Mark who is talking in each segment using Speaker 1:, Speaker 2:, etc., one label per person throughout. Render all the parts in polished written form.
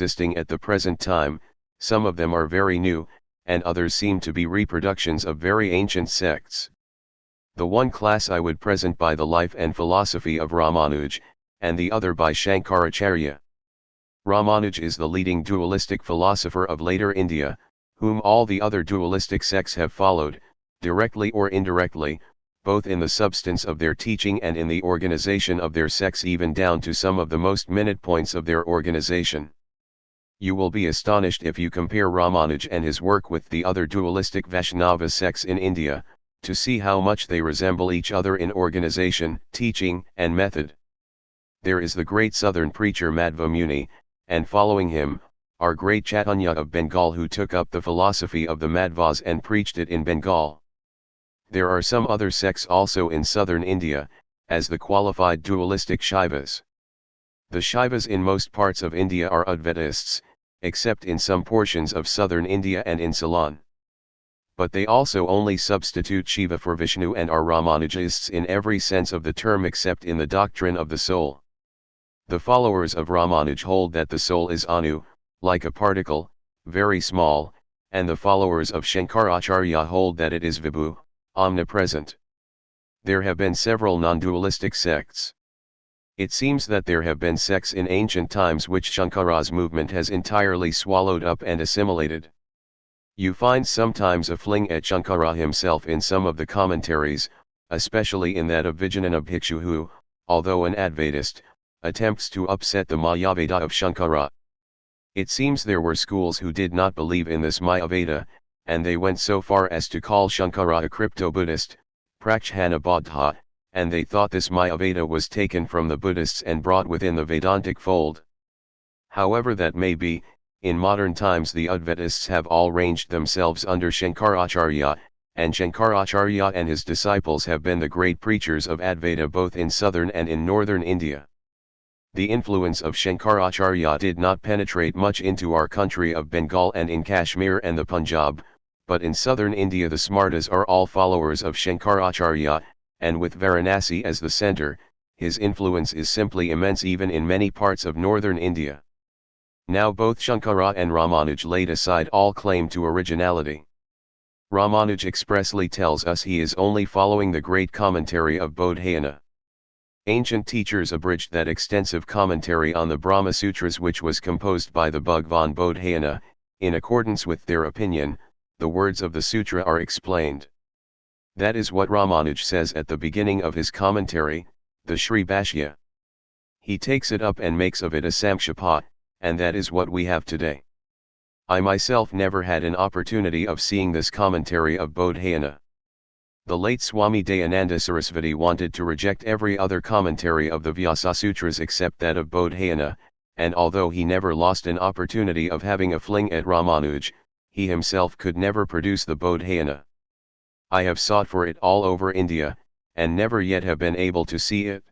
Speaker 1: existing at the present time. Some of them are very new, and others seem to be reproductions of very ancient sects. The one class I would present by the life and philosophy of Ramanuj, and the other by Shankaracharya. Ramanuj is the leading dualistic philosopher of later India, whom all the other dualistic sects have followed, directly or indirectly, both in the substance of their teaching and in the organization of their sects, even down to some of the most minute points of their organization. You will be astonished if you compare Ramanuj and his work with the other dualistic Vaishnava sects in India, to see how much they resemble each other in organization, teaching, and method. There is the great southern preacher Madhva Muni, and following him, our great Chaitanya of Bengal, who took up the philosophy of the Madhvas and preached it in Bengal. There are some other sects also in southern India, as the qualified dualistic Shaivas. The Shaivas in most parts of India are Advaitists, except in some portions of southern India and in Ceylon. But they also only substitute Shiva for Vishnu and are Ramanujists in every sense of the term except in the doctrine of the soul. The followers of Ramanuj hold that the soul is Anu, like a particle, very small, and the followers of Shankaracharya hold that it is Vibhu, omnipresent. There have been several non-dualistic sects. It seems that there have been sects in ancient times which Shankara's movement has entirely swallowed up and assimilated. You find sometimes a fling at Shankara himself in some of the commentaries, especially in that of Vijayanana Bhikshu who, although an Advaitist, attempts to upset the Mayaveda of Shankara. It seems there were schools who did not believe in this Mayaveda, and they went so far as to call Shankara a crypto-Buddhist, Prakshana Bodha, and they thought this Mayaveda was taken from the Buddhists and brought within the Vedantic fold. However that may be, in modern times the Advaitists have all ranged themselves under Shankaracharya, and Shankaracharya and his disciples have been the great preachers of Advaita both in southern and in northern India. The influence of Shankaracharya did not penetrate much into our country of Bengal and in Kashmir and the Punjab, but in southern India the Smartas are all followers of Shankaracharya, and with Varanasi as the center, his influence is simply immense even in many parts of northern India. Now both Shankara and Ramanuj laid aside all claim to originality. Ramanuj expressly tells us he is only following the great commentary of Bodhayana. Ancient teachers abridged that extensive commentary on the Brahma Sutras which was composed by the Bhagwan Bodhayana. In accordance with their opinion, the words of the sutra are explained. That is what Ramanuj says at the beginning of his commentary, the Sri Bhashya. He takes it up and makes of it a Samkshipa, and that is what we have today. I myself never had an opportunity of seeing this commentary of Bodhayana. The late Swami Dayananda Sarasvati wanted to reject every other commentary of the Vyasa Sutras except that of Bodhayana, and although he never lost an opportunity of having a fling at Ramanuj, he himself could never produce the Bodhayana. I have sought for it all over India, and never yet have been able to see it.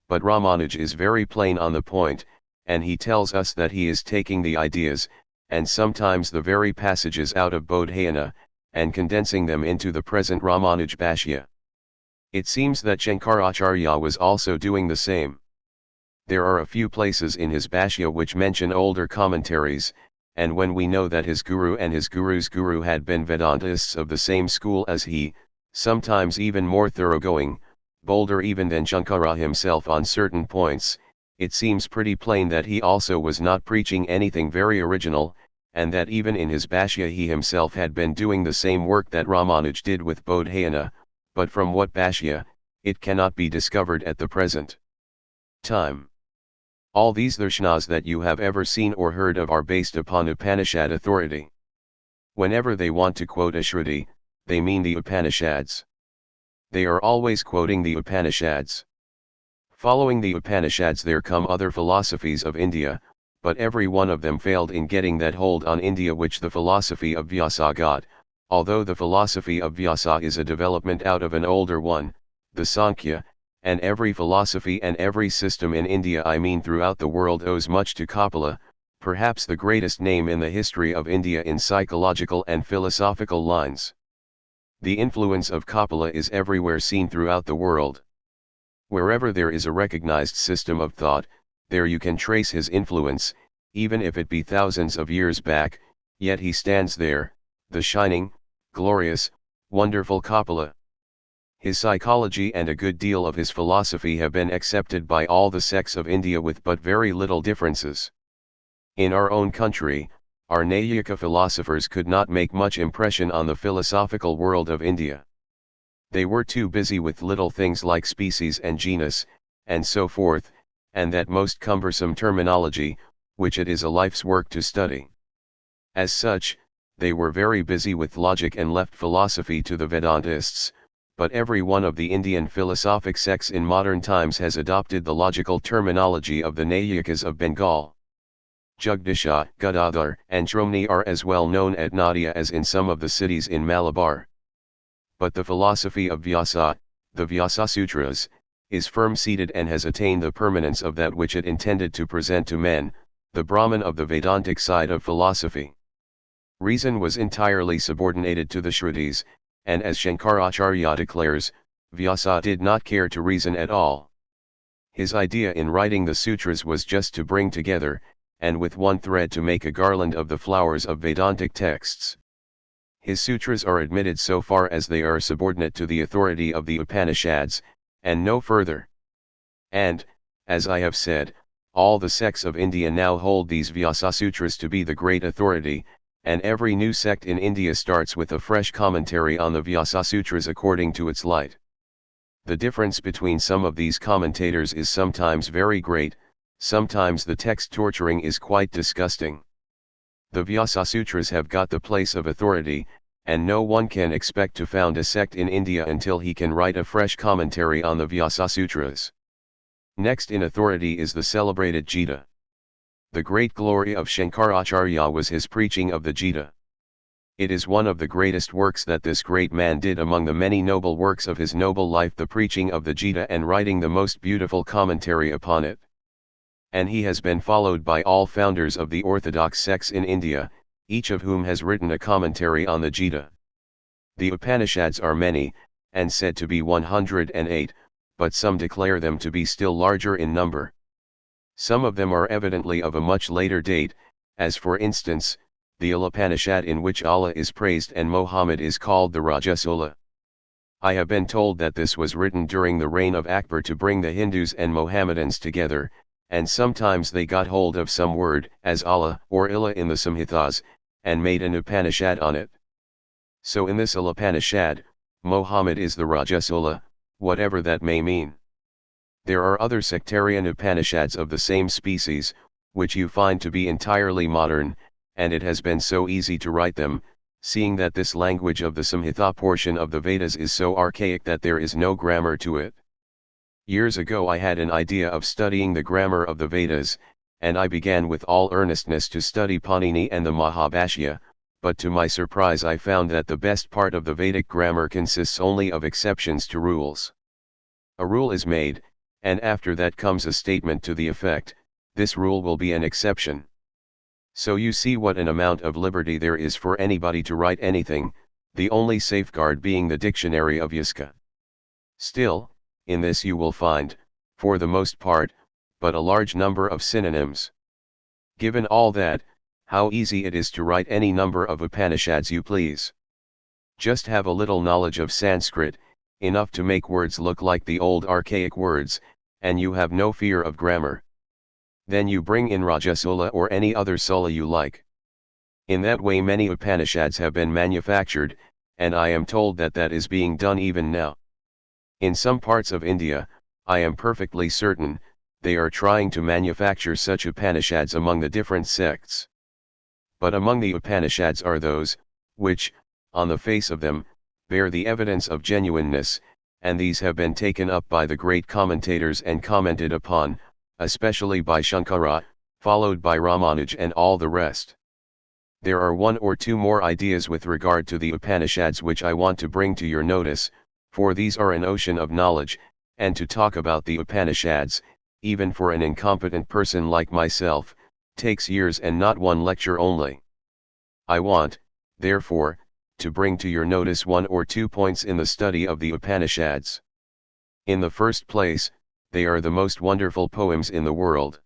Speaker 1: But Ramanuj is very plain on the point, and he tells us that he is taking the ideas, and sometimes the very passages out of Bodhayana, and condensing them into the present Ramanuj Bhashya. It seems that Shankaracharya was also doing the same. There are a few places in his Bhashya which mention older commentaries, and when we know that his guru and his guru's guru had been Vedantists of the same school as he, sometimes even more thoroughgoing, bolder even than Shankara himself on certain points, it seems pretty plain that he also was not preaching anything very original, and that even in his Bhashya he himself had been doing the same work that Ramanuj did with Bodhayana, but from what Bhashya, it cannot be discovered at the present time. All these darshanas that you have ever seen or heard of are based upon Upanishad authority. Whenever they want to quote a Shruti, they mean the Upanishads. They are always quoting the Upanishads. Following the Upanishads there come other philosophies of India, but every one of them failed in getting that hold on India which the philosophy of Vyasa got, although the philosophy of Vyasa is a development out of an older one, the Sankhya, and every philosophy and every system in India, I mean throughout the world, owes much to Kapila, perhaps the greatest name in the history of India in psychological and philosophical lines. The influence of Kapila is everywhere seen throughout the world. Wherever there is a recognized system of thought, there you can trace his influence, even if it be thousands of years back, yet he stands there, the shining, glorious, wonderful Kapila. His psychology and a good deal of his philosophy have been accepted by all the sects of India with but very little differences. In our own country, our Nayak philosophers could not make much impression on the philosophical world of India. They were too busy with little things like species and genus, and so forth, and that most cumbersome terminology, which it is a life's work to study. As such, they were very busy with logic and left philosophy to the Vedantists, but every one of the Indian philosophic sects in modern times has adopted the logical terminology of the Nayakas of Bengal. Jagdisha, Gadadhar, and Shromani are as well known at Nadia as in some of the cities in Malabar. But the philosophy of Vyasa, the Vyasa Sutras, is firm-seated and has attained the permanence of that which it intended to present to men, the Brahman of the Vedantic side of philosophy. Reason was entirely subordinated to the Shrutis, and as Shankaracharya declares, Vyasa did not care to reason at all. His idea in writing the sutras was just to bring together, and with one thread to make a garland of the flowers of Vedantic texts. His sutras are admitted so far as they are subordinate to the authority of the Upanishads, and no further. And, as I have said, all the sects of India now hold these Vyasa Sutras to be the great authority, and every new sect in India starts with a fresh commentary on the Vyasa Sutras according to its light. The difference between some of these commentators is sometimes very great, sometimes the text torturing is quite disgusting. The Vyasa Sutras have got the place of authority, and no one can expect to found a sect in India until he can write a fresh commentary on the Vyasa Sutras. Next in authority is the celebrated Gita. The great glory of Shankaracharya was his preaching of the Gita. It is one of the greatest works that this great man did among the many noble works of his noble life, the preaching of the Gita and writing the most beautiful commentary upon it. And he has been followed by all founders of the orthodox sects in India, each of whom has written a commentary on the Gita. The Upanishads are many, and said to be 108, but some declare them to be still larger in number. Some of them are evidently of a much later date, as for instance, the Upanishad in which Allah is praised and Muhammad is called the Rajasula. I have been told that this was written during the reign of Akbar to bring the Hindus and Mohammedans together, and sometimes they got hold of some word, as Allah or Illa in the Samhitas, and made an Upanishad on it. So in this Upanishad, Muhammad is the Rajasula, whatever that may mean. There are other sectarian Upanishads of the same species, which you find to be entirely modern, and it has been so easy to write them, seeing that this language of the Samhita portion of the Vedas is so archaic that there is no grammar to it. Years ago I had an idea of studying the grammar of the Vedas, and I began with all earnestness to study Panini and the Mahabhashya, but to my surprise I found that the best part of the Vedic grammar consists only of exceptions to rules. A rule is made, and after that comes a statement to the effect, this rule will be an exception. So you see what an amount of liberty there is for anybody to write anything, the only safeguard being the dictionary of Yaska. Still, in this you will find, for the most part, but a large number of synonyms. Given all that, how easy it is to write any number of Upanishads you please. Just have a little knowledge of Sanskrit, enough to make words look like the old archaic words, and you have no fear of grammar. Then you bring in Rajasula or any other sula you like. In that way many Upanishads have been manufactured, and I am told that that is being done even now. In some parts of India, I am perfectly certain, they are trying to manufacture such Upanishads among the different sects. But among the Upanishads are those, which, on the face of them, bear the evidence of genuineness, and these have been taken up by the great commentators and commented upon, especially by Shankara, followed by Ramanuj and all the rest. There are one or two more ideas with regard to the Upanishads which I want to bring to your notice, for these are an ocean of knowledge, and to talk about the Upanishads, even for an incompetent person like myself, takes years and not one lecture only. I want, therefore, to bring to your notice one or two points in the study of the Upanishads. In the first place, they are the most wonderful poems in the world.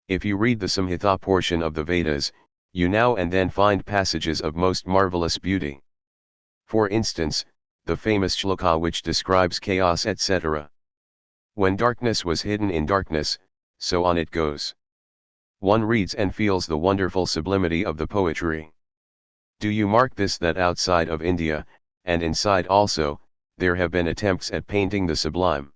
Speaker 1: If you read the Samhita portion of the Vedas, you now and then find passages of most marvelous beauty. For instance, the famous shloka which describes chaos etc. When darkness was hidden in darkness, so on it goes. One reads and feels the wonderful sublimity of the poetry. Do you mark this, that outside of India, and inside also, there have been attempts at painting the sublime.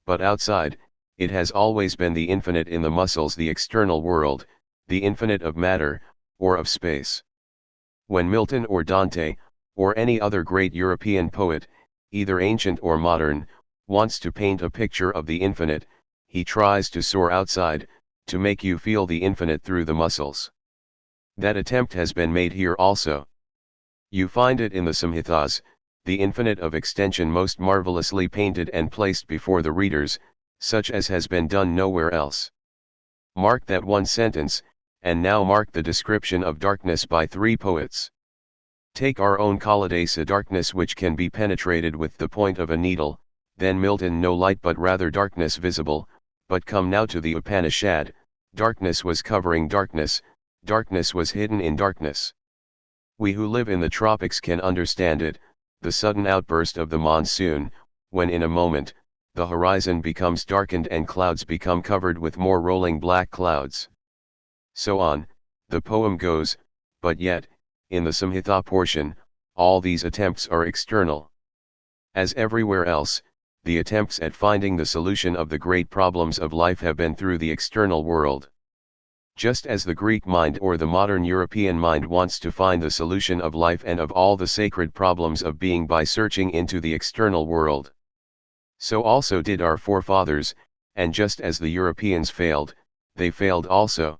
Speaker 1: But outside, it has always been the infinite in the muscles, the external world, the infinite of matter, or of space. When Milton or Dante, or any other great European poet, either ancient or modern, wants to paint a picture of the infinite, he tries to soar outside, to make you feel the infinite through the muscles. That attempt has been made here also. You find it in the Samhitas, the infinite of extension most marvelously painted and placed before the readers, such as has been done nowhere else. Mark that one sentence, and now mark the description of darkness by three poets. Take our own Kalidasa, darkness which can be penetrated with the point of a needle, then Milton, no light but rather darkness visible, but come now to the Upanishad, darkness was covering darkness, darkness was hidden in darkness. We who live in the tropics can understand it, the sudden outburst of the monsoon, when in a moment, the horizon becomes darkened and clouds become covered with more rolling black clouds. So on, the poem goes, but yet, in the Samhita portion, all these attempts are external. As everywhere else, the attempts at finding the solution of the great problems of life have been through the external world. Just as the Greek mind or the modern European mind wants to find the solution of life and of all the sacred problems of being by searching into the external world. So also did our forefathers, and just as the Europeans failed, they failed also.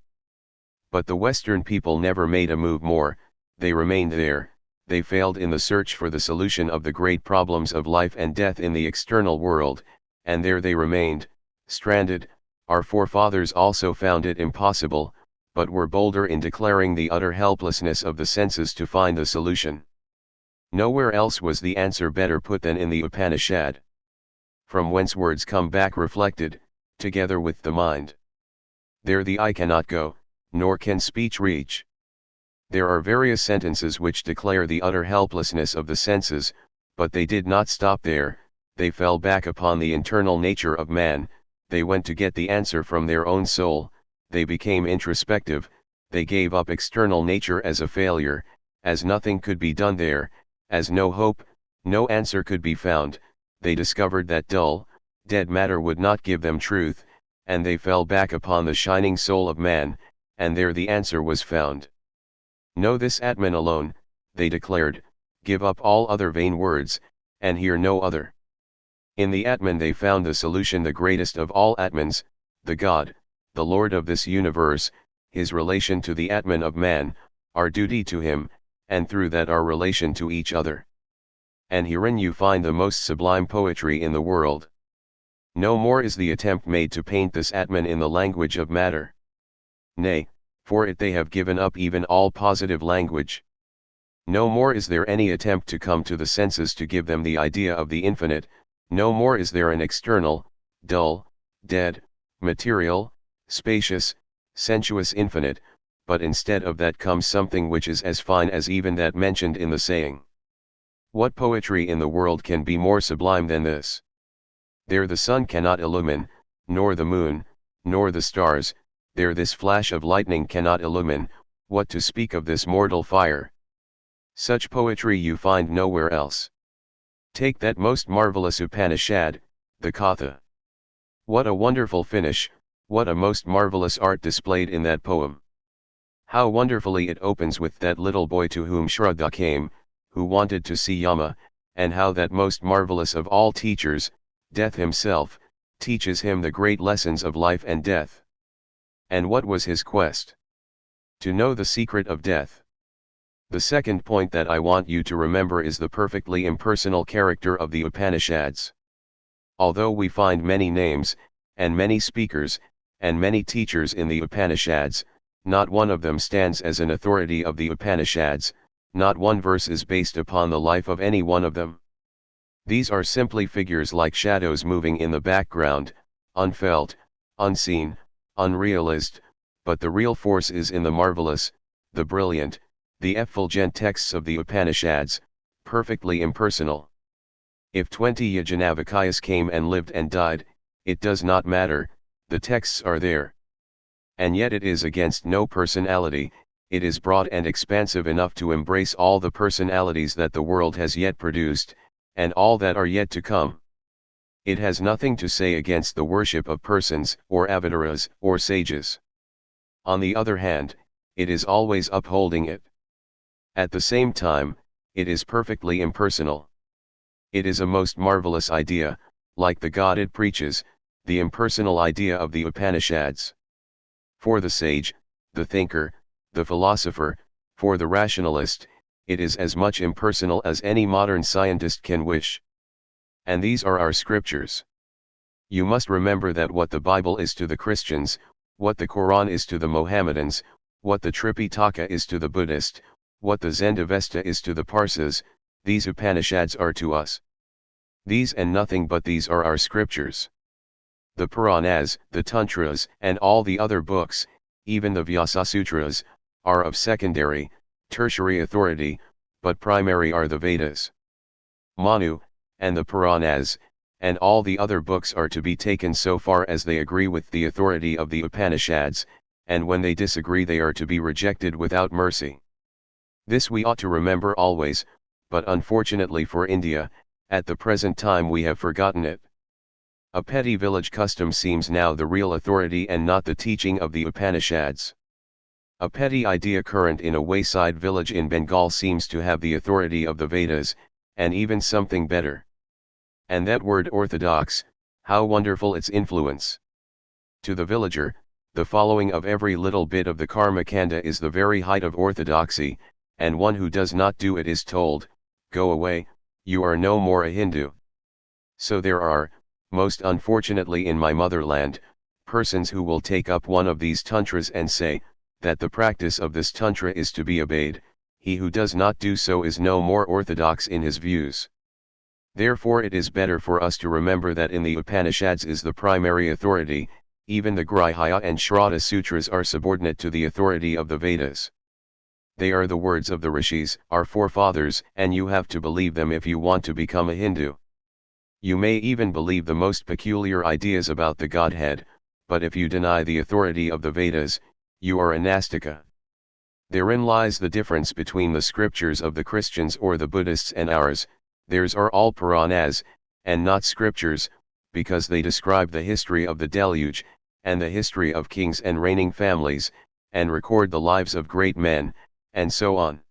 Speaker 1: But the Western people never made a move more, they remained there, they failed in the search for the solution of the great problems of life and death in the external world, and there they remained, stranded. Our forefathers also found it impossible, but were bolder in declaring the utter helplessness of the senses to find the solution. Nowhere else was the answer better put than in the Upanishad. From whence words come back reflected, together with the mind. There the eye cannot go, nor can speech reach. There are various sentences which declare the utter helplessness of the senses, but they did not stop there, they fell back upon the internal nature of man, they went to get the answer from their own soul, they became introspective, they gave up external nature as a failure, as nothing could be done there, as no hope, no answer could be found. They discovered that dull, dead matter would not give them truth, and they fell back upon the shining soul of man, and there the answer was found. Know this Atman alone, they declared, give up all other vain words, and hear no other. In the Atman they found the solution, the greatest of all Atmans, the God, the Lord of this universe, his relation to the Atman of man, our duty to him, and through that our relation to each other. And herein you find the most sublime poetry in the world. No more is the attempt made to paint this Atman in the language of matter. Nay, for it they have given up even all positive language. No more is there any attempt to come to the senses to give them the idea of the infinite, no more is there an external, dull, dead, material, spacious, sensuous infinite, but instead of that comes something which is as fine as even that mentioned in the saying. What poetry in the world can be more sublime than this? There the sun cannot illumine, nor the moon, nor the stars, there this flash of lightning cannot illumine, what to speak of this mortal fire? Such poetry you find nowhere else. Take that most marvelous Upanishad, the Katha. What a wonderful finish, what a most marvelous art displayed in that poem. How wonderfully it opens with that little boy to whom Shraddha came, who wanted to see Yama, and how that most marvelous of all teachers, Death himself, teaches him the great lessons of life and death. And what was his quest? To know the secret of death. The second point that I want you to remember is the perfectly impersonal character of the Upanishads. Although we find many names, and many speakers, and many teachers in the Upanishads, not one of them stands as an authority of the Upanishads, not one verse is based upon the life of any one of them. These are simply figures like shadows moving in the background, unfelt, unseen, unrealist, but the real force is in the marvelous, the brilliant, the effulgent texts of the Upanishads, perfectly impersonal. If 20 Yajnavalkyas came and lived and died, it does not matter, the texts are there. And yet it is against no personality, it is broad and expansive enough to embrace all the personalities that the world has yet produced, and all that are yet to come. It has nothing to say against the worship of persons, or avatars, or sages. On the other hand, it is always upholding it. At the same time, it is perfectly impersonal. It is a most marvelous idea, like the God it preaches, the impersonal idea of the Upanishads. For the sage, the thinker, the philosopher, for the rationalist, it is as much impersonal as any modern scientist can wish. And these are our scriptures. You must remember that what the Bible is to the Christians, what the Quran is to the Mohammedans, what the Tripitaka is to the Buddhist, what the Zendavesta is to the Parsas, these Upanishads are to us. These and nothing but these are our scriptures. The Puranas, the Tantras, and all the other books, even the Vyasasutras, are of secondary, tertiary authority, but primary are the Vedas. Manu, and the Puranas, and all the other books are to be taken so far as they agree with the authority of the Upanishads, and when they disagree they are to be rejected without mercy. This we ought to remember always, but unfortunately for India, at the present time we have forgotten it. A petty village custom seems now the real authority and not the teaching of the Upanishads. A petty idea current in a wayside village in Bengal seems to have the authority of the Vedas, and even something better. And that word orthodox, how wonderful its influence! To the villager, the following of every little bit of the Karma Kanda is the very height of orthodoxy, and one who does not do it is told, "Go away, you are no more a Hindu." So there are, most unfortunately in my motherland, persons who will take up one of these tantras and say, that the practice of this tantra is to be obeyed, he who does not do so is no more orthodox in his views. Therefore it is better for us to remember that in the Upanishads is the primary authority, even the Grihaya and Shraddha Sutras are subordinate to the authority of the Vedas. They are the words of the rishis, our forefathers, and you have to believe them if you want to become a Hindu. You may even believe the most peculiar ideas about the Godhead, but if you deny the authority of the Vedas, you are a Nastika. Therein lies the difference between the scriptures of the Christians or the Buddhists and ours. Theirs are all Puranas, and not scriptures, because they describe the history of the deluge, and the history of kings and reigning families, and record the lives of great men, and so on.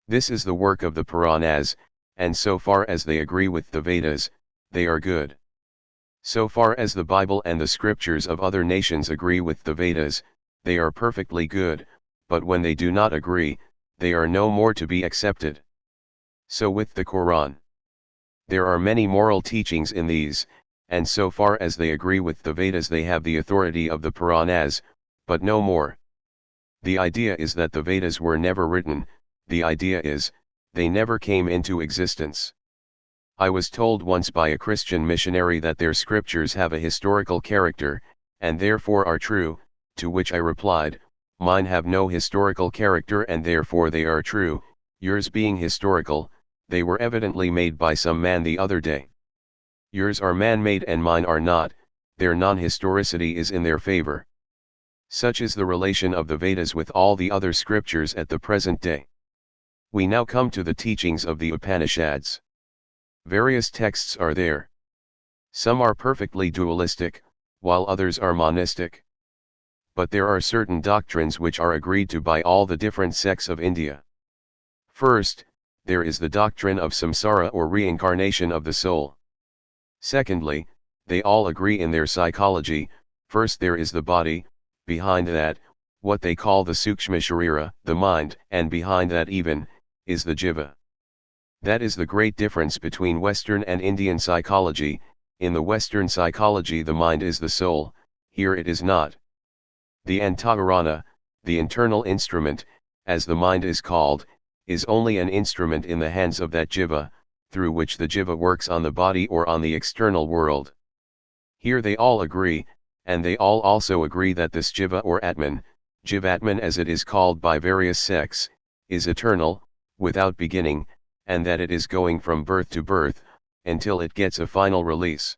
Speaker 1: This is the work of the Puranas, and so far as they agree with the Vedas, they are good. So far as the Bible and the scriptures of other nations agree with the Vedas, they are perfectly good, but when they do not agree, they are no more to be accepted. So with the Quran. There are many moral teachings in these, and so far as they agree with the Vedas they have the authority of the Puranas, but no more. The idea is that the Vedas were never written, the idea is, they never came into existence. I was told once by a Christian missionary that their scriptures have a historical character, and therefore are true, to which I replied, mine have no historical character and therefore they are true, yours being historical, they were evidently made by some man the other day. Yours are man-made and mine are not, their non-historicity is in their favor. Such is the relation of the Vedas with all the other scriptures at the present day. We now come to the teachings of the Upanishads. Various texts are there. Some are perfectly dualistic, while others are monistic. But there are certain doctrines which are agreed to by all the different sects of India. First, there is the doctrine of samsara or reincarnation of the soul. Secondly, they all agree in their psychology. First there is the body, behind that, what they call the sukshma sharira, the mind, and behind that even, is the jiva. That is the great difference between Western and Indian psychology. In the Western psychology the mind is the soul, here it is not. The antakarana, the internal instrument, as the mind is called, is only an instrument in the hands of that jiva, through which the jiva works on the body or on the external world. Here they all agree, and they all also agree that this Jiva or Atman, Jivatman as it is called by various sects, is eternal, without beginning, and that it is going from birth to birth, until it gets a final release.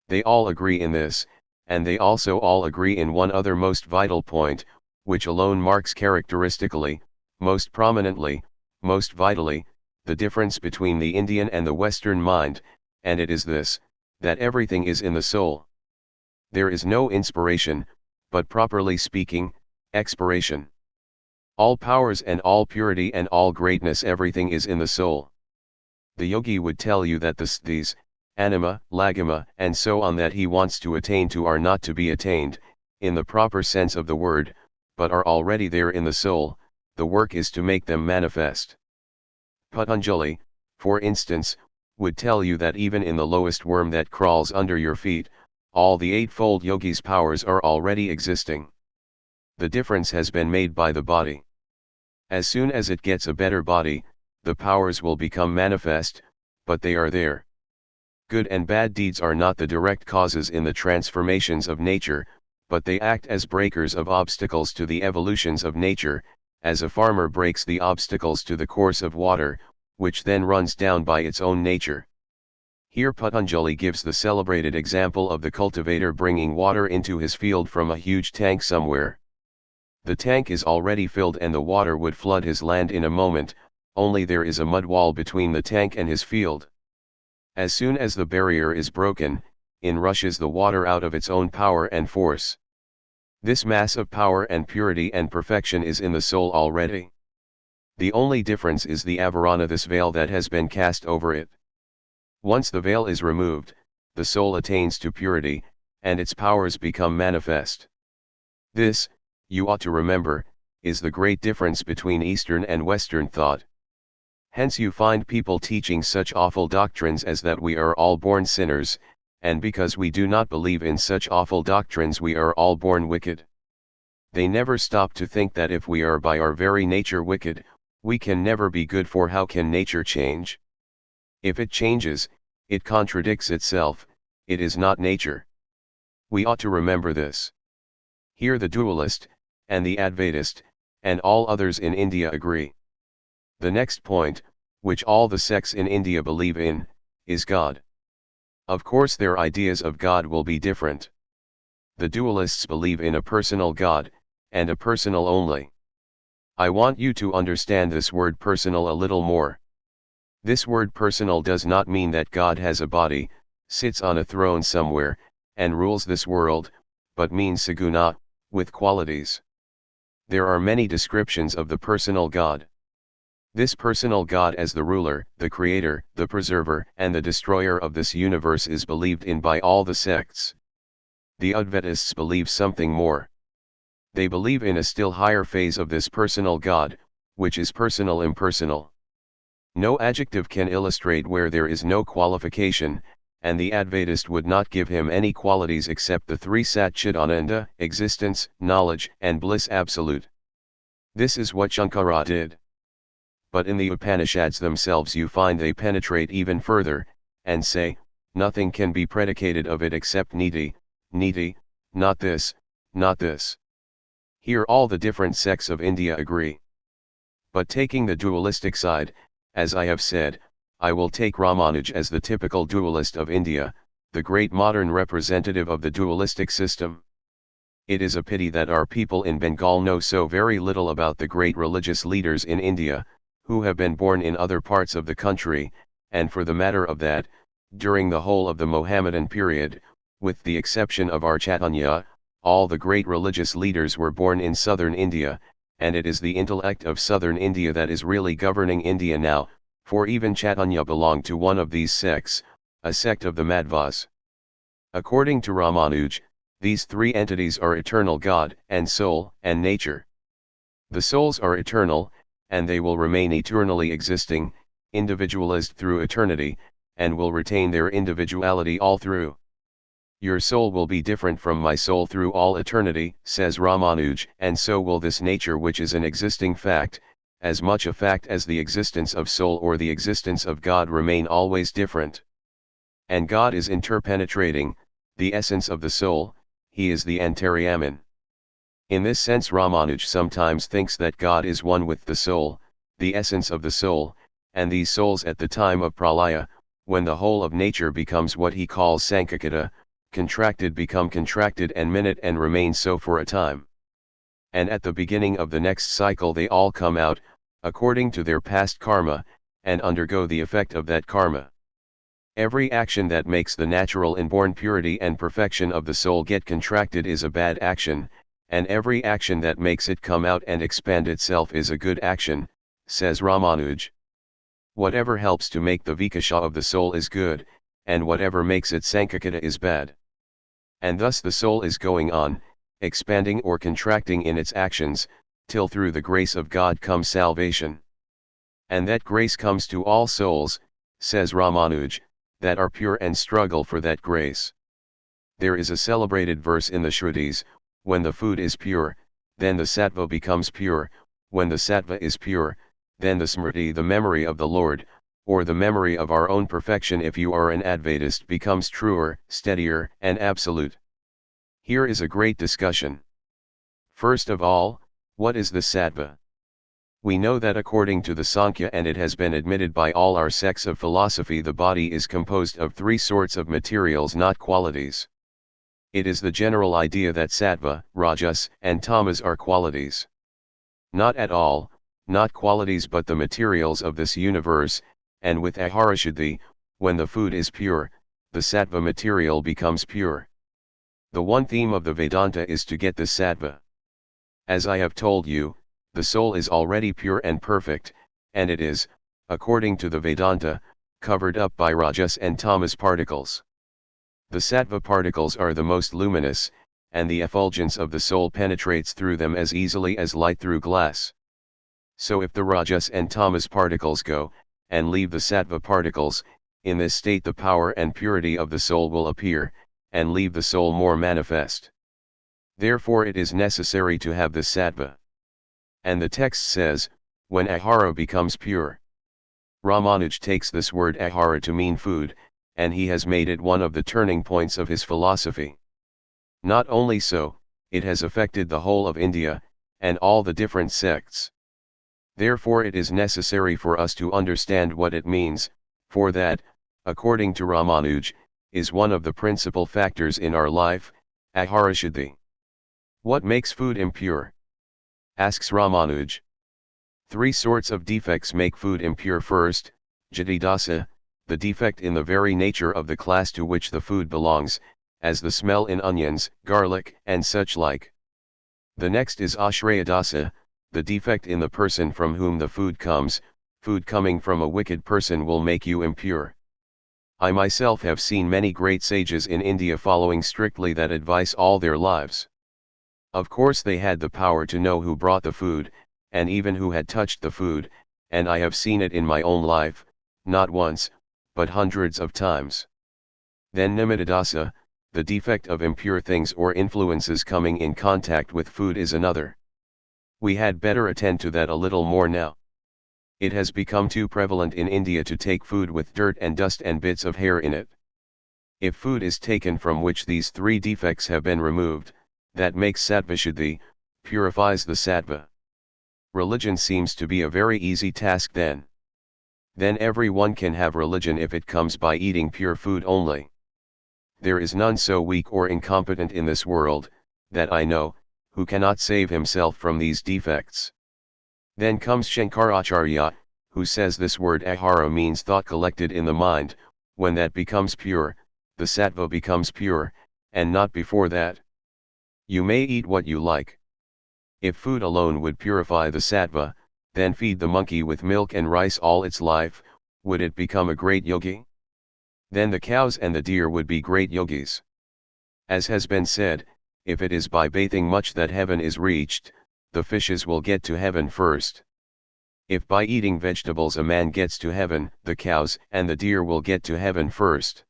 Speaker 1: They all agree in this, and they also all agree in one other most vital point, which alone marks characteristically, most prominently, most vitally, the difference between the Indian and the Western mind, and it is this, that everything is in the soul. There is no inspiration, but properly speaking, expiration. All powers and all purity and all greatness, everything is in the soul. The yogi would tell you that the sthis, anima, lagama, and so on that he wants to attain to are not to be attained, in the proper sense of the word, but are already there in the soul. The work is to make them manifest. Patanjali, for instance, would tell you that even in the lowest worm that crawls under your feet, all the eightfold yogi's powers are already existing. The difference has been made by the body. As soon as it gets a better body, the powers will become manifest, but they are there. Good and bad deeds are not the direct causes in the transformations of nature, but they act as breakers of obstacles to the evolutions of nature, as a farmer breaks the obstacles to the course of water, which then runs down by its own nature. Here Patanjali gives the celebrated example of the cultivator bringing water into his field from a huge tank somewhere. The tank is already filled and the water would flood his land in a moment, only there is a mud wall between the tank and his field. As soon as the barrier is broken, in rushes the water out of its own power and force. This mass of power and purity and perfection is in the soul already. The only difference is the avarana, this veil that has been cast over it. Once the veil is removed, the soul attains to purity, and its powers become manifest. This, you ought to remember, is the great difference between Eastern and Western thought. Hence you find people teaching such awful doctrines as that we are all born sinners, and because we do not believe in such awful doctrines we are all born wicked. They never stop to think that if we are by our very nature wicked, we can never be good, for how can nature change? If it changes, it contradicts itself, it is not nature. We ought to remember this. Here the dualist, and the Advaitist, and all others in India agree. The next point, which all the sects in India believe in, is God. Of course their ideas of God will be different. The dualists believe in a personal God, and a personal only. I want you to understand this word personal a little more. This word personal does not mean that God has a body, sits on a throne somewhere, and rules this world, but means saguna, with qualities. There are many descriptions of the personal God. This personal God as the ruler, the creator, the preserver, and the destroyer of this universe is believed in by all the sects. The Advaitists believe something more. They believe in a still higher phase of this personal God, which is personal impersonal. No adjective can illustrate where there is no qualification, and the Advaitist would not give him any qualities except the three Satchidananda, existence, knowledge, and bliss absolute. This is what Shankara did. But in the Upanishads themselves you find they penetrate even further, and say, nothing can be predicated of it except niti, not this, not this. Here all the different sects of India agree. But taking the dualistic side, as I have said, I will take Ramanuj as the typical dualist of India, the great modern representative of the dualistic system. It is a pity that our people in Bengal know so very little about the great religious leaders in India, who have been born in other parts of the country, and for the matter of that, during the whole of the Mohammedan period, with the exception of our Chaitanya, all the great religious leaders were born in southern India, and it is the intellect of southern India that is really governing India now, for even Chaitanya belonged to one of these sects, a sect of the Madhvas. According to Ramanuj, these three entities are eternal: God, and soul, and nature. The souls are eternal, and they will remain eternally existing, individualized through eternity, and will retain their individuality all through. Your soul will be different from my soul through all eternity, says Ramanuj, and so will this nature, which is an existing fact, as much a fact as the existence of soul or the existence of God, remain always different. And God is interpenetrating, the essence of the soul, he is the Antaryaman. In this sense Ramanuj sometimes thinks that God is one with the soul, the essence of the soul, and these souls at the time of pralaya, when the whole of nature becomes what he calls sankakata, contracted become contracted and minute and remain so for a time. And at the beginning of the next cycle they all come out, according to their past karma, and undergo the effect of that karma. Every action that makes the natural inborn purity and perfection of the soul get contracted is a bad action, and every action that makes it come out and expand itself is a good action, says Ramanuj. Whatever helps to make the vikasha of the soul is good, and whatever makes it sankakata is bad. And thus the soul is going on, expanding or contracting in its actions, till through the grace of God comes salvation. And that grace comes to all souls, says Ramanuj, that are pure and struggle for that grace. There is a celebrated verse in the Shrutis, when the food is pure, then the sattva becomes pure, when the sattva is pure, then the smriti, the memory of the Lord, or the memory of our own perfection if you are an Advaitist, becomes truer, steadier, and absolute. Here is a great discussion. First of all, what is the sattva? We know that according to the Sankhya, and it has been admitted by all our sects of philosophy, the body is composed of three sorts of materials, not qualities. It is the general idea that sattva, rajas, and tamas are qualities. Not at all, not qualities but the materials of this universe, and with aharashuddhi, when the food is pure, the sattva material becomes pure. The one theme of the Vedanta is to get the sattva. As I have told you, the soul is already pure and perfect, and it is, according to the Vedanta, covered up by rajas and tamas particles. The sattva particles are the most luminous, and the effulgence of the soul penetrates through them as easily as light through glass. So if the rajas and tamas particles go, and leave the sattva particles, in this state the power and purity of the soul will appear, and leave the soul more manifest. Therefore it is necessary to have the sattva. And the text says, when ahara becomes pure. Ramanuj takes this word ahara to mean food, and he has made it one of the turning points of his philosophy. Not only so, it has affected the whole of India, and all the different sects. Therefore it is necessary for us to understand what it means, for that, according to Ramanuj, is one of the principal factors in our life, aharashuddhi. What makes food impure? Asks Ramanuj. Three sorts of defects make food impure. First, jatidasa, the defect in the very nature of the class to which the food belongs, as the smell in onions, garlic, and such like. The next is ashrayadasa, the defect in the person from whom the food comes. Food coming from a wicked person will make you impure. I myself have seen many great sages in India following strictly that advice all their lives. Of course they had the power to know who brought the food, and even who had touched the food, and I have seen it in my own life, not once, but hundreds of times. Then nimitadasa, the defect of impure things or influences coming in contact with food is another. We had better attend to that a little more now. It has become too prevalent in India to take food with dirt and dust and bits of hair in it. If food is taken from which these three defects have been removed, that makes sattvashuddhi, purifies the sattva. Religion seems to be a very easy task then. Then everyone can have religion if it comes by eating pure food only. There is none so weak or incompetent in this world, that I know, who cannot save himself from these defects. Then comes Shankaracharya, who says this word ahara means thought collected in the mind. When that becomes pure, the sattva becomes pure, and not before that. You may eat what you like. If food alone would purify the sattva, then feed the monkey with milk and rice all its life, would it become a great yogi? Then the cows and the deer would be great yogis. As has been said, if it is by bathing much that heaven is reached, the fishes will get to heaven first. If by eating vegetables a man gets to heaven, the cows and the deer will get to heaven first.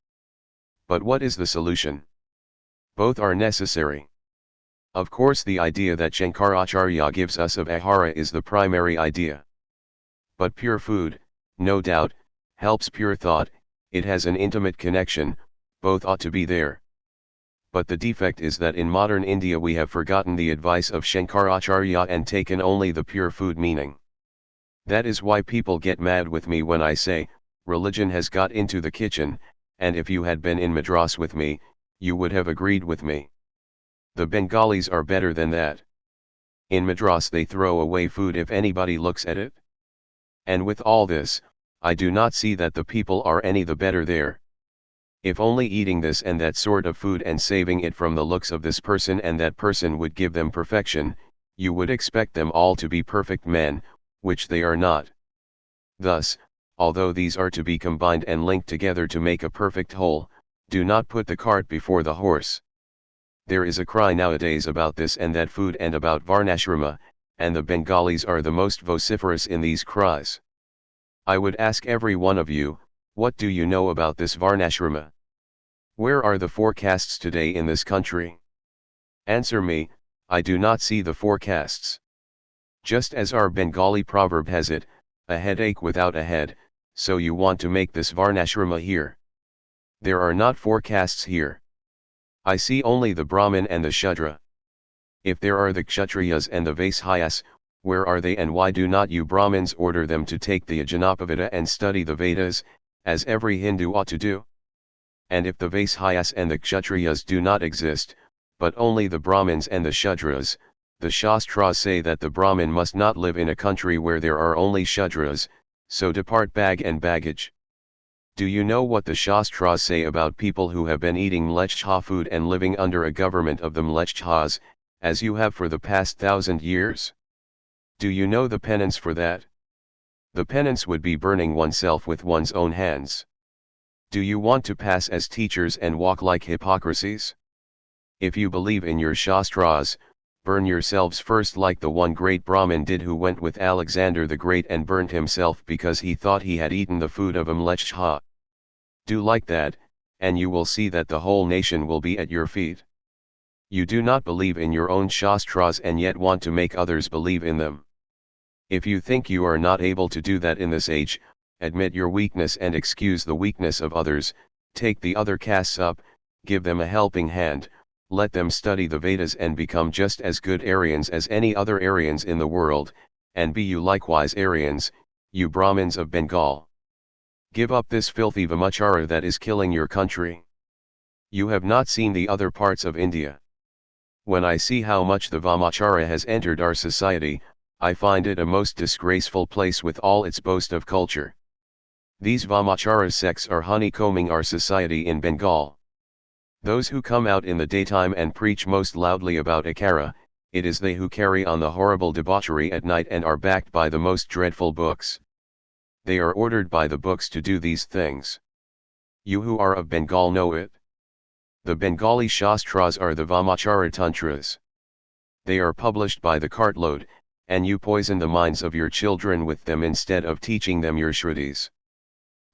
Speaker 1: But what is the solution? Both are necessary. Of course the idea that Shankaracharya gives us of ahara is the primary idea. But pure food, no doubt, helps pure thought. It has an intimate connection, both ought to be there. but the defect is that in modern India we have forgotten the advice of Shankaracharya and taken only the pure food meaning. That is why people get mad with me when I say, religion has got into the kitchen, and if you had been in Madras with me, you would have agreed with me. The Bengalis are better than that. In Madras they throw away food if anybody looks at it. And with all this, I do not see that the people are any the better there. If only eating this and that sort of food and saving it from the looks of this person and that person would give them perfection, you would expect them all to be perfect men, which they are not. Thus, although these are to be combined and linked together to make a perfect whole, do not put the cart before the horse. There is a cry nowadays about this and that food and about Varnashrama, and the Bengalis are the most vociferous in these cries. I would ask every one of you, what do you know about this Varnashrama? Where are the 4 castes today in this country? Answer me, I do not see the 4 castes. Just as our Bengali proverb has it, a headache without a head, so you want to make this Varnashrama here. There are not 4 castes here. I see only the Brahmin and the Shudra. If there are the Kshatriyas and the Vaishyas, where are they and why do not you Brahmins order them to take the Ajanapavada and study the Vedas, as every Hindu ought to do? And if the Vaishyas and the Kshatriyas do not exist, but only the Brahmins and the Shudras, the Shastras say that the Brahmin must not live in a country where there are only Shudras, so depart bag and baggage. Do you know what the Shastras say about people who have been eating mlechcha food and living under a government of the mlechchas, as you have for the past 1,000 years? Do you know the penance for that? The penance would be burning oneself with one's own hands. Do you want to pass as teachers and walk like hypocrisies? If you believe in your Shastras, burn yourselves first like the one great Brahmin did who went with Alexander the Great and burned himself because he thought he had eaten the food of a mlechcha. Do like that, and you will see that the whole nation will be at your feet. You do not believe in your own Shastras and yet want to make others believe in them. If you think you are not able to do that in this age, admit your weakness and excuse the weakness of others, take the other castes up, give them a helping hand, let them study the Vedas and become just as good Aryans as any other Aryans in the world, and be you likewise Aryans, you Brahmins of Bengal. Give up this filthy Vamachara that is killing your country. You have not seen the other parts of India. When I see how much the Vamachara has entered our society, I find it a most disgraceful place with all its boast of culture. These Vamachara sects are honeycombing our society in Bengal. Those who come out in the daytime and preach most loudly about Akara, it is they who carry on the horrible debauchery at night and are backed by the most dreadful books. They are ordered by the books to do these things. You who are of Bengal know it. The Bengali Shastras are the Vamachara Tantras. They are published by the cartload, and you poison the minds of your children with them instead of teaching them your Shrutis.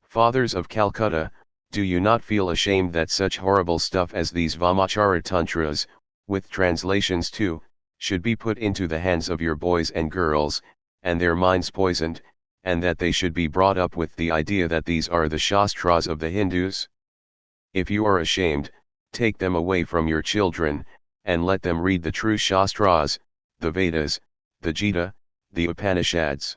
Speaker 1: Fathers of Calcutta, do you not feel ashamed that such horrible stuff as these Vamachara Tantras, with translations too, should be put into the hands of your boys and girls, and their minds poisoned, and that they should be brought up with the idea that these are the Shastras of the Hindus? If you are ashamed, take them away from your children, and let them read the true Shastras, the Vedas, the Gita, the Upanishads.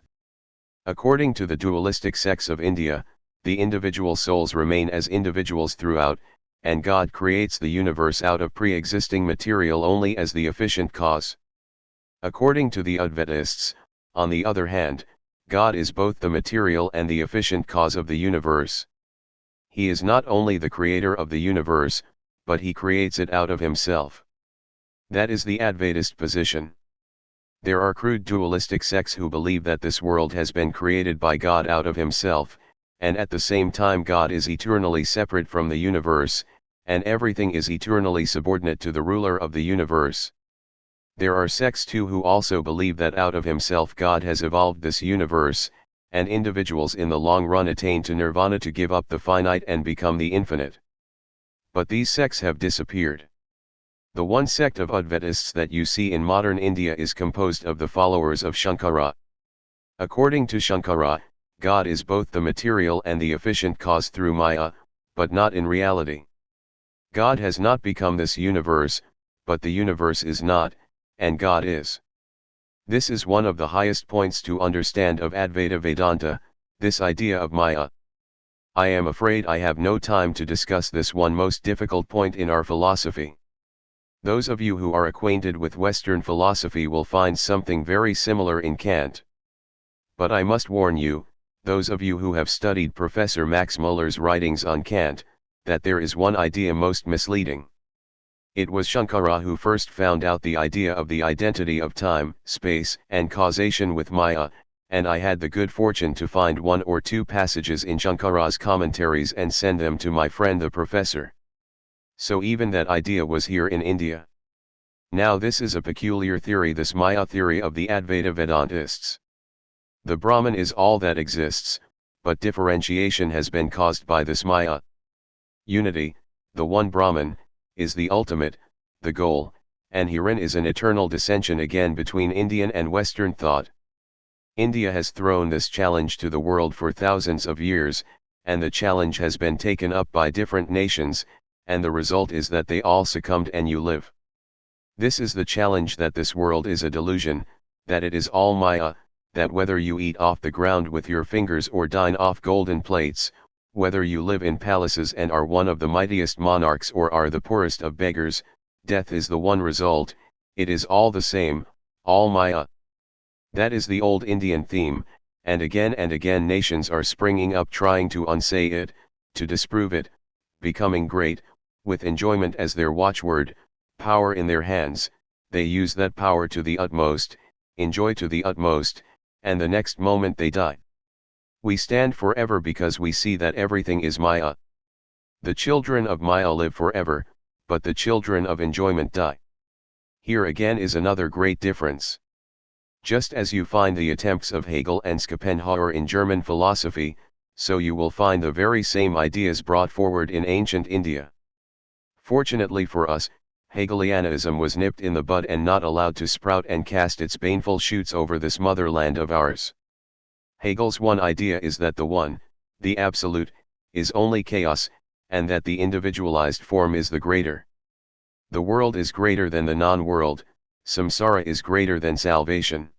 Speaker 1: According to the dualistic sects of India, the individual souls remain as individuals throughout, and God creates the universe out of pre-existing material only as the efficient cause. According to the Advaitists, on the other hand, God is both the material and the efficient cause of the universe. He is not only the creator of the universe, but he creates it out of himself. That is the Advaitist position. There are crude dualistic sects who believe that this world has been created by God out of himself, and at the same time God is eternally separate from the universe, and everything is eternally subordinate to the ruler of the universe. There are sects too who also believe that out of himself God has evolved this universe, and individuals in the long run attain to nirvana to give up the finite and become the infinite. But these sects have disappeared. The one sect of Advaitists that you see in modern India is composed of the followers of Shankara. According to Shankara, God is both the material and the efficient cause through Maya, but not in reality. God has not become this universe, but the universe is not, and God is. This is one of the highest points to understand of Advaita Vedanta, this idea of Maya. I am afraid I have no time to discuss this one most difficult point in our philosophy. Those of you who are acquainted with Western philosophy will find something very similar in Kant. But I must warn you, those of you who have studied Professor Max Muller's writings on Kant, that there is one idea most misleading. It was Shankara who first found out the idea of the identity of time, space, and causation with Maya, and I had the good fortune to find one or two passages in Shankara's commentaries and send them to my friend the professor. So even that idea was here in India. Now this is a peculiar theory, this Maya theory of the Advaita Vedantists. The Brahman is all that exists, but differentiation has been caused by this Maya. Unity, the one Brahman, is the ultimate, the goal, and herein is an eternal dissension again between Indian and Western thought. India has thrown this challenge to the world for thousands of years, and the challenge has been taken up by different nations, and the result is that they all succumbed and you live. This is the challenge, that this world is a delusion, that it is all Maya, that whether you eat off the ground with your fingers or dine off golden plates, whether you live in palaces and are one of the mightiest monarchs or are the poorest of beggars, death is the one result, it is all the same, all Maya. That is the old Indian theme, and again nations are springing up trying to unsay it, to disprove it, becoming great, with enjoyment as their watchword, power in their hands, they use that power to the utmost, enjoy to the utmost, and the next moment they die. We stand forever because we see that everything is Maya. The children of Maya live forever, but the children of enjoyment die. Here again is another great difference. Just as you find the attempts of Hegel and Schopenhauer in German philosophy, so you will find the very same ideas brought forward in ancient India. Fortunately for us, Hegelianism was nipped in the bud and not allowed to sprout and cast its baneful shoots over this motherland of ours. Hegel's one idea is that the one, the absolute, is only chaos, and that the individualized form is the greater. The world is greater than the non-world, samsara is greater than salvation.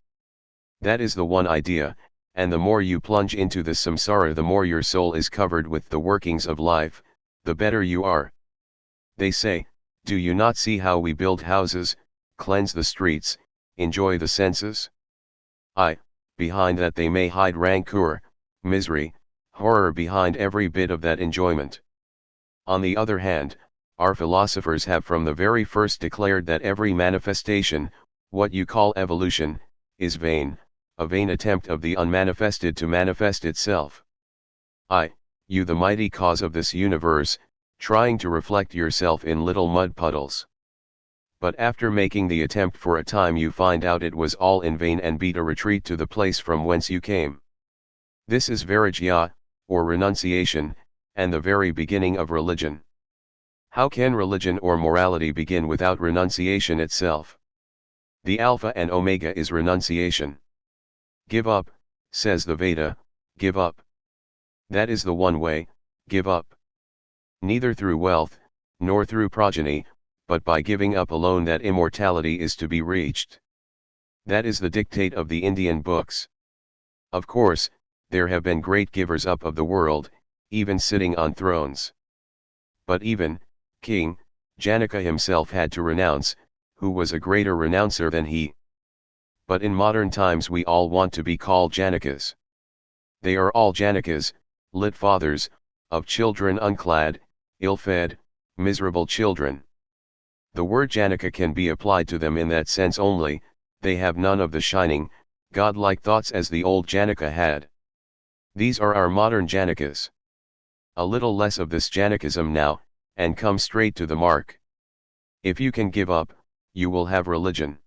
Speaker 1: That is the one idea, and the more you plunge into the samsara, the more your soul is covered with the workings of life, the better you are. They say, do you not see how we build houses, cleanse the streets, enjoy the senses? Behind that they may hide rancor, misery, horror behind every bit of that enjoyment. On the other hand, our philosophers have from the very first declared that every manifestation, what you call evolution, is vain, a vain attempt of the unmanifested to manifest itself. You the mighty cause of this universe, trying to reflect yourself in little mud puddles. But after making the attempt for a time you find out it was all in vain and beat a retreat to the place from whence you came. This is Vairagya, or renunciation, and the very beginning of religion. How can religion or morality begin without renunciation itself? The Alpha and Omega is renunciation. Give up, says the Veda, give up. That is the one way, give up. Neither through wealth, nor through progeny, but by giving up alone that immortality is to be reached. That is the dictate of the Indian books. Of course, there have been great givers up of the world, even sitting on thrones. But even, King Janaka himself had to renounce, who was a greater renouncer than he. But in modern times we all want to be called Janakas. They are all Janakas, lit fathers, of children unclad, ill-fed, miserable children. The word Janaka can be applied to them in that sense only, they have none of the shining, godlike thoughts as the old Janaka had. These are our modern Janakas. A little less of this Janakism now, and come straight to the mark. If you can give up, you will have religion.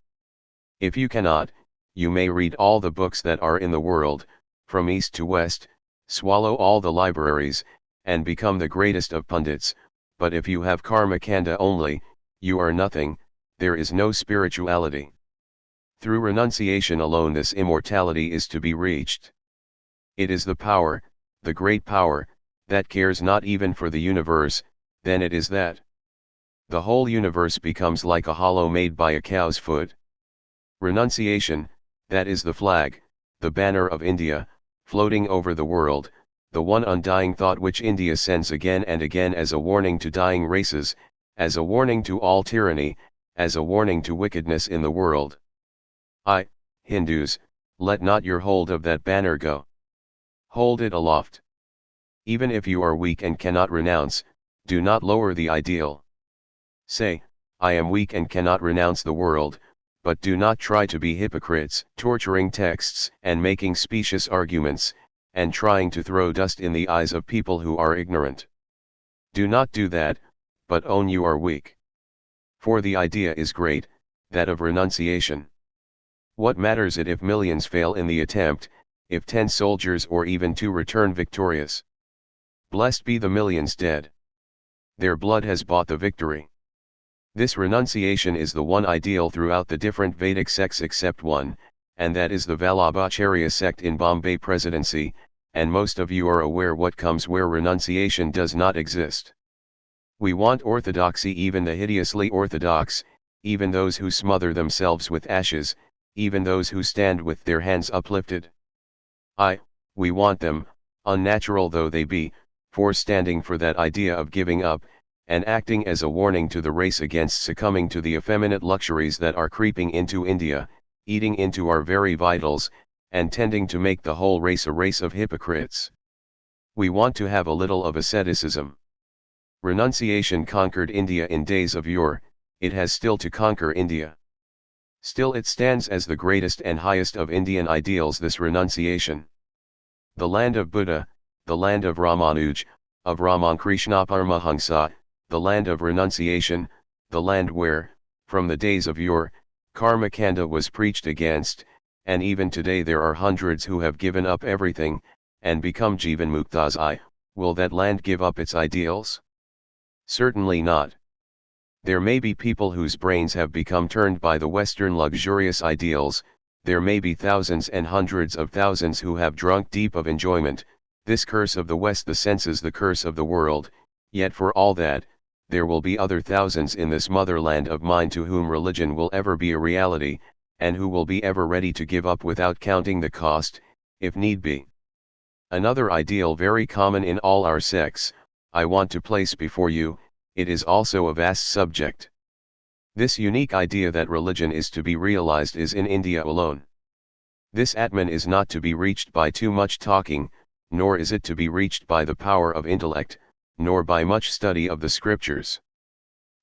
Speaker 1: If you cannot, you may read all the books that are in the world, from east to west, swallow all the libraries, and become the greatest of pundits, but if you have karma kanda only, you are nothing, there is no spirituality. Through renunciation alone this immortality is to be reached. It is the power, the great power, that cares not even for the universe, then it is that. The whole universe becomes like a hollow made by a cow's foot. Renunciation, that is the flag, the banner of India, floating over the world, the one undying thought which India sends again and again as a warning to dying races, as a warning to all tyranny, as a warning to wickedness in the world. Hindus, let not your hold of that banner go. Hold it aloft. Even if you are weak and cannot renounce, do not lower the ideal. Say, I am weak and cannot renounce the world, but do not try to be hypocrites, torturing texts and making specious arguments, and trying to throw dust in the eyes of people who are ignorant. Do not do that, but own you are weak. For the idea is great, that of renunciation. What matters it if millions fail in the attempt, if 10 soldiers or even 2 return victorious? Blessed be the millions dead. Their blood has bought the victory. This renunciation is the one ideal throughout the different Vedic sects except one, and that is the Vallabhacharya sect in Bombay Presidency, and most of you are aware what comes where renunciation does not exist. We want orthodoxy, even the hideously orthodox, even those who smother themselves with ashes, even those who stand with their hands uplifted. We want them, unnatural though they be, for standing for that idea of giving up, and acting as a warning to the race against succumbing to the effeminate luxuries that are creeping into India, eating into our very vitals, and tending to make the whole race a race of hypocrites. We want to have a little of asceticism. Renunciation conquered India in days of yore, it has still to conquer India. Still it stands as the greatest and highest of Indian ideals, this renunciation. The land of Buddha, the land of Ramanuj, of Ramakrishna Paramahansa, the land of renunciation, the land where, from the days of yore, Karmakanda was preached against, and even today there are hundreds who have given up everything, and become Jivanmuktas. Will that land give up its ideals? Certainly not. There may be people whose brains have become turned by the Western luxurious ideals, there may be thousands and hundreds of thousands who have drunk deep of enjoyment, this curse of the West, the senses, the curse of the world, yet for all that, there will be other thousands in this motherland of mine to whom religion will ever be a reality, and who will be ever ready to give up without counting the cost, if need be. Another ideal very common in all our sects, I want to place before you. It is also a vast subject. This unique idea that religion is to be realized is in India alone. This Atman is not to be reached by too much talking, nor is it to be reached by the power of intellect, nor by much study of the scriptures.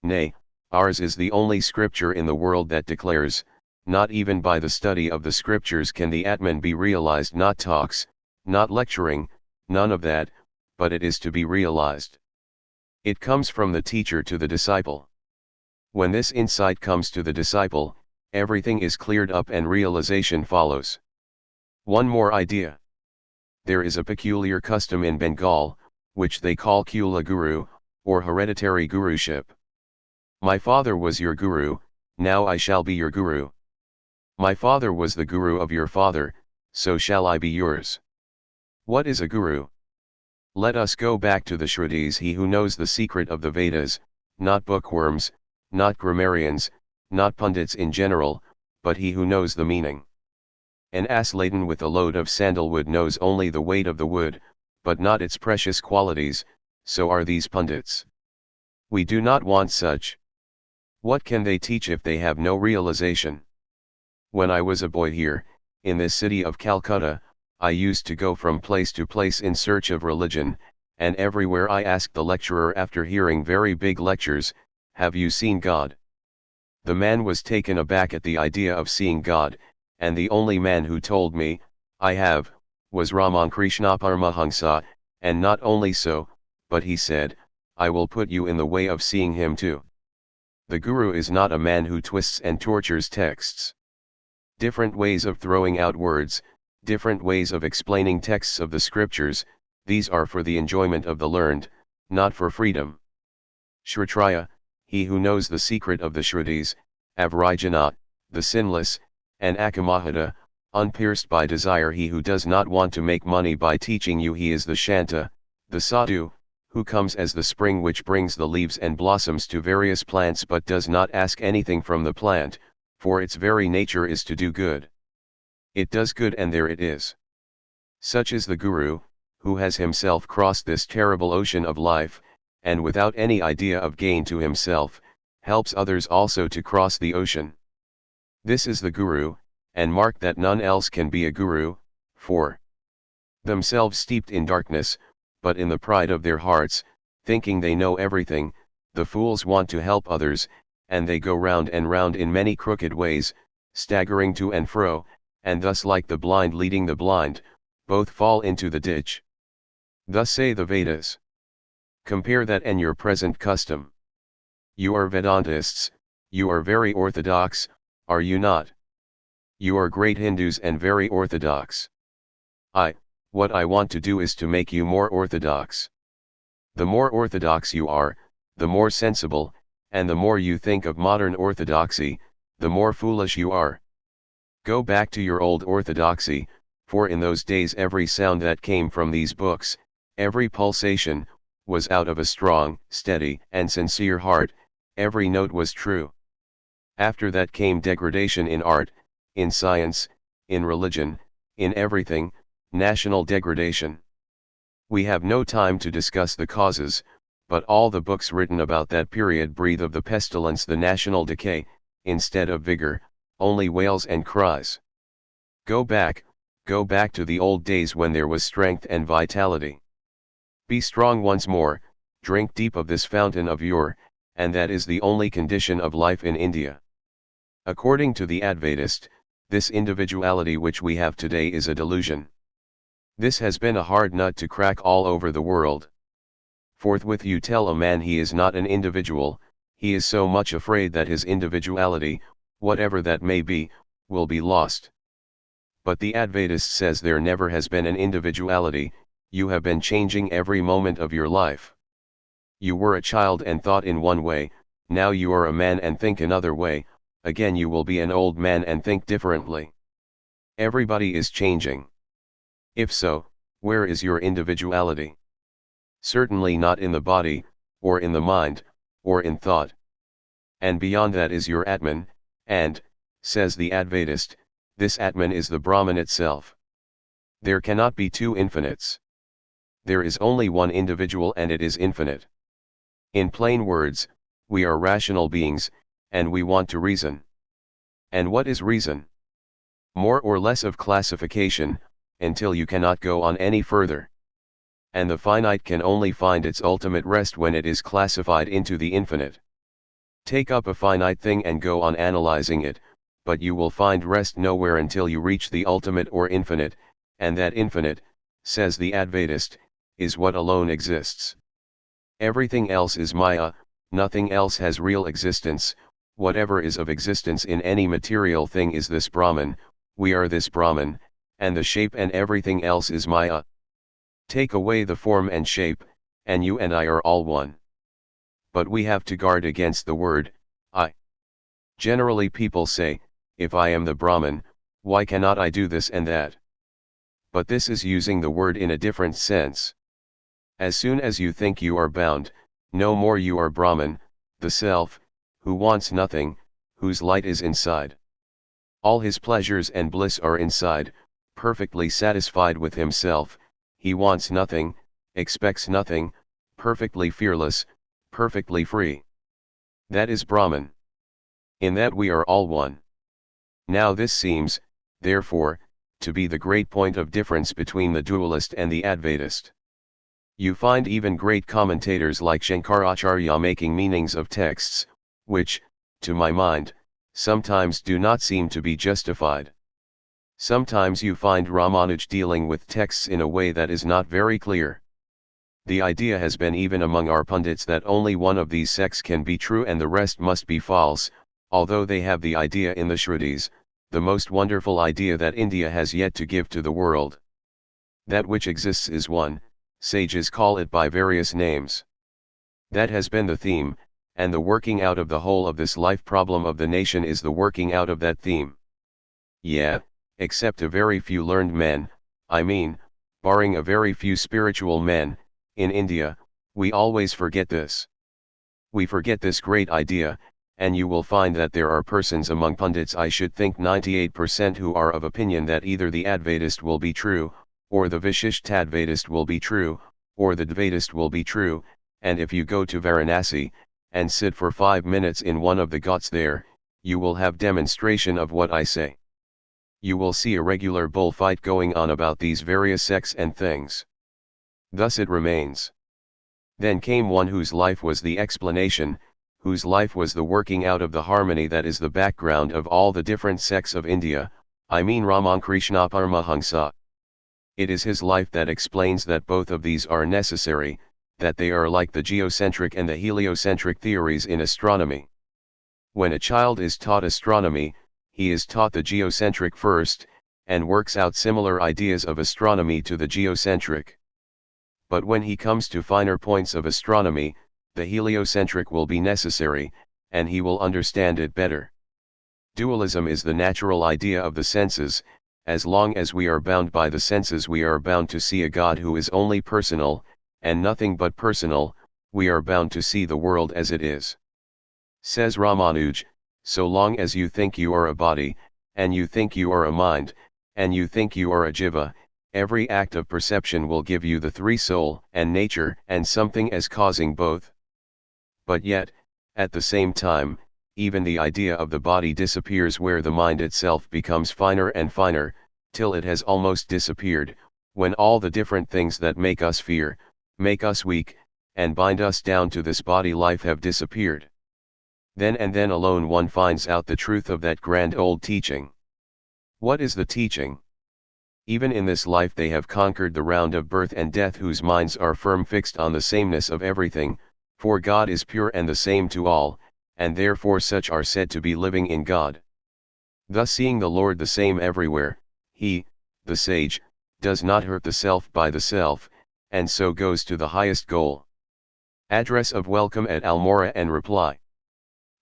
Speaker 1: Nay, ours is the only scripture in the world that declares, not even by the study of the scriptures can the Atman be realized, not talks, not lecturing, none of that, but it is to be realized. It comes from the teacher to the disciple. When this insight comes to the disciple, everything is cleared up and realization follows. One more idea. There is a peculiar custom in Bengal, which they call Kula Guru, or hereditary guruship. My father was your guru, now I shall be your guru. My father was the guru of your father, so shall I be yours. What is a guru? Let us go back to the Shrutis. He who knows the secret of the Vedas, not bookworms, not grammarians, not pundits in general, but he who knows the meaning. An ass laden with a load of sandalwood knows only the weight of the wood, but not its precious qualities, so are these pundits. We do not want such. What can they teach if they have no realization? When I was a boy here, in this city of Calcutta, I used to go from place to place in search of religion, and everywhere I asked the lecturer after hearing very big lectures, "Have you seen God?" The man was taken aback at the idea of seeing God, and the only man who told me, "I have," was Ramakrishna Paramahansa, and not only so, but he said, "I will put you in the way of seeing him too." The guru is not a man who twists and tortures texts. Different ways of throwing out words, different ways of explaining texts of the scriptures, these are for the enjoyment of the learned, not for freedom. Shrotriya, he who knows the secret of the Shrutis, Avrijana, the sinless, and Akamahata, unpierced by desire, he who does not want to make money by teaching you, he is the Shanta, the Sadhu, who comes as the spring which brings the leaves and blossoms to various plants but does not ask anything from the plant, for its very nature is to do good. It does good and there it is. Such is the Guru, who has himself crossed this terrible ocean of life, and without any idea of gain to himself, helps others also to cross the ocean. This is the Guru, and mark that none else can be a Guru, for themselves steeped in darkness, but in the pride of their hearts, thinking they know everything, the fools want to help others, and they go round and round in many crooked ways, staggering to and fro, and thus like the blind leading the blind, both fall into the ditch. Thus say the Vedas. Compare that and your present custom. You are Vedantists, you are very orthodox, are you not? You are great Hindus and very orthodox. What I want to do is to make you more orthodox. The more orthodox you are, the more sensible, and the more you think of modern orthodoxy, the more foolish you are. Go back to your old orthodoxy, for in those days every sound that came from these books, every pulsation, was out of a strong, steady, and sincere heart, every note was true. After that came degradation in art, in science, in religion, in everything, national degradation. We have no time to discuss the causes, but all the books written about that period breathe of the pestilence, the national decay, instead of vigor, only wails and cries. Go back to the old days when there was strength and vitality. Be strong once more, drink deep of this fountain of yore, and that is the only condition of life in India. According to the Advaitist, this individuality which we have today is a delusion. This has been a hard nut to crack all over the world. Forthwith you tell a man he is not an individual, he is so much afraid that his individuality, whatever that may be, will be lost. But the Advaitist says there never has been an individuality, you have been changing every moment of your life. You were a child and thought in one way, now you are a man and think another way, again you will be an old man and think differently. Everybody is changing. If so, where is your individuality? Certainly not in the body, or in the mind, or in thought. And beyond that is your Atman, and, says the Advaitist, this Atman is the Brahman itself. There cannot be two infinites. There is only one individual and it is infinite. In plain words, we are rational beings, and we want to reason. And what is reason? More or less of classification, until you cannot go on any further. And the finite can only find its ultimate rest when it is classified into the infinite. Take up a finite thing and go on analyzing it, but you will find rest nowhere until you reach the ultimate or infinite, and that infinite, says the Advaitist, is what alone exists. Everything else is Maya, nothing else has real existence, whatever is of existence in any material thing is this Brahman, we are this Brahman, and the shape and everything else is Maya. Take away the form and shape, and you and I are all one. But we have to guard against the word, I. Generally people say, if I am the Brahman, why cannot I do this and that? But this is using the word in a different sense. As soon as you think you are bound, no more you are Brahman, the self, who wants nothing, whose light is inside. All his pleasures and bliss are inside, perfectly satisfied with himself, he wants nothing, expects nothing, perfectly fearless, perfectly free. That is Brahman. In that we are all one. Now this seems, therefore, to be the great point of difference between the dualist and the Advaitist. You find even great commentators like Shankaracharya making meanings of texts, which, to my mind, sometimes do not seem to be justified. Sometimes you find Ramanuj dealing with texts in a way that is not very clear. The idea has been even among our pundits that only one of these sects can be true and the rest must be false, although they have the idea in the Shrutis, the most wonderful idea that India has yet to give to the world. That which exists is one, sages call it by various names. That has been the theme, and the working out of the whole of this life problem of the nation is the working out of that theme. Yeah, except a very few learned men, I mean, barring a very few spiritual men, in India, We always forget this. We forget this great idea, and you will find that there are persons among pundits, I should think 98%, who are of opinion that either the Advaitist will be true, or the Vishishtadvaitist will be true, or the Dvaitist will be true, and if you go to Varanasi, and sit for 5 minutes in one of the ghats there, you will have demonstration of what I say. You will see a regular bullfight going on about these various sects and things. Thus it remains. Then came one whose life was the explanation, whose life was the working out of the harmony that is the background of all the different sects of India, I mean Ramakrishna Paramahamsa. It is his life that explains that both of these are necessary, that they are like the geocentric and the heliocentric theories in astronomy. When a child is taught astronomy, he is taught the geocentric first, and works out similar ideas of astronomy to the geocentric. But when he comes to finer points of astronomy, the heliocentric will be necessary, and he will understand it better. Dualism is the natural idea of the senses. As long as we are bound by the senses, we are bound to see a God who is only personal, and nothing but personal. We are bound to see the world as it is. Says Ramanuj, so long as you think you are a body, and you think you are a mind, and you think you are a jiva, every act of perception will give you the three, soul and nature and something as causing both. But yet, at the same time, even the idea of the body disappears, where the mind itself becomes finer and finer, till it has almost disappeared, when all the different things that make us fear, make us weak, and bind us down to this body life have disappeared. Then and then alone one finds out the truth of that grand old teaching. What is the teaching? Even in this life they have conquered the round of birth and death, whose minds are firm fixed on the sameness of everything, for God is pure and the same to all, and therefore such are said to be living in God. Thus seeing the Lord the same everywhere, he, the sage, does not hurt the self by the self, and so goes to the highest goal. Address of welcome at Almora and reply.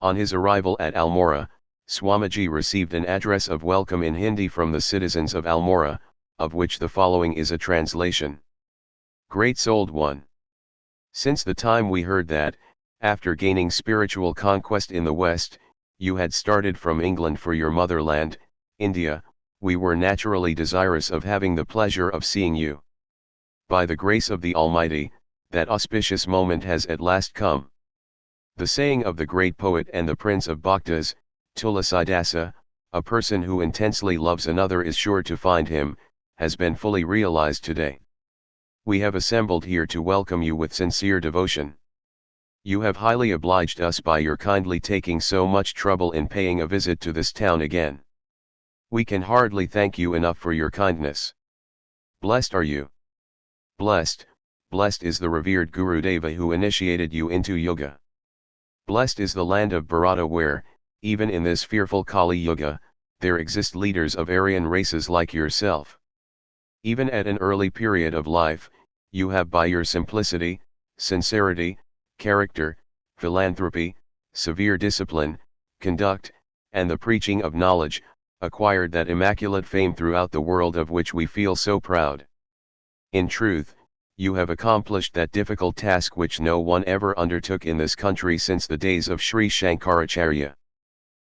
Speaker 1: On his arrival at Almora, Swamiji received an address of welcome in Hindi from the citizens of Almora, of which the following is a translation. Great-souled one. Since the time we heard that, after gaining spiritual conquest in the West, you had started from England for your motherland, India, we were naturally desirous of having the pleasure of seeing you. By the grace of the Almighty, that auspicious moment has at last come. The saying of the great poet and the prince of Bhaktas, Tulasidasa, a person who intensely loves another is sure to find him, has been fully realized today. We have assembled here to welcome you with sincere devotion. You have highly obliged us by your kindly taking so much trouble in paying a visit to this town again. We can hardly thank you enough for your kindness. Blessed are you. Blessed is the revered Gurudeva who initiated you into yoga. Blessed is the land of Bharata where, even in this fearful Kali Yuga, there exist leaders of Aryan races like yourself. Even at an early period of life, you have by your simplicity, sincerity, character, philanthropy, severe discipline, conduct, and the preaching of knowledge, acquired that immaculate fame throughout the world of which we feel so proud. In truth, you have accomplished that difficult task which no one ever undertook in this country since the days of Sri Shankaracharya.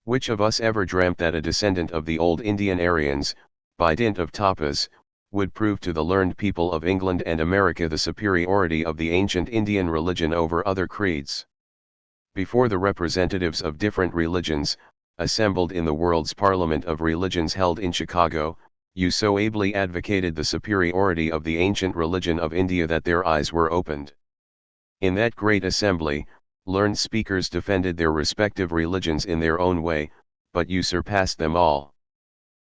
Speaker 1: Which of us ever dreamt that a descendant of the old Indian Aryans, by dint of tapas, would prove to the learned people of England and America the superiority of the ancient Indian religion over other creeds? Before the representatives of different religions, assembled in the world's Parliament of Religions held in Chicago, you so ably advocated the superiority of the ancient religion of India that their eyes were opened. In that great assembly, learned speakers defended their respective religions in their own way, but you surpassed them all.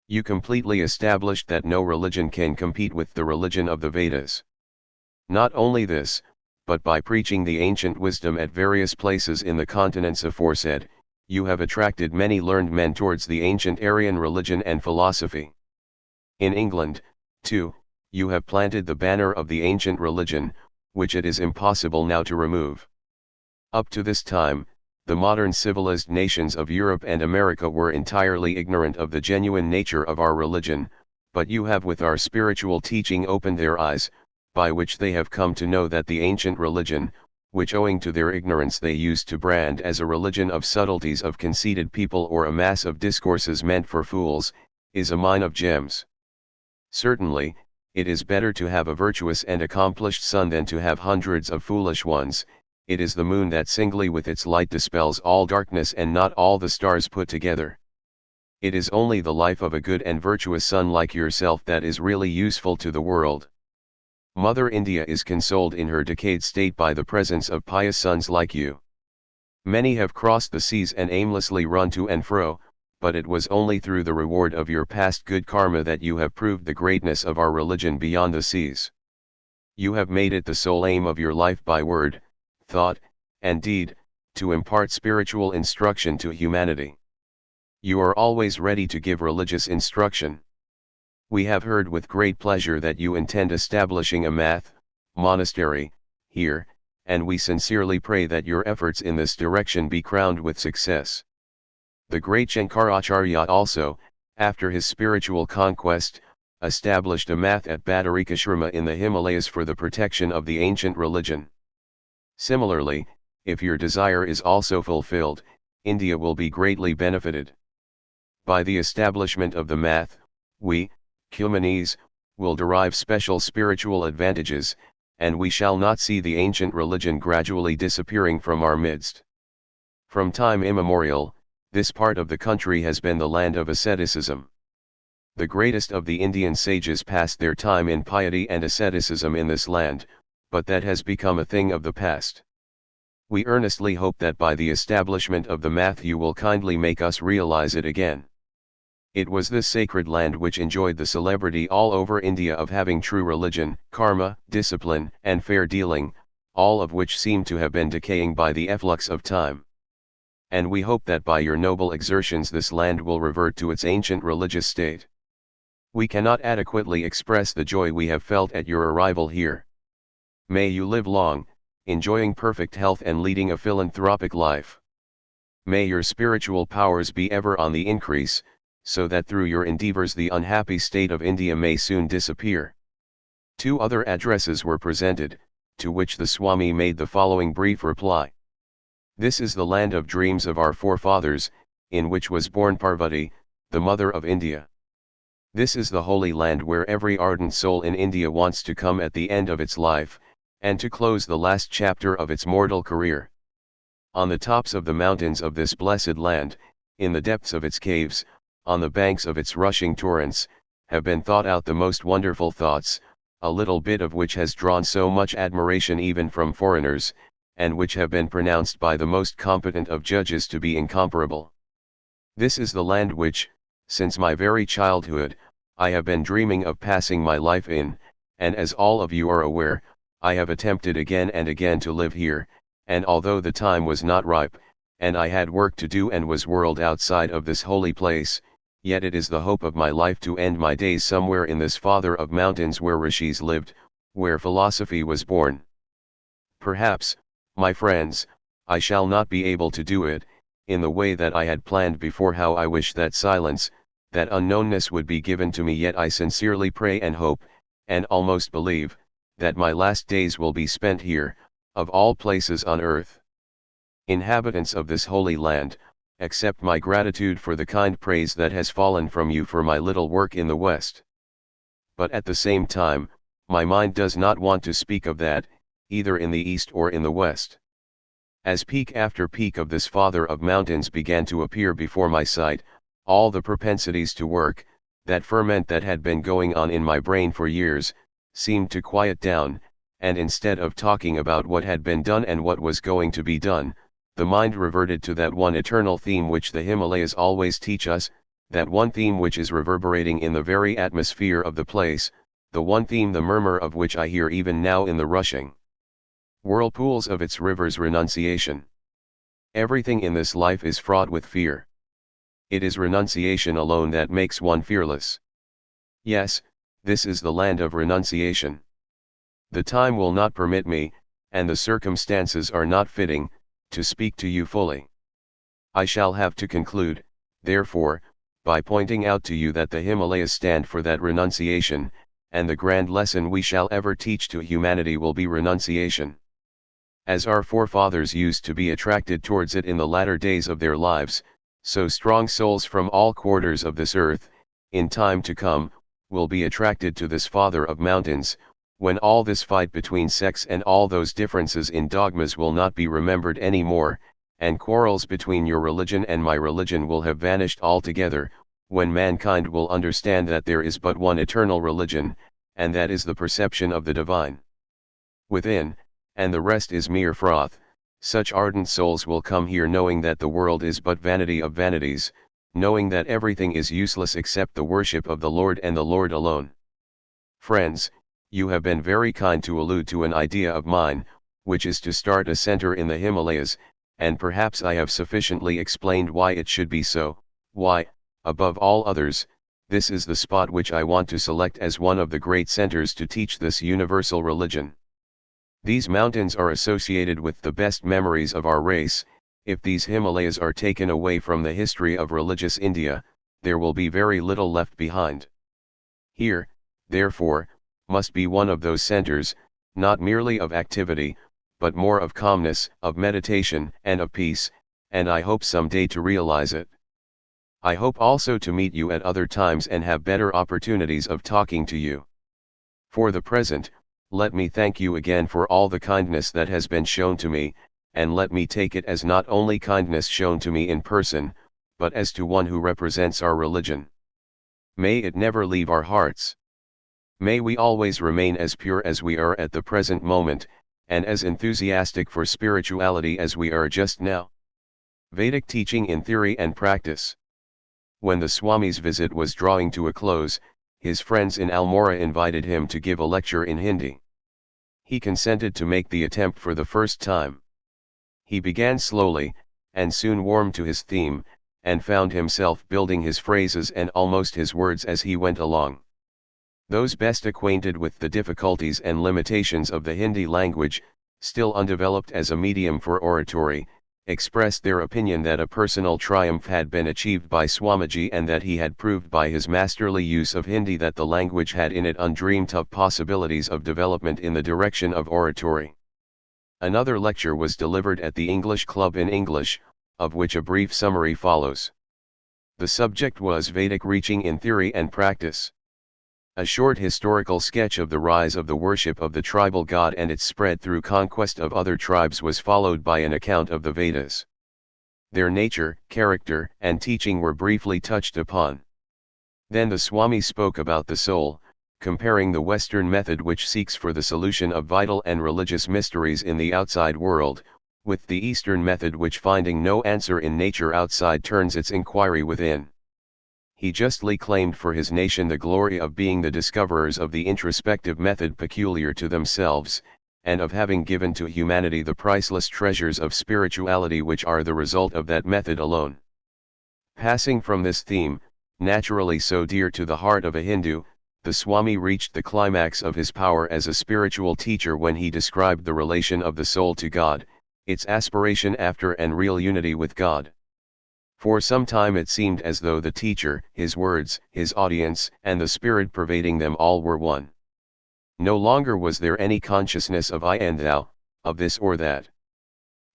Speaker 1: You completely established that no religion can compete with the religion of the Vedas. Not only this, but by preaching the ancient wisdom at various places in the continents aforesaid, you have attracted many learned men towards the ancient Aryan religion and philosophy. In England, too, you have planted the banner of the ancient religion, which it is impossible now to remove. Up to this time, the modern civilized nations of Europe and America were entirely ignorant of the genuine nature of our religion, but you have with our spiritual teaching opened their eyes, by which they have come to know that the ancient religion, which owing to their ignorance they used to brand as a religion of subtleties of conceited people or a mass of discourses meant for fools, is a mine of gems. Certainly, it is better to have a virtuous and accomplished sun than to have hundreds of foolish ones. It is the moon that singly with its light dispels all darkness and not all the stars put together. It is only the life of a good and virtuous son like yourself that is really useful to the world. Mother India is consoled in her decayed state by the presence of pious sons like you. Many have crossed the seas and aimlessly run to and fro, but it was only through the reward of your past good karma that you have proved the greatness of our religion beyond the seas. You have made it the sole aim of your life by word, thought, and deed, to impart spiritual instruction to humanity. You are always ready to give religious instruction. We have heard with great pleasure that you intend establishing a monastery here, and we sincerely pray that your efforts in this direction be crowned with success. The great Shankaracharya also, after his spiritual conquest, established a math at Badarikashrama in the Himalayas for the protection of the ancient religion. Similarly, if your desire is also fulfilled, India will be greatly benefited. By the establishment of the we, Cumanese, will derive special spiritual advantages, and we shall not see the ancient religion gradually disappearing from our midst. From time immemorial, this part of the country has been the land of asceticism. The greatest of the Indian sages passed their time in piety and asceticism in this land, but that has become a thing of the past. We earnestly hope that by the establishment of the you will kindly make us realize it again. It was this sacred land which enjoyed the celebrity all over India of having true religion, karma, discipline, and fair dealing, all of which seem to have been decaying by the efflux of time. And we hope that by your noble exertions this land will revert to its ancient religious state. We cannot adequately express the joy we have felt at your arrival here. May you live long, enjoying perfect health and leading a philanthropic life. May your spiritual powers be ever on the increase, so that through your endeavors the unhappy state of India may soon disappear. 2 other addresses were presented, to which the Swami made the following brief reply. This is the land of dreams of our forefathers, in which was born Parvati, the mother of India. This is the holy land where every ardent soul in India wants to come at the end of its life, and to close the last chapter of its mortal career. On the tops of the mountains of this blessed land, in the depths of its caves, on the banks of its rushing torrents, have been thought out the most wonderful thoughts, a little bit of which has drawn so much admiration even from foreigners, and which have been pronounced by the most competent of judges to be incomparable. This is the land which, since my very childhood, I have been dreaming of passing my life in, and as all of you are aware, I have attempted again and again to live here, and although the time was not ripe, and I had work to do and was whirled outside of this holy place, yet it is the hope of my life to end my days somewhere in this father of mountains where rishis lived, where philosophy was born. Perhaps, my friends, I shall not be able to do it, in the way that I had planned before. How I wish that silence, that unknownness would be given to me, yet I sincerely pray and hope, and almost believe, that my last days will be spent here, of all places on earth. Inhabitants of this holy land, accept my gratitude for the kind praise that has fallen from you for my little work in the West. But at the same time, my mind does not want to speak of that, either in the East or in the West. As peak after peak of this father of mountains began to appear before my sight, all the propensities to work, that ferment that had been going on in my brain for years, seemed to quiet down, and instead of talking about what had been done and what was going to be done, the mind reverted to that one eternal theme which the Himalayas always teach us, that one theme which is reverberating in the very atmosphere of the place, the one theme the murmur of which I hear even now in the rushing whirlpools of its rivers: renunciation. Everything in this life is fraught with fear. It is renunciation alone that makes one fearless. Yes, this is the land of renunciation. The time will not permit me, and the circumstances are not fitting, to speak to you fully. I shall have to conclude, therefore, by pointing out to you that the Himalayas stand for that renunciation, and the grand lesson we shall ever teach to humanity will be renunciation. As our forefathers used to be attracted towards it in the latter days of their lives, so strong souls from all quarters of this earth, in time to come, will be attracted to this Father of Mountains, when all this fight between sects and all those differences in dogmas will not be remembered any more, and quarrels between your religion and my religion will have vanished altogether, when mankind will understand that there is but one eternal religion, and that is the perception of the divine within, and the rest is mere froth. Such ardent souls will come here knowing that the world is but vanity of vanities, knowing that everything is useless except the worship of the Lord and the Lord alone. Friends, you have been very kind to allude to an idea of mine, which is to start a center in the Himalayas, and perhaps I have sufficiently explained why it should be so, why, above all others, this is the spot which I want to select as one of the great centers to teach this universal religion. These mountains are associated with the best memories of our race. If these Himalayas are taken away from the history of religious India, there will be very little left behind. Here, therefore, must be one of those centers, not merely of activity, but more of calmness, of meditation, and of peace, and I hope some day to realize it. I hope also to meet you at other times and have better opportunities of talking to you. For the present, let me thank you again for all the kindness that has been shown to me, and let me take it as not only kindness shown to me in person, but as to one who represents our religion. May it never leave our hearts. May we always remain as pure as we are at the present moment, and as enthusiastic for spirituality as we are just now. Vedic teaching in theory and practice. When the Swami's visit was drawing to a close, his friends in Almora invited him to give a lecture in Hindi. He consented to make the attempt for the first time. He began slowly, and soon warmed to his theme, and found himself building his phrases and almost his words as he went along. Those best acquainted with the difficulties and limitations of the Hindi language, still undeveloped as a medium for oratory, expressed their opinion that a personal triumph had been achieved by Swamiji and that he had proved by his masterly use of Hindi that the language had in it undreamed of possibilities of development in the direction of oratory. Another lecture was delivered at the English Club in English, of which a brief summary follows. The subject was Vedic reaching in theory and practice. A short historical sketch of the rise of the worship of the tribal god and its spread through conquest of other tribes was followed by an account of the Vedas. Their nature, character, and teaching were briefly touched upon. Then the Swami spoke about the soul, comparing the Western method which seeks for the solution of vital and religious mysteries in the outside world, with the Eastern method which finding no answer in nature outside turns its inquiry within. He justly claimed for his nation the glory of being the discoverers of the introspective method peculiar to themselves, and of having given to humanity the priceless treasures of spirituality which are the result of that method alone. Passing from this theme, naturally so dear to the heart of a Hindu, the Swami reached the climax of his power as a spiritual teacher when he described the relation of the soul to God, its aspiration after and real unity with God. For some time it seemed as though the teacher, his words, his audience, and the spirit pervading them all were one. No longer was there any consciousness of I and thou, of this or that.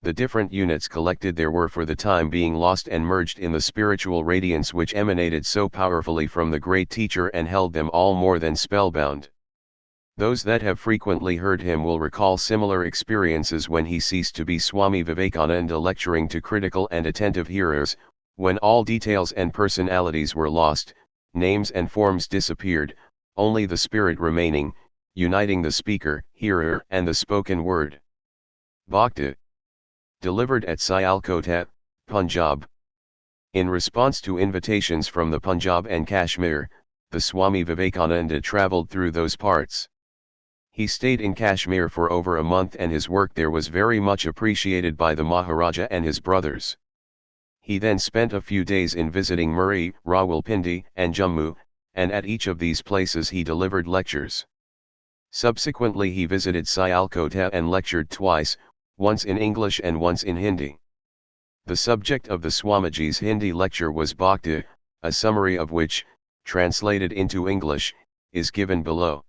Speaker 1: The different units collected there were for the time being lost and merged in the spiritual radiance which emanated so powerfully from the great teacher and held them all more than spellbound. Those that have frequently heard him will recall similar experiences when he ceased to be Swami Vivekananda lecturing to critical and attentive hearers, when all details and personalities were lost, names and forms disappeared, only the spirit remaining, uniting the speaker, hearer, and the spoken word. Bhakti. Delivered at Sialkot, Punjab. In response to invitations from the Punjab and Kashmir, the Swami Vivekananda travelled through those parts. He stayed in Kashmir for over a month and his work there was very much appreciated by the Maharaja and his brothers. He then spent a few days in visiting Murree, Rawalpindi, and Jammu, and at each of these places he delivered lectures. Subsequently he visited Sialkot and lectured twice, once in English and once in Hindi. The subject of the Swamiji's Hindi lecture was Bhakti, a summary of which, translated into English, is given below.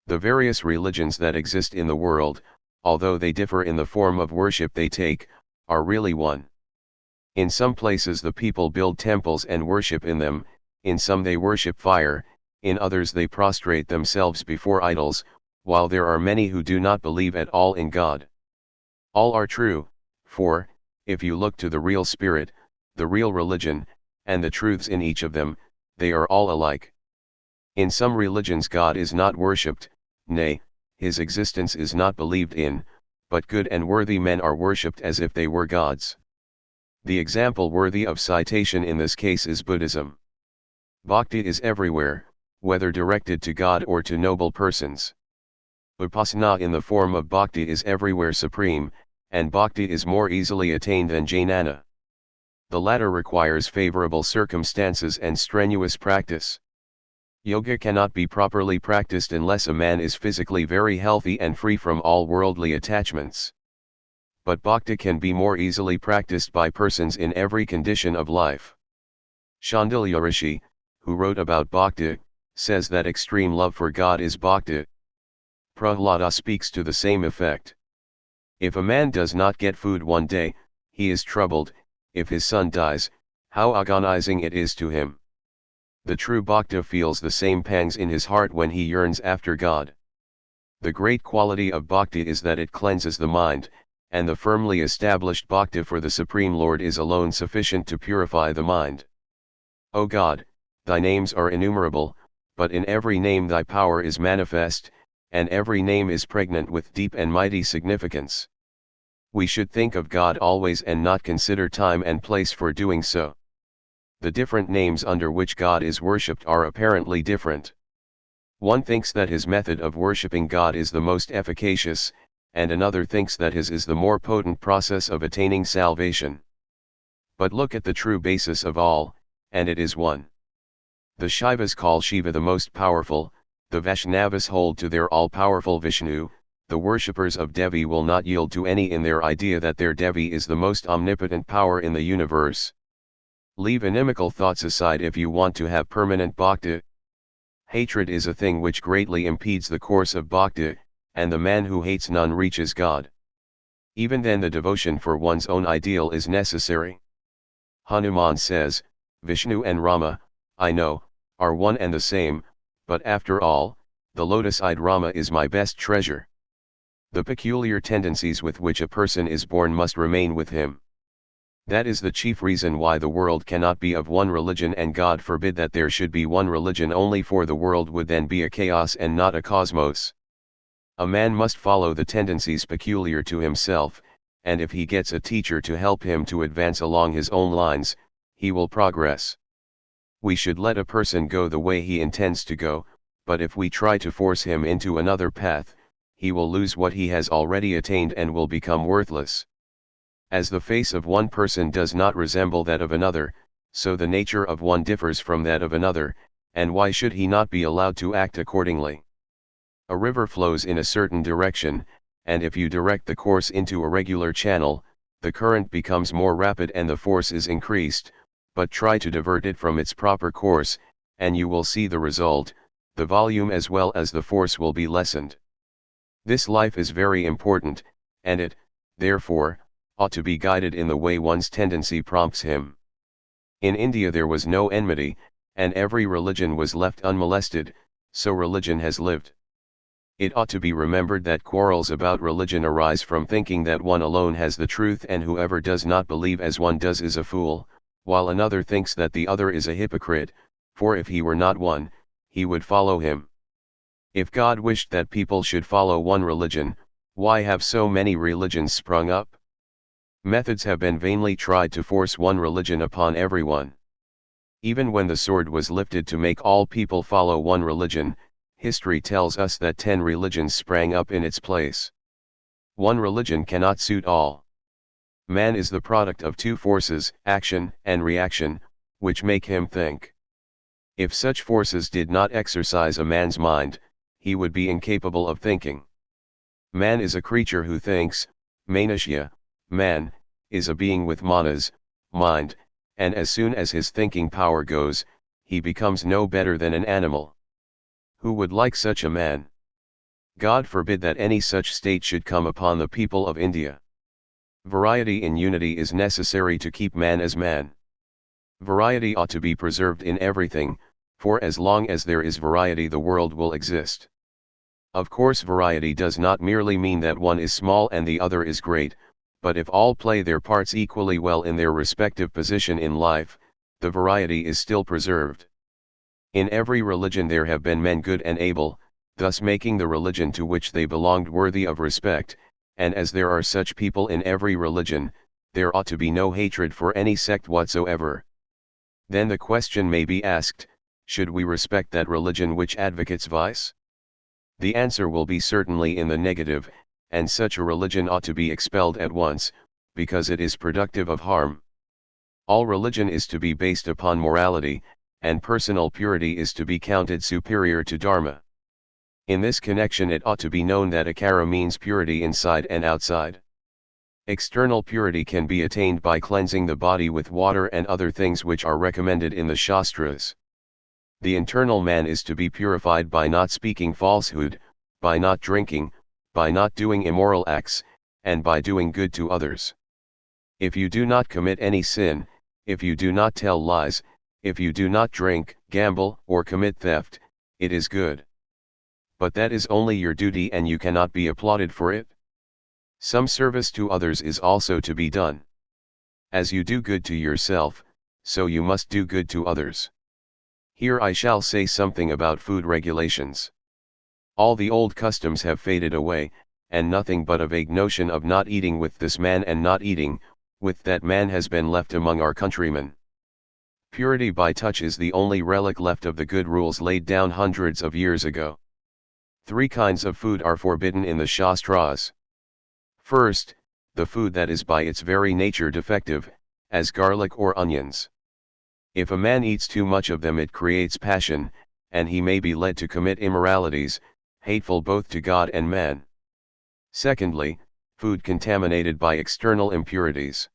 Speaker 1: The various religions that exist in the world, although they differ in the form of worship they take, are really one. In some places the people build temples and worship in them, in some they worship fire, in others they prostrate themselves before idols, while there are many who do not believe at all in God. All are true, for, if you look to the real spirit, the real religion, and the truths in each of them, they are all alike. In some religions God is not worshipped, nay, his existence is not believed in, but good and worthy men are worshipped as if they were gods. The example worthy of citation in this case is Buddhism. Bhakti is everywhere, whether directed to God or to noble persons. Upasana in the form of bhakti is everywhere supreme, and bhakti is more easily attained than jnana. The latter requires favorable circumstances and strenuous practice. Yoga cannot be properly practiced unless a man is physically very healthy and free from all worldly attachments. But bhakti can be more easily practiced by persons in every condition of life. Shandilya Rishi, who wrote about bhakti, says that extreme love for God is bhakti. Prahlada speaks to the same effect. If a man does not get food one day, he is troubled. If his son dies, how agonizing it is to him. The true bhakta feels the same pangs in his heart when he yearns after God. The great quality of bhakti is that it cleanses the mind, and the firmly established bhakti for the Supreme Lord is alone sufficient to purify the mind. O God, thy names are innumerable, but in every name thy power is manifest, and every name is pregnant with deep and mighty significance. We should think of God always and not consider time and place for doing so. The different names under which God is worshipped are apparently different. One thinks that his method of worshipping God is the most efficacious, and another thinks that his is the more potent process of attaining salvation. But look at the true basis of all, and it is one. The Shaivas call Shiva the most powerful, the Vaishnavas hold to their all-powerful Vishnu. The worshippers of Devi will not yield to any in their idea that their Devi is the most omnipotent power in the universe. Leave inimical thoughts aside if you want to have permanent bhakti. Hatred is a thing which greatly impedes the course of bhakti, and the man who hates none reaches God. Even then the devotion for one's own ideal is necessary. Hanuman says, Vishnu and Rama, I know, are one and the same, but after all, the lotus-eyed Rama is my best treasure. The peculiar tendencies with which a person is born must remain with him. That is the chief reason why the world cannot be of one religion, and God forbid that there should be one religion only, for the world would then be a chaos and not a cosmos. A man must follow the tendencies peculiar to himself, and if he gets a teacher to help him to advance along his own lines, he will progress. We should let a person go the way he intends to go, but if we try to force him into another path, he will lose what he has already attained and will become worthless. As the face of one person does not resemble that of another, so the nature of one differs from that of another, and why should he not be allowed to act accordingly? A river flows in a certain direction, and if you direct the course into a regular channel, the current becomes more rapid and the force is increased, but try to divert it from its proper course, and you will see the result, the volume as well as the force will be lessened. This life is very important, and it, therefore, ought to be guided in the way one's tendency prompts him. In India there was no enmity, and every religion was left unmolested, so religion has lived. It ought to be remembered that quarrels about religion arise from thinking that one alone has the truth, and whoever does not believe as one does is a fool, while another thinks that the other is a hypocrite, for if he were not one, he would follow him. If God wished that people should follow one religion, why have so many religions sprung up? Methods have been vainly tried to force one religion upon everyone. Even when the sword was lifted to make all people follow one religion, history tells us that 10 religions sprang up in its place. One religion cannot suit all. Man is the product of two forces, action and reaction, which make him think. If such forces did not exercise a man's mind, he would be incapable of thinking. Man is a creature who thinks. Manushya, man, is a being with manas, mind, and as soon as his thinking power goes, he becomes no better than an animal. Who would like such a man? God forbid that any such state should come upon the people of India. Variety in unity is necessary to keep man as man. Variety ought to be preserved in everything, for as long as there is variety the world will exist. Of course variety does not merely mean that one is small and the other is great, but if all play their parts equally well in their respective position in life, the variety is still preserved. In every religion there have been men good and able, thus making the religion to which they belonged worthy of respect, and as there are such people in every religion, there ought to be no hatred for any sect whatsoever. Then the question may be asked, should we respect that religion which advocates vice? The answer will be certainly in the negative, and such a religion ought to be expelled at once, because it is productive of harm. All religion is to be based upon morality, and personal purity is to be counted superior to dharma. In this connection it ought to be known that akara means purity inside and outside. External purity can be attained by cleansing the body with water and other things which are recommended in the Shastras. The internal man is to be purified by not speaking falsehood, by not drinking, by not doing immoral acts, and by doing good to others. If you do not commit any sin, if you do not tell lies, if you do not drink, gamble, or commit theft, it is good. But that is only your duty and you cannot be applauded for it. Some service to others is also to be done. As you do good to yourself, so you must do good to others. Here I shall say something about food regulations. All the old customs have faded away, and nothing but a vague notion of not eating with this man and not eating with that man has been left among our countrymen. Purity by touch is the only relic left of the good rules laid down hundreds of years ago. 3 kinds of food are forbidden in the Shastras. First, the food that is by its very nature defective, as garlic or onions. If a man eats too much of them it creates passion, and he may be led to commit immoralities, hateful both to God and man. Secondly, food contaminated by external impurities.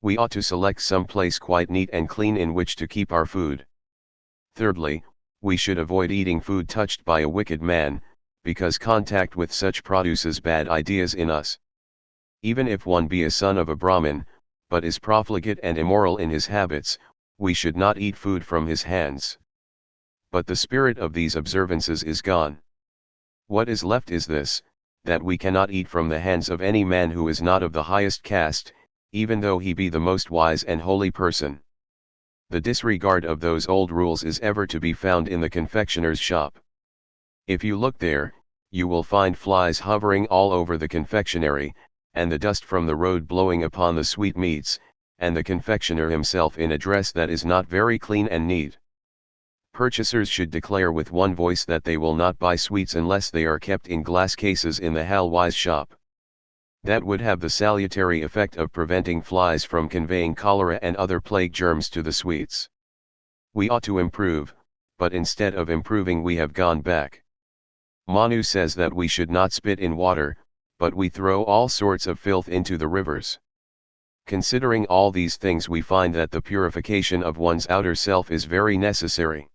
Speaker 1: We ought to select some place quite neat and clean in which to keep our food. Thirdly, we should avoid eating food touched by a wicked man, because contact with such produces bad ideas in us. Even if one be a son of a Brahmin, but is profligate and immoral in his habits, we should not eat food from his hands. But the spirit of these observances is gone. What is left is this, that we cannot eat from the hands of any man who is not of the highest caste, even though he be the most wise and holy person. The disregard of those old rules is ever to be found in the confectioner's shop. If you look there, you will find flies hovering all over the confectionery, and the dust from the road blowing upon the sweetmeats, and the confectioner himself in a dress that is not very clean and neat. Purchasers should declare with one voice that they will not buy sweets unless they are kept in glass cases in the halwai's shop. That would have the salutary effect of preventing flies from conveying cholera and other plague germs to the sweets. We ought to improve, but instead of improving we have gone back. Manu says that we should not spit in water, but we throw all sorts of filth into the rivers. Considering all these things we find that the purification of one's outer self is very necessary.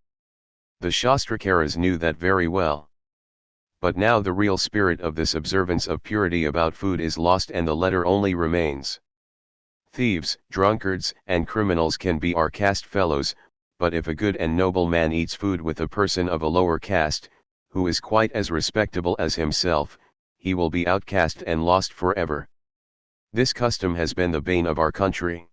Speaker 1: The Shastrakaras knew that very well. But now the real spirit of this observance of purity about food is lost and the letter only remains. Thieves, drunkards, and criminals can be our caste fellows, but if a good and noble man eats food with a person of a lower caste, who is quite as respectable as himself, he will be outcast and lost forever. This custom has been the bane of our country.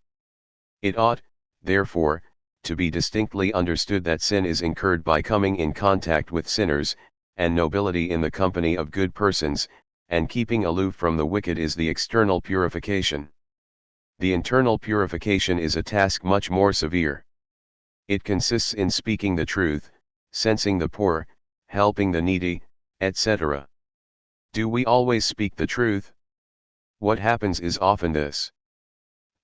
Speaker 1: It ought, therefore, to be distinctly understood that sin is incurred by coming in contact with sinners, and nobility in the company of good persons, and keeping aloof from the wicked is the external purification. The internal purification is a task much more severe. It consists in speaking the truth, sensing the poor, helping the needy, etc. Do we always speak the truth? What happens is often this.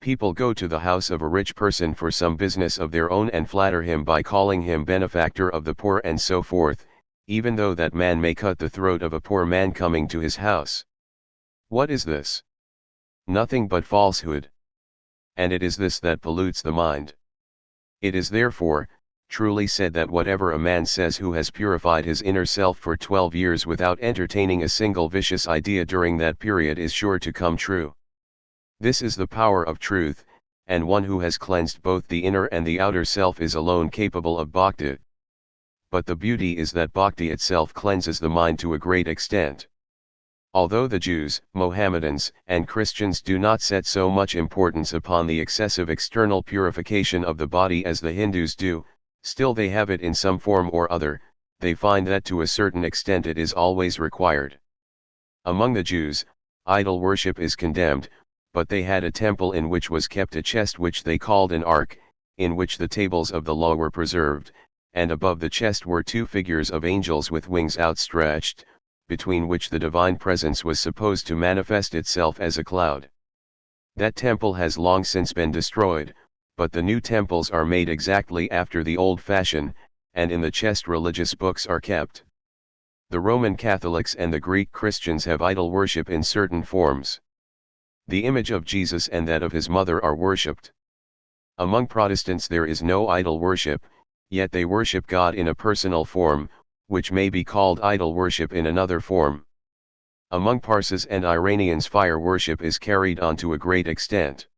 Speaker 1: People go to the house of a rich person for some business of their own and flatter him by calling him benefactor of the poor and so forth, even though that man may cut the throat of a poor man coming to his house. What is this? Nothing but falsehood. And it is this that pollutes the mind. It is therefore, truly said that whatever a man says who has purified his inner self for 12 years without entertaining a single vicious idea during that period is sure to come true. This is the power of truth, and one who has cleansed both the inner and the outer self is alone capable of bhakti. But the beauty is that bhakti itself cleanses the mind to a great extent. Although the Jews, Mohammedans, and Christians do not set so much importance upon the excessive external purification of the body as the Hindus do, still they have it in some form or other. They find that to a certain extent it is always required. Among the Jews, idol worship is condemned, but they had a temple in which was kept a chest which they called an ark, in which the tables of the law were preserved, and above the chest were two figures of angels with wings outstretched, between which the divine presence was supposed to manifest itself as a cloud. That temple has long since been destroyed, but the new temples are made exactly after the old fashion, and in the chest religious books are kept. The Roman Catholics and the Greek Christians have idol worship in certain forms. The image of Jesus and that of his mother are worshipped. Among Protestants there is no idol worship, yet they worship God in a personal form, which may be called idol worship in another form. Among Parsis and Iranians fire worship is carried on to a great extent.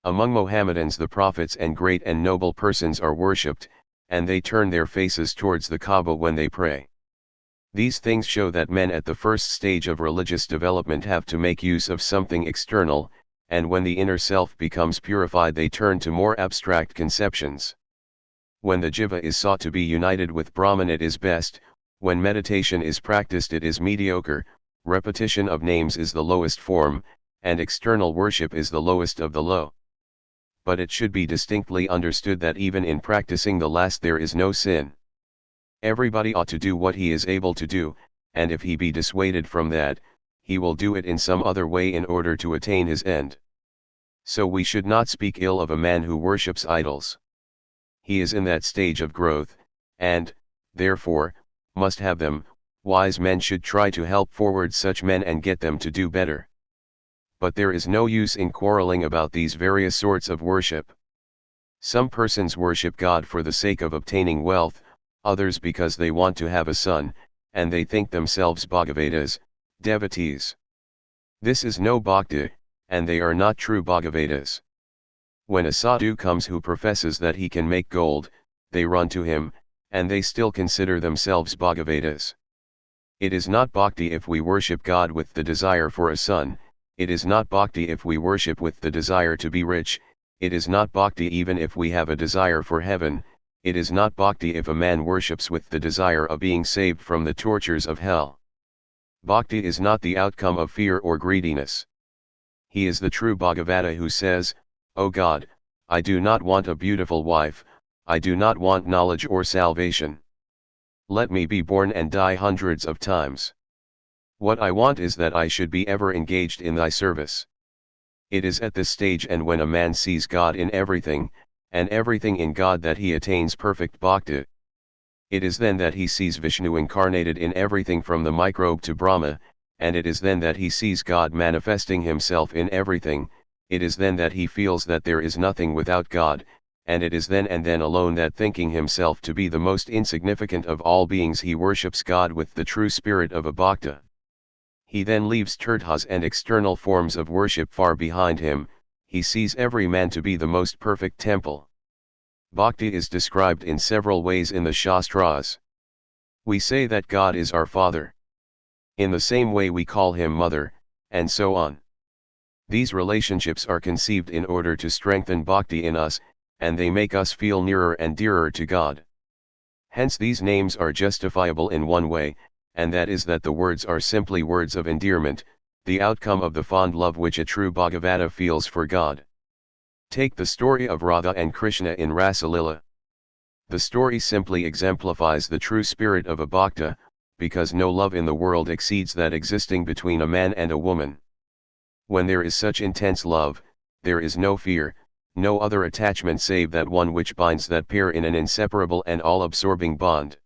Speaker 1: Among Mohammedans the prophets and great and noble persons are worshipped, and they turn their faces towards the Kaaba when they pray. These things show that men at the first stage of religious development have to make use of something external, and when the inner self becomes purified they turn to more abstract conceptions. When the jiva is sought to be united with Brahman it is best, when meditation is practiced it is mediocre, repetition of names is the lowest form, and external worship is the lowest of the low. But it should be distinctly understood that even in practicing the last there is no sin. Everybody ought to do what he is able to do, and if he be dissuaded from that, he will do it in some other way in order to attain his end. So we should not speak ill of a man who worships idols. He is in that stage of growth, and, therefore, must have them. Wise men should try to help forward such men and get them to do better. But there is no use in quarreling about these various sorts of worship. Some persons worship God for the sake of obtaining wealth, others because they want to have a son, and they think themselves Bhagavatas, devotees. This is no bhakti, and they are not true Bhagavatas. When a sadhu comes who professes that he can make gold, they run to him, and they still consider themselves Bhagavatas. It is not bhakti if we worship God with the desire for a son, it is not bhakti if we worship with the desire to be rich, it is not bhakti even if we have a desire for heaven, it is not bhakti if a man worships with the desire of being saved from the tortures of hell. Bhakti is not the outcome of fear or greediness. He is the true Bhagavata who says, "O God, I do not want a beautiful wife, I do not want knowledge or salvation. Let me be born and die hundreds of times. What I want is that I should be ever engaged in thy service." It is at this stage and when a man sees God in everything, and everything in God that he attains perfect bhakti. It is then that he sees Vishnu incarnated in everything from the microbe to Brahma, and it is then that he sees God manifesting himself in everything, it is then that he feels that there is nothing without God, and it is then and then alone that thinking himself to be the most insignificant of all beings he worships God with the true spirit of a bhakta. He then leaves tirthas and external forms of worship far behind him, he sees every man to be the most perfect temple. Bhakti is described in several ways in the Shastras. We say that God is our Father. In the same way we call him Mother, and so on. These relationships are conceived in order to strengthen bhakti in us, and they make us feel nearer and dearer to God. Hence these names are justifiable in one way, and that is that the words are simply words of endearment, the outcome of the fond love which a true Bhagavata feels for God. Take the story of Radha and Krishna in Rasalila. The story simply exemplifies the true spirit of a bhakta, because no love in the world exceeds that existing between a man and a woman. When there is such intense love, there is no fear, no other attachment save that one which binds that pair in an inseparable and all-absorbing bond.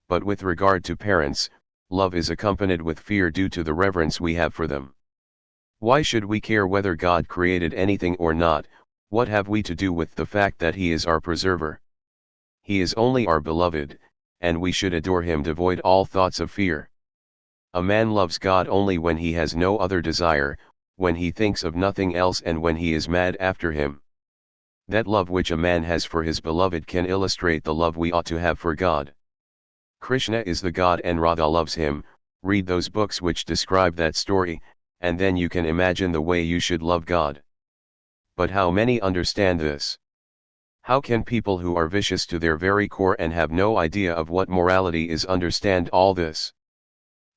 Speaker 1: But with regard to parents, love is accompanied with fear due to the reverence we have for them. Why should we care whether God created anything or not? What have we to do with the fact that He is our preserver? He is only our beloved, and we should adore him devoid all thoughts of fear. A man loves God only when he has no other desire, when he thinks of nothing else, and when he is mad after him. That love which a man has for his beloved can illustrate the love we ought to have for God. Krishna is the God and Radha loves him. Read those books which describe that story, and then you can imagine the way you should love God. But how many understand this? How can people who are vicious to their very core and have no idea of what morality is understand all this?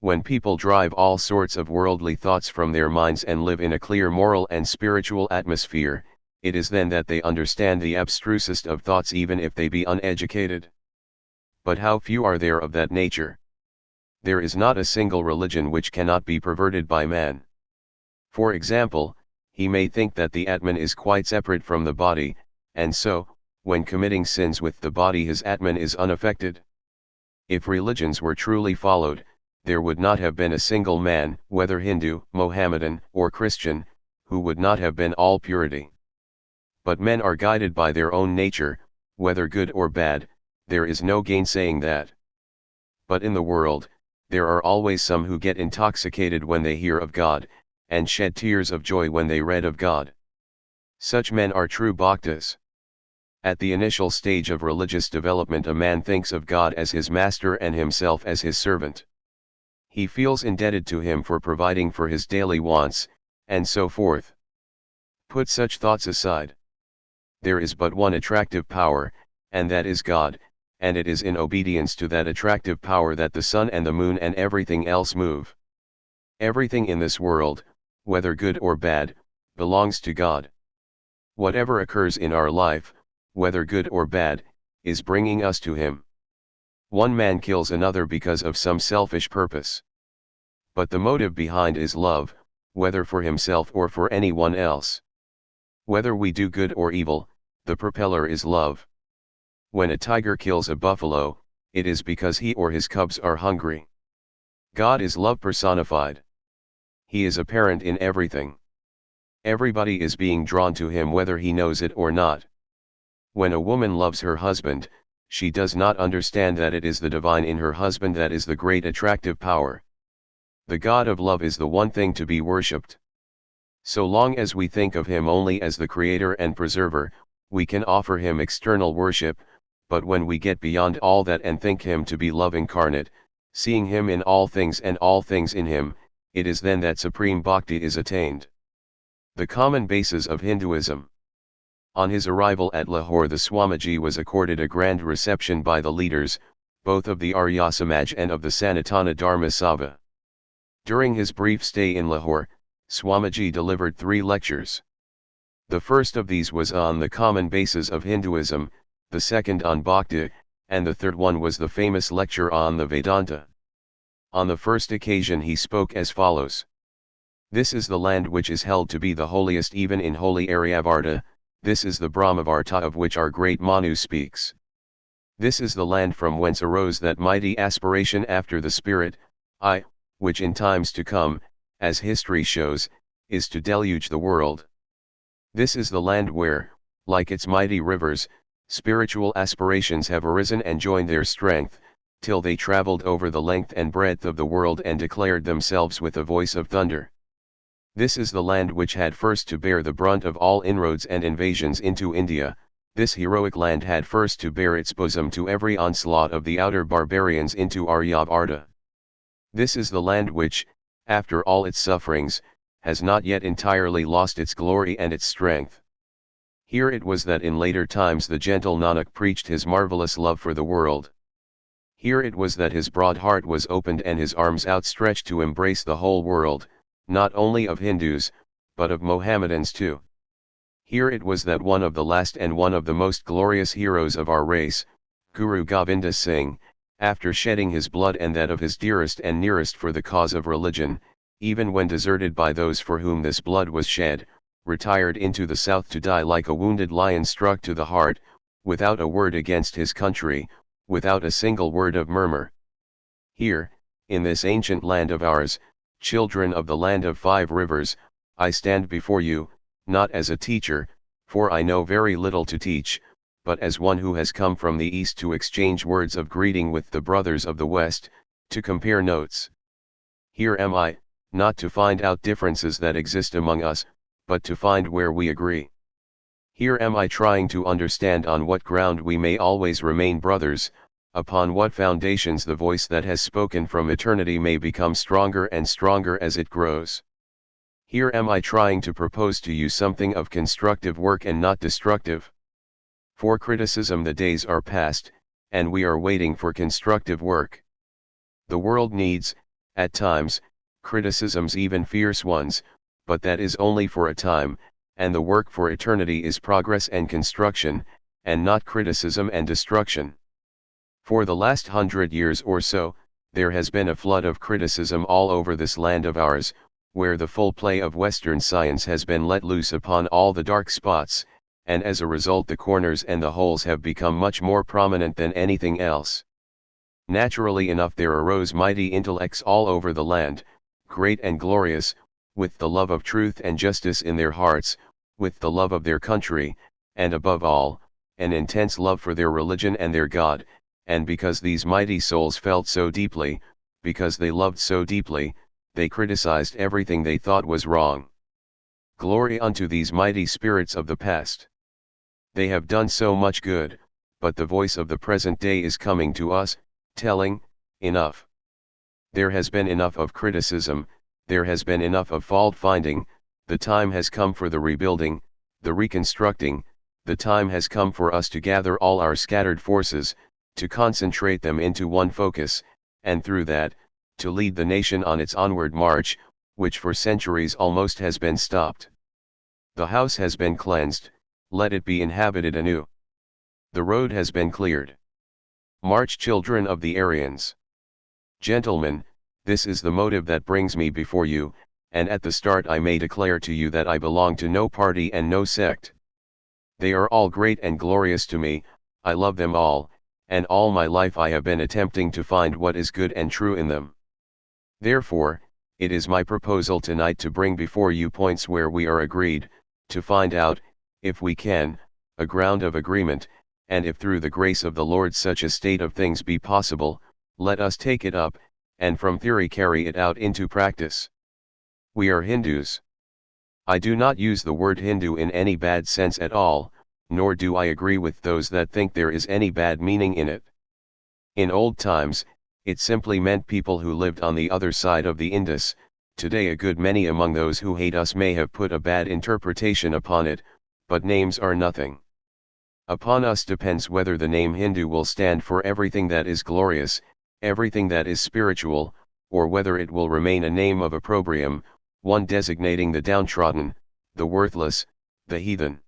Speaker 1: When people drive all sorts of worldly thoughts from their minds and live in a clear moral and spiritual atmosphere, it is then that they understand the abstrusest of thoughts, even if they be uneducated. But how few are there of that nature? There is not a single religion which cannot be perverted by man. For example, he may think that the Atman is quite separate from the body, and so, when committing sins with the body, his Atman is unaffected. If religions were truly followed, there would not have been a single man, whether Hindu, Mohammedan, or Christian, who would not have been all purity. But men are guided by their own nature, whether good or bad, there is no gainsaying that. But in the world, there are always some who get intoxicated when they hear of God, and shed tears of joy when they read of God. Such men are true bhaktas. At the initial stage of religious development, a man thinks of God as his master and himself as his servant. He feels indebted to him for providing for his daily wants, and so forth. Put such thoughts aside. There is but one attractive power, and that is God, and it is in obedience to that attractive power that the sun and the moon and everything else move. Everything in this world, whether good or bad, belongs to God. Whatever occurs in our life, whether good or bad, is bringing us to Him. One man kills another because of some selfish purpose. But the motive behind is love, whether for himself or for anyone else. Whether we do good or evil, the propeller is love. When a tiger kills a buffalo, it is because he or his cubs are hungry. God is love personified. He is apparent in everything. Everybody is being drawn to him whether he knows it or not. When a woman loves her husband, she does not understand that it is the divine in her husband that is the great attractive power. The God of love is the one thing to be worshipped. So long as we think of him only as the creator and preserver, we can offer him external worship, but when we get beyond all that and think him to be love incarnate, seeing him in all things and all things in him, it is then that supreme bhakti is attained. The common basis of Hinduism. On his arrival at Lahore, the Swamiji was accorded a grand reception by the leaders, both of the Arya Samaj and of the Sanatana Dharma Sabha. During his brief stay in Lahore, Swamiji delivered 3 lectures. The first of these was on the common basis of Hinduism, the second on Bhakti, and the third one was the famous lecture on the Vedanta. On the first occasion he spoke as follows. This is the land which is held to be the holiest even in holy Aryavarta, this is the Brahmavarta of which our great Manu speaks. This is the land from whence arose that mighty aspiration after the spirit, which in times to come, as history shows, is to deluge the world. This is the land where, like its mighty rivers, spiritual aspirations have arisen and joined their strength, till they travelled over the length and breadth of the world and declared themselves with a voice of thunder. This is the land which had first to bear the brunt of all inroads and invasions into India, this heroic land had first to bear its bosom to every onslaught of the outer barbarians into Aryavarta. This is the land which, after all its sufferings, has not yet entirely lost its glory and its strength. Here it was that in later times the gentle Nanak preached his marvelous love for the world. Here it was that his broad heart was opened and his arms outstretched to embrace the whole world, not only of Hindus, but of Mohammedans too. Here it was that one of the last and one of the most glorious heroes of our race, Guru Govinda Singh, after shedding his blood and that of his dearest and nearest for the cause of religion, even when deserted by those for whom this blood was shed, retired into the south to die like a wounded lion struck to the heart, without a word against his country, without a single word of murmur. Here, in this ancient land of ours, children of the land of 5 rivers, I stand before you, not as a teacher, for I know very little to teach, but as one who has come from the East to exchange words of greeting with the brothers of the West, to compare notes. Here am I, not to find out differences that exist among us, but to find where we agree. Here am I trying to understand on what ground we may always remain brothers, upon what foundations the voice that has spoken from eternity may become stronger and stronger as it grows. Here am I trying to propose to you something of constructive work and not destructive. For criticism the days are past, and we are waiting for constructive work. The world needs, at times, criticisms, even fierce ones, but that is only for a time, and the work for eternity is progress and construction, and not criticism and destruction. For the last 100 years or so, there has been a flood of criticism all over this land of ours, where the full play of Western science has been let loose upon all the dark spots, and as a result the corners and the holes have become much more prominent than anything else. Naturally enough there arose mighty intellects all over the land, great and glorious, with the love of truth and justice in their hearts, with the love of their country, and above all, an intense love for their religion and their God, and because these mighty souls felt so deeply, because they loved so deeply, they criticized everything they thought was wrong. Glory unto these mighty spirits of the past. They have done so much good, but the voice of the present day is coming to us, telling, enough. There has been enough of criticism, there has been enough of fault finding, the time has come for the rebuilding, the reconstructing, the time has come for us to gather all our scattered forces, to concentrate them into one focus, and through that, to lead the nation on its onward march, which for centuries almost has been stopped. The house has been cleansed, let it be inhabited anew. The road has been cleared. March, children of the Aryans. Gentlemen, this is the motive that brings me before you, and at the start I may declare to you that I belong to no party and no sect. They are all great and glorious to me, I love them all, and all my life I have been attempting to find what is good and true in them. Therefore, it is my proposal tonight to bring before you points where we are agreed, to find out, if we can, a ground of agreement, and if through the grace of the Lord such a state of things be possible, let us take it up, and from theory carry it out into practice. We are Hindus. I do not use the word Hindu in any bad sense at all, nor do I agree with those that think there is any bad meaning in it. In old times, it simply meant people who lived on the other side of the Indus. Today a good many among those who hate us may have put a bad interpretation upon it, but names are nothing. Upon us depends whether the name Hindu will stand for everything that is glorious, everything that is spiritual, or whether it will remain a name of opprobrium, one designating the downtrodden, the worthless, the heathen.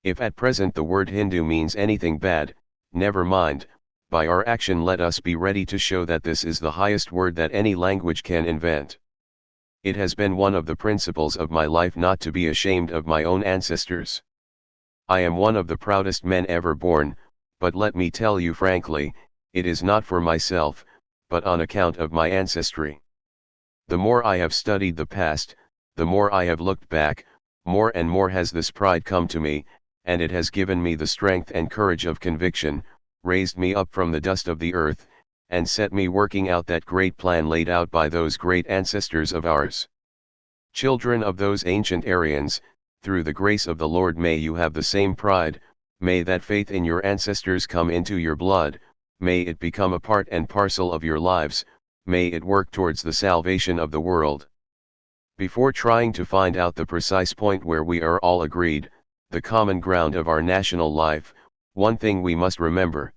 Speaker 1: If at present the word Hindu means anything bad, never mind, by our action let us be ready to show that this is the highest word that any language can invent. It has been one of the principles of my life not to be ashamed of my own ancestors. I am one of the proudest men ever born, but let me tell you frankly, it is not for myself, but on account of my ancestry. The more I have studied the past, the more I have looked back, more and more has this pride come to me, and it has given me the strength and courage of conviction, raised me up from the dust of the earth, and set me working out that great plan laid out by those great ancestors of ours. Children of those ancient Aryans, through the grace of the Lord may you have the same pride, may that faith in your ancestors come into your blood, may it become a part and parcel of your lives, may it work towards the salvation of the world. Before trying to find out the precise point where we are all agreed, the common ground of our national life, one thing we must remember.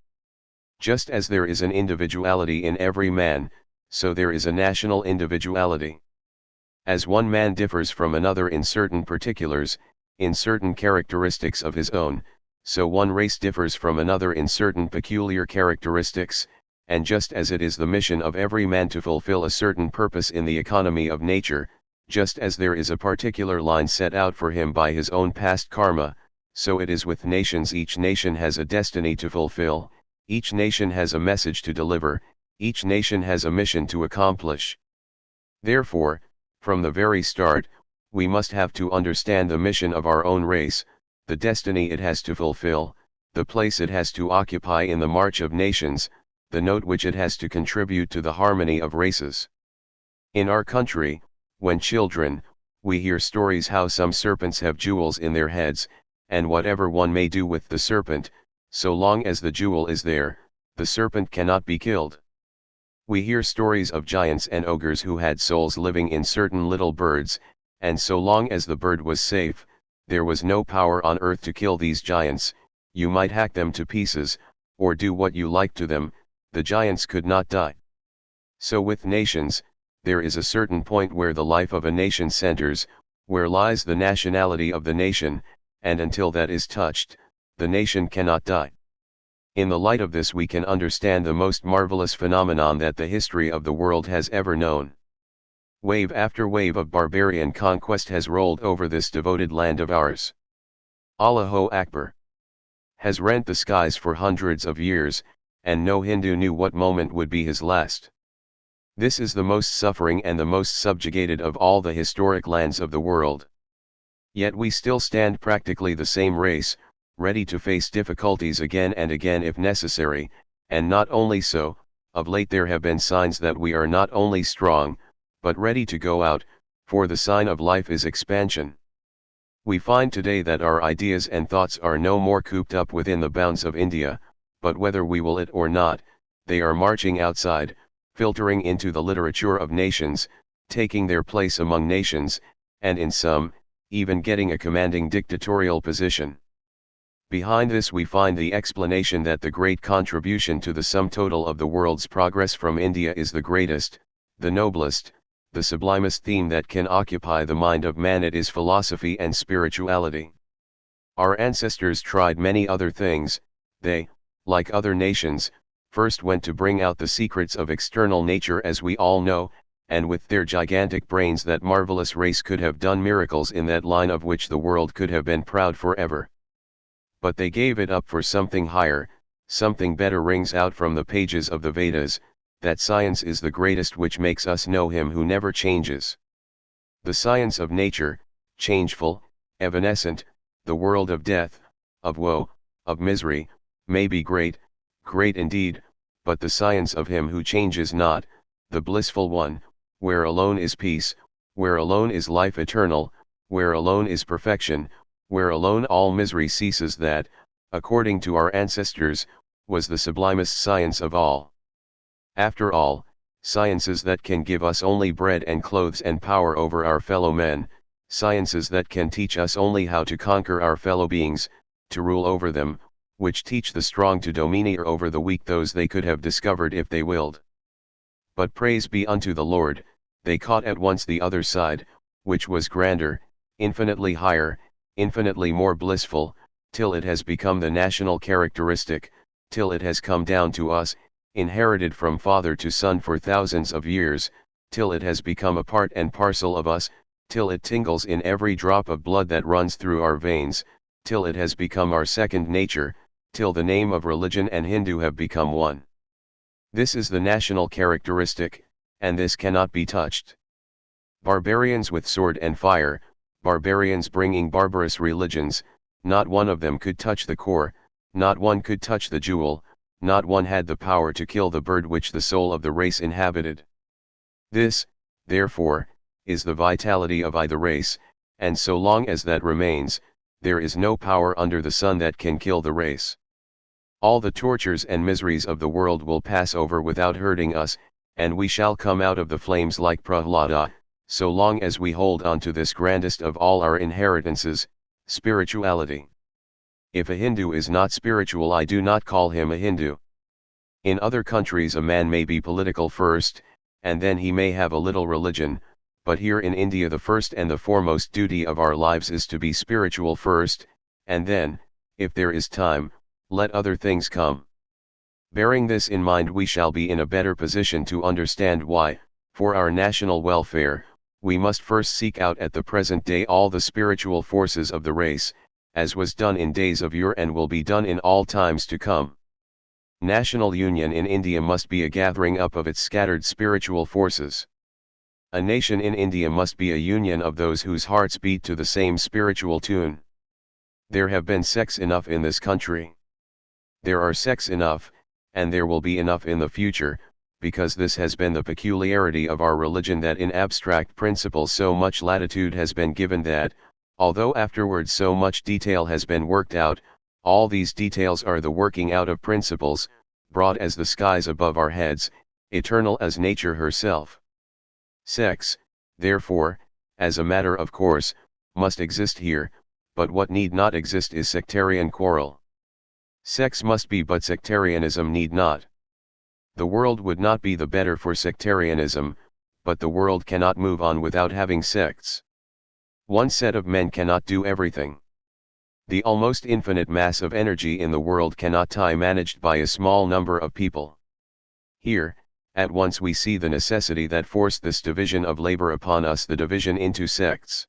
Speaker 1: Just as there is an individuality in every man, so there is a national individuality. As one man differs from another in certain particulars, in certain characteristics of his own, so one race differs from another in certain peculiar characteristics, and just as it is the mission of every man to fulfill a certain purpose in the economy of nature, just as there is a particular line set out for him by his own past karma, so it is with nations. Each nation has a destiny to fulfill, each nation has a message to deliver, each nation has a mission to accomplish. Therefore, from the very start, we must have to understand the mission of our own race, the destiny it has to fulfill, the place it has to occupy in the march of nations, the note which it has to contribute to the harmony of races. In our country, when children, we hear stories how some serpents have jewels in their heads, and whatever one may do with the serpent, so long as the jewel is there, the serpent cannot be killed. We hear stories of giants and ogres who had souls living in certain little birds, and so long as the bird was safe, there was no power on earth to kill these giants. You might hack them to pieces, or do what you liked to them, the giants could not die. So with nations, there is a certain point where the life of a nation centers, where lies the nationality of the nation, and until that is touched, the nation cannot die. In the light of this we can understand the most marvelous phenomenon that the history of the world has ever known. Wave after wave of barbarian conquest has rolled over this devoted land of ours. Allahu Akbar has rent the skies for hundreds of years, and no Hindu knew what moment would be his last. This is the most suffering and the most subjugated of all the historic lands of the world. Yet we still stand practically the same race, ready to face difficulties again and again if necessary, and not only so, of late there have been signs that we are not only strong, but ready to go out, for the sign of life is expansion. We find today that our ideas and thoughts are no more cooped up within the bounds of India, but whether we will it or not, they are marching outside, filtering into the literature of nations, taking their place among nations, and in some, even getting a commanding dictatorial position. Behind this we find the explanation that the great contribution to the sum total of the world's progress from India is the greatest, the noblest, the sublimest theme that can occupy the mind of man. It is philosophy and spirituality. Our ancestors tried many other things. They, like other nations, first went to bring out the secrets of external nature, as we all know, and with their gigantic brains that marvelous race could have done miracles in that line of which the world could have been proud forever. But they gave it up for something higher, something better. Rings out from the pages of the Vedas, that science is the greatest which makes us know him who never changes. The science of nature, changeful, evanescent, the world of death, of woe, of misery, may be great, great indeed, but the science of him who changes not, the blissful one, where alone is peace, where alone is life eternal, where alone is perfection, where alone all misery ceases, that, according to our ancestors, was the sublimest science of all. After all, sciences that can give us only bread and clothes and power over our fellow men, sciences that can teach us only how to conquer our fellow beings, to rule over them, which teach the strong to domineer over the weak, those they could have discovered if they willed. But praise be unto the Lord, they caught at once the other side, which was grander, infinitely higher, infinitely more blissful, till it has become the national characteristic, till it has come down to us, inherited from father to son for thousands of years, till it has become a part and parcel of us, till it tingles in every drop of blood that runs through our veins, till it has become our second nature, till the name of religion and Hindu have become one. This is the national characteristic, and this cannot be touched. Barbarians with sword and fire, barbarians bringing barbarous religions, not one of them could touch the core, not one could touch the jewel, not one had the power to kill the bird which the soul of the race inhabited. This, therefore, is the vitality of the race, and so long as that remains, there is no power under the sun that can kill the race. All the tortures and miseries of the world will pass over without hurting us, and we shall come out of the flames like Prahlada, so long as we hold on to this grandest of all our inheritances, spirituality. If a Hindu is not spiritual, I do not call him a Hindu. In other countries a man may be political first, and then he may have a little religion, but here in India the first and the foremost duty of our lives is to be spiritual first, and then, if there is time, let other things come. Bearing this in mind, we shall be in a better position to understand why, for our national welfare, we must first seek out at the present day all the spiritual forces of the race, as was done in days of yore and will be done in all times to come. National union in India must be a gathering up of its scattered spiritual forces. A nation in India must be a union of those whose hearts beat to the same spiritual tune. There have been sects enough in this country. There are sects enough, and there will be enough in the future, because this has been the peculiarity of our religion, that in abstract principles so much latitude has been given that, although afterwards so much detail has been worked out, all these details are the working out of principles, broad as the skies above our heads, eternal as nature herself. Sects, therefore, as a matter of course, must exist here, but what need not exist is sectarian quarrel. Sects must be, but sectarianism need not. The world would not be the better for sectarianism, but the world cannot move on without having sects. One set of men cannot do everything. The almost infinite mass of energy in the world cannot be managed by a small number of people. Here, at once we see the necessity that forced this division of labor upon us, the division into sects.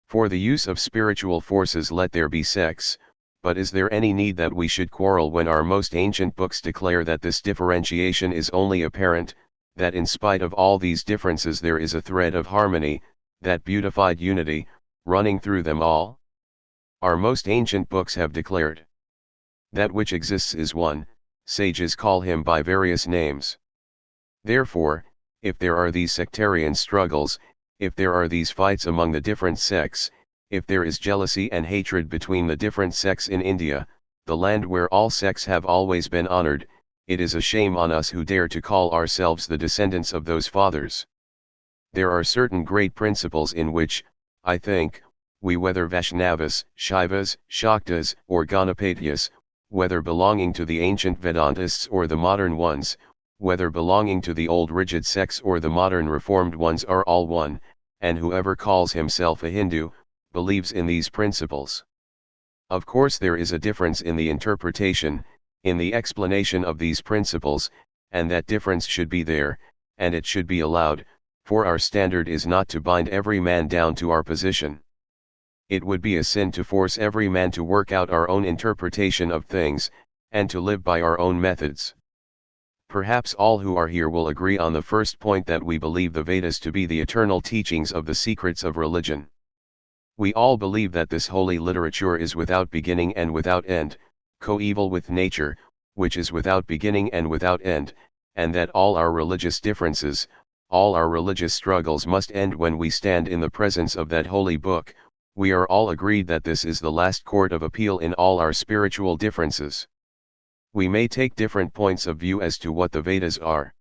Speaker 1: For the use of spiritual forces let there be sects, but is there any need that we should quarrel when our most ancient books declare that this differentiation is only apparent, that in spite of all these differences there is a thread of harmony, that beautified unity, running through them all? Our most ancient books have declared that which exists is one, sages call him by various names. Therefore, if there are these sectarian struggles, if there are these fights among the different sects, if there is jealousy and hatred between the different sects in India, the land where all sects have always been honored, it is a shame on us who dare to call ourselves the descendants of those fathers. There are certain great principles in which, I think, we, whether Vaishnavas, Shaivas, Shaktas, or Ganapatyas, whether belonging to the ancient Vedantists or the modern ones, whether belonging to the old rigid sects or the modern reformed ones, are all one, and whoever calls himself a Hindu, believes in these principles. Of course there is a difference in the interpretation, in the explanation of these principles, and that difference should be there, and it should be allowed, for our standard is not to bind every man down to our position. It would be a sin to force every man to work out our own interpretation of things, and to live by our own methods. Perhaps all who are here will agree on the first point, that we believe the Vedas to be the eternal teachings of the secrets of religion. We all believe that this holy literature is without beginning and without end, coeval with nature, which is without beginning and without end, and that all our religious differences, all our religious struggles must end when we stand in the presence of that holy book. We are all agreed that this is the last court of appeal in all our spiritual differences. We may take different points of view as to what the Vedas are.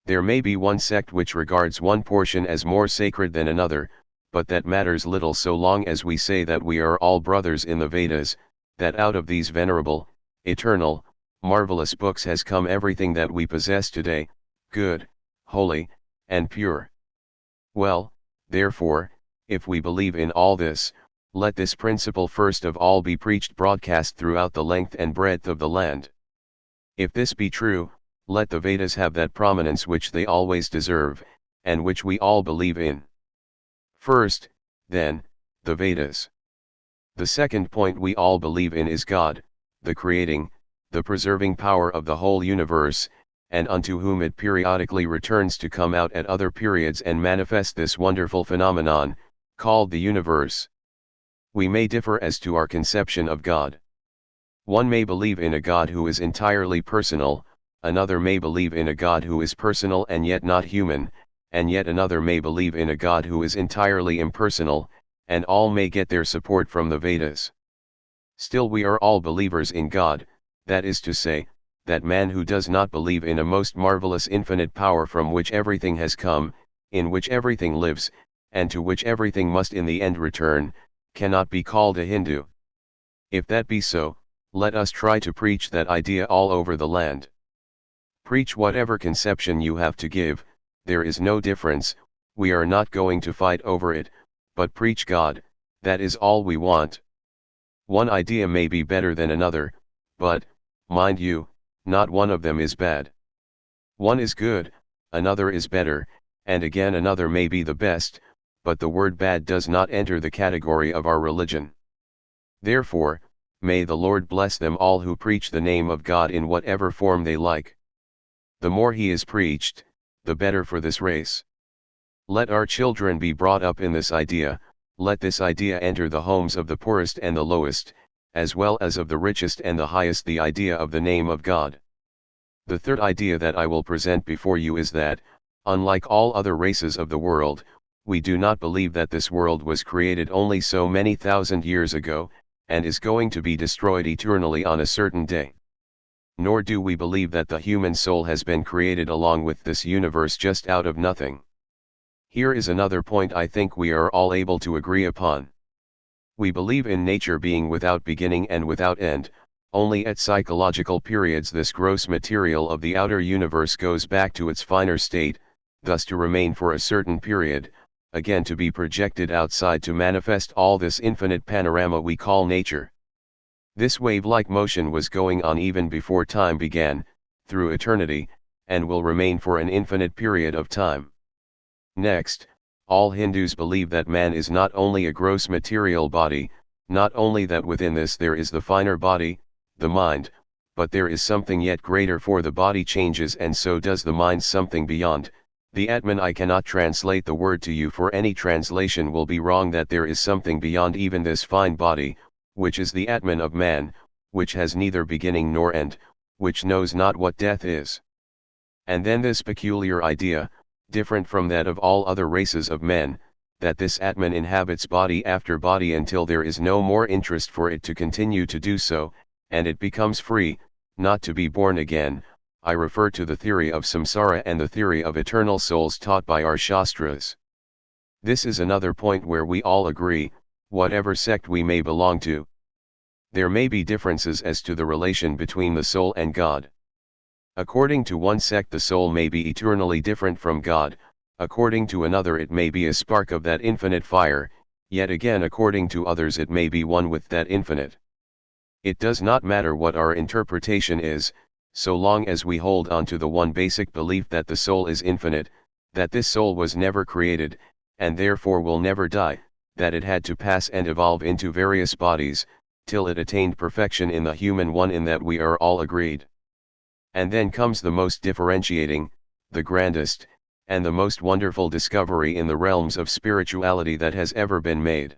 Speaker 1: There may be one sect which regards one portion as more sacred than another, but that matters little so long as we say that we are all brothers in the Vedas, that out of these venerable, eternal, marvelous books has come everything that we possess today, good, holy, and pure. Well, therefore, if we believe in all this, let this principle first of all be preached broadcast throughout the length and breadth of the land. If this be true, let the Vedas have that prominence which they always deserve, and which we all believe in. First, then, the Vedas. The second point we all believe in is God, the creating, the preserving power of the whole universe, and unto whom it periodically returns to come out at other periods and manifest this wonderful phenomenon, called the universe. We may differ as to our conception of God. One may believe in a God who is entirely personal, another may believe in a God who is personal and yet not human, and yet another may believe in a God who is entirely impersonal, and all may get their support from the Vedas. Still we are all believers in God, that is to say, that man who does not believe in a most marvelous infinite power from which everything has come, in which everything lives, and to which everything must in the end return, cannot be called a Hindu. If that be so, let us try to preach that idea all over the land. Preach whatever conception you have to give, there is no difference, we are not going to fight over it, but preach God, that is all we want. One idea may be better than another, but, mind you, not one of them is bad. One is good, another is better, and again another may be the best, but the word bad does not enter the category of our religion. Therefore, may the Lord bless them all who preach the name of God in whatever form they like. The more he is preached, the better for this race. Let our children be brought up in this idea, let this idea enter the homes of the poorest and the lowest, as well as of the richest and the highest, the idea of the name of God. The third idea that I will present before you is that, unlike all other races of the world, we do not believe that this world was created only so many thousand years ago, and is going to be destroyed eternally on a certain day. Nor do we believe that the human soul has been created along with this universe just out of nothing. Here is another point I think we are all able to agree upon. We believe in nature being without beginning and without end. Only at psychological periods this gross material of the outer universe goes back to its finer state, thus to remain for a certain period, again to be projected outside to manifest all this infinite panorama we call nature. This wave-like motion was going on even before time began, through eternity, and will remain for an infinite period of time. Next, all Hindus believe that man is not only a gross material body, not only that within this there is the finer body, the mind, but there is something yet greater, for the body changes and so does the mind, something beyond, the Atman. I cannot translate the word to you, for any translation will be wrong, that there is something beyond even this fine body, which is the Atman of man, which has neither beginning nor end, which knows not what death is. And then this peculiar idea, different from that of all other races of men, that this Atman inhabits body after body until there is no more interest for it to continue to do so, and it becomes free, not to be born again. I refer to the theory of samsara and the theory of eternal souls taught by our Shastras. This is another point where we all agree, whatever sect we may belong to. There may be differences as to the relation between the soul and God. According to one sect the soul may be eternally different from God, according to another it may be a spark of that infinite fire, yet again according to others it may be one with that infinite. It does not matter what our interpretation is, so long as we hold on to the one basic belief that the soul is infinite, that this soul was never created, and therefore will never die, that it had to pass and evolve into various bodies, till it attained perfection in the human one. In that we are all agreed. And then comes the most differentiating, the grandest, and the most wonderful discovery in the realms of spirituality that has ever been made.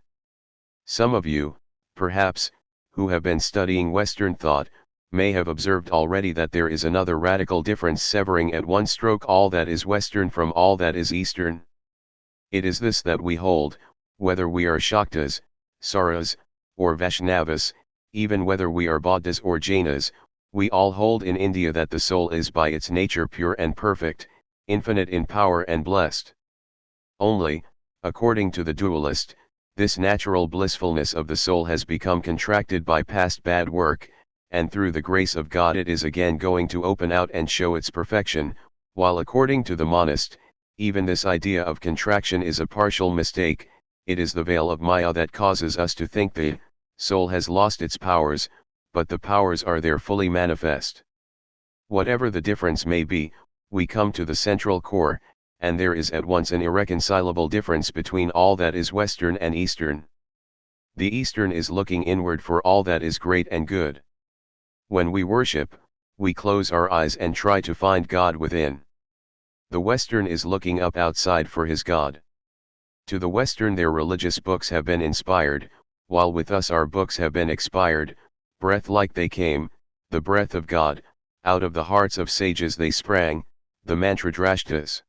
Speaker 1: Some of you, perhaps, who have been studying Western thought, may have observed already that there is another radical difference, severing at one stroke all that is Western from all that is Eastern. It is this that we hold, whether we are Shaktas, Saras, or Vaishnavas, even whether we are Bauddhas or Jainas, we all hold in India that the soul is by its nature pure and perfect, infinite in power and blessed. Only, according to the dualist, this natural blissfulness of the soul has become contracted by past bad work, and through the grace of God it is again going to open out and show its perfection, while according to the monist, even this idea of contraction is a partial mistake. It is the veil of Maya that causes us to think the soul has lost its powers, but the powers are there fully manifest. Whatever the difference may be, we come to the central core, and there is at once an irreconcilable difference between all that is Western and Eastern. The Eastern is looking inward for all that is great and good. When we worship, we close our eyes and try to find God within. The Western is looking up outside for his God. To the Western their religious books have been inspired, while with us our books have been expired. Breath like they came, the breath of God, out of the hearts of sages they sprang, the mantradrashtas.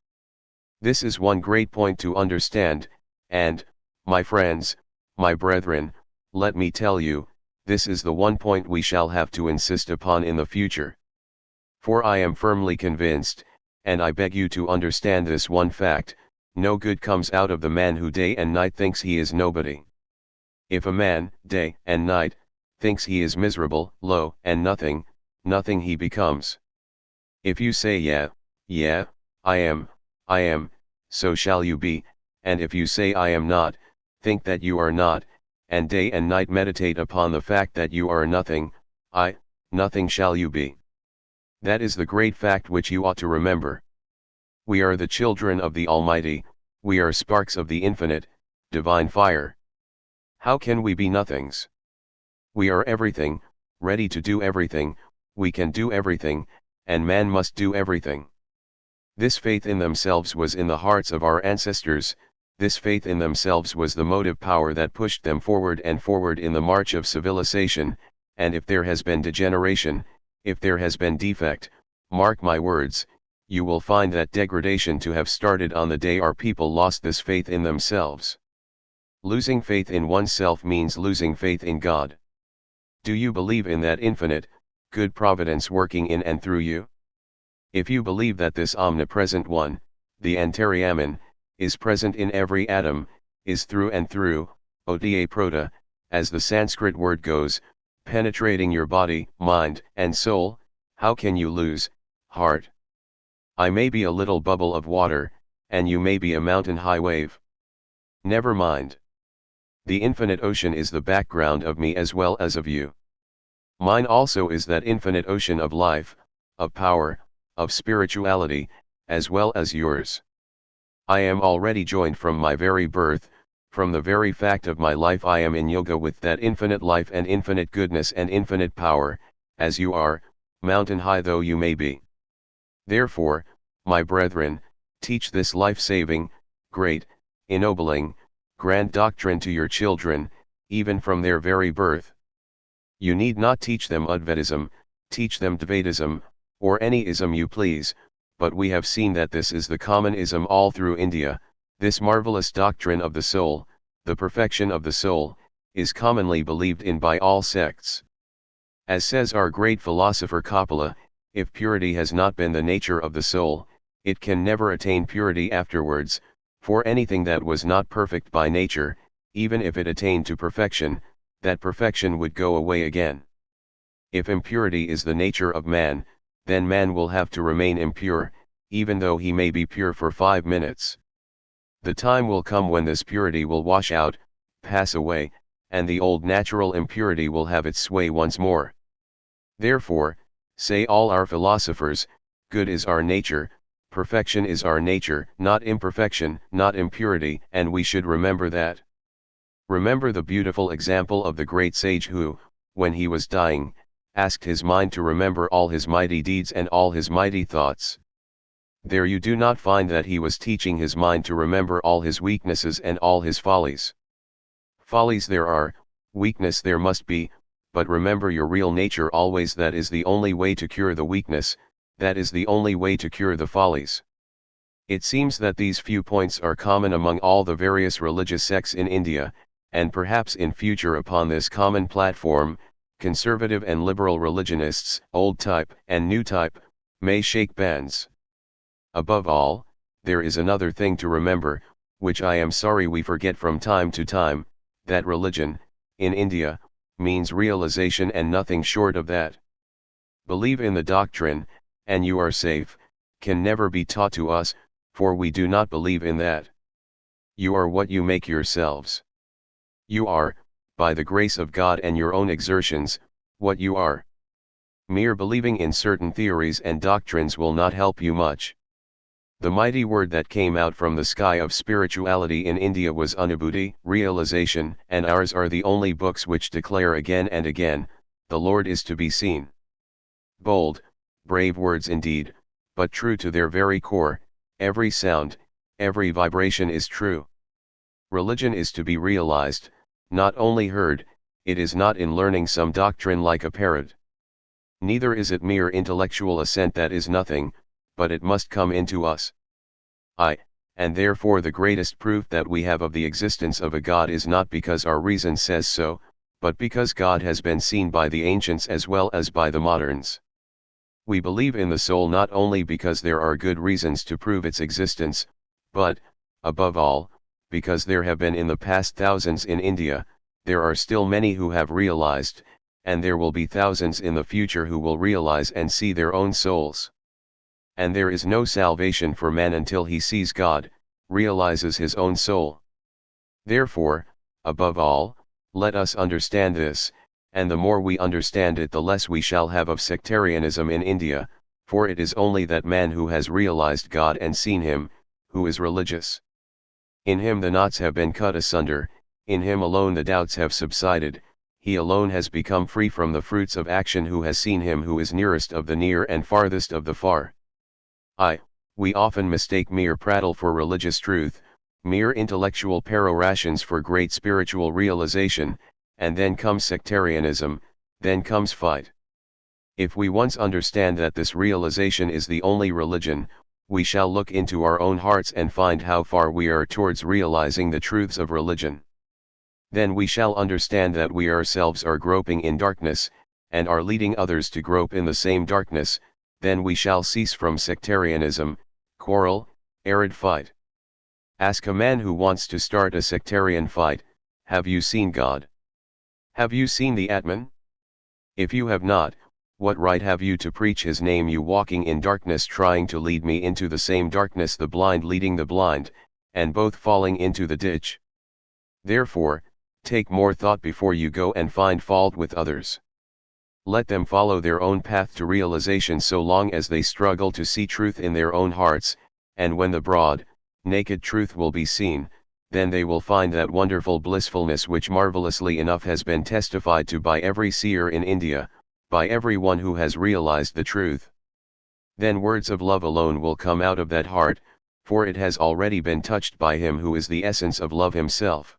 Speaker 1: This is one great point to understand, and, my friends, my brethren, let me tell you, this is the one point we shall have to insist upon in the future. For I am firmly convinced, and I beg you to understand this one fact, no good comes out of the man who day and night thinks he is nobody. If a man, day and night, thinks he is miserable, low, and nothing, nothing he becomes. If you say yeah, I am, so shall you be, and if you say I am not, think that you are not, and day and night meditate upon the fact that you are nothing, nothing shall you be. That is the great fact which you ought to remember. We are the children of the Almighty, we are sparks of the infinite, divine fire. How can we be nothings? We are everything, ready to do everything, we can do everything, and man must do everything. This faith in themselves was in the hearts of our ancestors, This faith in themselves was the motive power that pushed them forward and forward in the march of civilization, and if there has been degeneration, if there has been defect, mark my words, you will find that degradation to have started on the day our people lost this faith in themselves. Losing faith in oneself means losing faith in God. Do you believe in that infinite, good providence working in and through you? If you believe that this omnipresent one, the Antariyaman, is present in every atom, is through and through, Oda Prota, as the Sanskrit word goes, penetrating your body, mind, and soul, how can you lose heart? I may be a little bubble of water, and you may be a mountain-high wave. Never mind. The infinite ocean is the background of me as well as of you. Mine also is that infinite ocean of life, of power, of spirituality, as well as yours. I am already joined from my very birth, from the very fact of my life I am in yoga with that infinite life and infinite goodness and infinite power, as you are, mountain high though you may be. Therefore, my brethren, teach this life-saving, great, ennobling, grand doctrine to your children, even from their very birth. You need not teach them Advaitism, teach them Dvaitism, or any ism you please, but we have seen that this is the common ism all through India. This marvelous doctrine of the soul, the perfection of the soul, is commonly believed in by all sects. As says our great philosopher Kapila, if purity has not been the nature of the soul, it can never attain purity afterwards, for anything that was not perfect by nature, even if it attained to perfection, that perfection would go away again. If impurity is the nature of man, then man will have to remain impure, even though he may be pure for 5 minutes. The time will come when this purity will wash out, pass away, and the old natural impurity will have its sway once more. Therefore, say all our philosophers, good is our nature, perfection is our nature, not imperfection, not impurity, and we should remember that. Remember the beautiful example of the great sage who, when he was dying, asked his mind to remember all his mighty deeds and all his mighty thoughts. There you do not find that he was teaching his mind to remember all his weaknesses and all his follies. Follies there are, weakness there must be, but remember your real nature always. That is the only way to cure the weakness, that is the only way to cure the follies. It seems that these few points are common among all the various religious sects in India, and perhaps in future upon this common platform, conservative and liberal religionists, old type and new type, may shake bands. Above all, there is another thing to remember, which I am sorry we forget from time to time, that religion, in India, means realization and nothing short of that. Believe in the doctrine, and you are safe, can never be taught to us, for we do not believe in that. You are what you make yourselves. You are, by the grace of God and your own exertions, what you are. Mere believing in certain theories and doctrines will not help you much. The mighty word that came out from the sky of spirituality in India was Anubhuti, realization, and ours are the only books which declare again and again, the Lord is to be seen. Bold, brave words indeed, but true to their very core, every sound, every vibration is true. Religion is to be realized, not only heard, it is not in learning some doctrine like a parrot. Neither is it mere intellectual assent that is nothing, but it must come into us. And therefore the greatest proof that we have of the existence of a God is not because our reason says so, but because God has been seen by the ancients as well as by the moderns. We believe in the soul not only because there are good reasons to prove its existence, but, above all, because there have been in the past thousands in India, there are still many who have realized, and there will be thousands in the future who will realize and see their own souls. And there is no salvation for man until he sees God, realizes his own soul. Therefore, above all, let us understand this, and the more we understand it the less we shall have of sectarianism in India, for it is only that man who has realized God and seen him, who is religious. In him the knots have been cut asunder, in him alone the doubts have subsided, he alone has become free from the fruits of action who has seen him who is nearest of the near and farthest of the far. We often mistake mere prattle for religious truth, mere intellectual perorations for great spiritual realization, and then comes sectarianism, then comes fight. If we once understand that this realization is the only religion, we shall look into our own hearts and find how far we are towards realizing the truths of religion. Then we shall understand that we ourselves are groping in darkness, and are leading others to grope in the same darkness. Then we shall cease from sectarianism, quarrel, arid fight. Ask a man who wants to start a sectarian fight, have you seen God? Have you seen the Atman? If you have not, what right have you to preach his name, you walking in darkness, trying to lead me into the same darkness, the blind leading the blind, and both falling into the ditch? Therefore, take more thought before you go and find fault with others. Let them follow their own path to realization so long as they struggle to see truth in their own hearts, and when the broad, naked truth will be seen, then they will find that wonderful blissfulness which marvelously enough has been testified to by every seer in India, by every one who has realized the truth. Then words of love alone will come out of that heart, for it has already been touched by him who is the essence of love himself.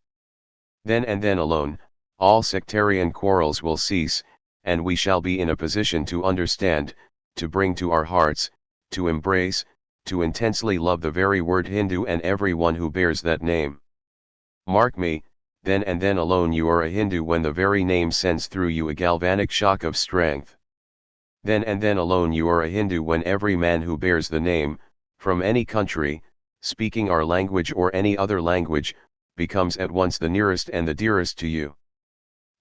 Speaker 1: Then and then alone, all sectarian quarrels will cease, and we shall be in a position to understand, to bring to our hearts, to embrace, to intensely love the very word Hindu and every one who bears that name. Mark me, then and then alone you are a Hindu when the very name sends through you a galvanic shock of strength. Then and then alone you are a Hindu when every man who bears the name, from any country, speaking our language or any other language, becomes at once the nearest and the dearest to you.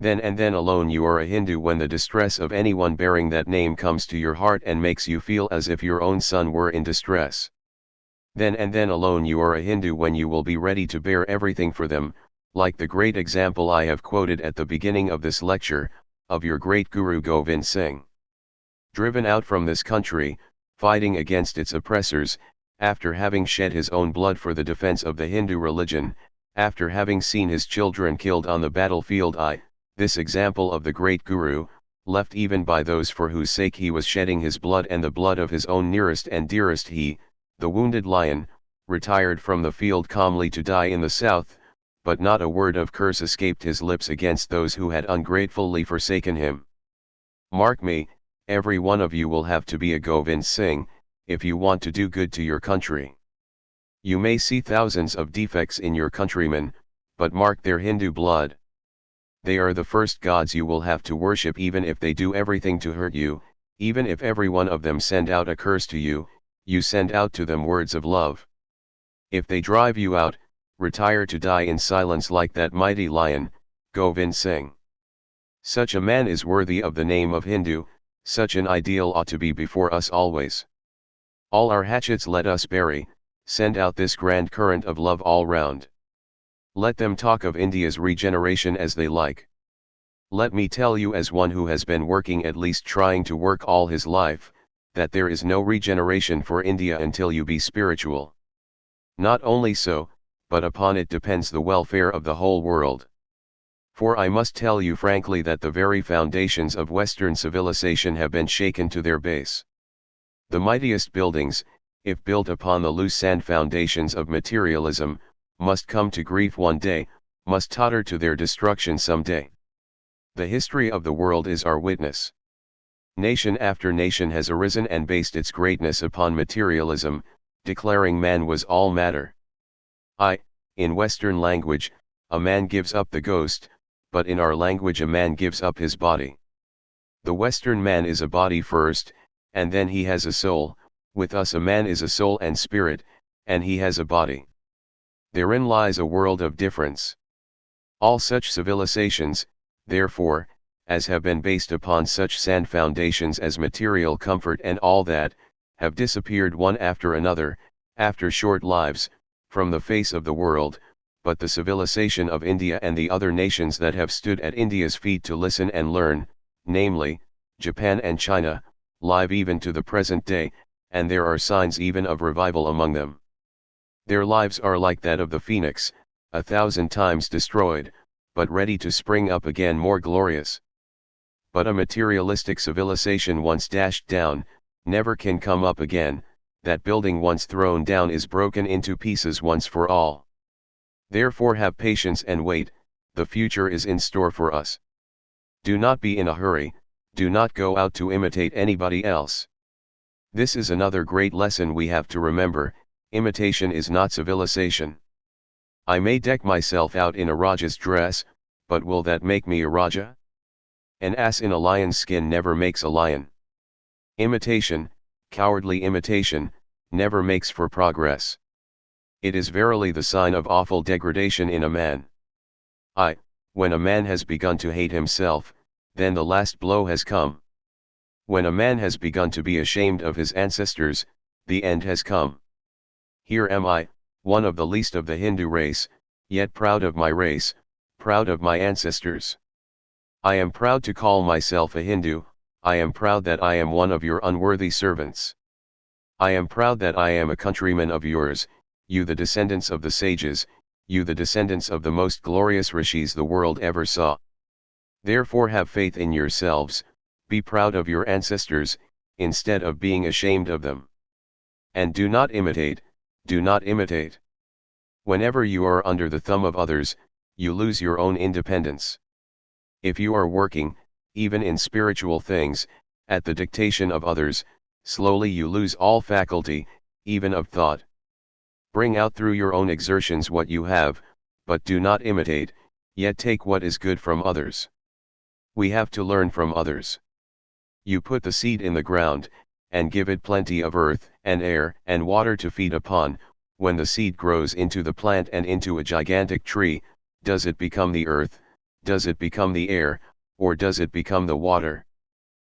Speaker 1: Then and then alone you are a Hindu when the distress of anyone bearing that name comes to your heart and makes you feel as if your own son were in distress. Then and then alone you are a Hindu when you will be ready to bear everything for them, like the great example I have quoted at the beginning of this lecture, of your great Guru Govind Singh. Driven out from this country, fighting against its oppressors, after having shed his own blood for the defense of the Hindu religion, after having seen his children killed on the battlefield, this example of the great Guru, left even by those for whose sake he was shedding his blood and the blood of his own nearest and dearest, he, the wounded lion, retired from the field calmly to die in the south, but not a word of curse escaped his lips against those who had ungratefully forsaken him. Mark me, every one of you will have to be a Govind Singh, if you want to do good to your country. You may see thousands of defects in your countrymen, but mark their Hindu blood. They are the first gods you will have to worship, even if they do everything to hurt you, even if every one of them send out a curse to you, you send out to them words of love. If they drive you out, retire to die in silence like that mighty lion, Govind Singh. Such a man is worthy of the name of Hindu, such an ideal ought to be before us always. All our hatchets let us bury, send out this grand current of love all round. Let them talk of India's regeneration as they like. Let me tell you, as one who has been working, at least trying to work all his life, that there is no regeneration for India until you be spiritual. Not only so, but upon it depends the welfare of the whole world. For I must tell you frankly that the very foundations of Western civilization have been shaken to their base. The mightiest buildings, if built upon the loose sand foundations of materialism, must come to grief one day, must totter to their destruction some day. The history of the world is our witness. Nation after nation has arisen and based its greatness upon materialism, declaring man was all matter. In Western language, a man gives up the ghost, but in our language a man gives up his body. The Western man is a body first, and then he has a soul. With us a man is a soul and spirit, and he has a body. Therein lies a world of difference. All such civilizations, therefore, as have been based upon such sand foundations as material comfort and all that, have disappeared one after another, after short lives, from the face of the world, but the civilization of India and the other nations that have stood at India's feet to listen and learn, namely, Japan and China, live even to the present day, and there are signs even of revival among them. Their lives are like that of the phoenix, 1,000 times destroyed, but ready to spring up again more glorious. But a materialistic civilization once dashed down, never can come up again. That building once thrown down is broken into pieces once for all. Therefore have patience and wait, the future is in store for us. Do not be in a hurry, do not go out to imitate anybody else. This is another great lesson we have to remember, imitation is not civilization. I may deck myself out in a Raja's dress, but will that make me a Raja? An ass in a lion's skin never makes a lion. Imitation, cowardly imitation, never makes for progress. It is verily the sign of awful degradation in a man. When a man has begun to hate himself, then the last blow has come. When a man has begun to be ashamed of his ancestors, the end has come. Here am I, one of the least of the Hindu race, yet proud of my race, proud of my ancestors. I am proud to call myself a Hindu, I am proud that I am one of your unworthy servants. I am proud that I am a countryman of yours, you the descendants of the sages, you the descendants of the most glorious rishis the world ever saw. Therefore have faith in yourselves, be proud of your ancestors, instead of being ashamed of them. And do not imitate, do not imitate. Whenever you are under the thumb of others, you lose your own independence. If you are working, even in spiritual things, at the dictation of others, slowly you lose all faculty, even of thought. Bring out through your own exertions what you have, but do not imitate, yet take what is good from others. We have to learn from others. You put the seed in the ground, and give it plenty of earth, and air, and water to feed upon. When the seed grows into the plant and into a gigantic tree, does it become the earth, does it become the air, or does it become the water?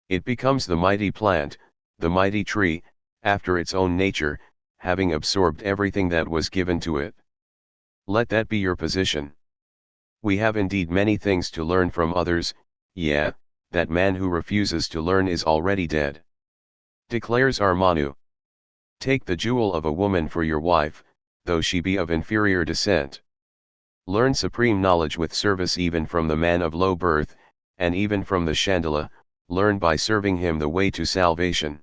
Speaker 1: It becomes the mighty plant, the mighty tree, after its own nature, having absorbed everything that was given to it. Let that be your position. We have indeed many things to learn from others, that man who refuses to learn is already dead. Declares our Manu. Take the jewel of a woman for your wife, though she be of inferior descent. Learn supreme knowledge with service even from the man of low birth, and even from the Chandala, learn by serving him the way to salvation.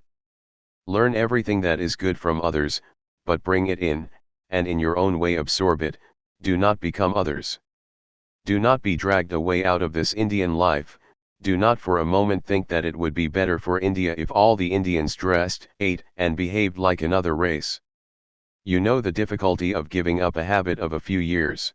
Speaker 1: Learn everything that is good from others, but bring it in, and in your own way absorb it, do not become others. Do not be dragged away out of this Indian life, do not for a moment think that it would be better for India if all the Indians dressed, ate, and behaved like another race. You know the difficulty of giving up a habit of a few years.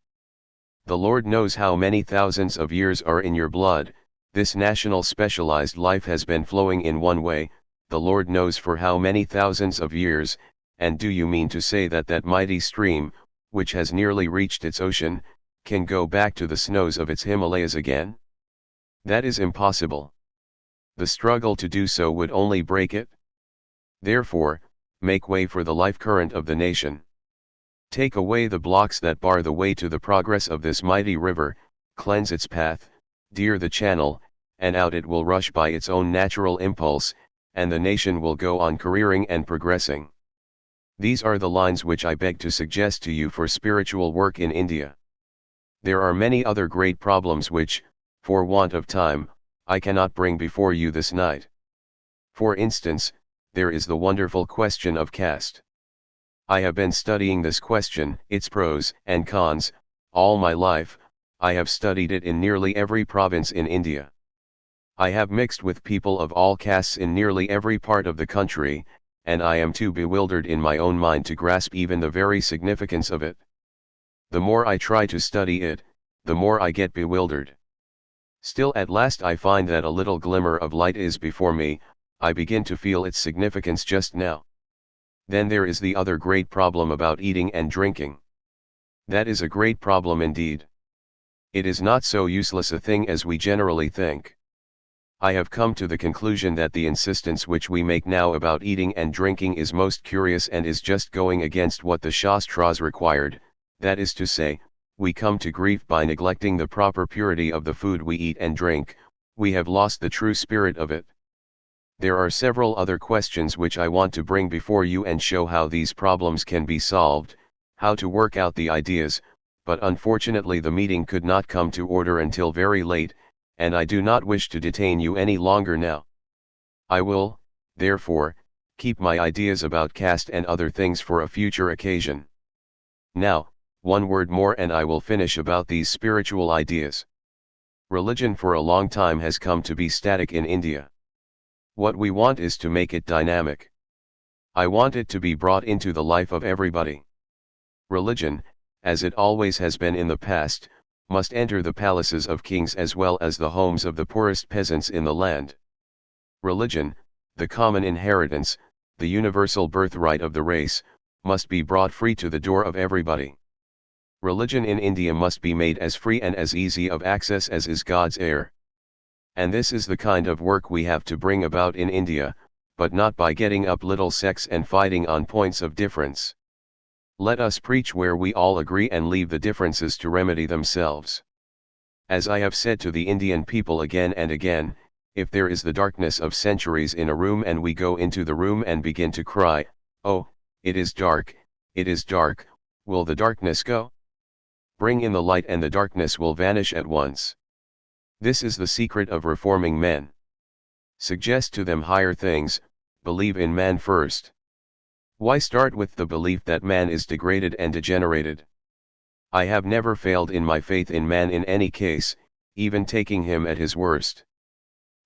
Speaker 1: The Lord knows how many thousands of years are in your blood, this national specialized life has been flowing in one way, the Lord knows for how many thousands of years, and do you mean to say that that mighty stream, which has nearly reached its ocean, can go back to the snows of its Himalayas again? That is impossible. The struggle to do so would only break it. Therefore, make way for the life current of the nation. Take away the blocks that bar the way to the progress of this mighty river, cleanse its path, dear the channel, and out it will rush by its own natural impulse, and the nation will go on careering and progressing. These are the lines which I beg to suggest to you for spiritual work in India. There are many other great problems which, for want of time, I cannot bring before you this night. For instance, there is the wonderful question of caste. I have been studying this question, its pros and cons, all my life. I have studied it in nearly every province in India. I have mixed with people of all castes in nearly every part of the country, and I am too bewildered in my own mind to grasp even the very significance of it. The more I try to study it, the more I get bewildered. Still at last I find that a little glimmer of light is before me, I begin to feel its significance just now. Then there is the other great problem about eating and drinking. That is a great problem indeed. It is not so useless a thing as we generally think. I have come to the conclusion that the insistence which we make now about eating and drinking is most curious and is just going against what the Shastras required, that is to say, we come to grief by neglecting the proper purity of the food we eat and drink, we have lost the true spirit of it. There are several other questions which I want to bring before you and show how these problems can be solved, how to work out the ideas, but unfortunately the meeting could not come to order until very late, and I do not wish to detain you any longer now. I will, therefore, keep my ideas about caste and other things for a future occasion. Now, one word more and I will finish about these spiritual ideas. Religion for a long time has come to be static in India. What we want is to make it dynamic. I want it to be brought into the life of everybody. Religion, as it always has been in the past, must enter the palaces of kings as well as the homes of the poorest peasants in the land. Religion, the common inheritance, the universal birthright of the race, must be brought free to the door of everybody. Religion in India must be made as free and as easy of access as is God's air. And this is the kind of work we have to bring about in India, but not by getting up little sects and fighting on points of difference. Let us preach where we all agree and leave the differences to remedy themselves. As I have said to the Indian people again and again, if there is the darkness of centuries in a room and we go into the room and begin to cry, "Oh, it is dark, will the darkness go? Bring in the light and the darkness will vanish at once." This is the secret of reforming men. Suggest to them higher things, believe in man first. Why start with the belief that man is degraded and degenerated? I have never failed in my faith in man in any case, even taking him at his worst.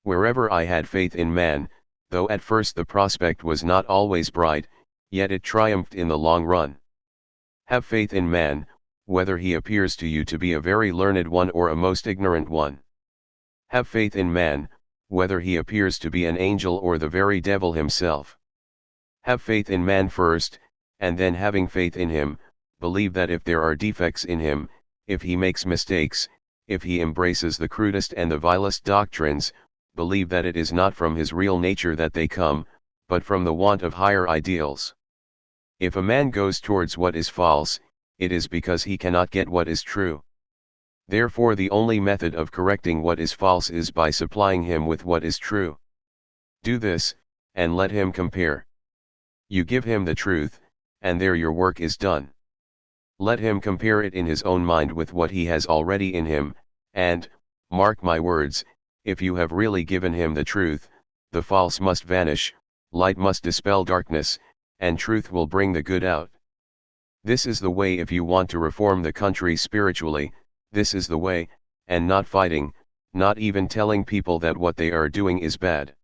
Speaker 1: Wherever I had faith in man, though at first the prospect was not always bright, yet it triumphed in the long run. Have faith in man, whether he appears to you to be a very learned one or a most ignorant one. Have faith in man, whether he appears to be an angel or the very devil himself. Have faith in man first, and then having faith in him, believe that if there are defects in him, if he makes mistakes, if he embraces the crudest and the vilest doctrines, believe that it is not from his real nature that they come, but from the want of higher ideals. If a man goes towards what is false, it is because he cannot get what is true. Therefore the only method of correcting what is false is by supplying him with what is true. Do this, and let him compare. You give him the truth, and there your work is done. Let him compare it in his own mind with what he has already in him, and, mark my words, if you have really given him the truth, the false must vanish, light must dispel darkness, and truth will bring the good out. This is the way if you want to reform the country spiritually, this is the way, and not fighting, not even telling people that what they are doing is bad.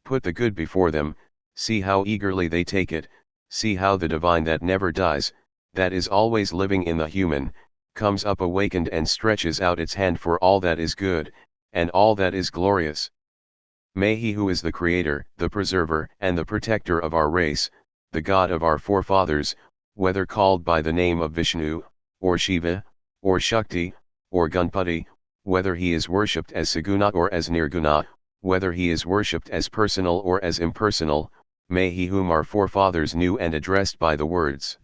Speaker 1: Put the good before them, see how eagerly they take it, see how the divine that never dies, that is always living in the human, comes up awakened and stretches out its hand for all that is good, and all that is glorious. May He who is the Creator, the Preserver, and the Protector of our race, the God of our forefathers, whether called by the name of Vishnu, or Shiva, or Shakti, or Ganpati, whether he is worshipped as Saguna or as Nirguna, whether he is worshipped as personal or as impersonal, may He whom our forefathers knew and addressed by the words,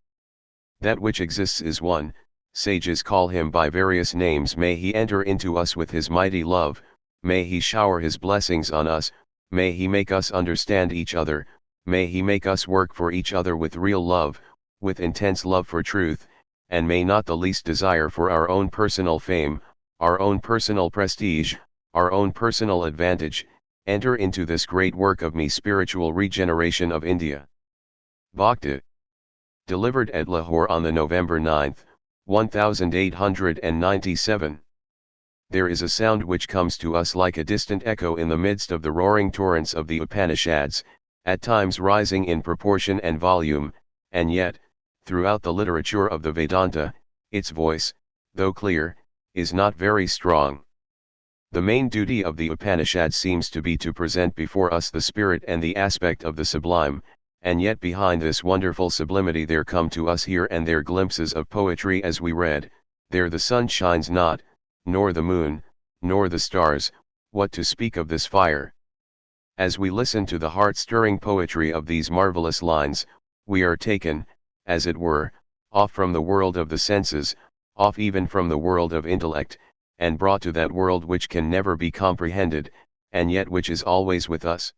Speaker 1: "That which exists is one," sages call him by various names, may he enter into us with his mighty love, may he shower his blessings on us, may he make us understand each other, may he make us work for each other with real love, with intense love for truth, and may not the least desire for our own personal fame, our own personal prestige, our own personal advantage, enter into this great work of spiritual regeneration of India. Bhakti. Delivered at Lahore on the November 9, 1897. There is a sound which comes to us like a distant echo in the midst of the roaring torrents of the Upanishads, at times rising in proportion and volume, and yet, throughout the literature of the Vedanta, its voice, though clear, is not very strong. The main duty of the Upanishad seems to be to present before us the spirit and the aspect of the sublime, and yet behind this wonderful sublimity there come to us here and there glimpses of poetry as we read, "There the sun shines not, nor the moon, nor the stars, what to speak of this fire?" As we listen to the heart-stirring poetry of these marvelous lines, we are taken, as it were, off from the world of the senses, off even from the world of intellect, and brought to that world which can never be comprehended, and yet which is always with us.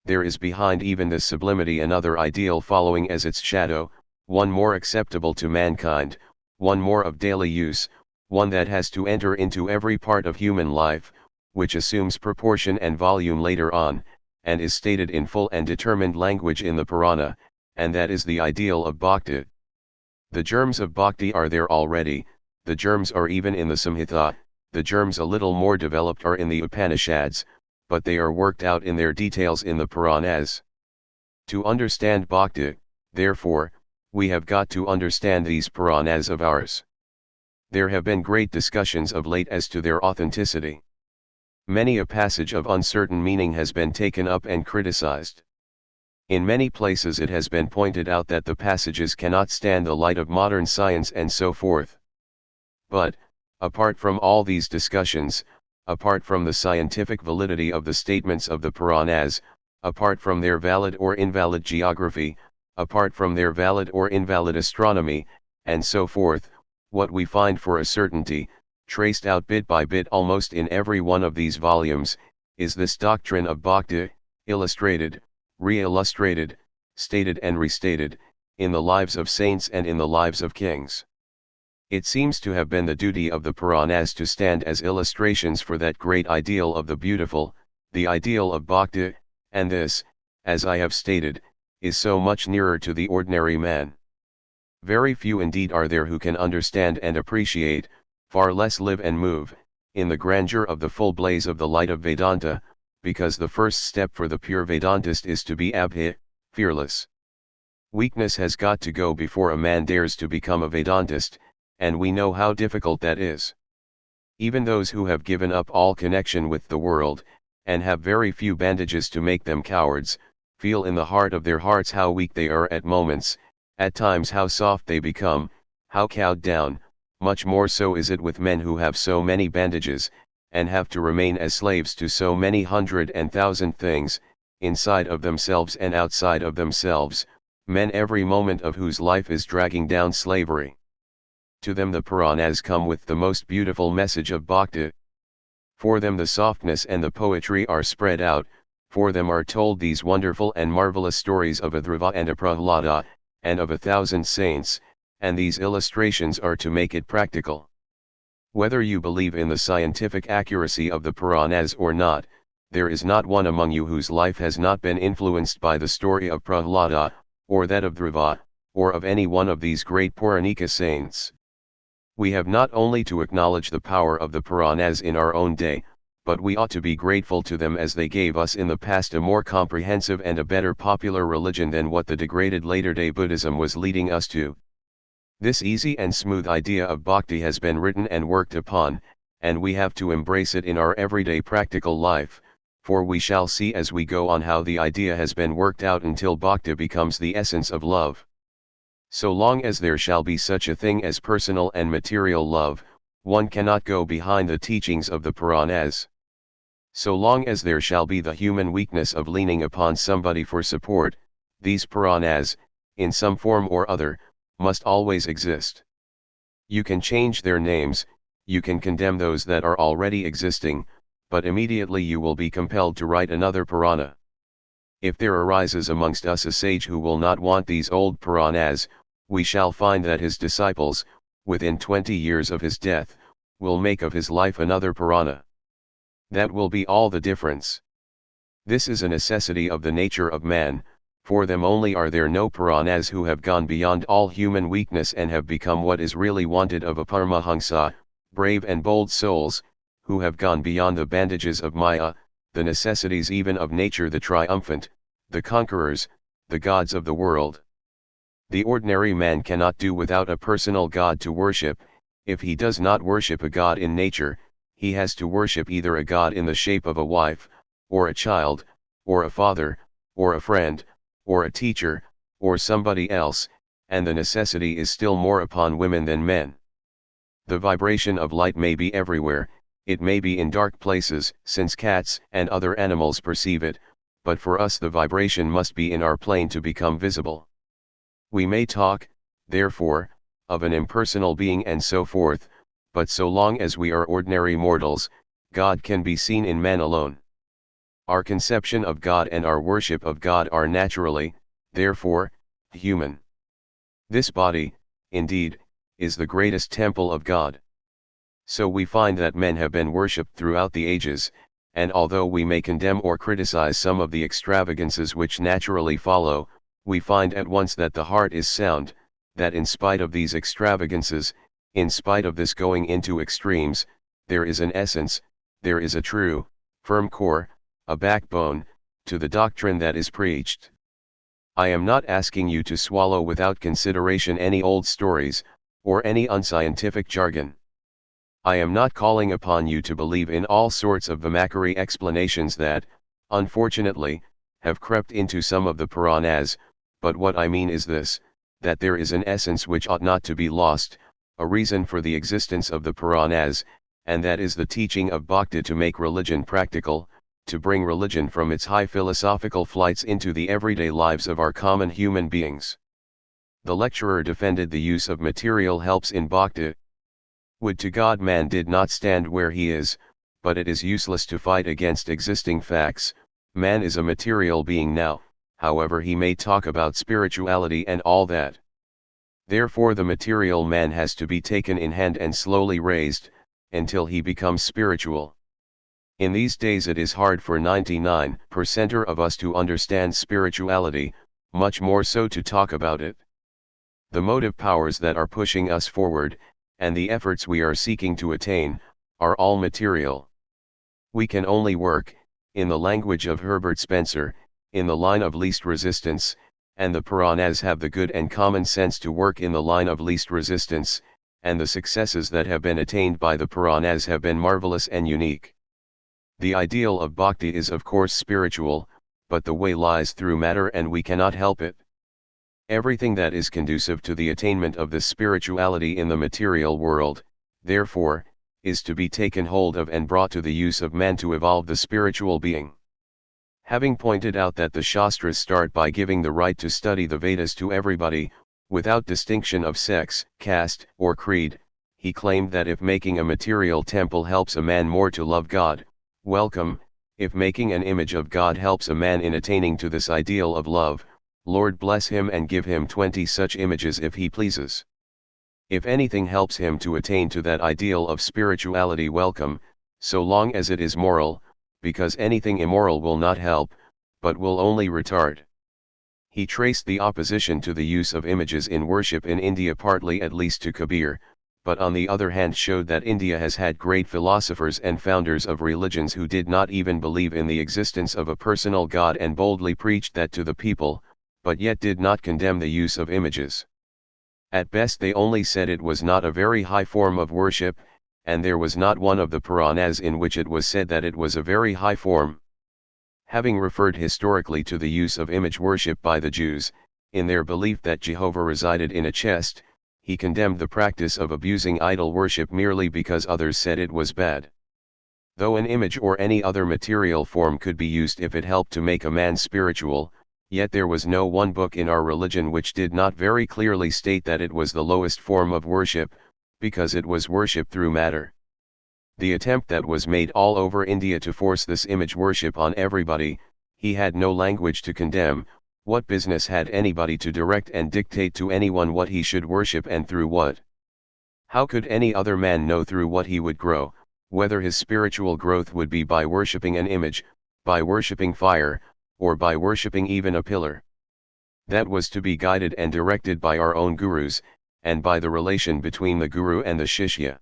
Speaker 1: There is behind even this sublimity another ideal following as its shadow, one more acceptable to mankind, one more of daily use, one that has to enter into every part of human life, which assumes proportion and volume later on, and is stated in full and determined language in the Purana, and that is the ideal of Bhakti. The germs of bhakti are there already, the germs are even in the Samhita, the germs a little more developed are in the Upanishads, but they are worked out in their details in the Puranas. To understand bhakti, therefore, we have got to understand these Puranas of ours. There have been great discussions of late as to their authenticity. Many a passage of uncertain meaning has been taken up and criticized. In many places it has been pointed out that the passages cannot stand the light of modern science and so forth. But, apart from all these discussions, apart from the scientific validity of the statements of the Puranas, apart from their valid or invalid geography, apart from their valid or invalid astronomy, and so forth, what we find for a certainty, traced out bit by bit almost in every one of these volumes, is this doctrine of bhakti, illustrated, re-illustrated, stated and restated, in the lives of saints and in the lives of kings. It seems to have been the duty of the Puranas to stand as illustrations for that great ideal of the beautiful, the ideal of bhakti, and this, as I have stated, is so much nearer to the ordinary man. Very few indeed are there who can understand and appreciate, far less live and move, in the grandeur of the full blaze of the light of Vedanta, because the first step for the pure Vedantist is to be abhi, fearless. Weakness has got to go before a man dares to become a Vedantist, and we know how difficult that is. Even those who have given up all connection with the world, and have very few bandages to make them cowards, feel in the heart of their hearts how weak they are at moments, at times how soft they become, how cowed down. Much more so is it with men who have so many bandages, and have to remain as slaves to so many hundred and thousand things, inside of themselves and outside of themselves, men every moment of whose life is dragging down slavery. To them the Puranas come with the most beautiful message of bhakti. For them the softness and the poetry are spread out, for them are told these wonderful and marvelous stories of a Dhruva and a Prahlada, and of 1,000 saints, and these illustrations are to make it practical. Whether you believe in the scientific accuracy of the Puranas or not, there is not one among you whose life has not been influenced by the story of Prahlada, or that of Dhruva, or of any one of these great Puranika saints. We have not only to acknowledge the power of the Puranas in our own day, but we ought to be grateful to them as they gave us in the past a more comprehensive and a better popular religion than what the degraded later-day Buddhism was leading us to. This easy and smooth idea of bhakti has been written and worked upon, and we have to embrace it in our everyday practical life, for we shall see as we go on how the idea has been worked out until bhakti becomes the essence of love. So long as there shall be such a thing as personal and material love, one cannot go behind the teachings of the Puranas. So long as there shall be the human weakness of leaning upon somebody for support, these Puranas, in some form or other, must always exist. You can change their names, you can condemn those that are already existing, but immediately you will be compelled to write another Purana. If there arises amongst us a sage who will not want these old Puranas, we shall find that his disciples, within 20 years of his death, will make of his life another Purana. That will be all the difference. This is a necessity of the nature of man. For them only are there no Puranas who have gone beyond all human weakness and have become what is really wanted of a Paramahamsa, brave and bold souls, who have gone beyond the bandages of Maya, the necessities even of nature, the triumphant, the conquerors, the gods of the world. The ordinary man cannot do without a personal God to worship. If he does not worship a God in nature, he has to worship either a God in the shape of a wife, or a child, or a father, or a friend, or a teacher, or somebody else, and the necessity is still more upon women than men. The vibration of light may be everywhere, it may be in dark places, since cats and other animals perceive it, but for us the vibration must be in our plane to become visible. We may talk, therefore, of an impersonal being and so forth, but so long as we are ordinary mortals, God can be seen in man alone. Our conception of God and our worship of God are naturally, therefore, human. This body, indeed, is the greatest temple of God. So we find that men have been worshipped throughout the ages, and although we may condemn or criticize some of the extravagances which naturally follow, we find at once that the heart is sound, that in spite of these extravagances, in spite of this going into extremes, there is an essence, there is a true, firm core, a backbone, to the doctrine that is preached. I am not asking you to swallow without consideration any old stories, or any unscientific jargon. I am not calling upon you to believe in all sorts of vamacary explanations that, unfortunately, have crept into some of the Puranas, but what I mean is this, that there is an essence which ought not to be lost, a reason for the existence of the Puranas, and that is the teaching of Bhakti to make religion practical, to bring religion from its high philosophical flights into the everyday lives of our common human beings. The lecturer defended the use of material helps in Bhakti. Would to God man did not stand where he is, but it is useless to fight against existing facts. Man is a material being now, however he may talk about spirituality and all that. Therefore the material man has to be taken in hand and slowly raised, until he becomes spiritual. In these days it is hard for 99% of us to understand spirituality, much more so to talk about it. The motive powers that are pushing us forward, and the efforts we are seeking to attain, are all material. We can only work, in the language of Herbert Spencer, in the line of least resistance, and the Puranas have the good and common sense to work in the line of least resistance, and the successes that have been attained by the Puranas have been marvelous and unique. The ideal of Bhakti is of course spiritual, but the way lies through matter and we cannot help it. Everything that is conducive to the attainment of this spirituality in the material world, therefore, is to be taken hold of and brought to the use of man to evolve the spiritual being. Having pointed out that the Shastras start by giving the right to study the Vedas to everybody, without distinction of sex, caste, or creed, he claimed that if making a material temple helps a man more to love God, welcome. If making an image of God helps a man in attaining to this ideal of love, Lord bless him and give him 20 such images if he pleases. If anything helps him to attain to that ideal of spirituality, welcome, so long as it is moral, because anything immoral will not help, but will only retard. He traced the opposition to the use of images in worship in India partly at least to Kabir, but on the other hand showed that India has had great philosophers and founders of religions who did not even believe in the existence of a personal God and boldly preached that to the people, but yet did not condemn the use of images. At best they only said it was not a very high form of worship, and there was not one of the Puranas in which it was said that it was a very high form. Having referred historically to the use of image worship by the Jews, in their belief that Jehovah resided in a chest, he condemned the practice of abusing idol worship merely because others said it was bad. Though an image or any other material form could be used if it helped to make a man spiritual, yet there was no one book in our religion which did not very clearly state that it was the lowest form of worship, because it was worship through matter. The attempt that was made all over India to force this image worship on everybody, he had no language to condemn. What business had anybody to direct and dictate to anyone what he should worship and through what? How could any other man know through what he would grow, whether his spiritual growth would be by worshipping an image, by worshipping fire, or by worshipping even a pillar? That was to be guided and directed by our own gurus, and by the relation between the guru and the shishya.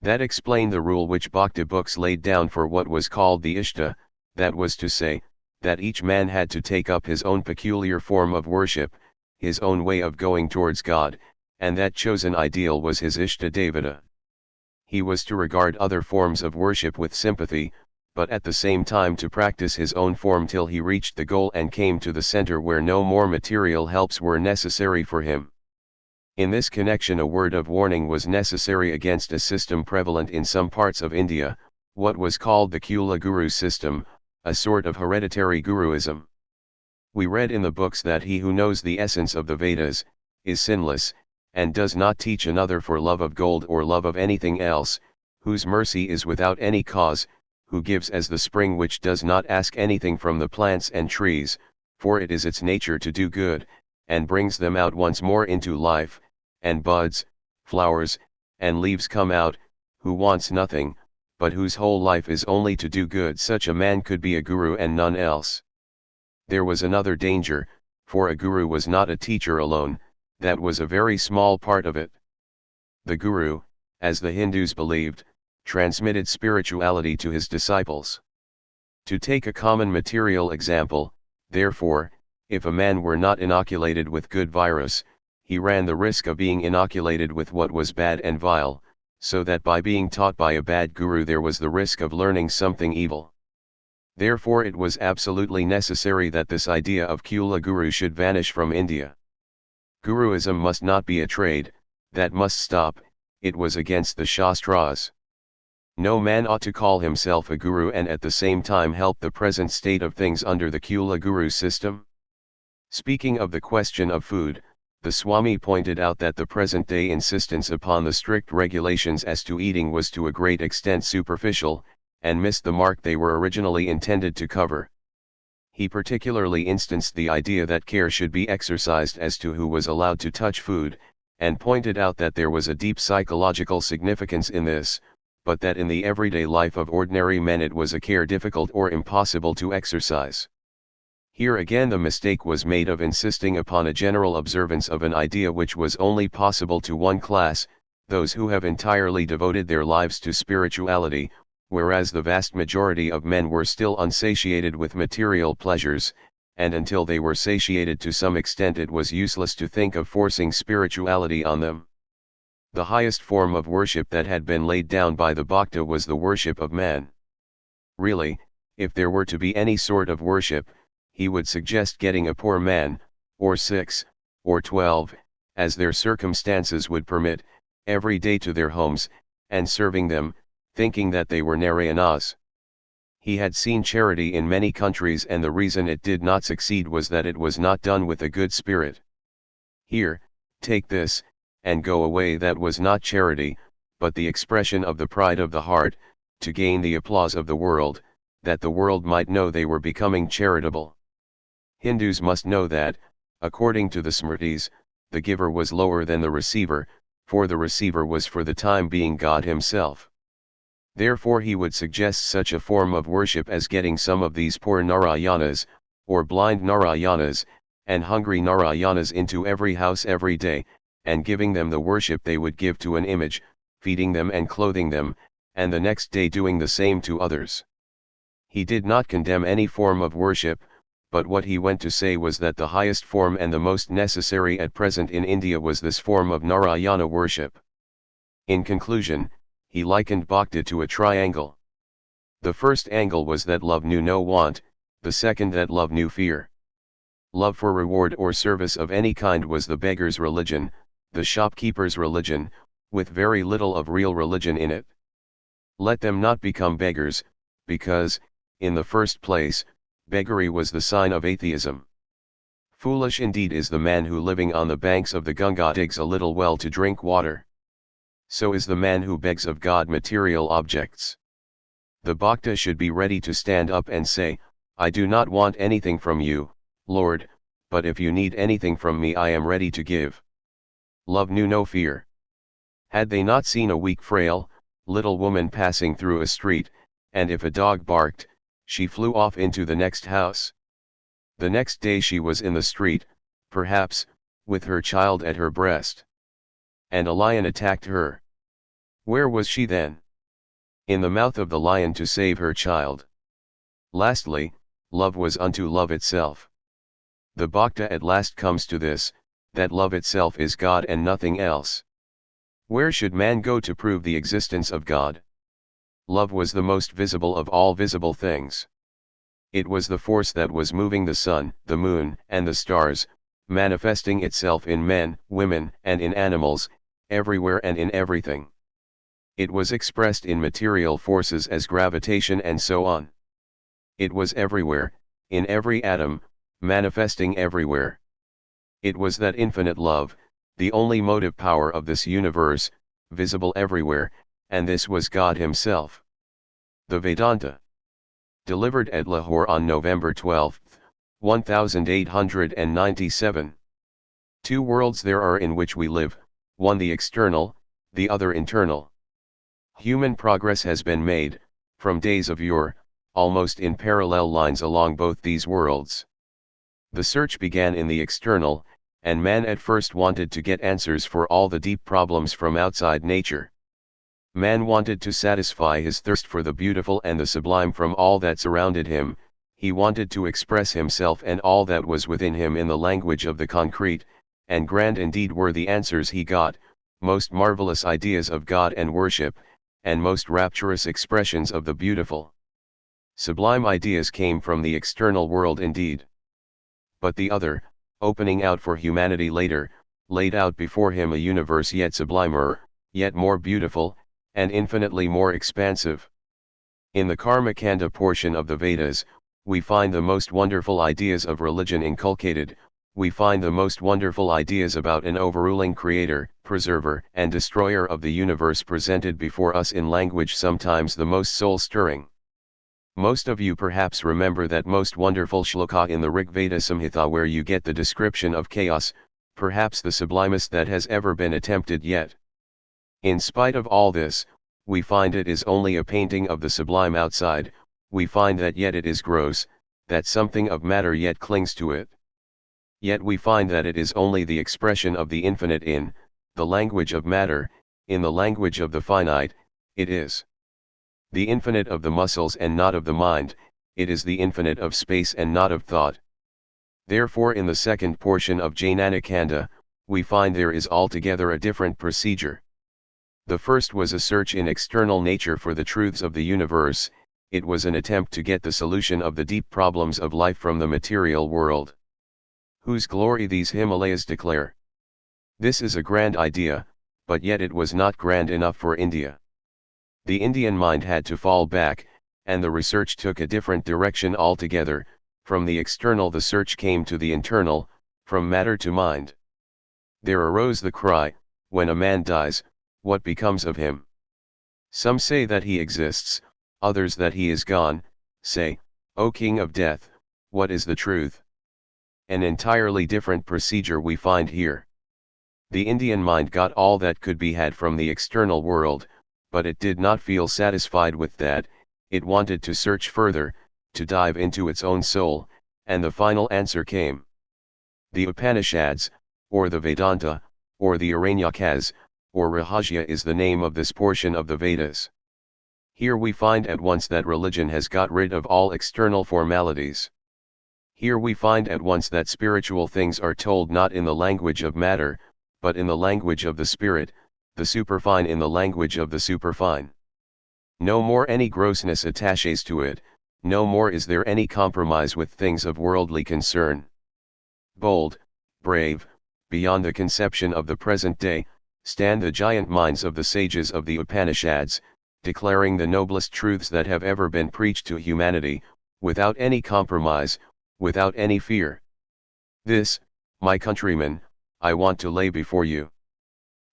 Speaker 1: That explained the rule which Bhakti books laid down for what was called the Ishta, that was to say, that each man had to take up his own peculiar form of worship, his own way of going towards God, and that chosen ideal was his Ishta Devata. He was to regard other forms of worship with sympathy, but at the same time to practice his own form till he reached the goal and came to the center where no more material helps were necessary for him. In this connection a word of warning was necessary against a system prevalent in some parts of India, what was called the Kula Guru system, a sort of hereditary guruism. We read in the books that he who knows the essence of the Vedas, is sinless, and does not teach another for love of gold or love of anything else, whose mercy is without any cause, who gives as the spring which does not ask anything from the plants and trees, for it is its nature to do good, and brings them out once more into life, and buds, flowers, and leaves come out, who wants nothing, but whose whole life is only to do good. Such a man could be a guru and none else. There was another danger, for a guru was not a teacher alone, that was a very small part of it. The Guru, as the Hindus believed, transmitted spirituality to his disciples. To take a common material example, therefore, if a man were not inoculated with good virus, he ran the risk of being inoculated with what was bad and vile, so that by being taught by a bad guru there was the risk of learning something evil. Therefore it was absolutely necessary that this idea of Kula Guru should vanish from India. Guruism must not be a trade, that must stop, it was against the Shastras. No man ought to call himself a guru and at the same time help the present state of things under the Kula Guru system. Speaking of the question of food, the Swami pointed out that the present-day insistence upon the strict regulations as to eating was to a great extent superficial, and missed the mark they were originally intended to cover. He particularly instanced the idea that care should be exercised as to who was allowed to touch food, and pointed out that there was a deep psychological significance in this, but that in the everyday life of ordinary men it was a care difficult or impossible to exercise. Here again the mistake was made of insisting upon a general observance of an idea which was only possible to one class, those who have entirely devoted their lives to spirituality, whereas the vast majority of men were still unsatiated with material pleasures, and until they were satiated to some extent it was useless to think of forcing spirituality on them. The highest form of worship that had been laid down by the Bhakta was the worship of man. Really, if there were to be any sort of worship, he would suggest getting a poor man, or 6, or 12, as their circumstances would permit, every day to their homes, and serving them, thinking that they were Narayanas. He had seen charity in many countries and the reason it did not succeed was that it was not done with a good spirit. Here, take this, and go away, that was not charity, but the expression of the pride of the heart, to gain the applause of the world, that the world might know they were becoming charitable. Hindus must know that, according to the Smritis, the giver was lower than the receiver, for the receiver was for the time being God himself. Therefore he would suggest such a form of worship as getting some of these poor Narayanas, or blind Narayanas, and hungry Narayanas into every house every day, and giving them the worship they would give to an image, feeding them and clothing them, and the next day doing the same to others. He did not condemn any form of worship, but what he went to say was that the highest form and the most necessary at present in India was this form of Narayana worship. In conclusion, he likened Bhakti to a triangle. The first angle was that love knew no want, the second that love knew fear. Love for reward or service of any kind was the beggar's religion, the shopkeeper's religion, with very little of real religion in it. Let them not become beggars, because, in the first place, beggary was the sign of atheism. Foolish indeed is the man who living on the banks of the Ganga digs a little well to drink water. So is the man who begs of God material objects. The Bhakta should be ready to stand up and say, I do not want anything from you, Lord, but if you need anything from me I am ready to give. Love knew no fear. Had they not seen a weak frail, little woman passing through a street, and if a dog barked, she flew off into the next house. The next day she was in the street, perhaps, with her child at her breast. And a lion attacked her. Where was she then? In the mouth of the lion to save her child. Lastly, love was unto love itself. The Bhakta at last comes to this, that love itself is God and nothing else. Where should man go to prove the existence of God? Love was the most visible of all visible things. It was the force that was moving the sun, the moon, and the stars, manifesting itself in men, women, and in animals, everywhere and in everything. It was expressed in material forces as gravitation and so on. It was everywhere, in every atom, manifesting everywhere. It was that infinite love, the only motive power of this universe, visible everywhere, and this was God himself. The Vedanta. Delivered at Lahore on November 12, 1897. Two worlds there are in which we live, one the external, the other internal. Human progress has been made, from days of yore, almost in parallel lines along both these worlds. The search began in the external, and man at first wanted to get answers for all the deep problems from outside nature. Man wanted to satisfy his thirst for the beautiful and the sublime from all that surrounded him. He wanted to express himself and all that was within him in the language of the concrete, and grand indeed were the answers he got, most marvelous ideas of God and worship, and most rapturous expressions of the beautiful. Sublime ideas came from the external world indeed. But the other, opening out for humanity later, laid out before him a universe yet sublimer, yet more beautiful, and infinitely more expansive. In the Karma-kanda portion of the Vedas, we find the most wonderful ideas of religion inculcated. We find the most wonderful ideas about an overruling creator, preserver, and destroyer of the universe presented before us in language sometimes the most soul-stirring. Most of you perhaps remember that most wonderful shloka in the Rig Veda Samhita where you get the description of chaos, perhaps the sublimest that has ever been attempted yet. In spite of all this, we find it is only a painting of the sublime outside. We find that yet it is gross, that something of matter yet clings to it. Yet we find that it is only the expression of the infinite in the language of matter, in the language of the finite. It is the infinite of the muscles and not of the mind, it is the infinite of space and not of thought. Therefore in the second portion of Jnana-kanda, we find there is altogether a different procedure. The first was a search in external nature for the truths of the universe. It was an attempt to get the solution of the deep problems of life from the material world. Whose glory these Himalayas declare. This is a grand idea, but yet it was not grand enough for India. The Indian mind had to fall back, and the research took a different direction altogether. From the external the search came to the internal, from matter to mind. There arose the cry, when a man dies, what becomes of him? Some say that he exists, others that he is gone. Say, O King of Death, what is the truth? An entirely different procedure we find here. The Indian mind got all that could be had from the external world, but it did not feel satisfied with that. It wanted to search further, to dive into its own soul, and the final answer came. The Upanishads, or the Vedanta, or the Aranyakas, or Rahasya is the name of this portion of the Vedas. Here we find at once that religion has got rid of all external formalities. Here we find at once that spiritual things are told not in the language of matter, but in the language of the spirit, the superfine in the language of the superfine. No more any grossness attaches to it, no more is there any compromise with things of worldly concern. Bold, brave, beyond the conception of the present day, stand the giant minds of the sages of the Upanishads, declaring the noblest truths that have ever been preached to humanity, without any compromise, without any fear. This, my countrymen, I want to lay before you.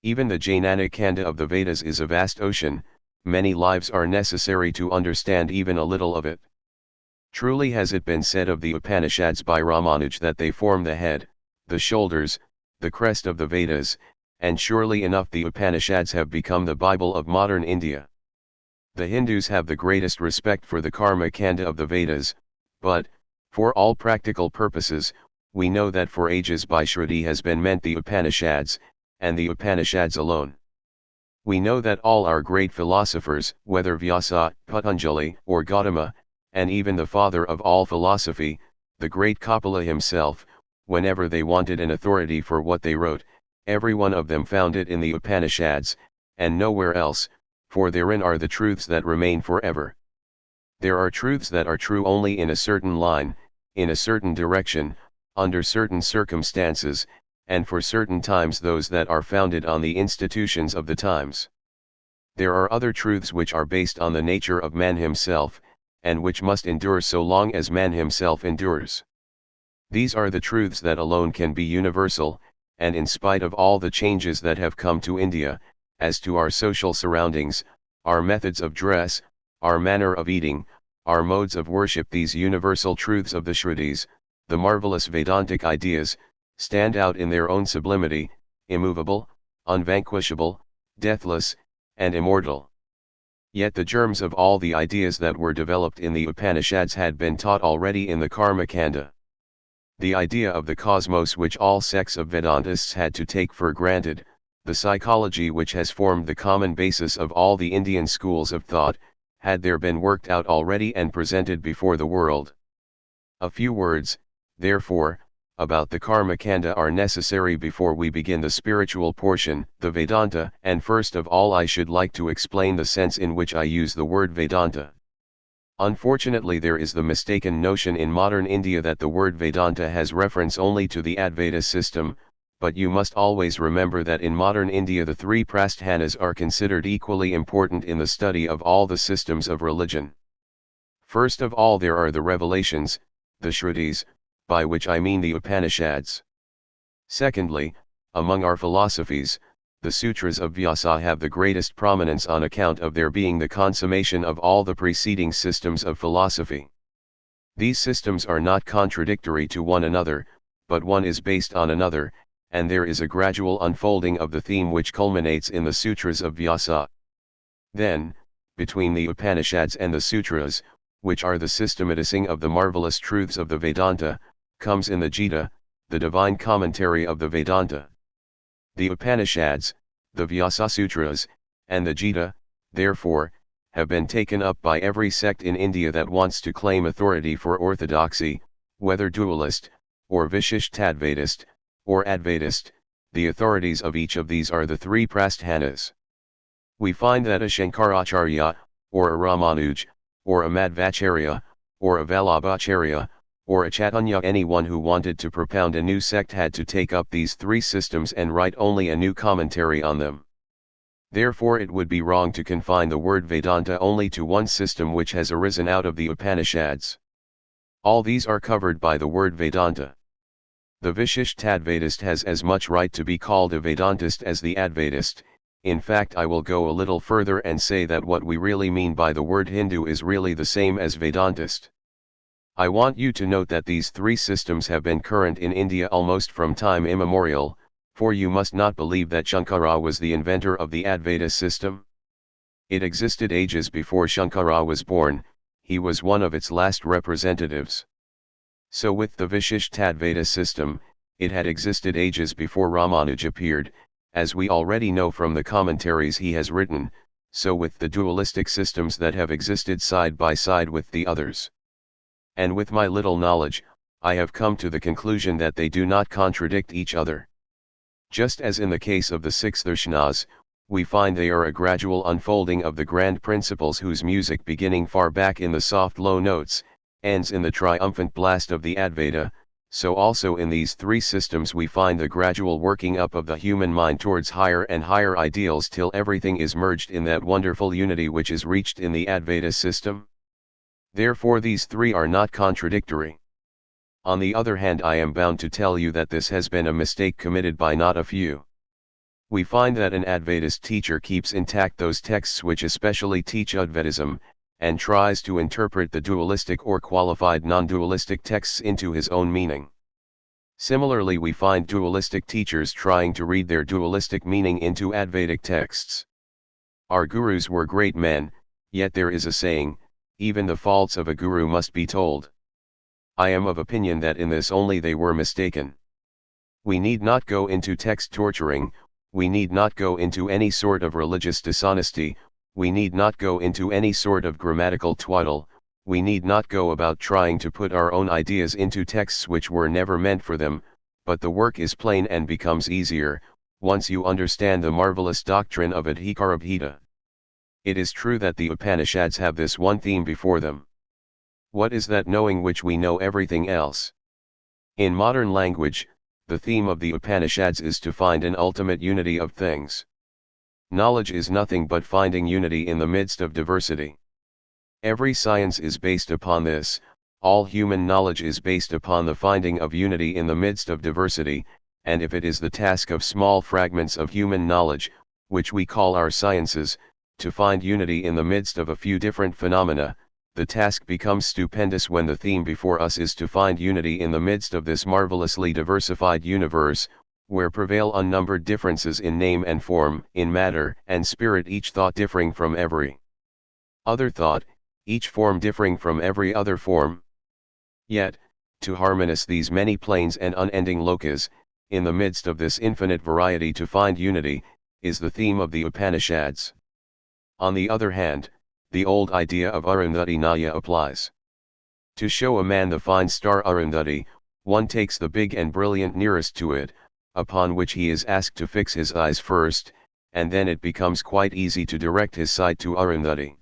Speaker 1: Even the Jnana-kanda of the Vedas is a vast ocean, many lives are necessary to understand even a little of it. Truly has it been said of the Upanishads by Ramanuj that they form the head, the shoulders, the crest of the Vedas, and surely enough the Upanishads have become the Bible of modern India. The Hindus have the greatest respect for the Karma-kanda of the Vedas, but, for all practical purposes, we know that for ages by Shruti has been meant the Upanishads, and the Upanishads alone. We know that all our great philosophers, whether Vyasa, Patanjali, or Gautama, and even the father of all philosophy, the great Kapila himself, whenever they wanted an authority for what they wrote, every one of them found it in the Upanishads, and nowhere else, for therein are the truths that remain forever. There are truths that are true only in a certain line, in a certain direction, under certain circumstances, and for certain times those that are founded on the institutions of the times. There are other truths which are based on the nature of man himself, and which must endure so long as man himself endures. These are the truths that alone can be universal, and in spite of all the changes that have come to India, as to our social surroundings, our methods of dress, our manner of eating, our modes of worship, these universal truths of the Shrutis, the marvelous Vedantic ideas, stand out in their own sublimity, immovable, unvanquishable, deathless, and immortal. Yet the germs of all the ideas that were developed in the Upanishads had been taught already in the Karma-kanda. the idea of the cosmos which all sects of Vedantists had to take for granted, the psychology which has formed the common basis of all the Indian schools of thought, had there been worked out already and presented before the world. A few words, therefore, about the Karmakanda are necessary before we begin the spiritual portion, the Vedanta, and first of all I should like to explain the sense in which I use the word Vedanta. Unfortunately there is the mistaken notion in modern India that the word Vedanta has reference only to the Advaita system, but you must always remember that in modern India the three prasthanas are considered equally important in the study of all the systems of religion. First of all there are the revelations, the Shrutis, by which I mean the Upanishads. Secondly, among our philosophies, the sutras of Vyasa have the greatest prominence on account of their being the consummation of all the preceding systems of philosophy. These systems are not contradictory to one another, but one is based on another, and there is a gradual unfolding of the theme which culminates in the sutras of Vyasa. Then, between the Upanishads and the sutras, which are the systematizing of the marvelous truths of the Vedanta, comes in the Gita, the divine commentary of the Vedanta. The Upanishads, the Vyasa Sutras, and the Gita, therefore, have been taken up by every sect in India that wants to claim authority for orthodoxy, whether dualist, or Vishishtadvaitist, or Advaitist. The authorities of each of these are the three prasthanas. We find that a Shankaracharya, or a Ramanuj, or a Madhvacharya, or a Vallabhacharya, or a Chaitanya, anyone who wanted to propound a new sect had to take up these three systems and write only a new commentary on them. Therefore it would be wrong to confine the word Vedanta only to one system which has arisen out of the Upanishads. All these are covered by the word Vedanta. The Vishishtadvaitist has as much right to be called a Vedantist as the Advaitist. In fact, I will go a little further and say that what we really mean by the word Hindu is really the same as Vedantist. I want you to note that these three systems have been current in India almost from time immemorial, for you must not believe that Shankara was the inventor of the Advaita system. It existed ages before Shankara was born, he was one of its last representatives. So with the Vishishtadvaita system, it had existed ages before Ramanuj appeared, as we already know from the commentaries he has written, so with the dualistic systems that have existed side by side with the others. And with my little knowledge, I have come to the conclusion that they do not contradict each other. Just as in the case of the six darshanas, we find they are a gradual unfolding of the grand principles whose music beginning far back in the soft low notes, ends in the triumphant blast of the Advaita, so also in these three systems we find the gradual working up of the human mind towards higher and higher ideals till everything is merged in that wonderful unity which is reached in the Advaita system. Therefore these three are not contradictory. On the other hand, I am bound to tell you that this has been a mistake committed by not a few. We find that an Advaitist teacher keeps intact those texts which especially teach Advaitism, and tries to interpret the dualistic or qualified non-dualistic texts into his own meaning. Similarly, we find dualistic teachers trying to read their dualistic meaning into Advaitic texts. Our gurus were great men, yet there is a saying, even the faults of a guru must be told. I am of opinion that in this only they were mistaken. We need not go into text torturing, we need not go into any sort of religious dishonesty, we need not go into any sort of grammatical twaddle, we need not go about trying to put our own ideas into texts which were never meant for them, but the work is plain and becomes easier, once you understand the marvelous doctrine of Adhikarabhita. It is true that the Upanishads have this one theme before them. What is that knowing which we know everything else? In modern language, the theme of the Upanishads is to find an ultimate unity of things. Knowledge is nothing but finding unity in the midst of diversity. Every science is based upon this, all human knowledge is based upon the finding of unity in the midst of diversity, and if it is the task of small fragments of human knowledge, which we call our sciences, to find unity in the midst of a few different phenomena, the task becomes stupendous when the theme before us is to find unity in the midst of this marvelously diversified universe, where prevail unnumbered differences in name and form, in matter and spirit, each thought differing from every other thought, each form differing from every other form. Yet, to harmonize these many planes and unending lokas, in the midst of this infinite variety to find unity, is the theme of the Upanishads. On the other hand, the old idea of Arundhati Nyaya applies. To show a man the fine star Arundhati, one takes the big and brilliant nearest to it, upon which he is asked to fix his eyes first, and then it becomes quite easy to direct his sight to Arundhati.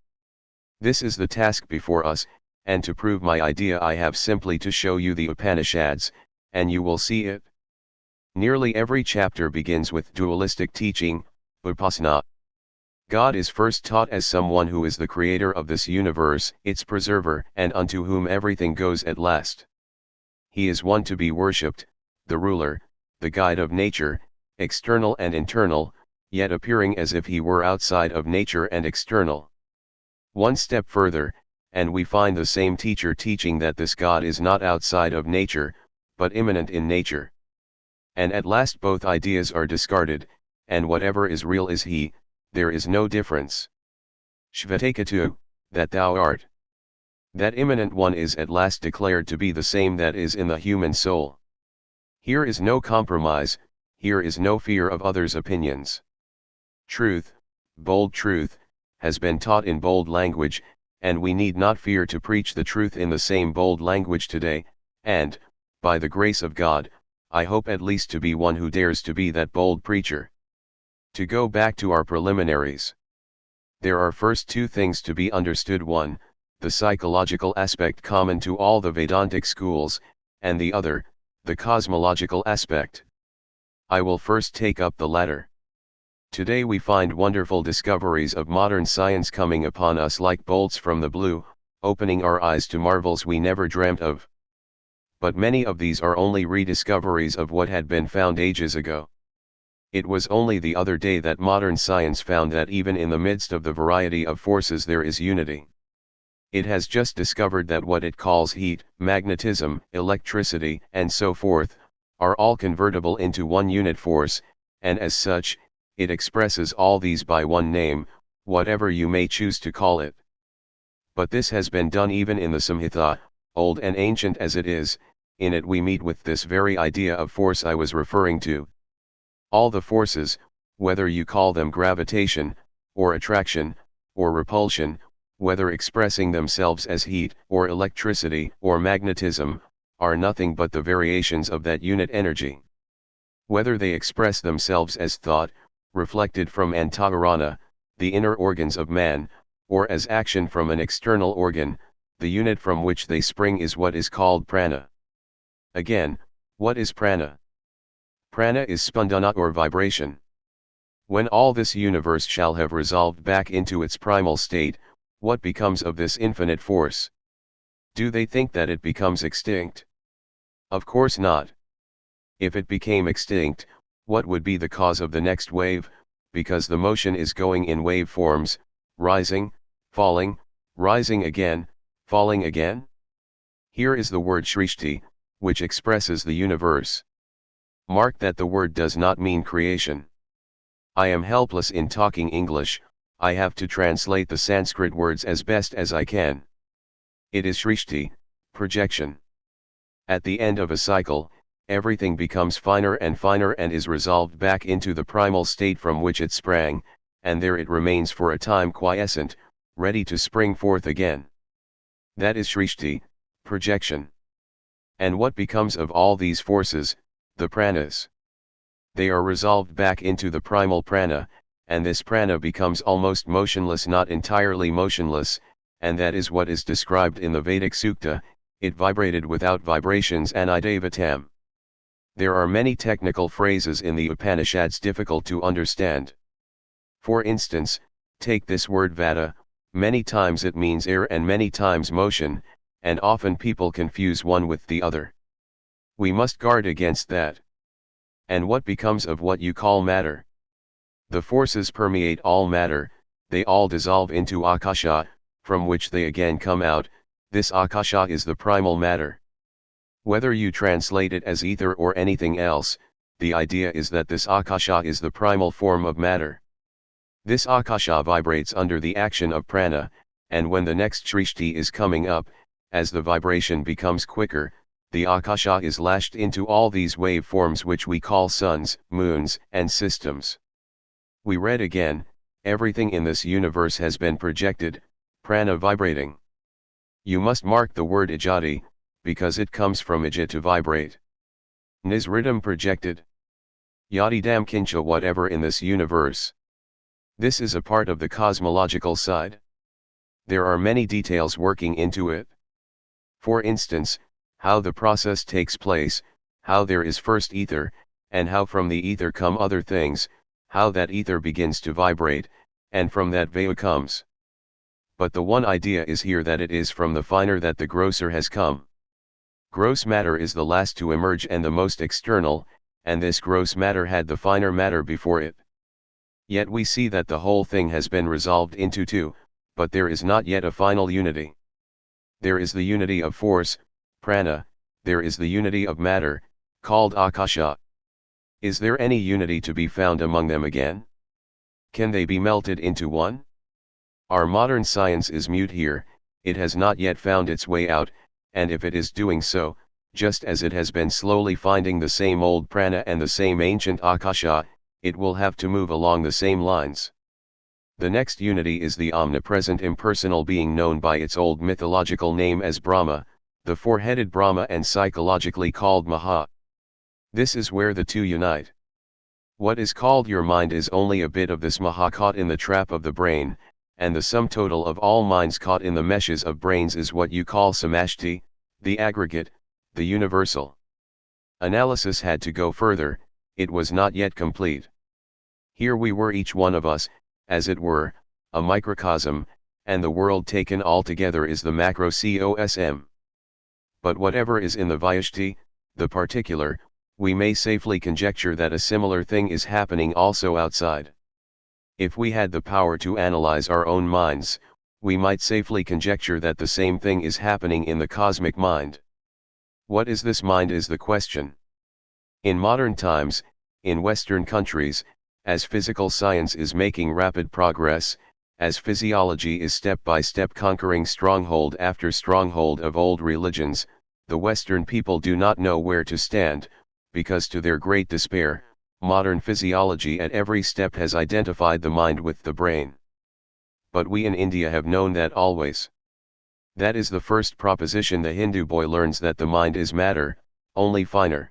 Speaker 1: This is the task before us, and to prove my idea I have simply to show you the Upanishads, and you will see it. Nearly every chapter begins with dualistic teaching, Upasana. God is first taught as someone who is the creator of this universe, its preserver, and unto whom everything goes at last. He is one to be worshipped, the ruler, the guide of nature, external and internal, yet appearing as if he were outside of nature and external. One step further, and we find the same teacher teaching that this God is not outside of nature, but immanent in nature. And at last both ideas are discarded, and whatever is real is he, there is no difference. Shvatakatu, that thou art. That immanent one is at last declared to be the same that is in the human soul. Here is no compromise, here is no fear of others' opinions. Truth, bold truth, has been taught in bold language, and we need not fear to preach the truth in the same bold language today, and, by the grace of God, I hope at least to be one who dares to be that bold preacher. To go back to our preliminaries. There are first two things to be understood: one, the psychological aspect common to all the Vedantic schools, and the other, the cosmological aspect. I will first take up the latter. Today we find wonderful discoveries of modern science coming upon us like bolts from the blue, opening our eyes to marvels we never dreamt of. But many of these are only rediscoveries of what had been found ages ago. It was only the other day that modern science found that even in the midst of the variety of forces there is unity. It has just discovered that what it calls heat, magnetism, electricity, and so forth, are all convertible into one unit force, and as such, it expresses all these by one name, whatever you may choose to call it. But this has been done even in the Samhita, old and ancient as it is. In it we meet with this very idea of force I was referring to. All the forces, whether you call them gravitation, or attraction, or repulsion, whether expressing themselves as heat, or electricity, or magnetism, are nothing but the variations of that unit energy. Whether they express themselves as thought, reflected from antakarana, the inner organs of man, or as action from an external organ, the unit from which they spring is what is called prana. Again, what is prana? Prana is spandana or vibration. When all this universe shall have resolved back into its primal state, what becomes of this infinite force? Do they think that it becomes extinct? Of course not. If it became extinct, what would be the cause of the next wave, because the motion is going in wave forms, rising, falling, rising again, falling again? Here is the word shrishti, which expresses the universe. Mark that the word does not mean creation. I am helpless in talking English, I have to translate the Sanskrit words as best as I can. It is shrishti, projection. At the end of a cycle, everything becomes finer and is resolved back into the primal state from which it sprang, and there it remains for a time quiescent, ready to spring forth again. That is shrishti, projection. And what becomes of all these forces, the pranas? They are resolved back into the primal prana, and this prana becomes almost motionless, not entirely motionless, and that is what is described in the Vedic Sukta, it vibrated without vibrations anidavatam. There are many technical phrases in the Upanishads difficult to understand. For instance, take this word vata, many times it means air and many times motion, and often people confuse one with the other. We must guard against that. And what becomes of what you call matter? The forces permeate all matter, they all dissolve into akasha, from which they again come out. This akasha is the primal matter. Whether you translate it as ether or anything else, the idea is that this akasha is the primal form of matter. This akasha vibrates under the action of prana, and when the next shrishti is coming up, as the vibration becomes quicker, the Akasha is lashed into all these waveforms which we call suns, moons, and systems. We read again, everything in this universe has been projected, prana vibrating. You must mark the word ijati, because it comes from ija to vibrate. Nisritam projected. Yadidam kincha whatever in this universe. This is a part of the cosmological side. There are many details working into it. For instance, how the process takes place, how there is first ether, and how from the ether come other things, how that ether begins to vibrate, and from that vaya comes. But the one idea is here that it is from the finer that the grosser has come. Gross matter is the last to emerge and the most external, and this gross matter had the finer matter before it. Yet we see that the whole thing has been resolved into two, but there is not yet a final unity. There is the unity of force, prana, there is the unity of matter, called akasha. Is there any unity to be found among them again? Can they be melted into one? Our modern science is mute here, it has not yet found its way out, and if it is doing so, just as it has been slowly finding the same old prana and the same ancient akasha, it will have to move along the same lines. The next unity is the omnipresent impersonal being known by its old mythological name as Brahma, the four-headed Brahma, and psychologically called Maha. This is where the two unite. What is called your mind is only a bit of this Maha caught in the trap of the brain, and the sum total of all minds caught in the meshes of brains is what you call samashti, the aggregate, the universal. Analysis had to go further, it was not yet complete. Here we were, each one of us, as it were, a microcosm, and the world taken altogether is the macrocosm. But whatever is in the vyashti, the particular, we may safely conjecture that a similar thing is happening also outside. If we had the power to analyze our own minds, we might safely conjecture that the same thing is happening in the cosmic mind. What is this mind is the question. In modern times, in Western countries, as physical science is making rapid progress, as physiology is step by step conquering stronghold after stronghold of old religions, the Western people do not know where to stand, because to their great despair, modern physiology at every step has identified the mind with the brain. But we in India have known that always. That is the first proposition the Hindu boy learns, that the mind is matter, only finer.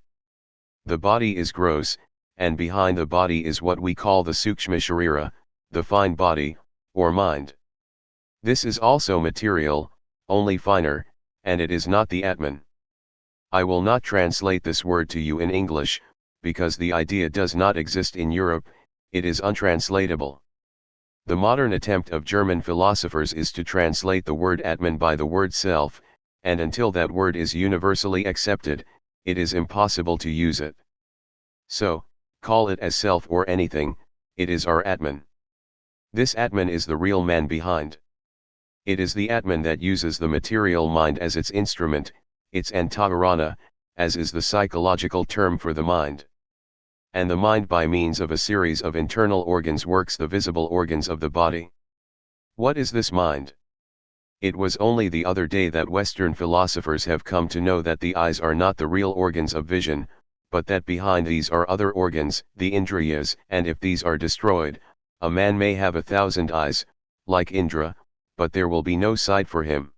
Speaker 1: The body is gross, and behind the body is what we call the Sukshma Sharira, the fine body, or mind. This is also material, only finer, and it is not the Atman. I will not translate this word to you in English, because the idea does not exist in Europe, it is untranslatable. The modern attempt of German philosophers is to translate the word Atman by the word self, and until that word is universally accepted, it is impossible to use it. So, call it as self or anything, it is our Atman. This Atman is the real man behind. It is the Atman that uses the material mind as its instrument, its antavarana, as is the psychological term for the mind. And the mind by means of a series of internal organs works the visible organs of the body. What is this mind? It was only the other day that Western philosophers have come to know that the eyes are not the real organs of vision, but that behind these are other organs, the Indriyas, and if these are destroyed, a man may have 1,000 eyes, like Indra, but there will be no sight for him.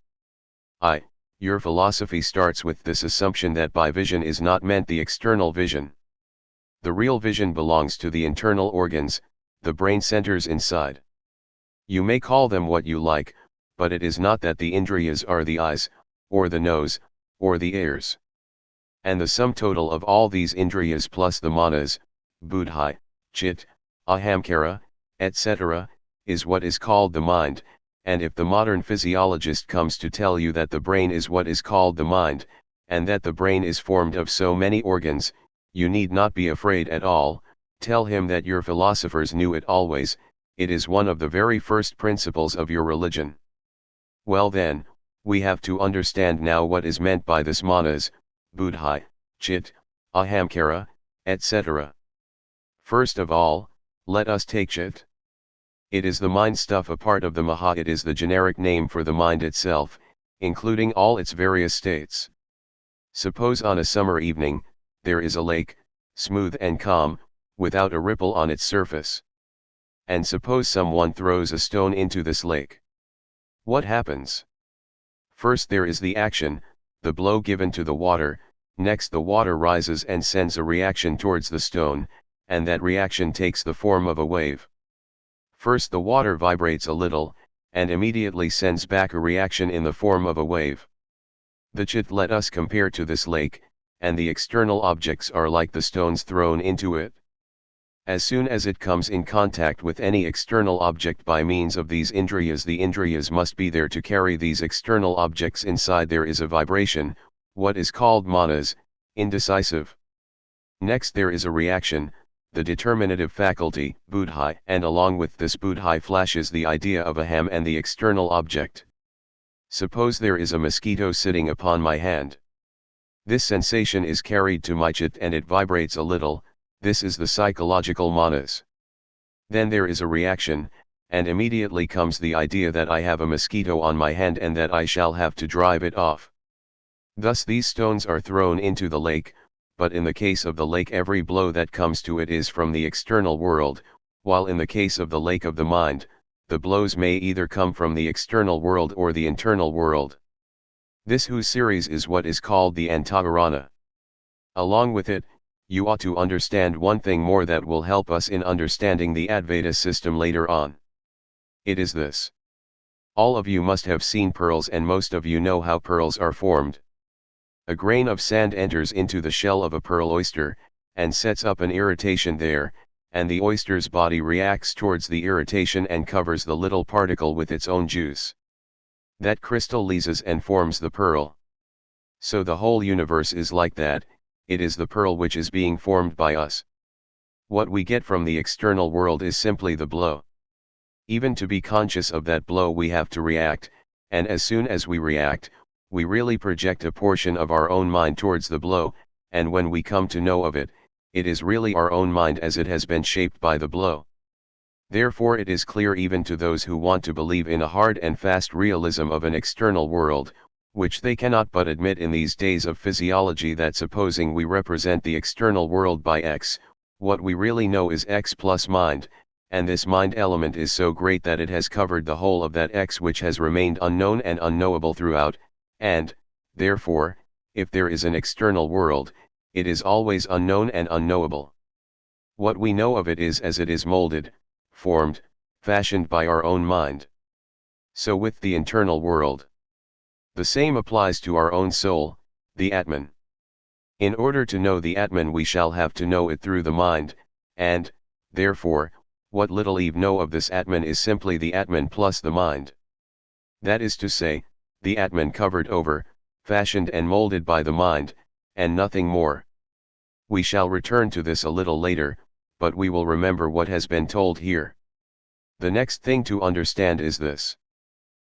Speaker 1: Your philosophy starts with this assumption that by vision is not meant the external vision. The real vision belongs to the internal organs, the brain centers inside. You may call them what you like, but it is not that the Indriyas are the eyes, or the nose, or the ears. And the sum total of all these Indriyas plus the manas, buddhi, chit, ahamkara, etc., is what is called the mind, and if the modern physiologist comes to tell you that the brain is what is called the mind, and that the brain is formed of so many organs, you need not be afraid at all, tell him that your philosophers knew it always, it is one of the very first principles of your religion. Well then, we have to understand now what is meant by this manas, buddhi, chit, ahamkara, etc. First of all, let us take chit. It is the mind stuff, a part of the Maha. It is the generic name for the mind itself, including all its various states. Suppose on a summer evening, there is a lake, smooth and calm, without a ripple on its surface. And suppose someone throws a stone into this lake. What happens? First there is the action, the blow given to the water, next the water rises and sends a reaction towards the stone, and that reaction takes the form of a wave. First the water vibrates a little, and immediately sends back a reaction in the form of a wave. The chit let us compare to this lake, and the external objects are like the stones thrown into it. As soon as it comes in contact with any external object by means of these indriyas, the indriyas must be there to carry these external objects inside. There is a vibration, what is called manas, indecisive. Next there is a reaction, the determinative faculty, buddhi, and along with this buddhi flashes the idea of aham and the external object. Suppose there is a mosquito sitting upon my hand. This sensation is carried to my chit and it vibrates a little, this is the psychological manas. Then there is a reaction, and immediately comes the idea that I have a mosquito on my hand and that I shall have to drive it off. Thus these stones are thrown into the lake, but in the case of the lake every blow that comes to it is from the external world, while in the case of the lake of the mind, the blows may either come from the external world or the internal world. This whose series is what is called the antakarana. Along with it, you ought to understand one thing more that will help us in understanding the Advaita system later on. It is this. All of you must have seen pearls and most of you know how pearls are formed. A grain of sand enters into the shell of a pearl oyster, and sets up an irritation there, and the oyster's body reacts towards the irritation and covers the little particle with its own juice. That crystal leases and forms the pearl. So the whole universe is like that, it is the pearl which is being formed by us. What we get from the external world is simply the blow. Even to be conscious of that blow we have to react, and as soon as we react, we really project a portion of our own mind towards the blow, and when we come to know of it, it is really our own mind as it has been shaped by the blow. Therefore it is clear even to those who want to believe in a hard and fast realism of an external world, which they cannot but admit in these days of physiology, that supposing we represent the external world by X, what we really know is X plus mind, and this mind element is so great that it has covered the whole of that X which has remained unknown and unknowable throughout, and, therefore, if there is an external world, it is always unknown and unknowable. What we know of it is as it is molded, formed, fashioned by our own mind. So with the internal world. The same applies to our own soul, the Atman. In order to know the Atman we shall have to know it through the mind, and, therefore, what little Eve know of this Atman is simply the Atman plus the mind. That is to say, the Atman covered over, fashioned and molded by the mind, and nothing more. We shall return to this a little later, but we will remember what has been told here. The next thing to understand is this.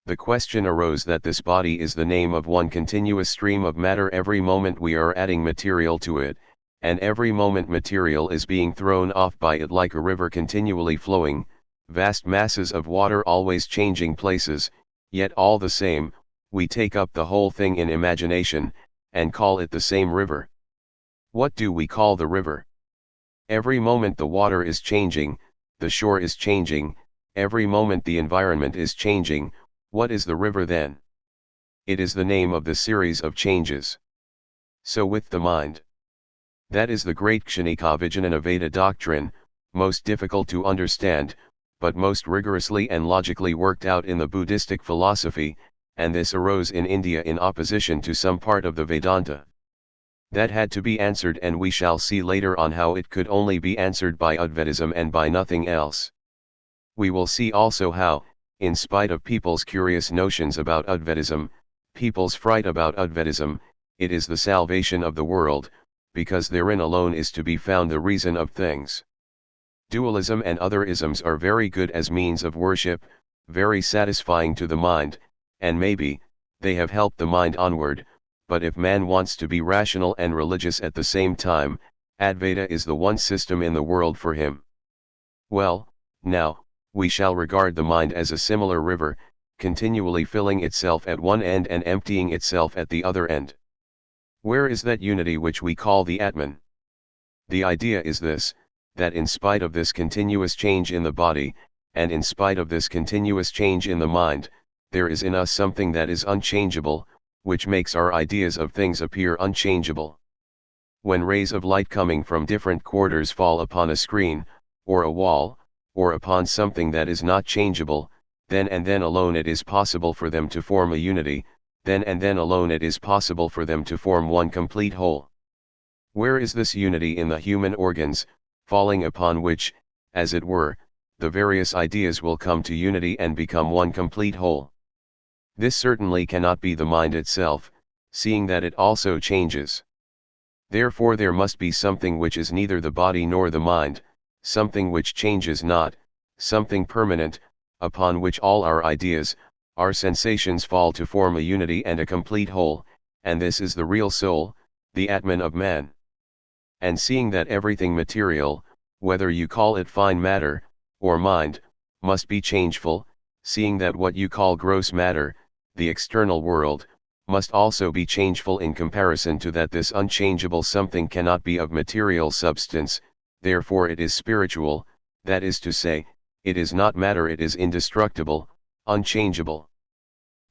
Speaker 1: The question arose that this body is the name of one continuous stream of matter. Every moment we are adding material to it, and every moment material is being thrown off by it like a river continually flowing, vast masses of water always changing places, yet all the same, we take up the whole thing in imagination, and call it the same river. What do we call the river? Every moment the water is changing, the shore is changing, every moment the environment is changing. What is the river then? It is the name of the series of changes. So with the mind. That is the great Kshanika Vijnana Veda doctrine, most difficult to understand, but most rigorously and logically worked out in the Buddhistic philosophy, and this arose in India in opposition to some part of the Vedanta. That had to be answered, and we shall see later on how it could only be answered by Advaitism and by nothing else. We will see also how, in spite of people's curious notions about Advaitism, people's fright about Advaitism, it is the salvation of the world, because therein alone is to be found the reason of things. Dualism and other isms are very good as means of worship, very satisfying to the mind, and maybe, they have helped the mind onward, but if man wants to be rational and religious at the same time, Advaita is the one system in the world for him. Well, now, we shall regard the mind as a similar river, continually filling itself at one end and emptying itself at the other end. Where is that unity which we call the Atman? The idea is this, that in spite of this continuous change in the body, and in spite of this continuous change in the mind, there is in us something that is unchangeable, which makes our ideas of things appear unchangeable. When rays of light coming from different quarters fall upon a screen, or a wall, or upon something that is not changeable, then and then alone it is possible for them to form a unity, then and then alone it is possible for them to form one complete whole. Where is this unity in the human organs, falling upon which, as it were, the various ideas will come to unity and become one complete whole? This certainly cannot be the mind itself, seeing that it also changes. Therefore there must be something which is neither the body nor the mind, something which changes not, something permanent, upon which all our ideas, our sensations fall to form a unity and a complete whole, and this is the real soul, the Atman of man. And seeing that everything material, whether you call it fine matter, or mind, must be changeful, seeing that what you call gross matter, the external world, must also be changeful in comparison to that, this unchangeable something cannot be of material substance, therefore it is spiritual, that is to say, it is not matter, it is indestructible, unchangeable.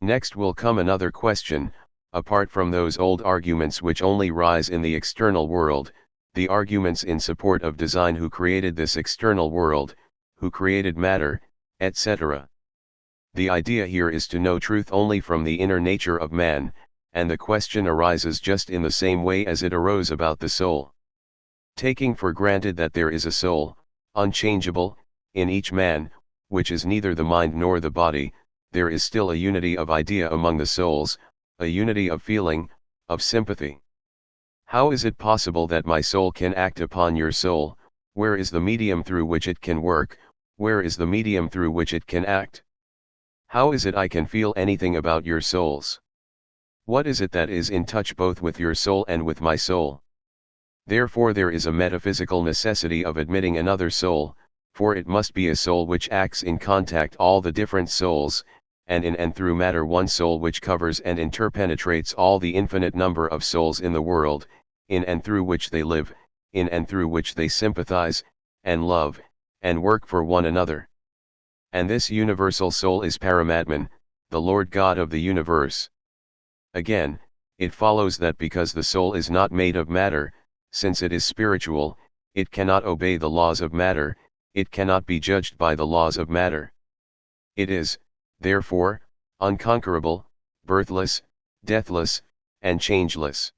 Speaker 1: Next will come another question, apart from those old arguments which only rise in the external world, the arguments in support of design, who created this external world, who created matter, etc. The idea here is to know truth only from the inner nature of man, and the question arises just in the same way as it arose about the soul. Taking for granted that there is a soul, unchangeable, in each man, which is neither the mind nor the body, there is still a unity of idea among the souls, a unity of feeling, of sympathy. How is it possible that my soul can act upon your soul? Where is the medium through which it can work? Where is the medium through which it can act? How is it I can feel anything about your souls? What is it that is in touch both with your soul and with my soul? Therefore there is a metaphysical necessity of admitting another soul, for it must be a soul which acts in contact all the different souls, and in and through matter one soul which covers and interpenetrates all the infinite number of souls in the world, in and through which they live, in and through which they sympathize, and love, and work for one another. And this universal soul is Paramatman, the Lord God of the universe. Again, it follows that because the soul is not made of matter, since it is spiritual, it cannot obey the laws of matter, it cannot be judged by the laws of matter. It is, therefore, unconquerable, birthless, deathless, and changeless.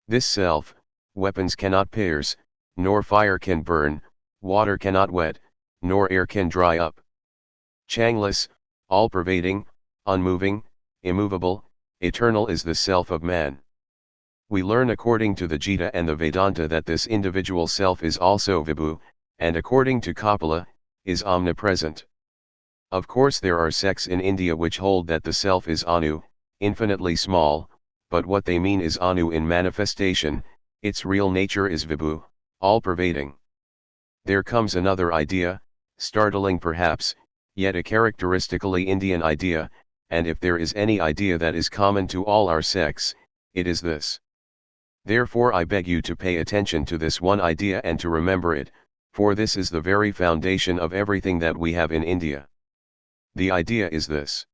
Speaker 1: This self, weapons cannot pierce, nor fire can burn, water cannot wet, nor air can dry up. Changeless, all-pervading, unmoving, immovable, eternal is the self of man. We learn according to the Gita and the Vedanta that this individual self is also Vibhu, and according to Kapila, is omnipresent. Of course there are sects in India which hold that the self is Anu, infinitely small, but what they mean is Anu in manifestation, its real nature is Vibhu, all-pervading. There comes another idea, startling perhaps, yet a characteristically Indian idea, and if there is any idea that is common to all our sects, it is this. Therefore I beg you to pay attention to this one idea and to remember it, for this is the very foundation of everything that we have in India. The idea is this.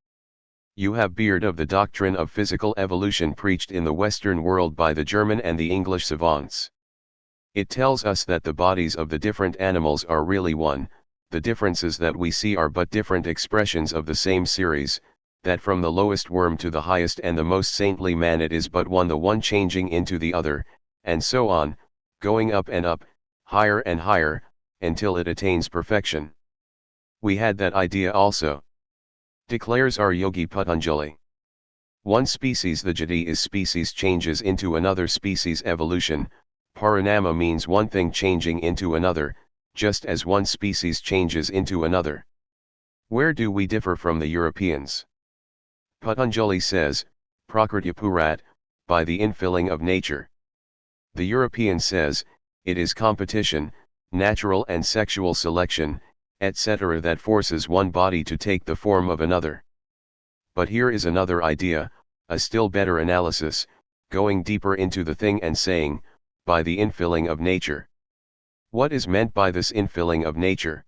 Speaker 1: You have heard of the doctrine of physical evolution preached in the Western world by the German and the English savants. It tells us that the bodies of the different animals are really one, the differences that we see are but different expressions of the same series, that from the lowest worm to the highest and the most saintly man it is but one, the one changing into the other, and so on, going up and up, higher and higher, until it attains perfection. We had that idea also. Declares our Yogi Patanjali. One species, the jati is species, changes into another species. Evolution, parinama, means one thing changing into another, just as one species changes into another. Where do we differ from the Europeans? Patanjali says, Prakriti Purat, by the infilling of nature. The European says, it is competition, natural and sexual selection, etc. that forces one body to take the form of another. But here is another idea, a still better analysis, going deeper into the thing and saying, by the infilling of nature. What is meant by this infilling of nature?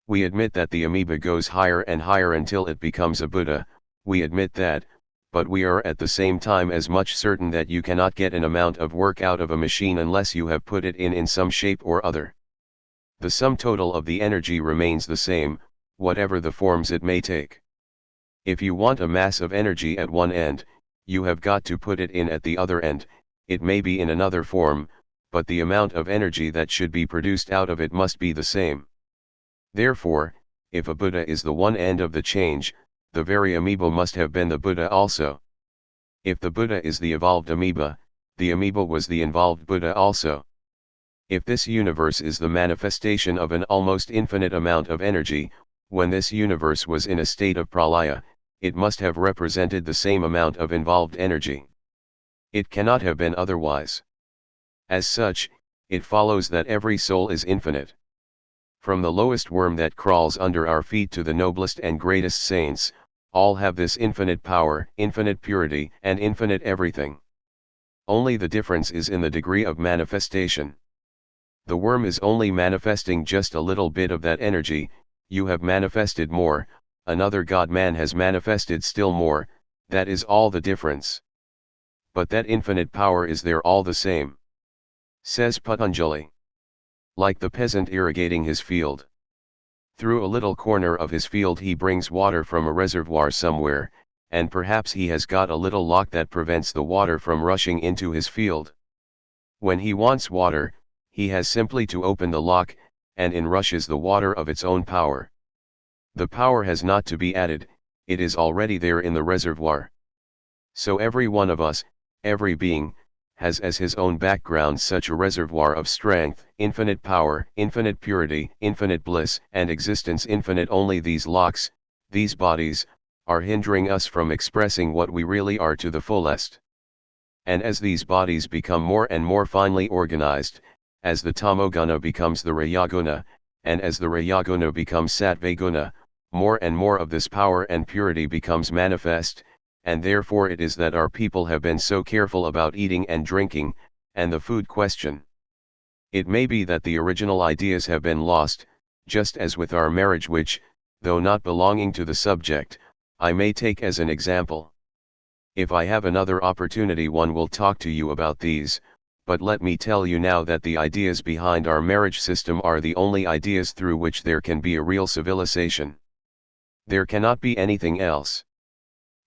Speaker 1: We admit that the amoeba goes higher and higher until it becomes a Buddha, we admit that, but we are at the same time as much certain that you cannot get an amount of work out of a machine unless you have put it in some shape or other. The sum total of the energy remains the same, whatever the forms it may take. If you want a mass of energy at one end, you have got to put it in at the other end, it may be in another form, but the amount of energy that should be produced out of it must be the same. Therefore, if a Buddha is the one end of the change, the very amoeba must have been the Buddha also. If the Buddha is the evolved amoeba, the amoeba was the involved Buddha also. If this universe is the manifestation of an almost infinite amount of energy, when this universe was in a state of pralaya, it must have represented the same amount of involved energy. It cannot have been otherwise. As such, it follows that every soul is infinite. From the lowest worm that crawls under our feet to the noblest and greatest saints, all have this infinite power, infinite purity, and infinite everything. Only the difference is in the degree of manifestation. The worm is only manifesting just a little bit of that energy, you have manifested more, another God-man has manifested still more, that is all the difference. But that infinite power is there all the same. Says Patanjali. Like the peasant irrigating his field. Through a little corner of his field he brings water from a reservoir somewhere, and perhaps he has got a little lock that prevents the water from rushing into his field. When he wants water, he has simply to open the lock, and in rushes the water of its own power. The power has not to be added, it is already there in the reservoir. So every one of us, every being, has as his own background such a reservoir of strength, infinite power, infinite purity, infinite bliss, and existence infinite. Only these locks, these bodies, are hindering us from expressing what we really are to the fullest. And as these bodies become more and more finely organized, as the tamoguna becomes the rajaguna, and as the rajaguna becomes sattvaguna, more and more of this power and purity becomes manifest, and therefore it is that our people have been so careful about eating and drinking, and the food question. It may be that the original ideas have been lost, just as with our marriage which, though not belonging to the subject, I may take as an example. If I have another opportunity one will talk to you about these, but let me tell you now that the ideas behind our marriage system are the only ideas through which there can be a real civilization. There cannot be anything else.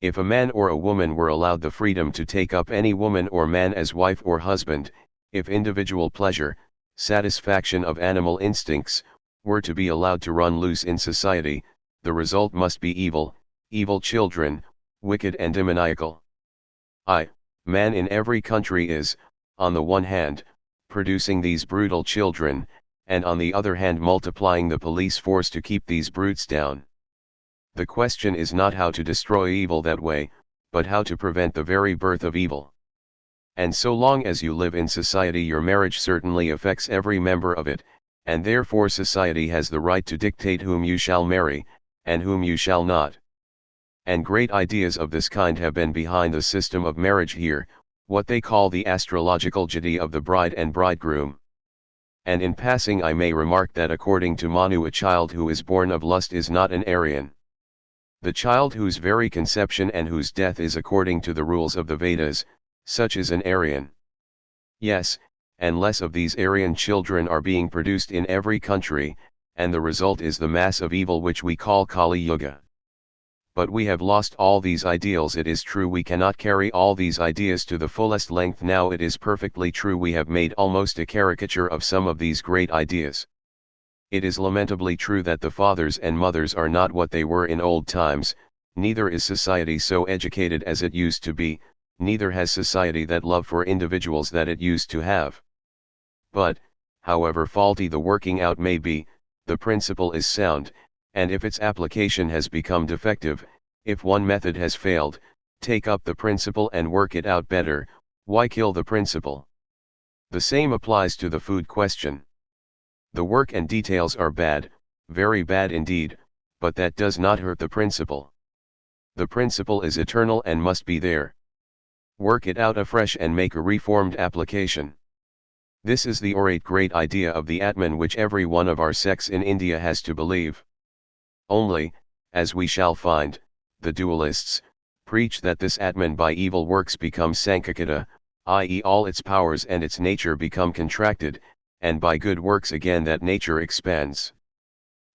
Speaker 1: If a man or a woman were allowed the freedom to take up any woman or man as wife or husband, if individual pleasure, satisfaction of animal instincts, were to be allowed to run loose in society, the result must be evil, evil children, wicked and demoniacal. Man in every country is, on the one hand, producing these brutal children, and on the other hand multiplying the police force to keep these brutes down. The question is not how to destroy evil that way, but how to prevent the very birth of evil. And so long as you live in society your marriage certainly affects every member of it, and therefore society has the right to dictate whom you shall marry, and whom you shall not. And great ideas of this kind have been behind the system of marriage here, what they call the astrological jati of the bride and bridegroom. And in passing I may remark that according to Manu a child who is born of lust is not an Aryan. The child whose very conception and whose death is according to the rules of the Vedas, such is an Aryan. Yes, and less of these Aryan children are being produced in every country, and the result is the mass of evil which we call Kali Yuga. But we have lost all these ideals. It is true we cannot carry all these ideas to the fullest length now. It is perfectly true we have made almost a caricature of some of these great ideas. It is lamentably true that the fathers and mothers are not what they were in old times, neither is society so educated as it used to be, neither has society that love for individuals that it used to have. But, however faulty the working out may be, the principle is sound, and if its application has become defective, if one method has failed, take up the principle and work it out better. Why kill the principle? The same applies to the food question. The work and details are bad, very bad indeed, but that does not hurt the principle. The principle is eternal and must be there. Work it out afresh and make a reformed application. This is the orate great idea of the Atman which every one of our sects in India has to believe. Only, as we shall find, the dualists preach that this Atman by evil works becomes Sankhakita, i.e. all its powers and its nature become contracted, and by good works again that nature expands.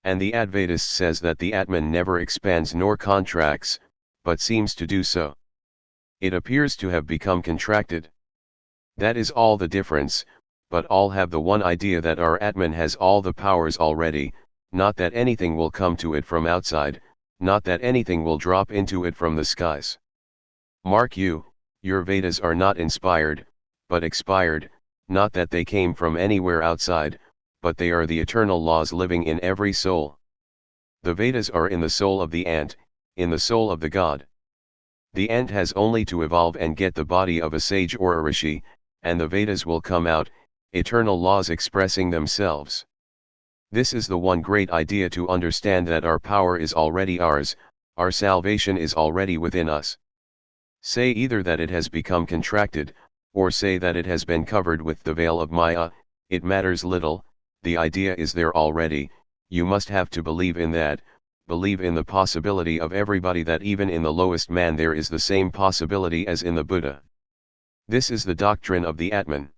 Speaker 1: And the Advaitist says that the Atman never expands nor contracts, but seems to do so. It appears to have become contracted. That is all the difference, but all have the one idea that our Atman has all the powers already, not that anything will come to it from outside, not that anything will drop into it from the skies. Mark you, your Vedas are not inspired, but expired, not that they came from anywhere outside, but they are the eternal laws living in every soul. The Vedas are in the soul of the ant, in the soul of the god. The ant has only to evolve and get the body of a sage or a rishi, and the Vedas will come out, eternal laws expressing themselves. This is the one great idea to understand, that our power is already ours, our salvation is already within us. Say either that it has become contracted, or say that it has been covered with the veil of Maya, it matters little, the idea is there already. You must have to believe in that, believe in the possibility of everybody, that even in the lowest man there is the same possibility as in the Buddha. This is the doctrine of the Atman.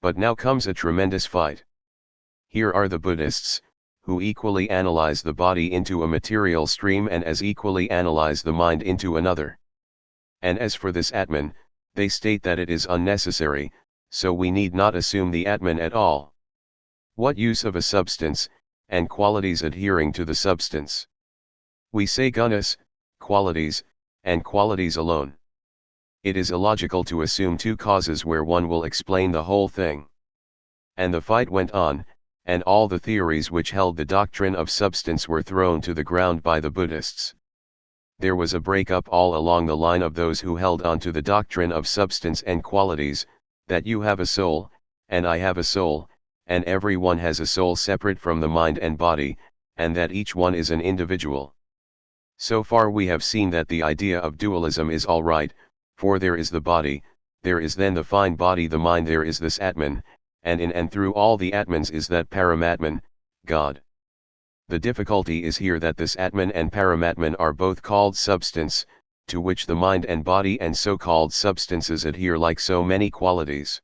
Speaker 1: But now comes a tremendous fight. Here are the Buddhists, who equally analyze the body into a material stream and as equally analyze the mind into another. And as for this Atman, they state that it is unnecessary, so we need not assume the Atman at all. What use of a substance, and qualities adhering to the substance? We say gunas, qualities, and qualities alone. It is illogical to assume two causes where one will explain the whole thing. And the fight went on, and all the theories which held the doctrine of substance were thrown to the ground by the Buddhists. There was a break-up all along the line of those who held on to the doctrine of substance and qualities, that you have a soul, and I have a soul, and every one has a soul separate from the mind and body, and that each one is an individual. So far we have seen that the idea of dualism is all right, for there is the body, there is then the fine body, the mind, there is this Atman, and in and through all the Atmans is that Paramatman, God. The difficulty is here that this Atman and Paramatman are both called substance, to which the mind and body and so-called substances adhere like so many qualities.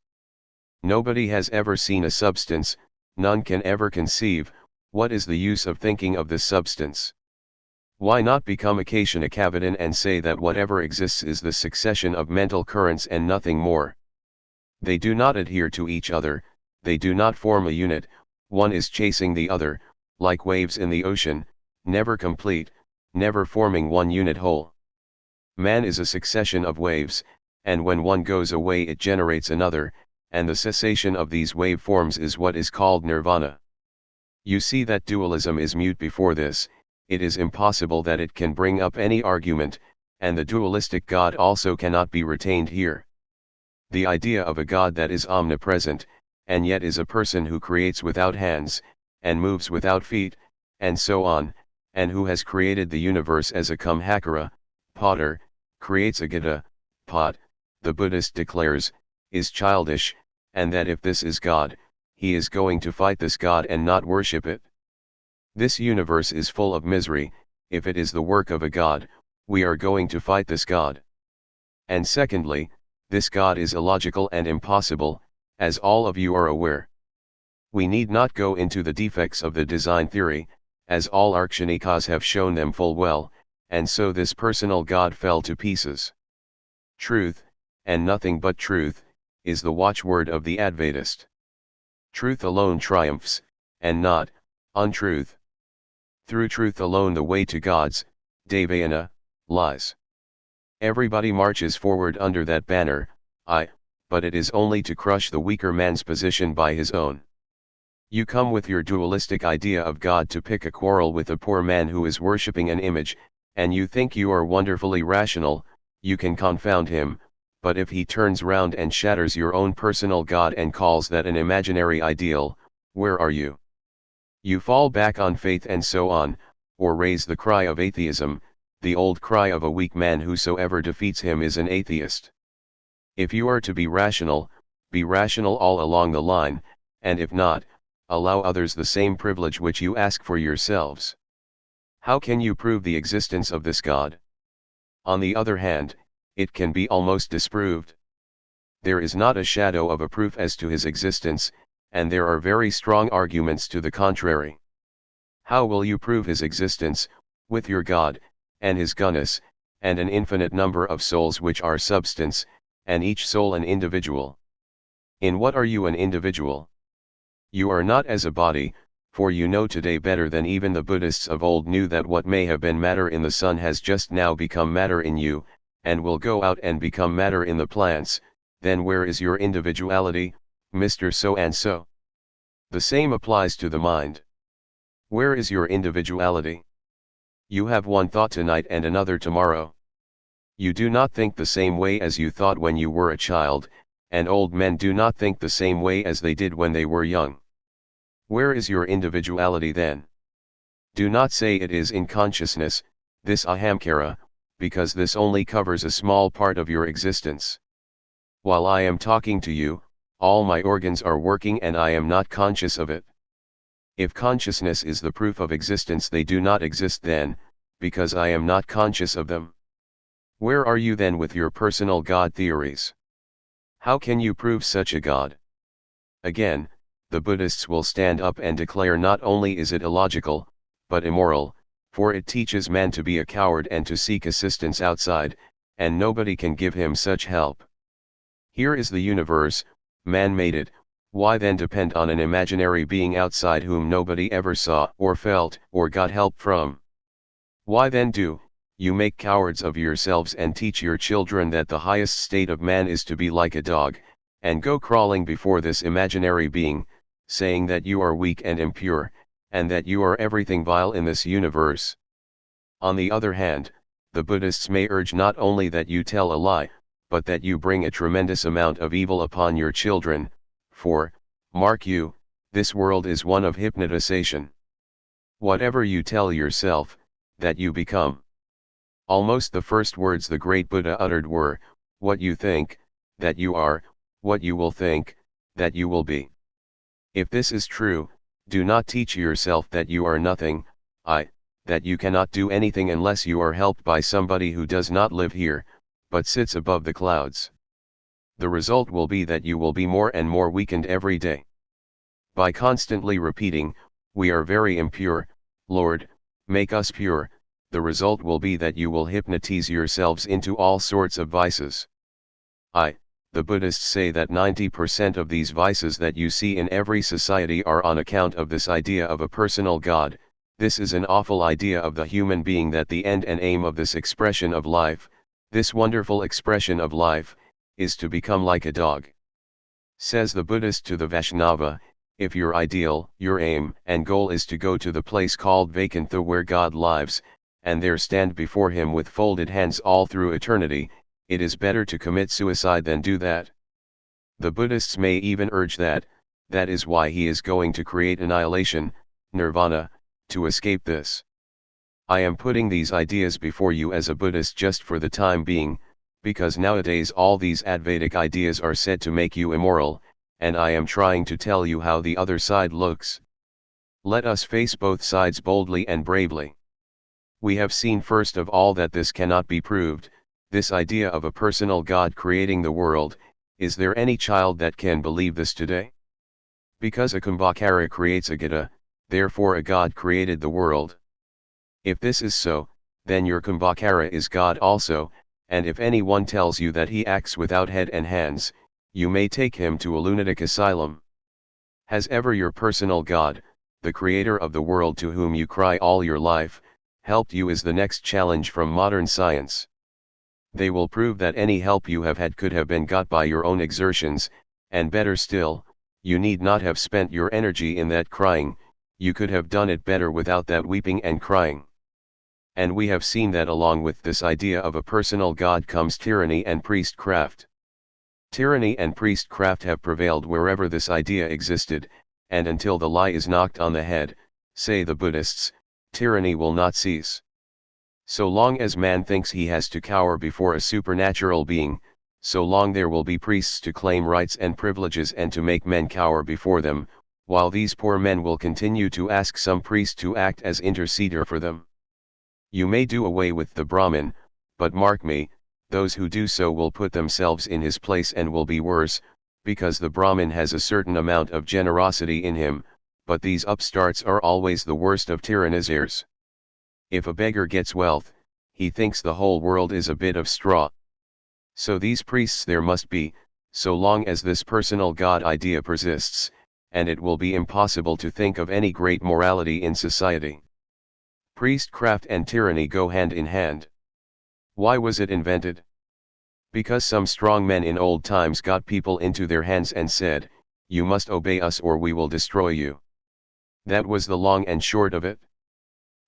Speaker 1: Nobody has ever seen a substance, none can ever conceive, what is the use of thinking of this substance? Why not become Akashanakavadan and say that whatever exists is the succession of mental currents and nothing more? They do not adhere to each other, they do not form a unit, one is chasing the other, like waves in the ocean, never complete, never forming one unit whole. Man is a succession of waves, and when one goes away it generates another, and the cessation of these wave forms is what is called nirvana. You see that dualism is mute before this, it is impossible that it can bring up any argument, and the dualistic God also cannot be retained here. The idea of a God that is omnipresent, and yet is a person who creates without hands, and moves without feet, and so on, and who has created the universe as a kumhakara, potter, creates a gita, pot, the Buddhist declares, is childish, and that if this is God, he is going to fight this God and not worship it. This universe is full of misery, if it is the work of a God, we are going to fight this God. And secondly, this God is illogical and impossible, as all of you are aware. We need not go into the defects of the design theory, as all Archanikas have shown them full well, and so this personal God fell to pieces. Truth, and nothing but truth, is the watchword of the Advaitist. Truth alone triumphs, and not untruth. Through truth alone the way to God's Devayana lies. Everybody marches forward under that banner, but it is only to crush the weaker man's position by his own. You come with your dualistic idea of God to pick a quarrel with a poor man who is worshipping an image, and you think you are wonderfully rational, you can confound him, but if he turns round and shatters your own personal God and calls that an imaginary ideal, where are you? You fall back on faith and so on, or raise the cry of atheism, the old cry of a weak man: whosoever defeats him is an atheist. If you are to be rational all along the line, and if not, allow others the same privilege which you ask for yourselves. How can you prove the existence of this God? On the other hand, it can be almost disproved. There is not a shadow of a proof as to his existence, and there are very strong arguments to the contrary. How will you prove his existence, with your God, and his goodness, and an infinite number of souls which are substance, and each soul an individual? In what are you an individual? You are not as a body, for you know today better than even the Buddhists of old knew that what may have been matter in the sun has just now become matter in you, and will go out and become matter in the plants. Then where is your individuality, Mr. So-and-so? The same applies to the mind. Where is your individuality? You have one thought tonight and another tomorrow. You do not think the same way as you thought when you were a child, and old men do not think the same way as they did when they were young. Where is your individuality then? Do not say it is in consciousness, this ahamkara, because this only covers a small part of your existence. While I am talking to you, all my organs are working and I am not conscious of it. If consciousness is the proof of existence, they do not exist then, because I am not conscious of them. Where are you then with your personal God theories? How can you prove such a God? Again, the Buddhists will stand up and declare not only is it illogical, but immoral, for it teaches man to be a coward and to seek assistance outside, and nobody can give him such help. Here is the universe, man made it, why then depend on an imaginary being outside whom nobody ever saw or felt or got help from? Why then do you make cowards of yourselves and teach your children that the highest state of man is to be like a dog, and go crawling before this imaginary being, saying that you are weak and impure, and that you are everything vile in this universe? On the other hand, the Buddhists may urge not only that you tell a lie, but that you bring a tremendous amount of evil upon your children, for, mark you, this world is one of hypnotization. Whatever you tell yourself, that you become. Almost the first words the great Buddha uttered were, what you think, that you are, what you will think, that you will be. If this is true, do not teach yourself that you are nothing, that you cannot do anything unless you are helped by somebody who does not live here, but sits above the clouds. The result will be that you will be more and more weakened every day. By constantly repeating, we are very impure, Lord, make us pure, the result will be that you will hypnotize yourselves into all sorts of vices. The Buddhists say that 90% of these vices that you see in every society are on account of this idea of a personal God. This is an awful idea of the human being, that the end and aim of this expression of life, this wonderful expression of life, is to become like a dog. Says the Buddhist to the Vaishnava, if your ideal, your aim and goal is to go to the place called Vaikuntha where God lives, and there stand before him with folded hands all through eternity, it is better to commit suicide than do that. The Buddhists may even urge that is why he is going to create annihilation, nirvana, to escape this. I am putting these ideas before you as a Buddhist just for the time being, because nowadays all these Advaitic ideas are said to make you immoral, and I am trying to tell you how the other side looks. Let us face both sides boldly and bravely. We have seen first of all that this cannot be proved. This idea of a personal God creating the world, is there any child that can believe this today? Because a Kumbhakara creates a Gita, therefore a God created the world. If this is so, then your Kumbhakara is God also, and if anyone tells you that he acts without head and hands, you may take him to a lunatic asylum. Has ever your personal God, the creator of the world to whom you cry all your life, helped you? Is the next challenge from modern science. They will prove that any help you have had could have been got by your own exertions, and better still, you need not have spent your energy in that crying, you could have done it better without that weeping and crying. And we have seen that along with this idea of a personal God comes tyranny and priestcraft. Tyranny and priestcraft have prevailed wherever this idea existed, and until the lie is knocked on the head, say the Buddhists, tyranny will not cease. So long as man thinks he has to cower before a supernatural being, so long there will be priests to claim rights and privileges and to make men cower before them, while these poor men will continue to ask some priest to act as interceder for them. You may do away with the Brahmin, but mark me, those who do so will put themselves in his place and will be worse, because the Brahmin has a certain amount of generosity in him, but these upstarts are always the worst of tyrannisers. If a beggar gets wealth, he thinks the whole world is a bit of straw. So these priests there must be, so long as this personal God idea persists, and it will be impossible to think of any great morality in society. Priestcraft and tyranny go hand in hand. Why was it invented? Because some strong men in old times got people into their hands and said, "You must obey us or we will destroy you." That was the long and short of it.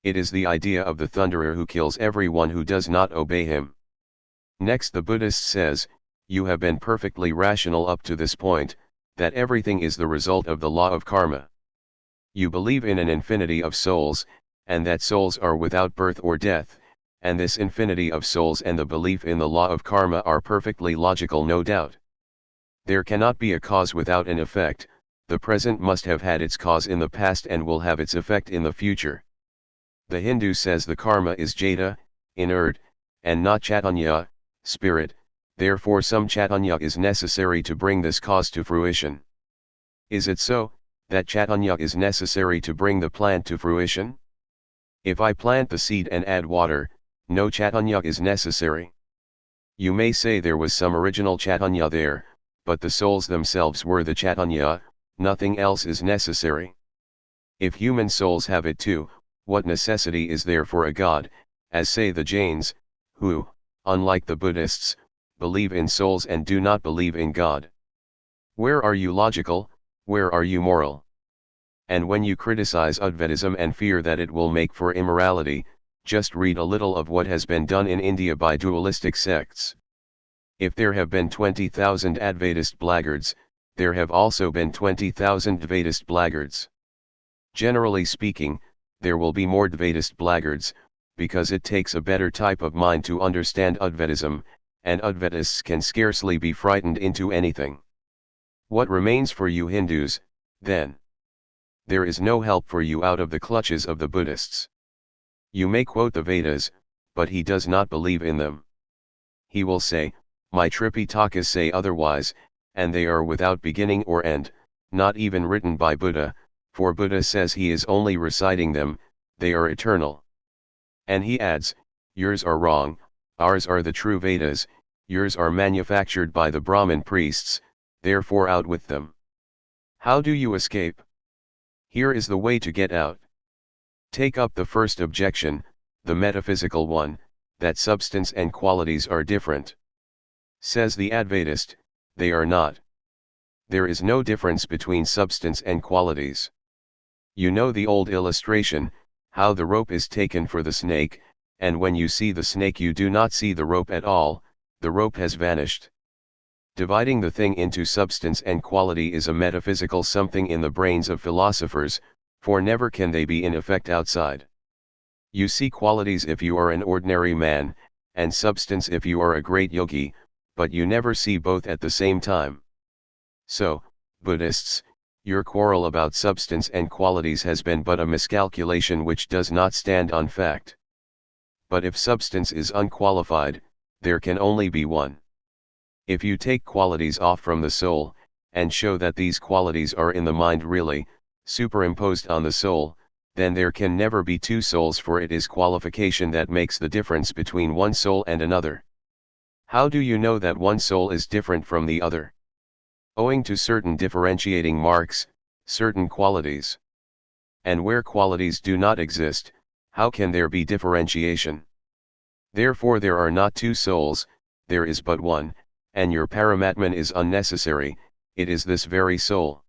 Speaker 1: It is the idea of the thunderer who kills everyone who does not obey him. Next the Buddhist says, you have been perfectly rational up to this point, that everything is the result of the law of karma. You believe in an infinity of souls, and that souls are without birth or death, and this infinity of souls and the belief in the law of karma are perfectly logical, no doubt. There cannot be a cause without an effect. The present must have had its cause in the past and will have its effect in the future. The Hindu says the karma is jada, inert, and not chaitanya, spirit, therefore some chaitanya is necessary to bring this cause to fruition. Is it so, that chaitanya is necessary to bring the plant to fruition? If I plant the seed and add water, no chaitanya is necessary. You may say there was some original chaitanya there, but the souls themselves were the chaitanya, nothing else is necessary. If human souls have it too, what necessity is there for a God, as say the Jains, who, unlike the Buddhists, believe in souls and do not believe in God? Where are you logical, where are you moral? And when you criticize Advaitism and fear that it will make for immorality, just read a little of what has been done in India by dualistic sects. If there have been 20,000 Advaitist blackguards, there have also been 20,000 Dvaitist blackguards. Generally speaking, there will be more Dvaitist blackguards, because it takes a better type of mind to understand Advaitism, and Advaitists can scarcely be frightened into anything. What remains for you Hindus, then? There is no help for you out of the clutches of the Buddhists. You may quote the Vedas, but he does not believe in them. He will say, my Tripitakas say otherwise, and they are without beginning or end, not even written by Buddha, for Buddha says he is only reciting them, they are eternal. And he adds, yours are wrong, ours are the true Vedas, yours are manufactured by the Brahmin priests, therefore out with them. How do you escape? Here is the way to get out. Take up the first objection, the metaphysical one, that substance and qualities are different. Says the Advaitist, they are not. There is no difference between substance and qualities. You know the old illustration, how the rope is taken for the snake, and when you see the snake you do not see the rope at all, the rope has vanished. Dividing the thing into substance and quality is a metaphysical something in the brains of philosophers, for never can they be in effect outside. You see qualities if you are an ordinary man, and substance if you are a great yogi, but you never see both at the same time. So, Buddhists, your quarrel about substance and qualities has been but a miscalculation which does not stand on fact. But if substance is unqualified, there can only be one. If you take qualities off from the soul, and show that these qualities are in the mind really, superimposed on the soul, then there can never be two souls, for it is qualification that makes the difference between one soul and another. How do you know that one soul is different from the other? Owing to certain differentiating marks, certain qualities. And where qualities do not exist, how can there be differentiation? Therefore there are not two souls, there is but one, and your Paramatman is unnecessary, it is this very soul.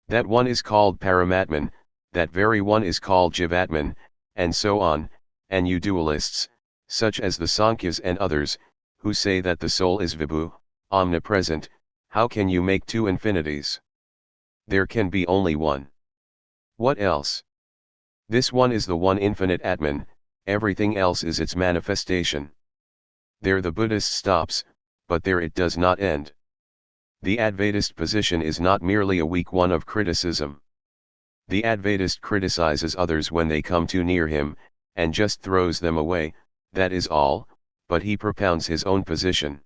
Speaker 1: That one is called Paramatman, that very one is called Jivatman, and so on, and you dualists, such as the Sankhyas and others, who say that the soul is Vibhu, omnipresent, how can you make two infinities? There can be only one. What else? This one is the one infinite Atman, everything else is its manifestation. There the Buddhist stops, but there it does not end. The Advaitist position is not merely a weak one of criticism. The Advaitist criticizes others when they come too near him, and just throws them away, that is all, but he propounds his own position.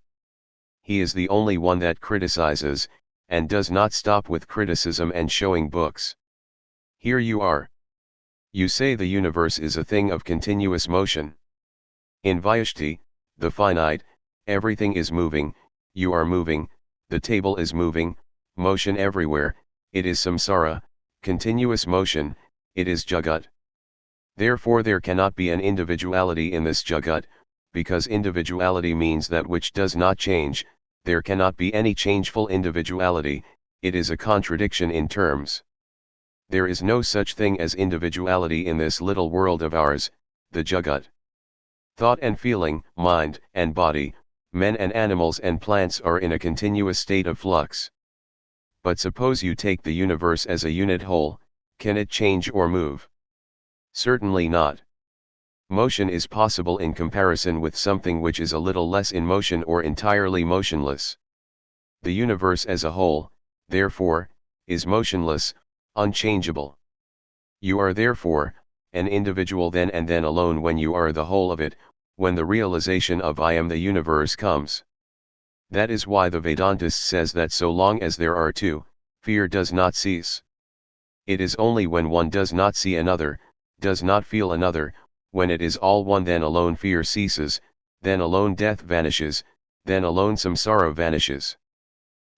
Speaker 1: He is the only one that criticizes, and does not stop with criticism and showing books. Here you are. You say the universe is a thing of continuous motion. In Vyashti, the finite, everything is moving, you are moving, the table is moving, motion everywhere, it is samsara, continuous motion, it is jagat. Therefore there cannot be an individuality in this jagat, because individuality means that which does not change, there cannot be any changeful individuality, it is a contradiction in terms. There is no such thing as individuality in this little world of ours, the jagat. Thought and feeling, mind and body, men and animals and plants are in a continuous state of flux. But suppose you take the universe as a unit whole, can it change or move? Certainly not. Motion is possible in comparison with something which is a little less in motion or entirely motionless. The universe as a whole, therefore, is motionless, unchangeable. You are therefore, an individual then and then alone when you are the whole of it, when the realization of I am the universe comes. That is why the Vedantist says that so long as there are two, fear does not cease. It is only when one does not see another, does not feel another, when it is all one then alone fear ceases, then alone death vanishes, then alone samsara vanishes.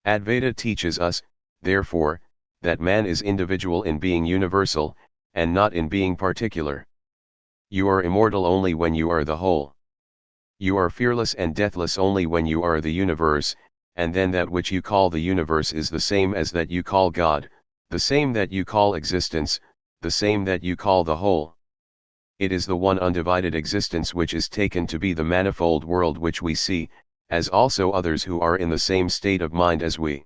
Speaker 1: Advaita teaches us, therefore, that man is individual in being universal, and not in being particular. You are immortal only when you are the whole. You are fearless and deathless only when you are the universe, and then that which you call the universe is the same as that you call God, the same that you call existence, the same that you call the whole. It is the one undivided existence which is taken to be the manifold world which we see, as also others who are in the same state of mind as we.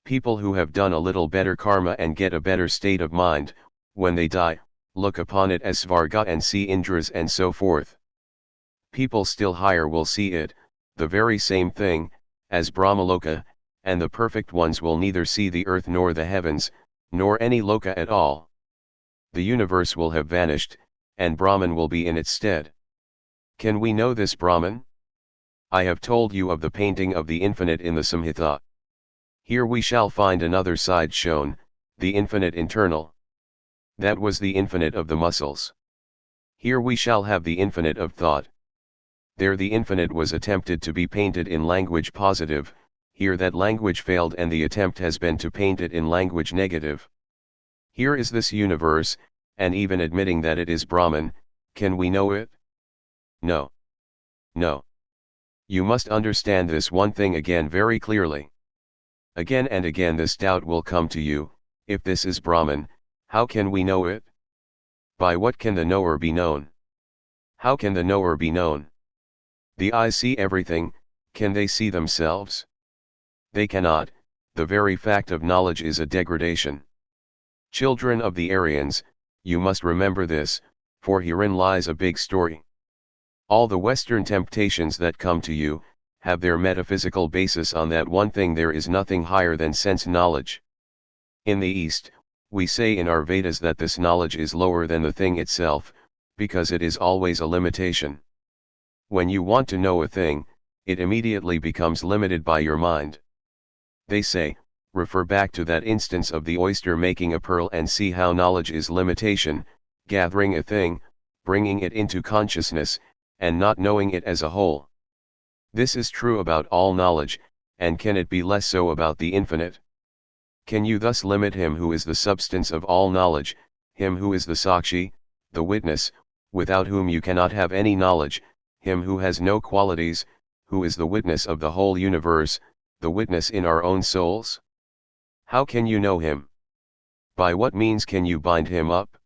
Speaker 1: People who have done a little better karma and get a better state of mind, when they die, look upon it as svarga and see Indras and so forth. People still higher will see it, the very same thing, as Brahmaloka, and the perfect ones will neither see the earth nor the heavens, nor any loka at all. The universe will have vanished, and Brahman will be in its stead. Can we know this Brahman? I have told you of the painting of the infinite in the Samhita. Here we shall find another side shown, the infinite internal. That was the infinite of the muscles. Here we shall have the infinite of thought. There the infinite was attempted to be painted in language positive, here that language failed and the attempt has been to paint it in language negative. Here is this universe, and even admitting that it is Brahman, can we know it? No. No. You must understand this one thing again very clearly. Again and again this doubt will come to you, if this is Brahman, how can we know it? By what can the knower be known? How can the knower be known? The eyes see everything, can they see themselves? They cannot, the very fact of knowledge is a degradation. Children of the Aryans, you must remember this, for herein lies a big story. All the Western temptations that come to you, have their metaphysical basis on that one thing: there is nothing higher than sense knowledge. In the East, we say in our Vedas that this knowledge is lower than the thing itself, because it is always a limitation. When you want to know a thing, it immediately becomes limited by your mind. They say, refer back to that instance of the oyster making a pearl and see how knowledge is limitation, gathering a thing, bringing it into consciousness, and not knowing it as a whole. This is true about all knowledge, and can it be less so about the infinite? Can you thus limit him who is the substance of all knowledge, him who is the Sakshi, the witness, without whom you cannot have any knowledge, him who has no qualities, who is the witness of the whole universe, the witness in our own souls? How can you know him? By what means can you bind him up?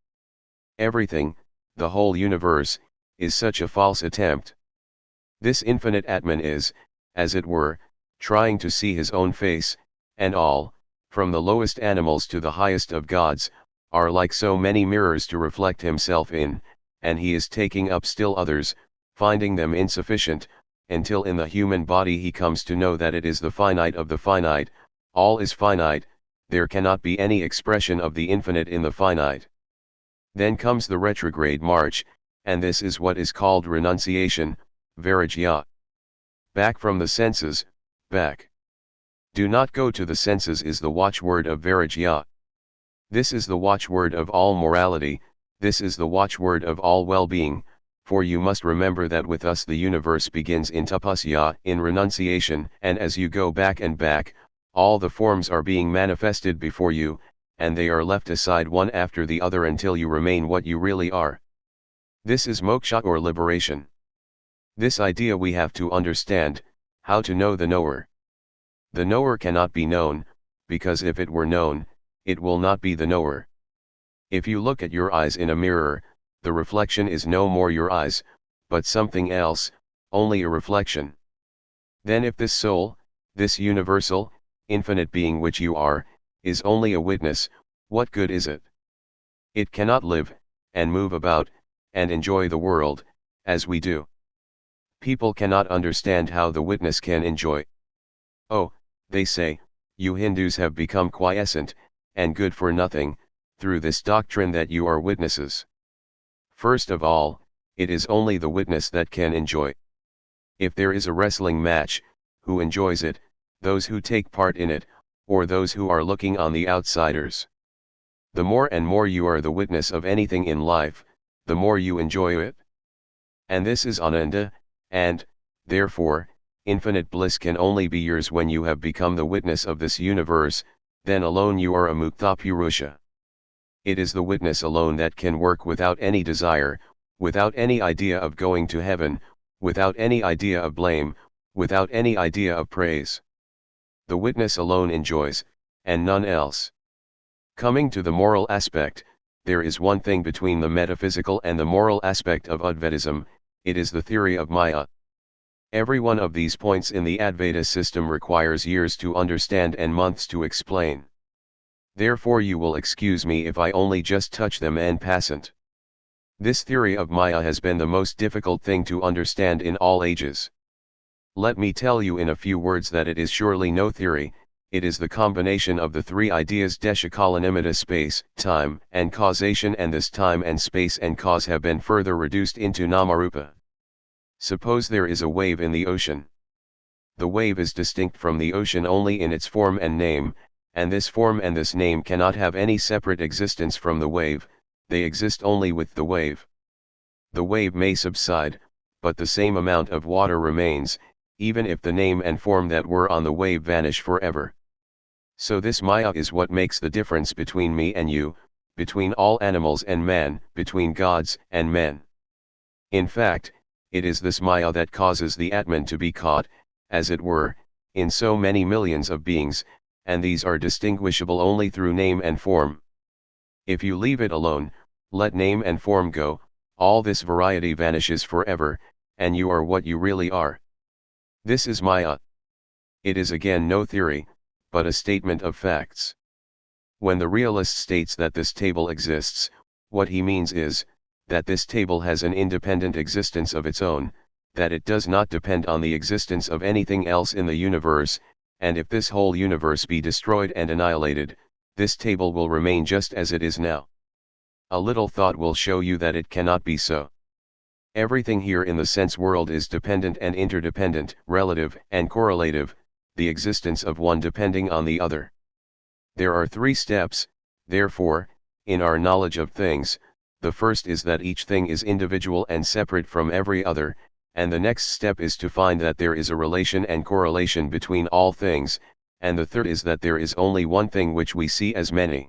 Speaker 1: Everything, the whole universe, is such a false attempt. This infinite Atman is, as it were, trying to see his own face, and all, from the lowest animals to the highest of gods, are like so many mirrors to reflect himself in, and he is taking up still others, finding them insufficient, until in the human body he comes to know that it is the finite of the finite, all is finite, there cannot be any expression of the infinite in the finite. Then comes the retrograde march, and this is what is called renunciation, vairagya. Back from the senses, back. Do not go to the senses is the watchword of vairagya. This is the watchword of all morality, this is the watchword of all well-being, for you must remember that with us the universe begins in tapasya, in renunciation, and as you go back and back, all the forms are being manifested before you, and they are left aside one after the other until you remain what you really are. This is moksha or liberation. This idea we have to understand, how to know the knower. The knower cannot be known, because if it were known, it will not be the knower. If you look at your eyes in a mirror, the reflection is no more your eyes, but something else, only a reflection. Then if this soul, this universal, infinite being which you are, is only a witness, what good is it? It cannot live, and move about, and enjoy the world, as we do. People cannot understand how the witness can enjoy. Oh, they say, you Hindus have become quiescent, and good for nothing, through this doctrine that you are witnesses. First of all, it is only the witness that can enjoy. If there is a wrestling match, who enjoys it, those who take part in it, or those who are looking on the outsiders? The more and more you are the witness of anything in life, the more you enjoy it. And this is ananda, and, therefore, infinite bliss can only be yours when you have become the witness of this universe, then alone you are a mukta purusha. It is the witness alone that can work without any desire, without any idea of going to heaven, without any idea of blame, without any idea of praise. The witness alone enjoys, and none else. Coming to the moral aspect, there is one thing between the metaphysical and the moral aspect of Advaitism, it is the theory of Maya. Every one of these points in the Advaita system requires years to understand and months to explain. Therefore you will excuse me if I only just touch them en passant. This theory of Maya has been the most difficult thing to understand in all ages. Let me tell you in a few words that it is surely no theory, it is the combination of the three ideas Deshakalanimita space, time, and causation, and this time and space and cause have been further reduced into Namarupa. Suppose there is a wave in the ocean. The wave is distinct from the ocean only in its form and name, and this form and this name cannot have any separate existence from the wave, they exist only with the wave. The wave may subside, but the same amount of water remains, even if the name and form that were on the wave vanish forever. So this Maya is what makes the difference between me and you, between all animals and man, between gods and men. In fact, it is this Maya that causes the Atman to be caught, as it were, in so many millions of beings, and these are distinguishable only through name and form. If you leave it alone, let name and form go, all this variety vanishes forever, and you are what you really are. This is Maya. It is again no theory, but a statement of facts. When the realist states that this table exists, what he means is, that this table has an independent existence of its own, that it does not depend on the existence of anything else in the universe, and if this whole universe be destroyed and annihilated, this table will remain just as it is now. A little thought will show you that it cannot be so. Everything here in the sense world is dependent and interdependent, relative and correlative, the existence of one depending on the other. There are three steps, therefore, in our knowledge of things. The first is that each thing is individual and separate from every other, and the next step is to find that there is a relation and correlation between all things, and the third is that there is only one thing which we see as many.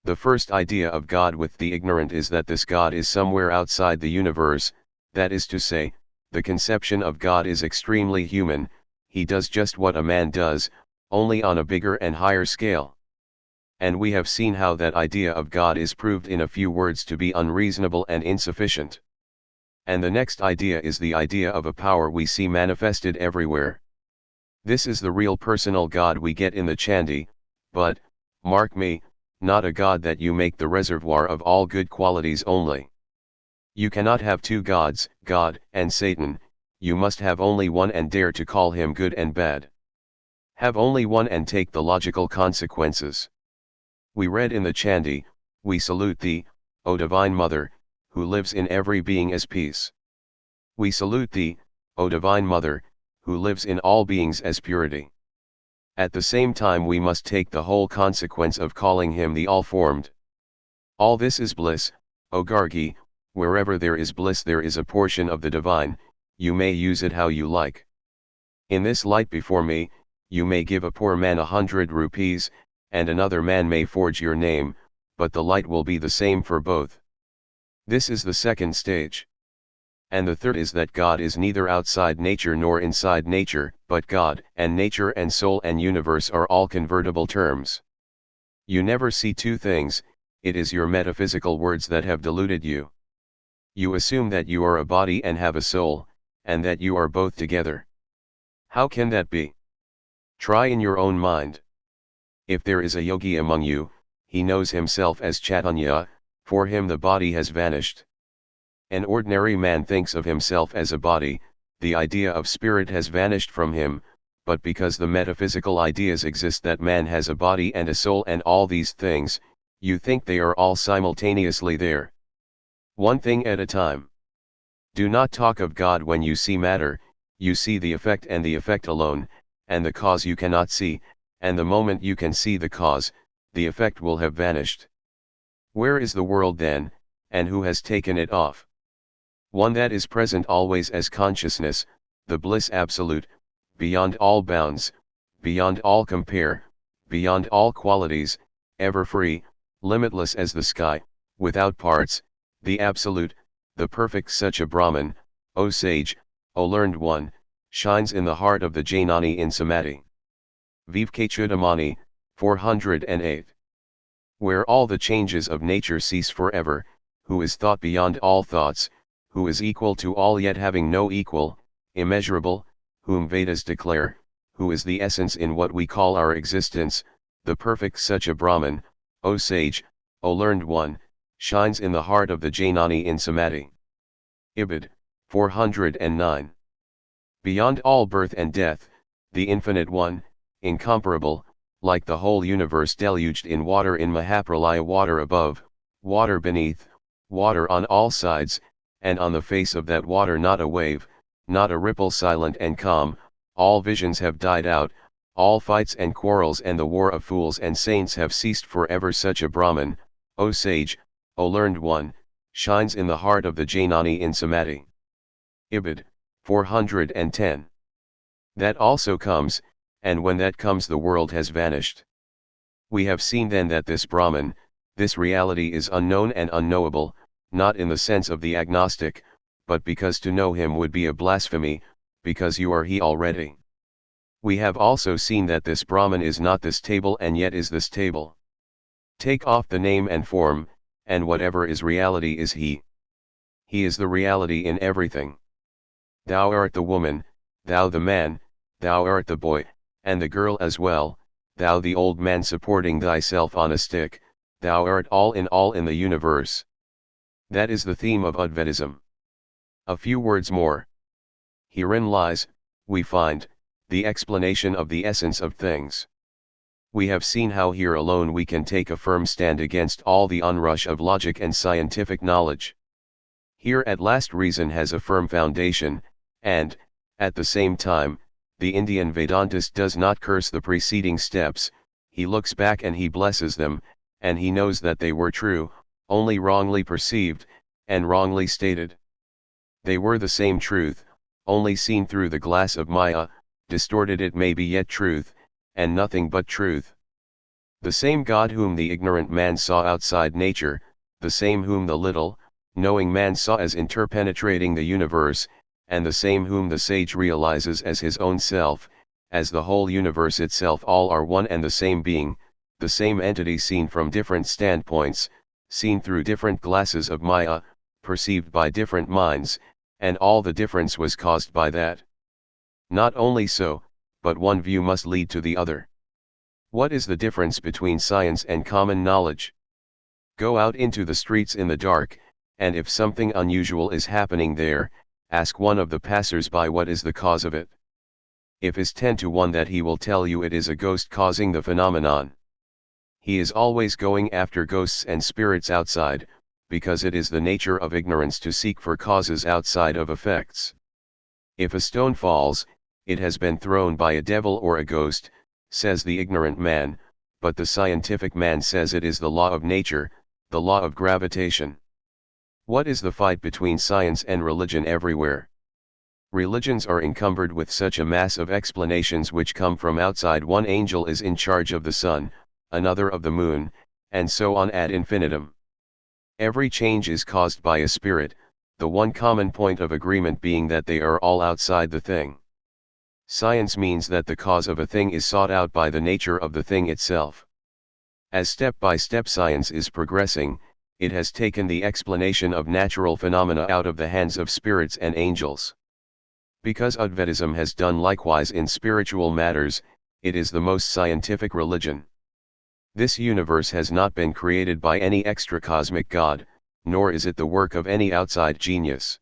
Speaker 1: The first idea of God with the ignorant is that this God is somewhere outside the universe, that is to say, the conception of God is extremely human, he does just what a man does, only on a bigger and higher scale. And we have seen how that idea of God is proved in a few words to be unreasonable and insufficient. And the next idea is the idea of a power we see manifested everywhere. This is the real personal God we get in the Chandi, but, mark me, not a God that you make the reservoir of all good qualities only. You cannot have two gods, God and Satan, you must have only one and dare to call him good and bad. Have only one and take the logical consequences. We read in the Chandi, we salute thee, O Divine Mother, who lives in every being as peace. We salute thee, O Divine Mother, who lives in all beings as purity. At the same time we must take the whole consequence of calling him the All-Formed. All this is bliss, O Gargi, wherever there is bliss there is a portion of the divine, you may use it how you like. In this light before me, you may give a poor man 100 rupees, and another man may forge your name, but the light will be the same for both. This is the second stage. And the third is that God is neither outside nature nor inside nature, but God, and nature and soul and universe are all convertible terms. You never see two things, it is your metaphysical words that have deluded you. You assume that you are a body and have a soul, and that you are both together. How can that be? Try in your own mind. If there is a yogi among you, he knows himself as Chaitanya, for him the body has vanished. An ordinary man thinks of himself as a body, the idea of spirit has vanished from him, but because the metaphysical ideas exist that man has a body and a soul and all these things, you think they are all simultaneously there. One thing at a time. Do not talk of God when you see matter, you see the effect and the effect alone, and the cause you cannot see, and the moment you can see the cause, the effect will have vanished. Where is the world then, and who has taken it off? One that is present always as consciousness, the bliss absolute, beyond all bounds, beyond all compare, beyond all qualities, ever free, limitless as the sky, without parts, the absolute, the perfect such a Brahman, O sage, O learned one, shines in the heart of the Jnani in Samadhi. Vivekachudamani, 408. Where all the changes of nature cease forever, who is thought beyond all thoughts, who is equal to all yet having no equal, immeasurable, whom Vedas declare, who is the essence in what we call our existence, the perfect such a Brahman, O sage, O learned one, shines in the heart of the Jnani in Samadhi. Ibid, 409. Beyond all birth and death, the Infinite One, incomparable, like the whole universe deluged in water in Mahapralaya, water above, water beneath, water on all sides, and on the face of that water not a wave, not a ripple, silent and calm, all visions have died out, all fights and quarrels and the war of fools and saints have ceased forever. Such a Brahman, O sage, O learned one, shines in the heart of the Jnani in Samadhi. Ibid, 410. That also comes, and when that comes the world has vanished. We have seen then that this Brahman, this reality is unknown and unknowable, not in the sense of the agnostic, but because to know him would be a blasphemy, because you are he already. We have also seen that this Brahman is not this table and yet is this table. Take off the name and form, and whatever is reality is he. He is the reality in everything. Thou art the woman, thou the man, thou art the boy, and the girl as well, thou the old man supporting thyself on a stick, thou art all in the universe. That is the theme of Advaitism. A few words more. Herein lies, we find, the explanation of the essence of things. We have seen how here alone we can take a firm stand against all the onrush of logic and scientific knowledge. Here at last reason has a firm foundation, and, at the same time, the Indian Vedantist does not curse the preceding steps, he looks back and he blesses them, and he knows that they were true, only wrongly perceived, and wrongly stated. They were the same truth, only seen through the glass of Maya, distorted it may be yet truth, and nothing but truth. The same God whom the ignorant man saw outside nature, the same whom the little, knowing man saw as interpenetrating the universe, and the same whom the sage realizes as his own self, as the whole universe itself, all are one and the same being, the same entity seen from different standpoints, seen through different glasses of Maya, perceived by different minds, and all the difference was caused by that. Not only so, but one view must lead to the other. What is the difference between science and common knowledge? Go out into the streets in the dark, and if something unusual is happening there, ask one of the passers-by what is the cause of it. If is 10 to 1 that he will tell you it is a ghost causing the phenomenon. He is always going after ghosts and spirits outside, because it is the nature of ignorance to seek for causes outside of effects. If a stone falls, it has been thrown by a devil or a ghost, says the ignorant man, but the scientific man says it is the law of nature, the law of gravitation. What is the fight between science and religion everywhere? Religions are encumbered with such a mass of explanations which come from outside. One angel is in charge of the sun, another of the moon, and so on ad infinitum. Every change is caused by a spirit, the one common point of agreement being that they are all outside the thing. Science means that the cause of a thing is sought out by the nature of the thing itself. As step by step science is progressing, it has taken the explanation of natural phenomena out of the hands of spirits and angels. Because Advaitism has done likewise in spiritual matters, it is the most scientific religion. This universe has not been created by any extra-cosmic god, nor is it the work of any outside genius.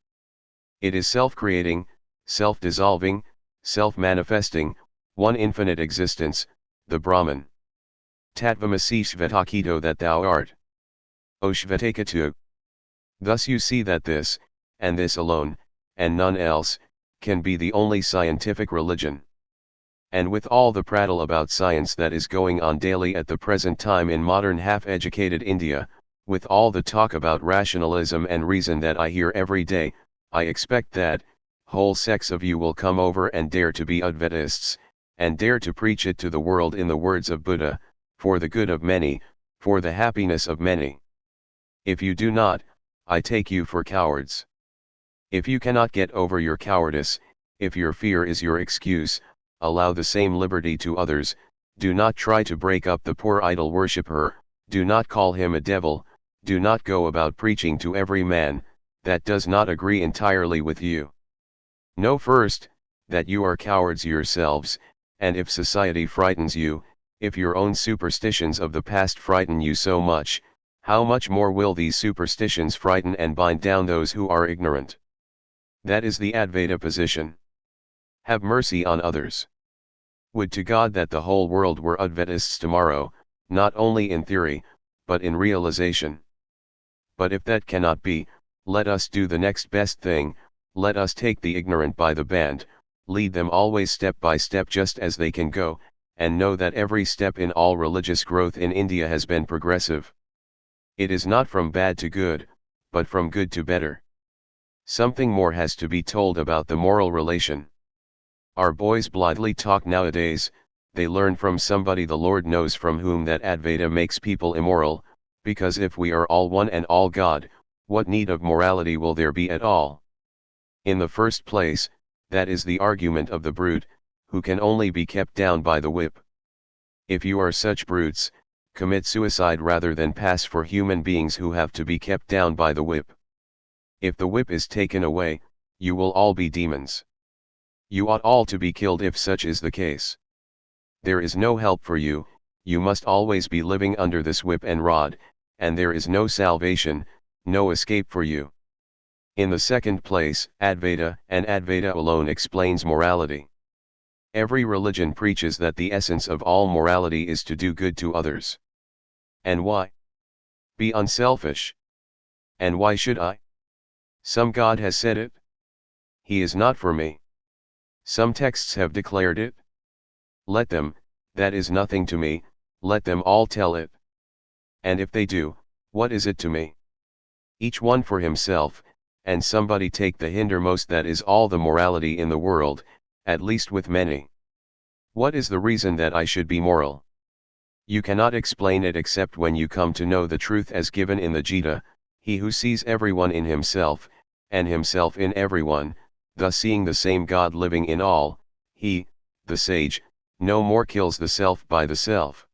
Speaker 1: It is self-creating, self-dissolving, self-manifesting, one infinite existence, the Brahman. Tattvamasi Shvetakito, that thou art. O Shvetakatu. Thus you see that this, and this alone, and none else, can be the only scientific religion. And with all the prattle about science that is going on daily at the present time in modern half-educated India, with all the talk about rationalism and reason that I hear every day, I expect that whole sects of you will come over and dare to be Advaitists, and dare to preach it to the world in the words of Buddha, for the good of many, for the happiness of many. If you do not, I take you for cowards. If you cannot get over your cowardice, if your fear is your excuse, allow the same liberty to others. Do not try to break up the poor idol worshipper, do not call him a devil, do not go about preaching to every man that does not agree entirely with you. Know first, that you are cowards yourselves, and if society frightens you, if your own superstitions of the past frighten you so much, how much more will these superstitions frighten and bind down those who are ignorant? That is the Advaita position. Have mercy on others. Would to God that the whole world were Advaitists tomorrow, not only in theory, but in realization. But if that cannot be, let us do the next best thing, let us take the ignorant by the band, lead them always step by step just as they can go, and know that every step in all religious growth in India has been progressive. It is not from bad to good, but from good to better. Something more has to be told about the moral relation. Our boys blithely talk nowadays, they learn from somebody the Lord knows from whom that Advaita makes people immoral, because if we are all one and all God, what need of morality will there be at all? In the first place, that is the argument of the brute, who can only be kept down by the whip. If you are such brutes, commit suicide rather than pass for human beings who have to be kept down by the whip. If the whip is taken away, you will all be demons. You ought all to be killed if such is the case. There is no help for you, you must always be living under this whip and rod, and there is no salvation, no escape for you. In the second place, Advaita, and Advaita alone explains morality. Every religion preaches that the essence of all morality is to do good to others. And why? Be unselfish. And why should I? Some God has said it. He is not for me. Some texts have declared it. Let them, that is nothing to me, let them all tell it. And if they do, what is it to me? Each one for himself, and somebody take the hindermost, that is all the morality in the world, at least with many. What is the reason that I should be moral? You cannot explain it except when you come to know the truth as given in the Gita, he who sees everyone in himself, and himself in everyone, thus seeing the same God living in all, he, the sage, no more kills the self by the self.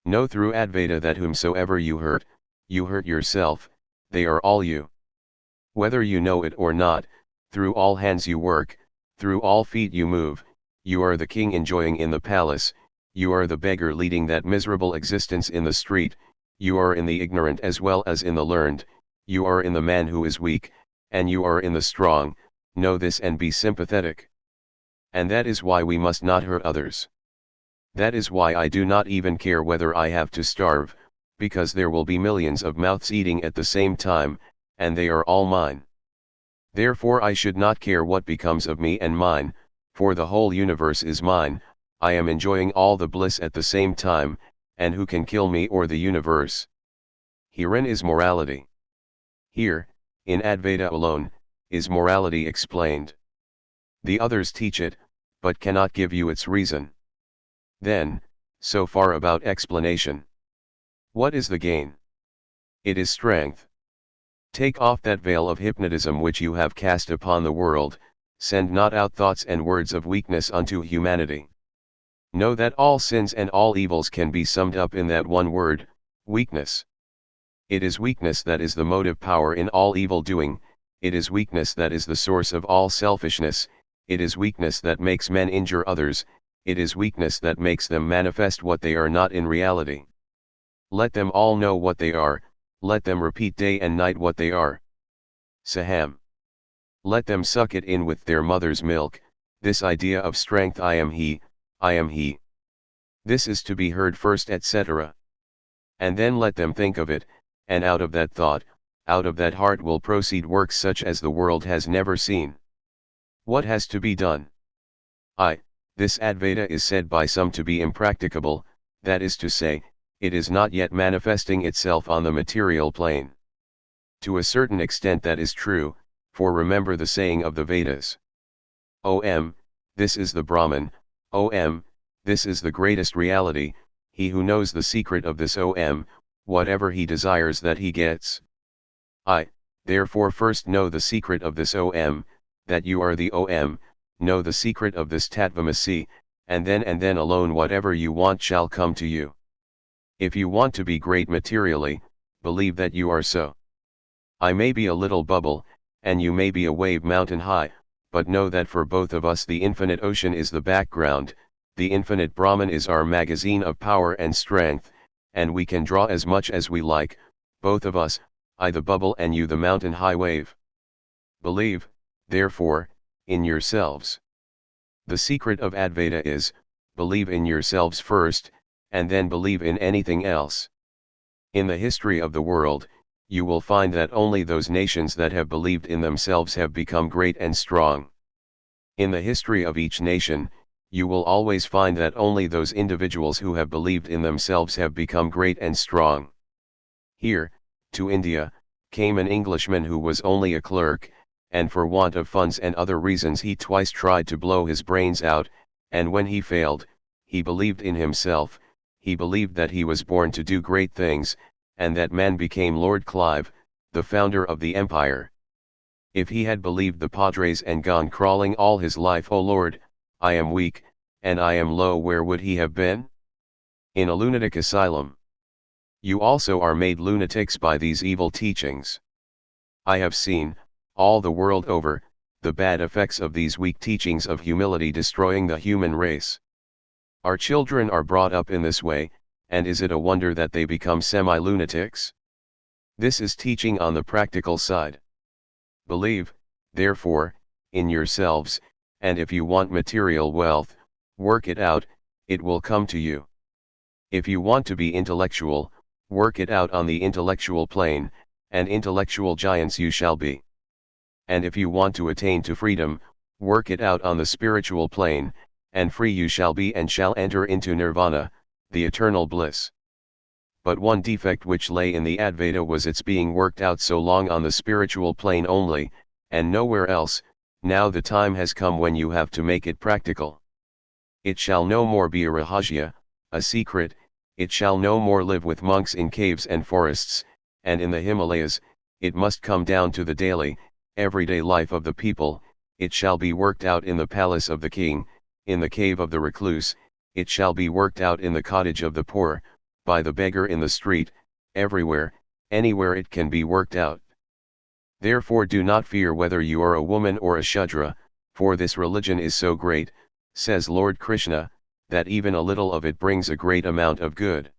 Speaker 1: Know through Advaita that whomsoever you hurt yourself, they are all you. Whether you know it or not, through all hands you work, through all feet you move, you are the king enjoying in the palace, you are the beggar leading that miserable existence in the street, you are in the ignorant as well as in the learned, you are in the man who is weak, and you are in the strong, know this and be sympathetic. And that is why we must not hurt others. That is why I do not even care whether I have to starve, because there will be millions of mouths eating at the same time, and they are all mine. Therefore I should not care what becomes of me and mine, for the whole universe is mine. I am enjoying all the bliss at the same time, and who can kill me or the universe? Herein is morality. Here, in Advaita alone, is morality explained. The others teach it, but cannot give you its reason. Then, so far about explanation. What is the gain? It is strength. Take off that veil of hypnotism which you have cast upon the world, send not out thoughts and words of weakness unto humanity. Know that all sins and all evils can be summed up in that one word, weakness. It is weakness that is the motive power in all evil doing, it is weakness that is the source of all selfishness, it is weakness that makes men injure others, it is weakness that makes them manifest what they are not in reality. Let them all know what they are, let them repeat day and night what they are. Saham. Let them suck it in with their mother's milk, this idea of strength I am he, I am he. This is to be heard first etc. And then let them think of it, and out of that thought, out of that heart will proceed works such as the world has never seen. What has to be done? This Advaita is said by some to be impracticable, that is to say, it is not yet manifesting itself on the material plane. To a certain extent that is true, for remember the saying of the Vedas. This is the Brahman, this is the greatest reality, he who knows the secret of this whatever he desires that he gets. Therefore first know the secret of this that you are the know the secret of this Tattvamasi, and then alone whatever you want shall come to you. If you want to be great materially, believe that you are so. I may be a little bubble, and you may be a wave mountain high, but know that for both of us the infinite ocean is the background, the infinite Brahman is our magazine of power and strength, and we can draw as much as we like, both of us, I the bubble and you the mountain high wave. Believe, therefore, in yourselves. The secret of Advaita is, believe in yourselves first, and then believe in anything else. In the history of the world, you will find that only those nations that have believed in themselves have become great and strong. In the history of each nation, you will always find that only those individuals who have believed in themselves have become great and strong. Here, to India, came an Englishman who was only a clerk, and for want of funds and other reasons he twice tried to blow his brains out, and when he failed, he believed in himself, he believed that he was born to do great things, and that man became Lord Clive, the founder of the empire. If he had believed the Padres and gone crawling all his life, "O Lord, I am weak, and I am low," where would he have been? In a lunatic asylum. You also are made lunatics by these evil teachings. I have seen, all the world over, the bad effects of these weak teachings of humility destroying the human race. Our children are brought up in this way, and is it a wonder that they become semi-lunatics? This is teaching on the practical side. Believe, therefore, in yourselves, and if you want material wealth, work it out, it will come to you. If you want to be intellectual, work it out on the intellectual plane, and intellectual giants you shall be. And if you want to attain to freedom, work it out on the spiritual plane, and free you shall be and shall enter into nirvana, the eternal bliss. But one defect which lay in the Advaita was its being worked out so long on the spiritual plane only, and nowhere else. Now the time has come when you have to make it practical. It shall no more be a rahasya, a secret, it shall no more live with monks in caves and forests, and in the Himalayas, it must come down to the daily, everyday life of the people, it shall be worked out in the palace of the king, in the cave of the recluse, it shall be worked out in the cottage of the poor, by the beggar in the street, everywhere, anywhere it can be worked out. Therefore do not fear whether you are a woman or a Shudra, for this religion is so great, says Lord Krishna, that even a little of it brings a great amount of good.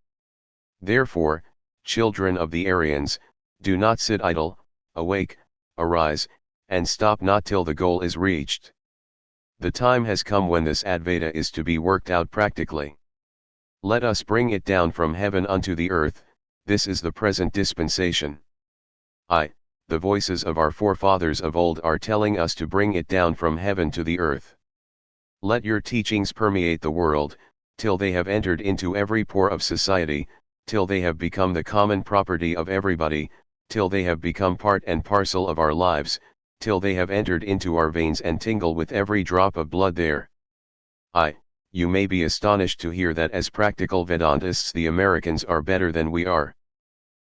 Speaker 1: Therefore, children of the Aryans, do not sit idle, awake, arise, and stop not till the goal is reached. The time has come when this Advaita is to be worked out practically. Let us bring it down from heaven unto the earth. This is the present dispensation. The voices of our forefathers of old are telling us to bring it down from heaven to the earth. Let your teachings permeate the world, till they have entered into every pore of society, till they have become the common property of everybody, till they have become part and parcel of our lives, till they have entered into our veins and tingle with every drop of blood there. You may be astonished to hear that as practical Vedantists the Americans are better than we are.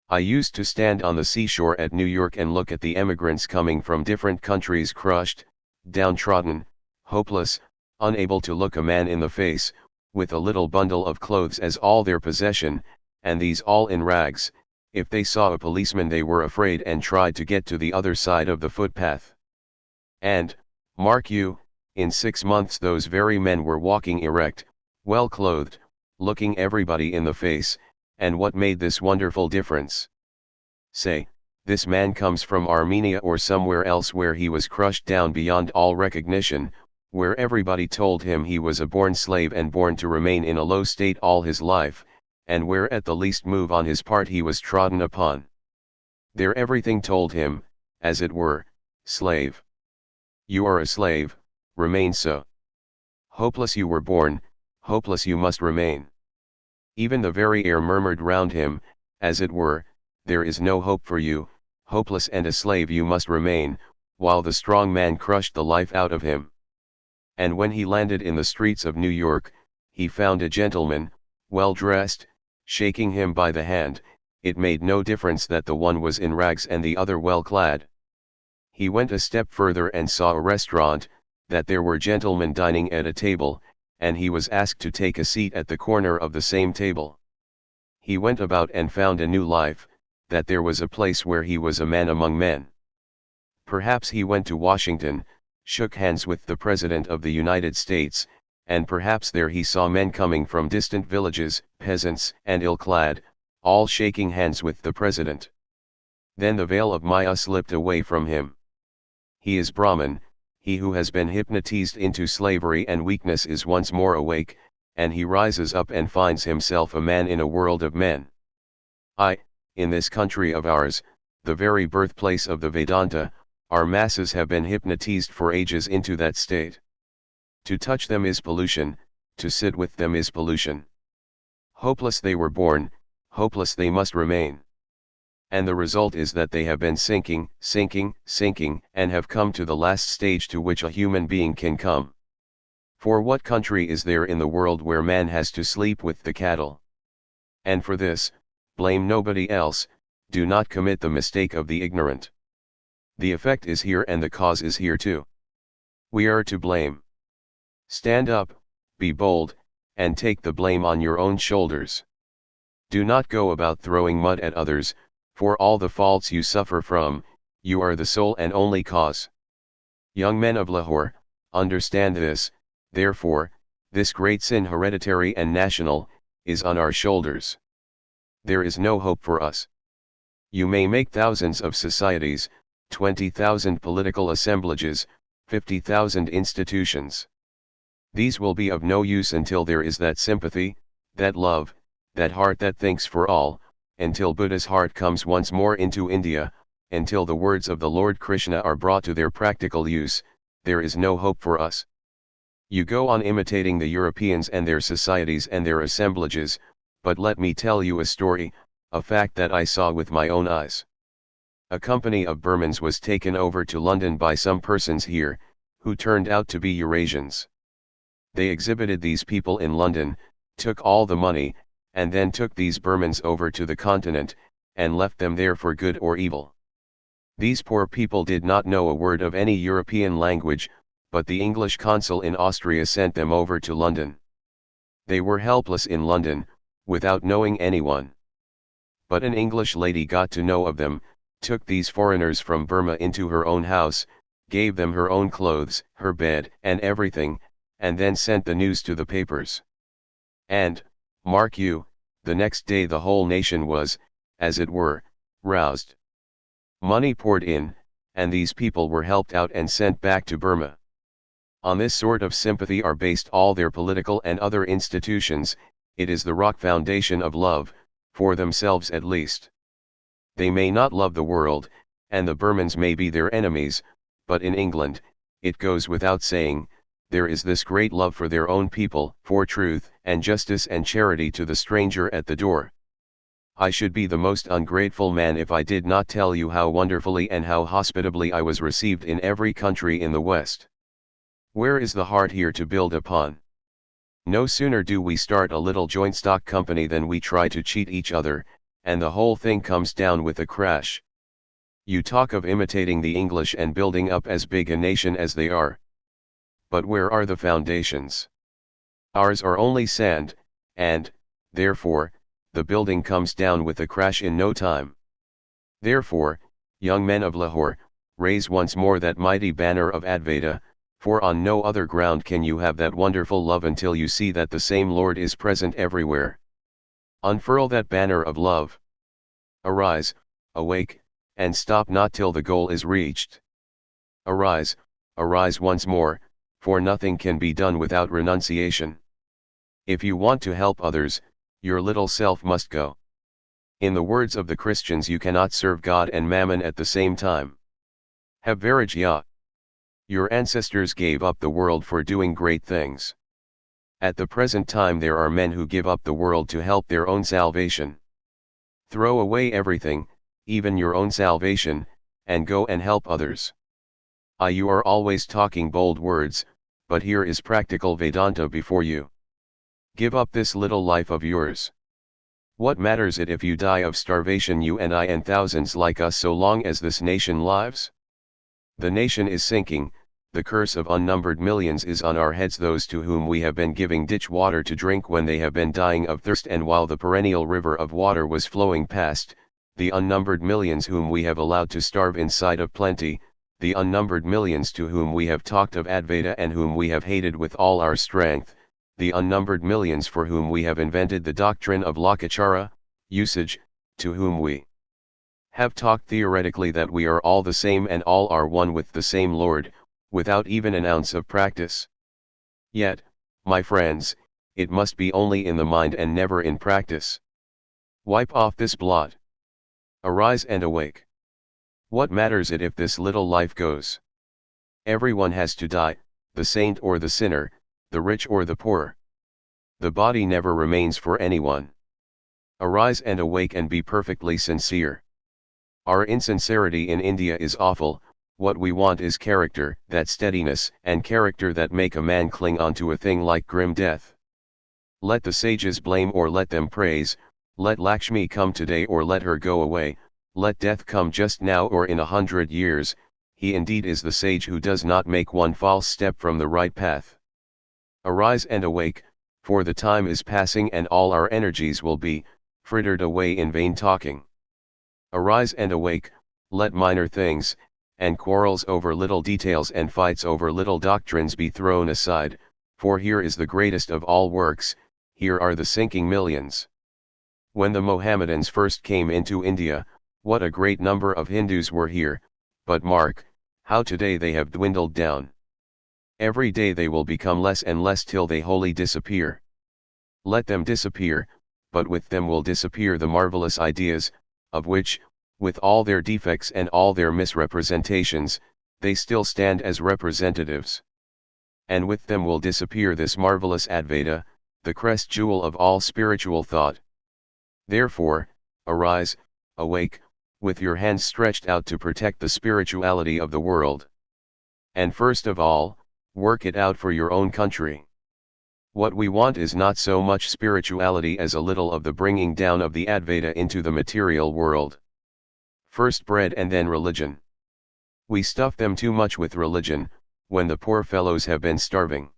Speaker 1: I used to stand on the seashore at New York and look at the emigrants coming from different countries crushed, downtrodden, hopeless, unable to look a man in the face, with a little bundle of clothes as all their possession, and these all in rags. If they saw a policeman they were afraid and tried to get to the other side of the footpath. And, mark you, in 6 months those very men were walking erect, well clothed, looking everybody in the face. And what made this wonderful difference? Say, this man comes from Armenia or somewhere else where he was crushed down beyond all recognition, where everybody told him he was a born slave and born to remain in a low state all his life, and where at the least move on his part he was trodden upon. There everything told him, as it were, slave. You are a slave, remain so. Hopeless you were born, hopeless you must remain. Even the very air murmured round him, as it were, there is no hope for you, hopeless and a slave you must remain, while the strong man crushed the life out of him. And when he landed in the streets of New York, he found a gentleman, well dressed, shaking him by the hand. It made no difference that the one was in rags and the other well clad. He went a step further and saw a restaurant, that there were gentlemen dining at a table, and he was asked to take a seat at the corner of the same table. He went about and found a new life, that there was a place where he was a man among men. Perhaps he went to Washington, shook hands with the President of the United States, and perhaps there he saw men coming from distant villages, peasants and ill-clad, all shaking hands with the President. Then the veil of Maya slipped away from him. He is Brahman. He who has been hypnotized into slavery and weakness is once more awake, and he rises up and finds himself a man in a world of men. In this country of ours, the very birthplace of the Vedanta, our masses have been hypnotized for ages into that state. To touch them is pollution, to sit with them is pollution. Hopeless they were born, hopeless they must remain. And the result is that they have been sinking, and have come to the last stage to which a human being can come. For what country is there in the world where man has to sleep with the cattle? And for this, blame nobody else, do not commit the mistake of the ignorant. The effect is here and the cause is here too. We are to blame. Stand up, be bold, and take the blame on your own shoulders. Do not go about throwing mud at others. For all the faults you suffer from, you are the sole and only cause. Young men of Lahore, understand this, therefore, this great sin hereditary and national, is on our shoulders. There is no hope for us. You may make thousands of societies, 20,000 political assemblages, 50,000 institutions. These will be of no use until there is that sympathy, that love, that heart that thinks for all, until Buddha's heart comes once more into India, until the words of the Lord Krishna are brought to their practical use, there is no hope for us. You go on imitating the Europeans and their societies and their assemblages, but let me tell you a story, a fact that I saw with my own eyes. A company of Burmans was taken over to London by some persons here, who turned out to be Eurasians. They exhibited these people in London, took all the money, and then took these Burmans over to the continent, and left them there for good or evil. These poor people did not know a word of any European language, but the English consul in Austria sent them over to London. They were helpless in London, without knowing anyone. But an English lady got to know of them, took these foreigners from Burma into her own house, gave them her own clothes, her bed, and everything, and then sent the news to the papers. And, mark you, the next day the whole nation was, as it were, roused. Money poured in, and these people were helped out and sent back to Burma. On this sort of sympathy are based all their political and other institutions. It is the rock foundation of love, for themselves at least. They may not love the world, and the Burmans may be their enemies, but in England, it goes without saying, there is this great love for their own people, for truth and justice and charity to the stranger at the door. I should be the most ungrateful man if I did not tell you how wonderfully and how hospitably I was received in every country in the West. Where is the heart here to build upon? No sooner do we start a little joint stock company than we try to cheat each other, and the whole thing comes down with a crash. You talk of imitating the English and building up as big a nation as they are. But where are the foundations? Ours are only sand, and, therefore, the building comes down with a crash in no time. Therefore, young men of Lahore, raise once more that mighty banner of Advaita, for on no other ground can you have that wonderful love until you see that the same Lord is present everywhere. Unfurl that banner of love. Arise, awake, and stop not till the goal is reached. Arise, arise once more, for nothing can be done without renunciation. If you want to help others, your little self must go. In the words of the Christians, you cannot serve God and Mammon at the same time. Have Varajya. Your ancestors gave up the world for doing great things. At the present time there are men who give up the world to help their own salvation. Throw away everything, even your own salvation, and go and help others. You are always talking bold words, but here is practical Vedanta before you. Give up this little life of yours. What matters it if you die of starvation, you and I and thousands like us, so long as this nation lives? The nation is sinking, the curse of unnumbered millions is on our heads, those to whom we have been giving ditch water to drink when they have been dying of thirst, and while the perennial river of water was flowing past, the unnumbered millions whom we have allowed to starve in sight of plenty, the unnumbered millions to whom we have talked of Advaita and whom we have hated with all our strength, the unnumbered millions for whom we have invented the doctrine of Lokachara, usage, to whom we have talked theoretically that we are all the same and all are one with the same Lord, without even an ounce of practice. Yet, my friends, it must be only in the mind and never in practice. Wipe off this blot. Arise and awake. What matters it if this little life goes? Everyone has to die, the saint or the sinner, the rich or the poor. The body never remains for anyone. Arise and awake and be perfectly sincere. Our insincerity in India is awful. What we want is character, that steadiness and character that make a man cling on to a thing like grim death. Let the sages blame or let them praise, let Lakshmi come today or let her go away, let death come just now or in 100 years, he indeed is the sage who does not make one false step from the right path. Arise and awake, for the time is passing and all our energies will be frittered away in vain talking. Arise and awake, let minor things, and quarrels over little details and fights over little doctrines be thrown aside, for here is the greatest of all works, here are the sinking millions. When the Mohammedans first came into India, what a great number of Hindus were here, but mark, how today they have dwindled down. Every day they will become less and less till they wholly disappear. Let them disappear, but with them will disappear the marvelous ideas, of which, with all their defects and all their misrepresentations, they still stand as representatives. And with them will disappear this marvelous Advaita, the crest jewel of all spiritual thought. Therefore, arise, awake, with your hands stretched out to protect the spirituality of the world. And first of all, work it out for your own country. What we want is not so much spirituality as a little of the bringing down of the Advaita into the material world. First bread and then religion. We stuff them too much with religion, when the poor fellows have been starving.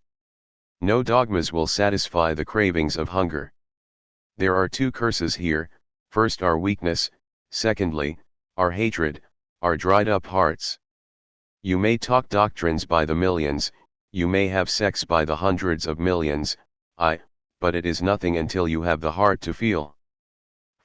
Speaker 1: No dogmas will satisfy the cravings of hunger. There are two curses here, first our weakness, secondly, our hatred, our dried up hearts. You may talk doctrines by the millions, you may have sex by the hundreds of millions, but it is nothing until you have the heart to feel.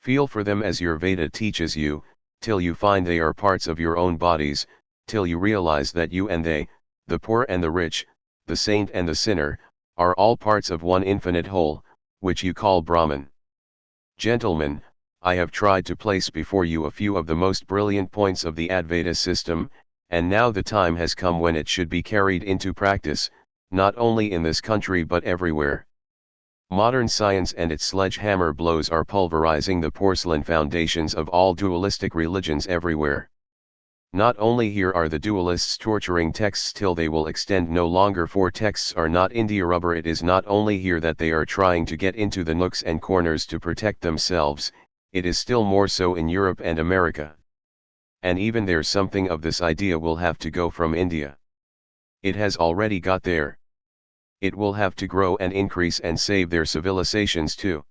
Speaker 1: Feel for them as your Veda teaches you, till you find they are parts of your own bodies, till you realize that you and they, the poor and the rich, the saint and the sinner, are all parts of one infinite whole, which you call Brahman. Gentlemen, I have tried to place before you a few of the most brilliant points of the Advaita system, and now the time has come when it should be carried into practice, not only in this country but everywhere. Modern science and its sledgehammer blows are pulverizing the porcelain foundations of all dualistic religions everywhere. Not only here are the dualists torturing texts till they will extend no longer, for texts are not India rubber. It is not only here that they are trying to get into the nooks and corners to protect themselves, it is still more so in Europe and America. And even there something of this idea will have to go from India. It has already got there. It will have to grow and increase and save their civilizations too.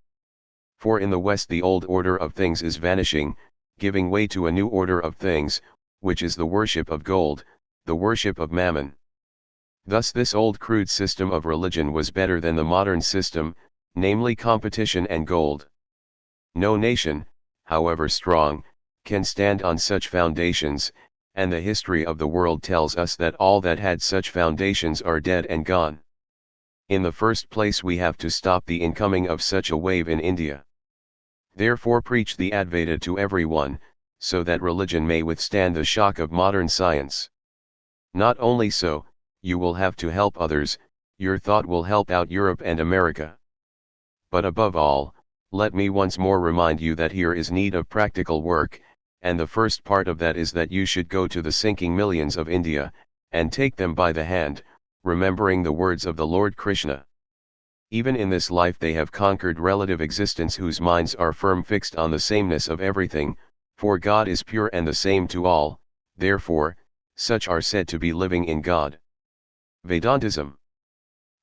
Speaker 1: For in the West the old order of things is vanishing, giving way to a new order of things, which is the worship of gold, the worship of mammon. Thus this old crude system of religion was better than the modern system, namely competition and gold. No nation, however strong, can stand on such foundations, and the history of the world tells us that all that had such foundations are dead and gone. In the first place we have to stop the incoming of such a wave in India. Therefore preach the Advaita to everyone, so that religion may withstand the shock of modern science. Not only so, you will have to help others, your thought will help out Europe and America. But above all, let me once more remind you that here is need of practical work, and the first part of that is that you should go to the sinking millions of India, and take them by the hand, remembering the words of the Lord Krishna. Even in this life they have conquered relative existence whose minds are firm fixed on the sameness of everything, for God is pure and the same to all, therefore, such are said to be living in God. Vedantism.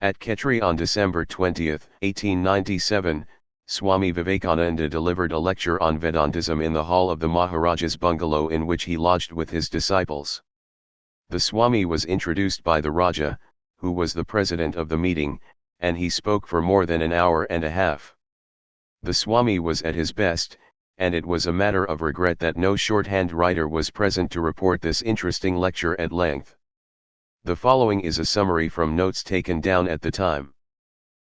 Speaker 1: At Khetri on December 20, 1897, Swami Vivekananda delivered a lecture on Vedantism in the hall of the Maharaja's bungalow in which he lodged with his disciples. The Swami was introduced by the Raja, who was the president of the meeting, and he spoke for more than an hour and a half. The Swami was at his best, and it was a matter of regret that no shorthand writer was present to report this interesting lecture at length. The following is a summary from notes taken down at the time.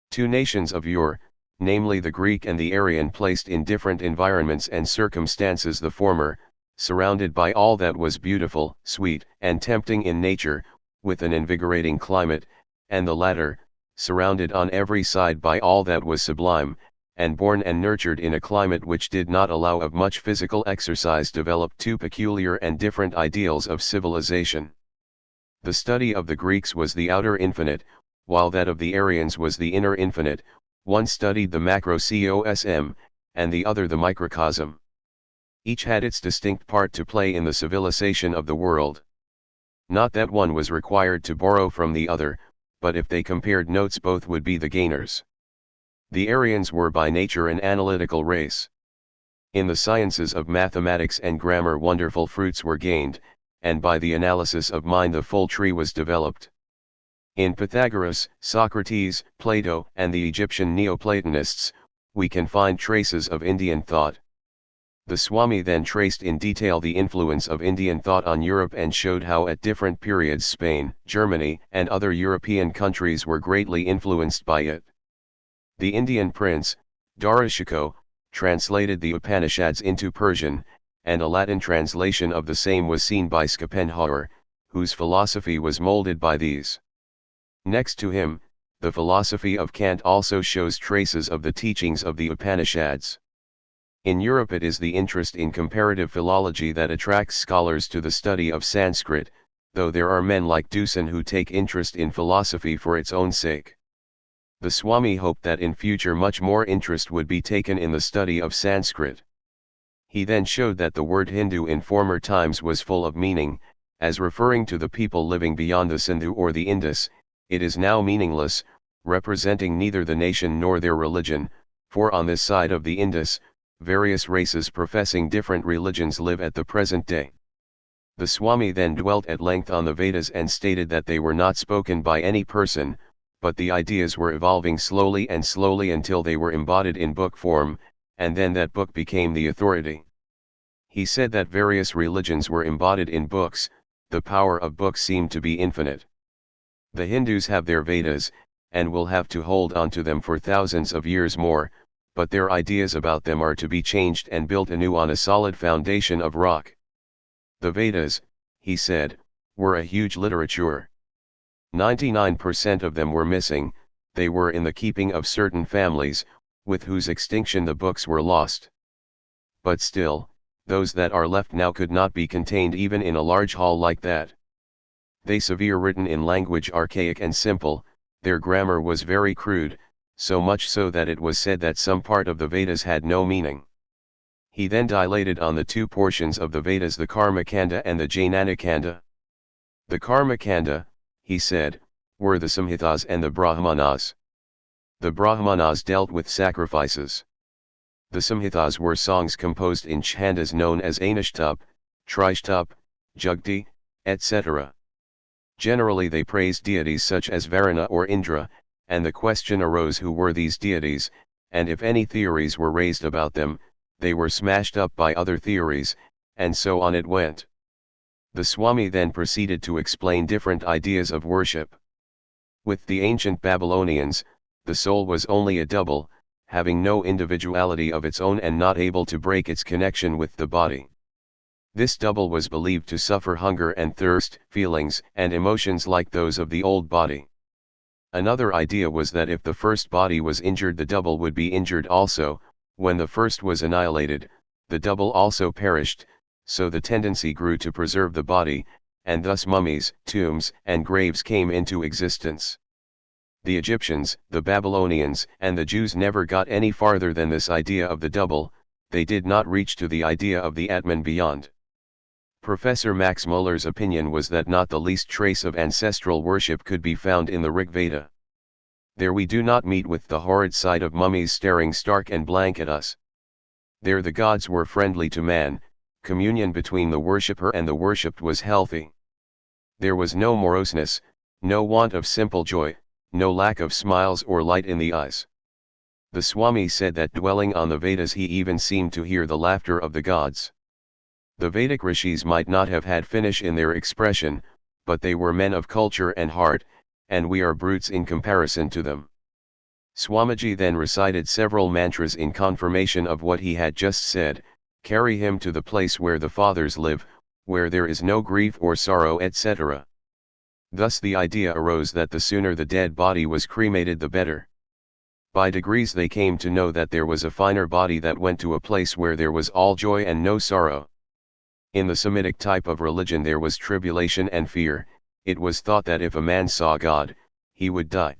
Speaker 1: Two nations of yore, namely the Greek and the Aryan, placed in different environments and circumstances, the former, surrounded by all that was beautiful, sweet, and tempting in nature, with an invigorating climate, and the latter, surrounded on every side by all that was sublime, and born and nurtured in a climate which did not allow of much physical exercise, developed two peculiar and different ideals of civilization. The study of the Greeks was the outer infinite, while that of the Aryans was the inner infinite. One studied the macrocosm, and the other the microcosm. Each had its distinct part to play in the civilization of the world. Not that one was required to borrow from the other, but if they compared notes both would be the gainers. The Aryans were by nature an analytical race. In the sciences of mathematics and grammar wonderful fruits were gained, and by the analysis of mind the full tree was developed. In Pythagoras, Socrates, Plato, and the Egyptian Neoplatonists, we can find traces of Indian thought. The Swami then traced in detail the influence of Indian thought on Europe and showed how at different periods Spain, Germany, and other European countries were greatly influenced by it. The Indian prince, Darashikoh, translated the Upanishads into Persian, and a Latin translation of the same was seen by Schopenhauer, whose philosophy was molded by these. Next to him, the philosophy of Kant also shows traces of the teachings of the Upanishads. In Europe it is the interest in comparative philology that attracts scholars to the study of Sanskrit, though there are men like Deussen who take interest in philosophy for its own sake. The Swami hoped that in future much more interest would be taken in the study of Sanskrit. He then showed that the word Hindu in former times was full of meaning, as referring to the people living beyond the Sindhu or the Indus. It is now meaningless, representing neither the nation nor their religion, for on this side of the Indus, various races professing different religions live at the present day. The Swami then dwelt at length on the Vedas and stated that they were not spoken by any person, but the ideas were evolving slowly until they were embodied in book form, and then that book became the authority. He said that various religions were embodied in books, the power of books seemed to be infinite. The Hindus have their Vedas, and will have to hold on to them for thousands of years more, but their ideas about them are to be changed and built anew on a solid foundation of rock. The Vedas, he said, were a huge literature. 99% of them were missing, they were in the keeping of certain families, with whose extinction the books were lost. But still, those that are left now could not be contained even in a large hall like that. They severe written in language archaic and simple, their grammar was very crude, so much so that it was said that some part of the Vedas had no meaning. He then dilated on the two portions of the Vedas, the Karmakanda and the Jnanakanda. The Karmakanda, he said, were the Samhitas and the Brahmanas. The Brahmanas dealt with sacrifices. The Samhitas were songs composed in chandas known as Anishtup, Trishtup, Jugti, etc. Generally they praised deities such as Varuna or Indra, and the question arose who were these deities, and if any theories were raised about them, they were smashed up by other theories, and so on it went. The Swami then proceeded to explain different ideas of worship. With the ancient Babylonians, the soul was only a double, having no individuality of its own and not able to break its connection with the body. This double was believed to suffer hunger and thirst, feelings and emotions like those of the old body. Another idea was that if the first body was injured, the double would be injured also. When the first was annihilated, the double also perished, so the tendency grew to preserve the body, and thus mummies, tombs, and graves came into existence. The Egyptians, the Babylonians, and the Jews never got any farther than this idea of the double, they did not reach to the idea of the Atman beyond. Professor Max Muller's opinion was that not the least trace of ancestral worship could be found in the Rig Veda. There we do not meet with the horrid sight of mummies staring stark and blank at us. There the gods were friendly to man, communion between the worshipper and the worshipped was healthy. There was no moroseness, no want of simple joy, no lack of smiles or light in the eyes. The Swami said that dwelling on the Vedas he even seemed to hear the laughter of the gods. The Vedic rishis might not have had finish in their expression, but they were men of culture and heart, and we are brutes in comparison to them. Swamiji then recited several mantras in confirmation of what he had just said, carry him to the place where the fathers live, where there is no grief or sorrow, etc. Thus the idea arose that the sooner the dead body was cremated the better. By degrees they came to know that there was a finer body that went to a place where there was all joy and no sorrow. In the Semitic type of religion there was tribulation and fear. It was thought that if a man saw God, he would die.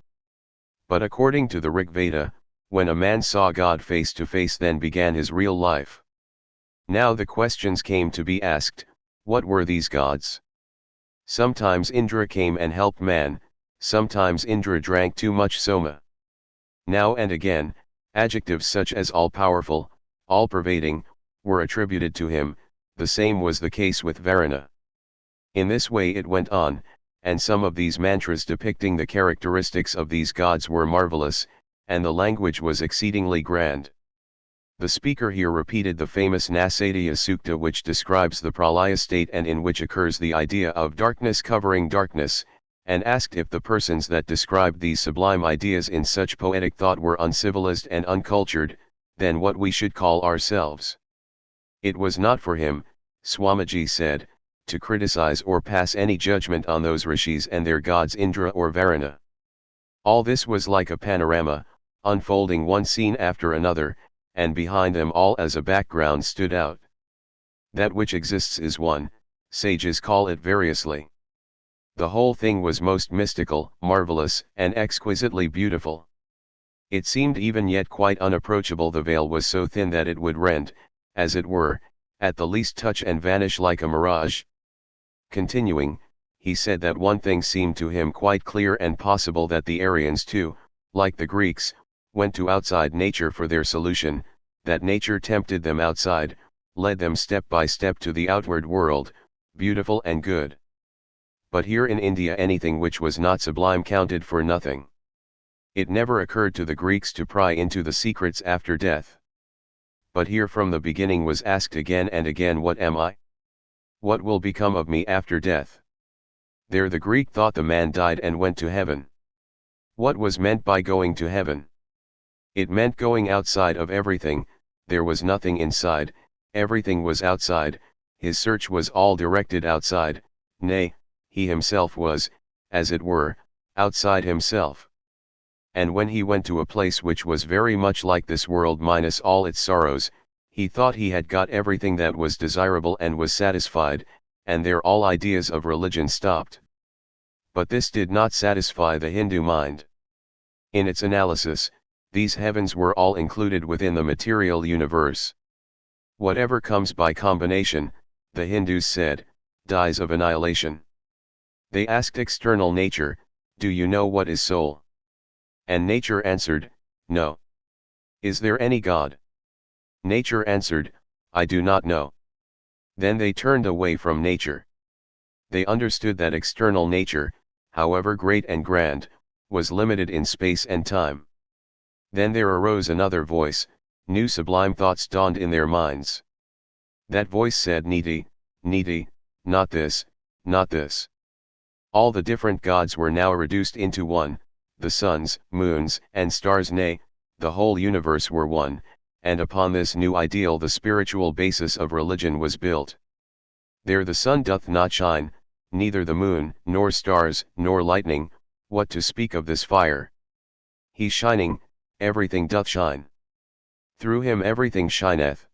Speaker 1: But according to the Rig Veda, when a man saw God face to face, then began his real life. Now the questions came to be asked, what were these gods? Sometimes Indra came and helped man, sometimes Indra drank too much soma. Now and again, adjectives such as all-powerful, all-pervading, were attributed to him. The same was the case with Varuna. In this way it went on, and some of these mantras depicting the characteristics of these gods were marvelous, and the language was exceedingly grand. The speaker here repeated the famous Nasadya Sukta, which describes the pralaya state and in which occurs the idea of darkness covering darkness, and asked if the persons that described these sublime ideas in such poetic thought were uncivilized and uncultured, then what we should call ourselves. It was not for him, Swamiji said, to criticize or pass any judgment on those rishis and their gods Indra or Varuna. All this was like a panorama, unfolding one scene after another, and behind them all as a background stood out. That which exists is one, sages call it variously. The whole thing was most mystical, marvelous, and exquisitely beautiful. It seemed even yet quite unapproachable. The veil was so thin that it would rend, as it were, at the least touch and vanish like a mirage. Continuing, he said that one thing seemed to him quite clear and possible, that the Aryans too, like the Greeks, went to outside nature for their solution, that nature tempted them outside, led them step by step to the outward world, beautiful and good. But here in India anything which was not sublime counted for nothing. It never occurred to the Greeks to pry into the secrets after death. But here from the beginning was asked again and again, what am I? What will become of me after death? There the Greek thought the man died and went to heaven. What was meant by going to heaven? It meant going outside of everything. There was nothing inside, everything was outside. His search was all directed outside, nay, he himself was, as it were, outside himself. And when he went to a place which was very much like this world minus all its sorrows, he thought he had got everything that was desirable and was satisfied, and there all ideas of religion stopped. But this did not satisfy the Hindu mind. In its analysis, these heavens were all included within the material universe. Whatever comes by combination, the Hindus said, dies of annihilation. They asked external nature, do you know what is soul? And nature answered, no. Is there any God? Nature answered, I do not know. Then they turned away from nature. They understood that external nature, however great and grand, was limited in space and time. Then there arose another voice, new sublime thoughts dawned in their minds. That voice said, Niti, Niti, not this, not this. All the different gods were now reduced into one, the suns, moons, and stars, nay, the whole universe were one, and upon this new ideal the spiritual basis of religion was built. There the sun doth not shine, neither the moon, nor stars, nor lightning, what to speak of this fire? He shining, everything doth shine. Through him everything shineth.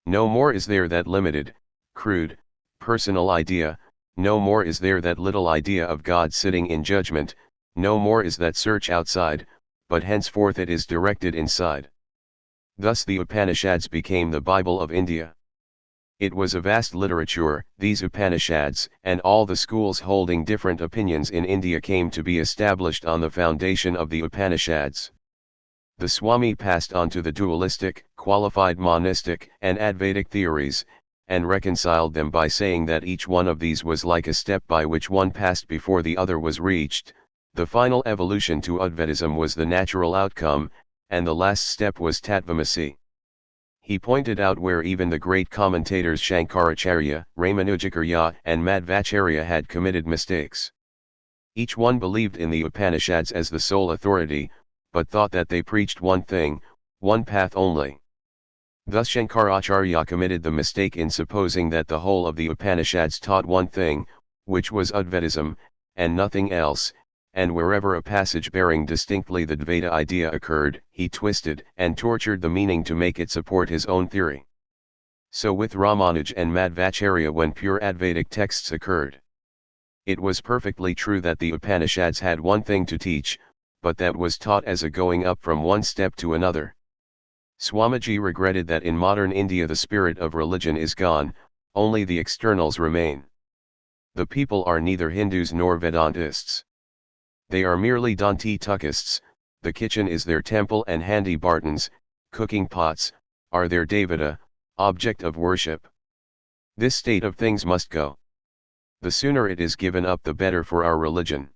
Speaker 1: No more is there that limited, crude, personal idea, no more is there that little idea of God sitting in judgment, no more is that search outside, but henceforth it is directed inside. Thus the Upanishads became the Bible of India. It was a vast literature. These Upanishads and all the schools holding different opinions in India came to be established on the foundation of the Upanishads. The Swami passed on to the dualistic, qualified monistic and Advaitic theories, and reconciled them by saying that each one of these was like a step by which one passed before the other was reached. The final evolution to Advaitism was the natural outcome, and the last step was Tattvamasi. He pointed out where even the great commentators Shankaracharya, Ramanujakarya and Madhvacharya had committed mistakes. Each one believed in the Upanishads as the sole authority, but thought that they preached one thing, one path only. Thus Shankaracharya committed the mistake in supposing that the whole of the Upanishads taught one thing, which was Advaitism, and nothing else, and wherever a passage bearing distinctly the Dvaita idea occurred, he twisted and tortured the meaning to make it support his own theory. So with Ramanuj and Madhvacharya when pure Advaitic texts occurred. It was perfectly true that the Upanishads had one thing to teach, but that was taught as a going up from one step to another. Swamiji regretted that in modern India the spirit of religion is gone, only the externals remain. The people are neither Hindus nor Vedantists. They are merely Danti Tuckists. The kitchen is their temple and handi bartans, cooking pots, are their devata, object of worship. This state of things must go. The sooner it is given up the better for our religion.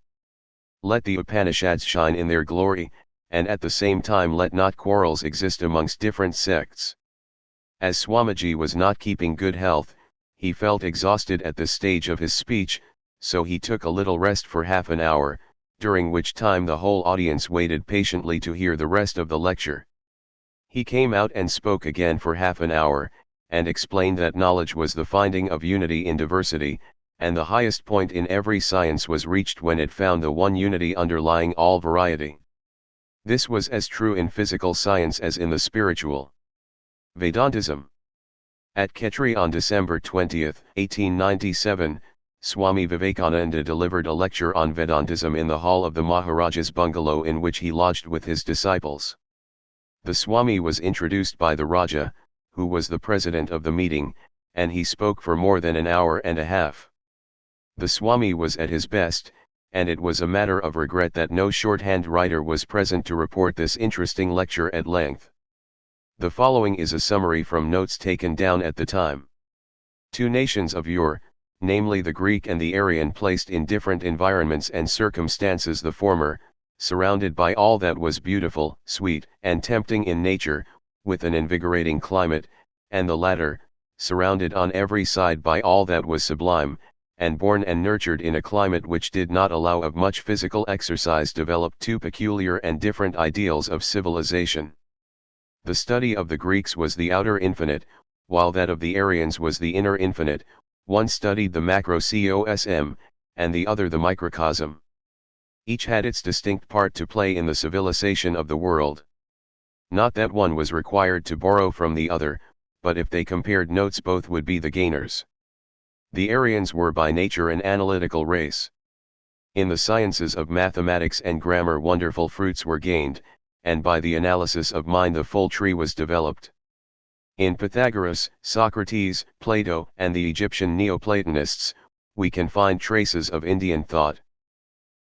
Speaker 1: Let the Upanishads shine in their glory, and at the same time let not quarrels exist amongst different sects. As Swamiji was not keeping good health, he felt exhausted at this stage of his speech, so he took a little rest for half an hour, during which time the whole audience waited patiently to hear the rest of the lecture. He came out and spoke again for half an hour, and explained that knowledge was the finding of unity in diversity, and the highest point in every science was reached when it found the one unity underlying all variety. This was as true in physical science as in the spiritual. Vedantism. At Khetri on December 20, 1897, Swami Vivekananda delivered a lecture on Vedantism in the hall of the Maharaja's bungalow in which he lodged with his disciples. The Swami was introduced by the Raja, who was the president of the meeting, and he spoke for more than an hour and a half. The Swami was at his best, and it was a matter of regret that no shorthand writer was present to report this interesting lecture at length. The following is a summary from notes taken down at the time. Two nations of yore, namely the Greek and the Aryan, placed in different environments and circumstances, the former, surrounded by all that was beautiful, sweet, and tempting in nature, with an invigorating climate, and the latter, surrounded on every side by all that was sublime, and born and nurtured in a climate which did not allow of much physical exercise, developed two peculiar and different ideals of civilization. The study of the Greeks was the outer infinite, while that of the Aryans was the inner infinite. One studied the macrocosm, and the other the microcosm. Each had its distinct part to play in the civilization of the world. Not that one was required to borrow from the other, but if they compared notes both would be the gainers. The Aryans were by nature an analytical race. In the sciences of mathematics and grammar wonderful fruits were gained, and by the analysis of mind the full tree was developed. In Pythagoras, Socrates, Plato, and the Egyptian Neoplatonists, we can find traces of Indian thought.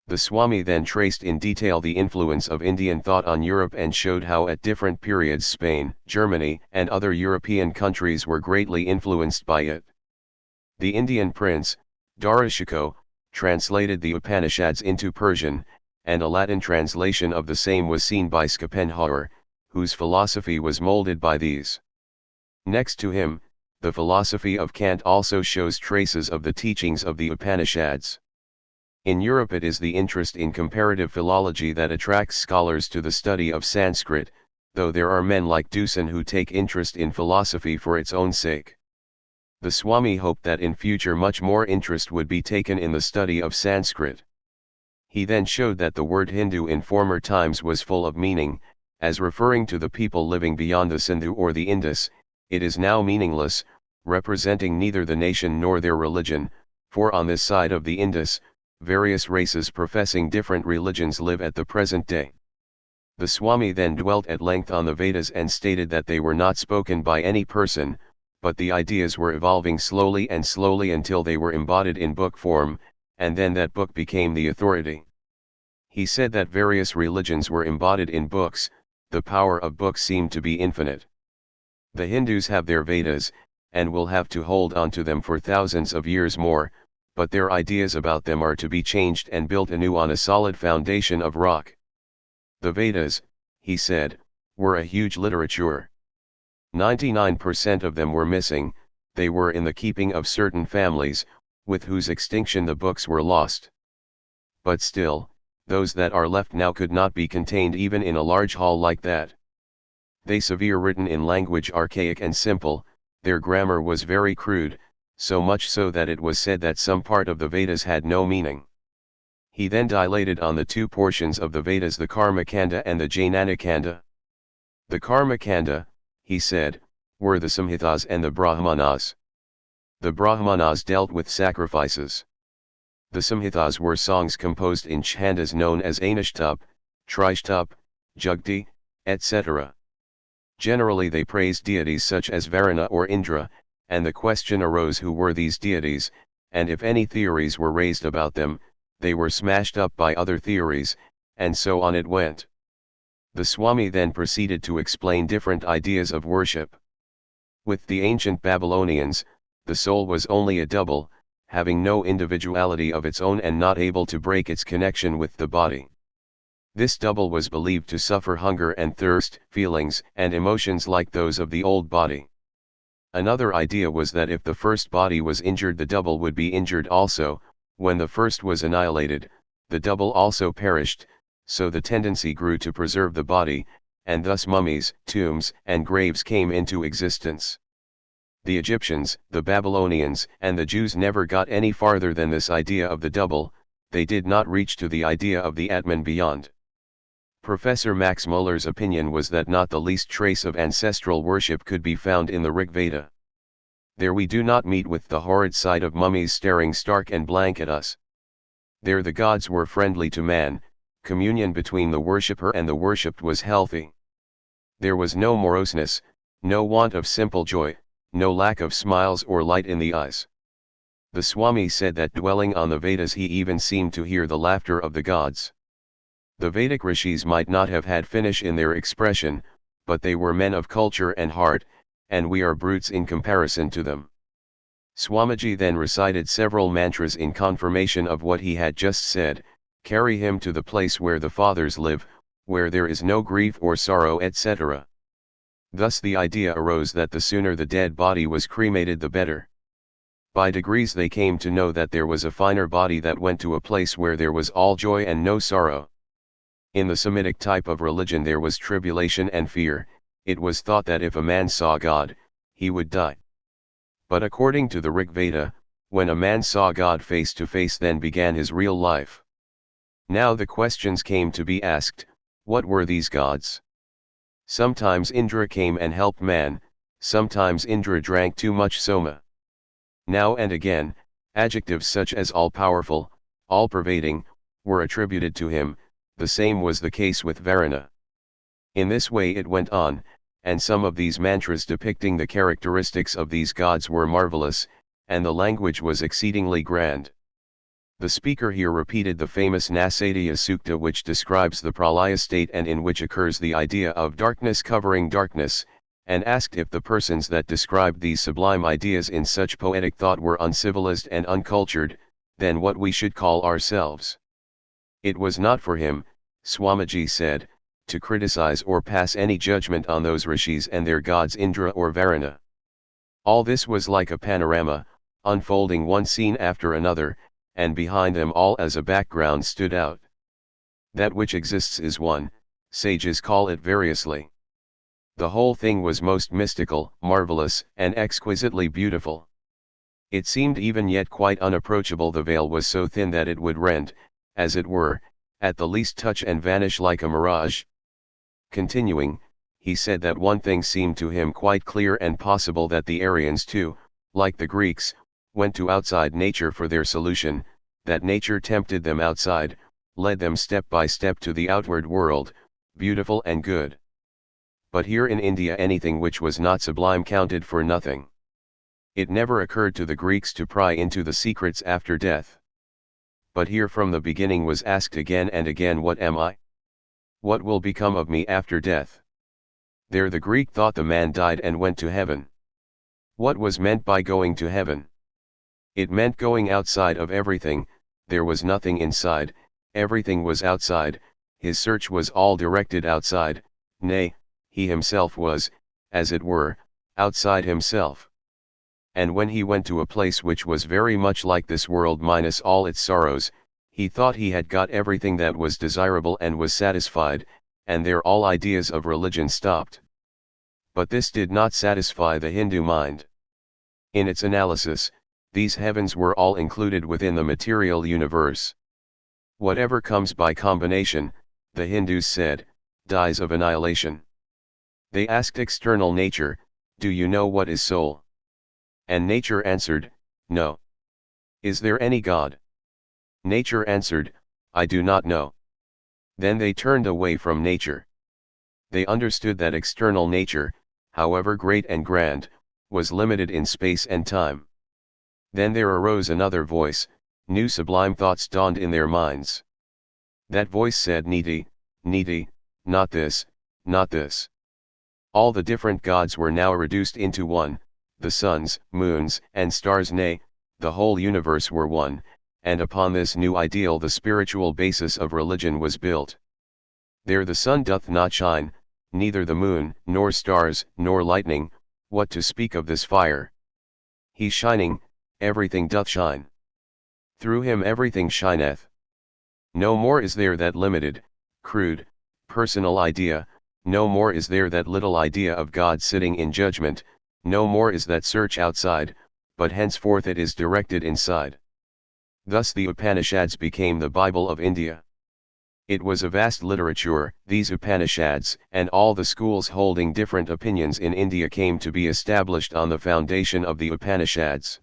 Speaker 1: The Swami then traced in detail the influence of Indian thought on Europe and showed how at different periods Spain, Germany, and other European countries were greatly influenced by it. The Indian prince, Darashikoh, translated the Upanishads into Persian, and a Latin translation of the same was seen by Schopenhauer, whose philosophy was molded by these. Next to him, the philosophy of Kant also shows traces of the teachings of the Upanishads. In Europe it is the interest in comparative philology that attracts scholars to the study of Sanskrit, though there are men like Deussen who take interest in philosophy for its own sake. The Swami hoped that in future much more interest would be taken in the study of Sanskrit. He then showed that the word Hindu in former times was full of meaning, as referring to the people living beyond the Sindhu or the Indus. It is now meaningless, representing neither the nation nor their religion, for on this side of the Indus, various races professing different religions live at the present day. The Swami then dwelt at length on the Vedas and stated that they were not spoken by any person, but the ideas were evolving slowly and slowly until they were embodied in book form, and then that book became the authority. He said that various religions were embodied in books. The power of books seemed to be infinite. The Hindus have their Vedas, and will have to hold on to them for thousands of years more, but their ideas about them are to be changed and built anew on a solid foundation of rock. The Vedas, he said, were a huge literature. 99% of them were missing. They were in the keeping of certain families, with whose extinction the books were lost. But still, those that are left now could not be contained even in a large hall like that. They were written in language archaic and simple, their grammar was very crude, so much so that it was said that some part of the Vedas had no meaning. He then dilated on the two portions of the Vedas, the Karmakanda and the Jnanakanda. The Karmakanda, he said, were the Samhitas and the Brahmanas. The Brahmanas dealt with sacrifices. The Samhitas were songs composed in chandas known as Anishtup, Trishtup, Jugti, etc. Generally they praised deities such as Varuna or Indra, and the question arose who were these deities, and if any theories were raised about them, they were smashed up by other theories, and so on it went. The Swami then proceeded to explain different ideas of worship. With the ancient Babylonians, the soul was only a double, having no individuality of its own and not able to break its connection with the body. This double was believed to suffer hunger and thirst, feelings and emotions like those of the old body. Another idea was that if the first body was injured, the double would be injured also. When the first was annihilated, the double also perished, so the tendency grew to preserve the body, and thus mummies, tombs, and graves came into existence. The Egyptians, the Babylonians, and the Jews never got any farther than this idea of the double. They did not reach to the idea of the Atman beyond. Professor Max Muller's opinion was that not the least trace of ancestral worship could be found in the Rig Veda. There we do not meet with the horrid sight of mummies staring stark and blank at us. There the gods were friendly to man, communion between the worshipper and the worshipped was healthy. There was no moroseness, no want of simple joy, no lack of smiles or light in the eyes. The Swami said that dwelling on the Vedas he even seemed to hear the laughter of the gods. The Vedic rishis might not have had finish in their expression, but they were men of culture and heart, and we are brutes in comparison to them. Swamiji then recited several mantras in confirmation of what he had just said: carry him to the place where the fathers live, where there is no grief or sorrow, etc. Thus the idea arose that the sooner the dead body was cremated the better. By degrees they came to know that there was a finer body that went to a place where there was all joy and no sorrow. In the Semitic type of religion there was tribulation and fear. It was thought that if a man saw God, he would die. But according to the Rig Veda, when a man saw God face to face, then began his real life. Now the questions came to be asked: what were these gods? Sometimes Indra came and helped man, sometimes Indra drank too much soma. Now and again, adjectives such as all-powerful, all-pervading, were attributed to him. The same was the case with Varuna. In this way it went on, and some of these mantras depicting the characteristics of these gods were marvelous, and the language was exceedingly grand. The speaker here repeated the famous Nasadiya Sukta, which describes the pralaya state and in which occurs the idea of darkness covering darkness, and asked if the persons that described these sublime ideas in such poetic thought were uncivilized and uncultured, then what we should call ourselves. It was not for him, Swamiji said, to criticize or pass any judgment on those rishis and their gods Indra or Varuna. All this was like a panorama, unfolding one scene after another, and behind them all as a background stood out. That which exists is one, sages call it variously. The whole thing was most mystical, marvelous, and exquisitely beautiful. It seemed even yet quite unapproachable. The veil was so thin that it would rend, as it were, at the least touch and vanish like a mirage. Continuing, he said that one thing seemed to him quite clear and possible, that the Aryans too, like the Greeks, went to outside nature for their solution, that nature tempted them outside, led them step by step to the outward world, beautiful and good. But here in India anything which was not sublime counted for nothing. It never occurred to the Greeks to pry into the secrets after death. But here from the beginning was asked again and again, what am I? What will become of me after death? There the Greek thought the man died and went to heaven. What was meant by going to heaven? It meant going outside of everything. There was nothing inside, everything was outside. His search was all directed outside, nay, he himself was, as it were, outside himself. And when he went to a place which was very much like this world minus all its sorrows, he thought he had got everything that was desirable and was satisfied, and there all ideas of religion stopped. But this did not satisfy the Hindu mind. In its analysis, these heavens were all included within the material universe. Whatever comes by combination, the Hindus said, dies of annihilation. They asked external nature, do you know what is soul? And nature answered, no. Is there any God? Nature answered, I do not know. Then they turned away from nature. They understood that external nature, however great and grand, was limited in space and time. Then there arose another voice, new sublime thoughts dawned in their minds. That voice said, Niti, Niti, not this, not this. All the different gods were now reduced into one, the suns, moons, and stars, nay, the whole universe were one, and upon this new ideal the spiritual basis of religion was built. There the sun doth not shine, neither the moon, nor stars, nor lightning, what to speak of this fire? He shining, everything doth shine. Through him everything shineth. No more is there that limited, crude, personal idea, no more is there that little idea of God sitting in judgment, no more is that search outside, but henceforth it is directed inside. Thus the Upanishads became the Bible of India. It was a vast literature. These Upanishads and all the schools holding different opinions in India came to be established on the foundation of the Upanishads.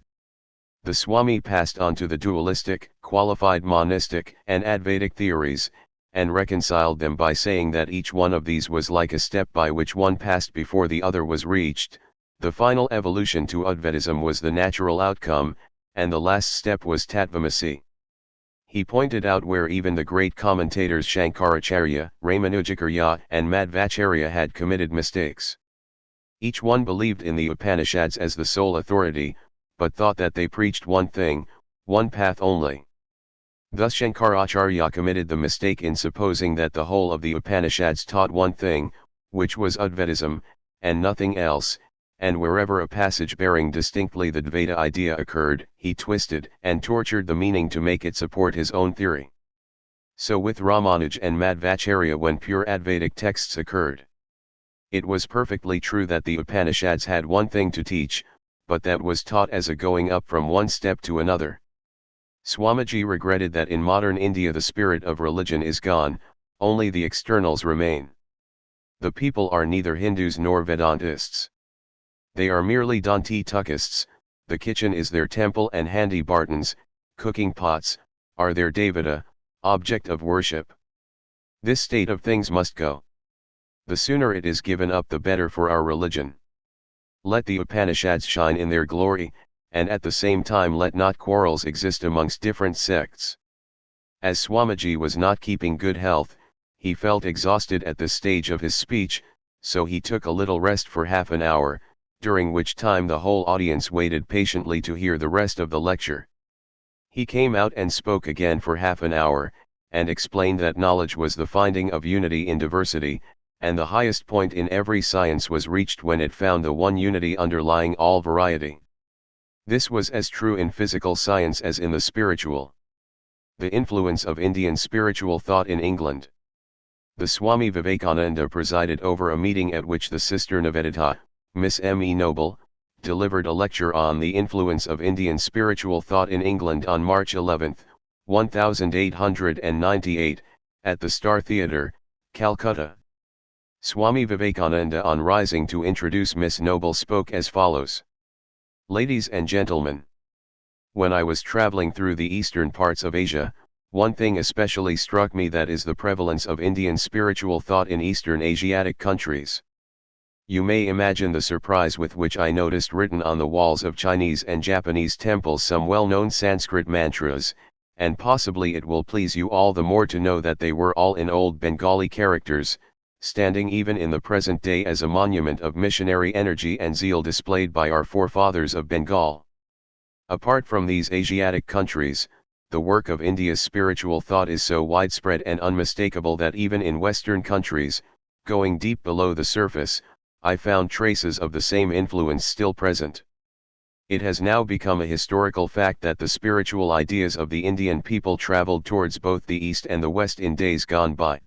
Speaker 1: The Swami passed on to the dualistic, qualified monistic, and Advaitic theories, and reconciled them by saying that each one of these was like a step by which one passed before the other was reached. The final evolution to Advaitism was the natural outcome, and the last step was Tattvamasi. He pointed out where even the great commentators Shankaracharya, Ramanujakarya, and Madhvacharya had committed mistakes. Each one believed in the Upanishads as the sole authority, but thought that they preached one thing, one path only. Thus Shankaracharya committed the mistake in supposing that the whole of the Upanishads taught one thing, which was Advaitism, and nothing else, and wherever a passage bearing distinctly the Dvaita idea occurred, he twisted and tortured the meaning to make it support his own theory. So with Ramanuj and Madhvacharya when pure Advaitic texts occurred. It was perfectly true that the Upanishads had one thing to teach, but that was taught as a going up from one step to another. Swamiji regretted that in modern India the spirit of religion is gone, only the externals remain. The people are neither Hindus nor Vedantists. They are merely Danti Tuckists, the kitchen is their temple and handy Bartons, cooking pots, are their Devata, object of worship. This state of things must go. The sooner it is given up the better for our religion. Let the Upanishads shine in their glory, and at the same time let not quarrels exist amongst different sects. As Swamiji was not keeping good health, he felt exhausted at this stage of his speech, so he took a little rest for half an hour, during which time the whole audience waited patiently to hear the rest of the lecture. He came out and spoke again for half an hour, and explained that knowledge was the finding of unity in diversity, and the highest point in every science was reached when it found the one unity underlying all variety. This was as true in physical science as in the spiritual. The influence of Indian spiritual thought in England. The Swami Vivekananda presided over a meeting at which the Sister Nivedita, Miss M. E. Noble, delivered a lecture on the influence of Indian spiritual thought in England on March 11, 1898, at the Star Theatre, Calcutta. Swami Vivekananda on rising to introduce Miss Noble spoke as follows. Ladies and gentlemen, when I was traveling through the eastern parts of Asia, one thing especially struck me, that is the prevalence of Indian spiritual thought in Eastern Asiatic countries. You may imagine the surprise with which I noticed written on the walls of Chinese and Japanese temples some well-known Sanskrit mantras, and possibly it will please you all the more to know that they were all in old Bengali characters, standing even in the present day as a monument of missionary energy and zeal displayed by our forefathers of Bengal. Apart from these Asiatic countries, the work of India's spiritual thought is so widespread and unmistakable that even in Western countries, going deep below the surface, I found traces of the same influence still present. It has now become a historical fact that the spiritual ideas of the Indian people traveled towards both the East and the West in days gone by.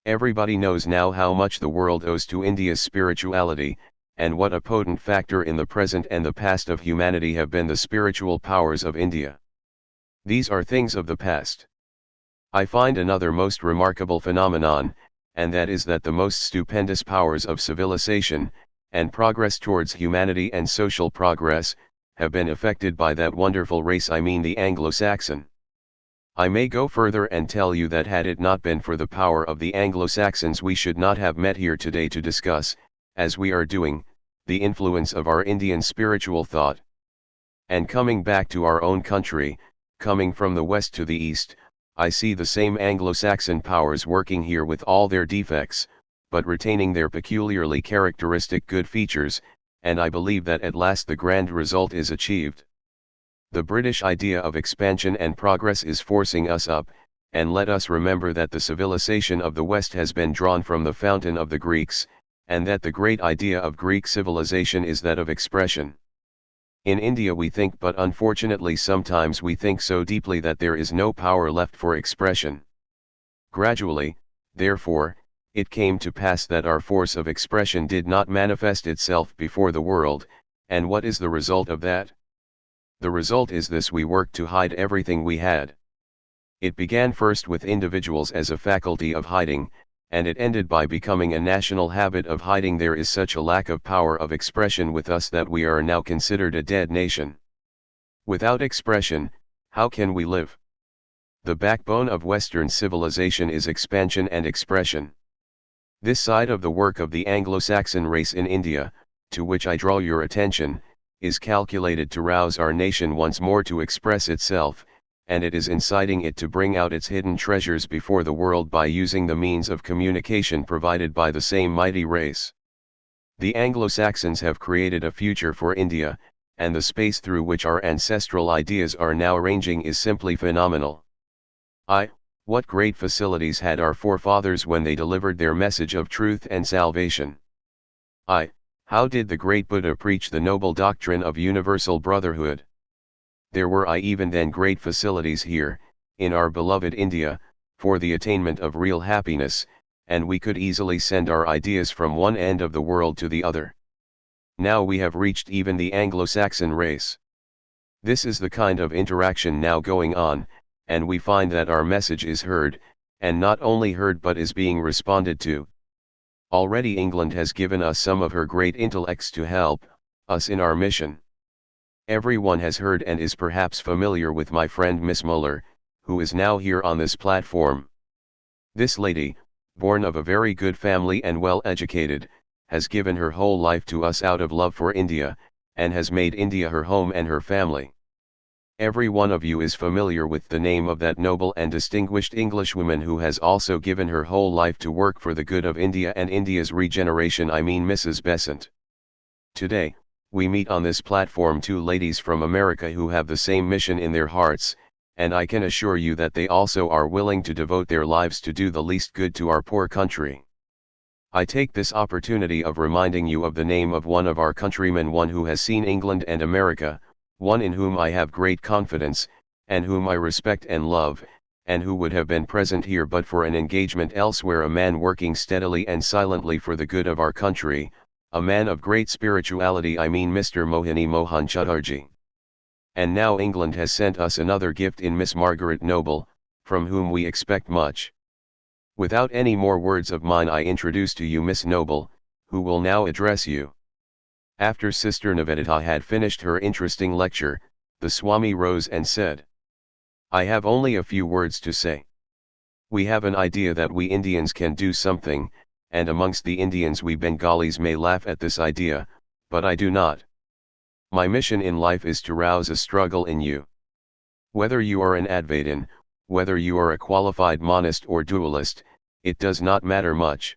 Speaker 1: Everybody knows now how much the world owes to India's spirituality, and what a potent factor in the present and the past of humanity have been the spiritual powers of India. These are things of the past. I find another most remarkable phenomenon, and that is that the most stupendous powers of civilization, and progress towards humanity and social progress, have been affected by that wonderful race, I mean the Anglo-Saxon. I may go further and tell you that had it not been for the power of the Anglo-Saxons we should not have met here today to discuss, as we are doing, the influence of our Indian spiritual thought. And coming back to our own country, coming from the west to the east, I see the same Anglo-Saxon powers working here with all their defects, but retaining their peculiarly characteristic good features, and I believe that at last the grand result is achieved. The British idea of expansion and progress is forcing us up, and let us remember that the civilization of the West has been drawn from the fountain of the Greeks, and that the great idea of Greek civilization is that of expression. In India we think, but unfortunately sometimes we think so deeply that there is no power left for expression. Gradually, therefore, it came to pass that our force of expression did not manifest itself before the world, and what is the result of that? The result is this: we worked to hide everything we had. It began first with individuals as a faculty of hiding, and it ended by becoming a national habit of hiding. There is such a lack of power of expression with us that we are now considered a dead nation. Without expression, how can we live? The backbone of Western civilization is expansion and expression. This side of the work of the Anglo-Saxon race in India, to which I draw your attention, is calculated to rouse our nation once more to express itself, and it is inciting it to bring out its hidden treasures before the world by using the means of communication provided by the same mighty race. The Anglo-Saxons have created a future for India, and the space through which our ancestral ideas are now ranging is simply phenomenal. What great facilities had our forefathers when they delivered their message of truth and salvation! How did the great Buddha preach the noble doctrine of universal brotherhood? There were even then great facilities here, in our beloved India, for the attainment of real happiness, and we could easily send our ideas from one end of the world to the other. Now we have reached even the Anglo-Saxon race. This is the kind of interaction now going on, and we find that our message is heard, and not only heard but is being responded to. Already England has given us some of her great intellects to help us in our mission. Everyone has heard and is perhaps familiar with my friend Miss Muller, who is now here on this platform. This lady, born of a very good family and well educated, has given her whole life to us out of love for India, and has made India her home and her family. Every one of you is familiar with the name of that noble and distinguished Englishwoman who has also given her whole life to work for the good of India and India's regeneration, I mean Mrs. Besant. Today, we meet on this platform two ladies from America who have the same mission in their hearts, and I can assure you that they also are willing to devote their lives to do the least good to our poor country. I take this opportunity of reminding you of the name of one of our countrymen, one who has seen England and America, one in whom I have great confidence, and whom I respect and love, and who would have been present here but for an engagement elsewhere, a man working steadily and silently for the good of our country, a man of great spirituality, I mean Mr. Mohini Mohan Chatterjee. And now England has sent us another gift in Miss Margaret Noble, from whom we expect much. Without any more words of mine, I introduce to you Miss Noble, who will now address you. After Sister Nivedita had finished her interesting lecture, the Swami rose and said, "I have only a few words to say. We have an idea that we Indians can do something, and amongst the Indians we Bengalis may laugh at this idea, but I do not. My mission in life is to rouse a struggle in you. Whether you are an Advaitin, whether you are a qualified monist or dualist, it does not matter much.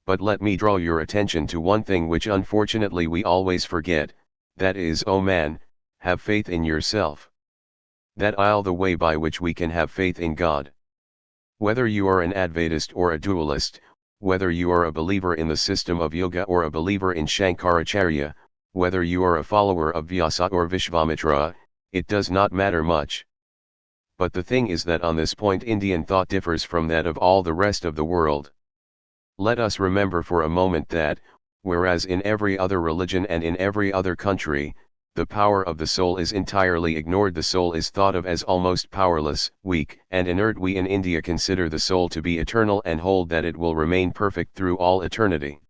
Speaker 1: But let me draw your attention to one thing which unfortunately we always forget, that is, oh man, have faith in yourself. That is the way by which we can have faith in God. Whether you are an Advaitist or a dualist, whether you are a believer in the system of yoga or a believer in Shankaracharya, whether you are a follower of Vyasa or Vishvamitra, it does not matter much. But the thing is that on this point Indian thought differs from that of all the rest of the world. Let us remember for a moment that, whereas in every other religion and in every other country, the power of the soul is entirely ignored, the soul is thought of as almost powerless, weak, and inert, we in India consider the soul to be eternal and hold that it will remain perfect through all eternity.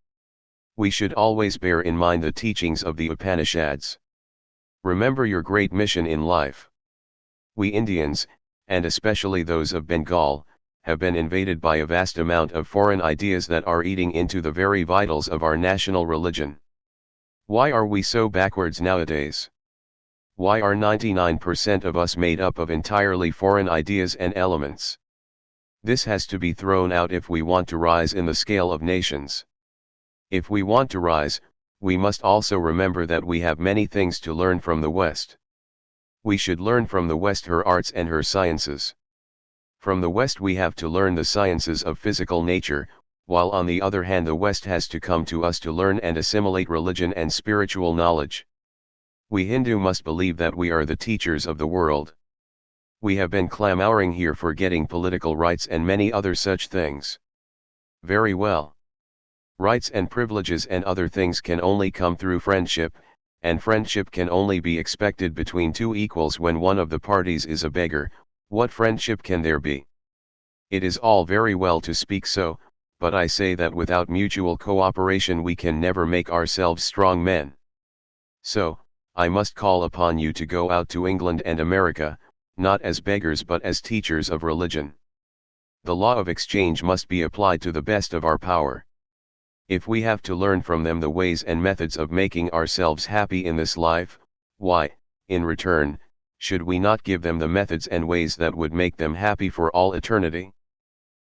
Speaker 1: We should always bear in mind the teachings of the Upanishads. Remember your great mission in life. We Indians, and especially those of Bengal, have been invaded by a vast amount of foreign ideas that are eating into the very vitals of our national religion. Why are we so backwards nowadays? Why are 99% of us made up of entirely foreign ideas and elements? This has to be thrown out if we want to rise in the scale of nations. If we want to rise, we must also remember that we have many things to learn from the West. We should learn from the West her arts and her sciences. From the West we have to learn the sciences of physical nature, while on the other hand the West has to come to us to learn and assimilate religion and spiritual knowledge. We Hindu must believe that we are the teachers of the world. We have been clamoring here for getting political rights and many other such things. Very well. Rights and privileges and other things can only come through friendship, and friendship can only be expected between two equals. When one of the parties is a beggar, what friendship can there be? It is all very well to speak so, but I say that without mutual cooperation we can never make ourselves strong men. So, I must call upon you to go out to England and America, not as beggars but as teachers of religion. The law of exchange must be applied to the best of our power. If we have to learn from them the ways and methods of making ourselves happy in this life, why, in return, should we not give them the methods and ways that would make them happy for all eternity?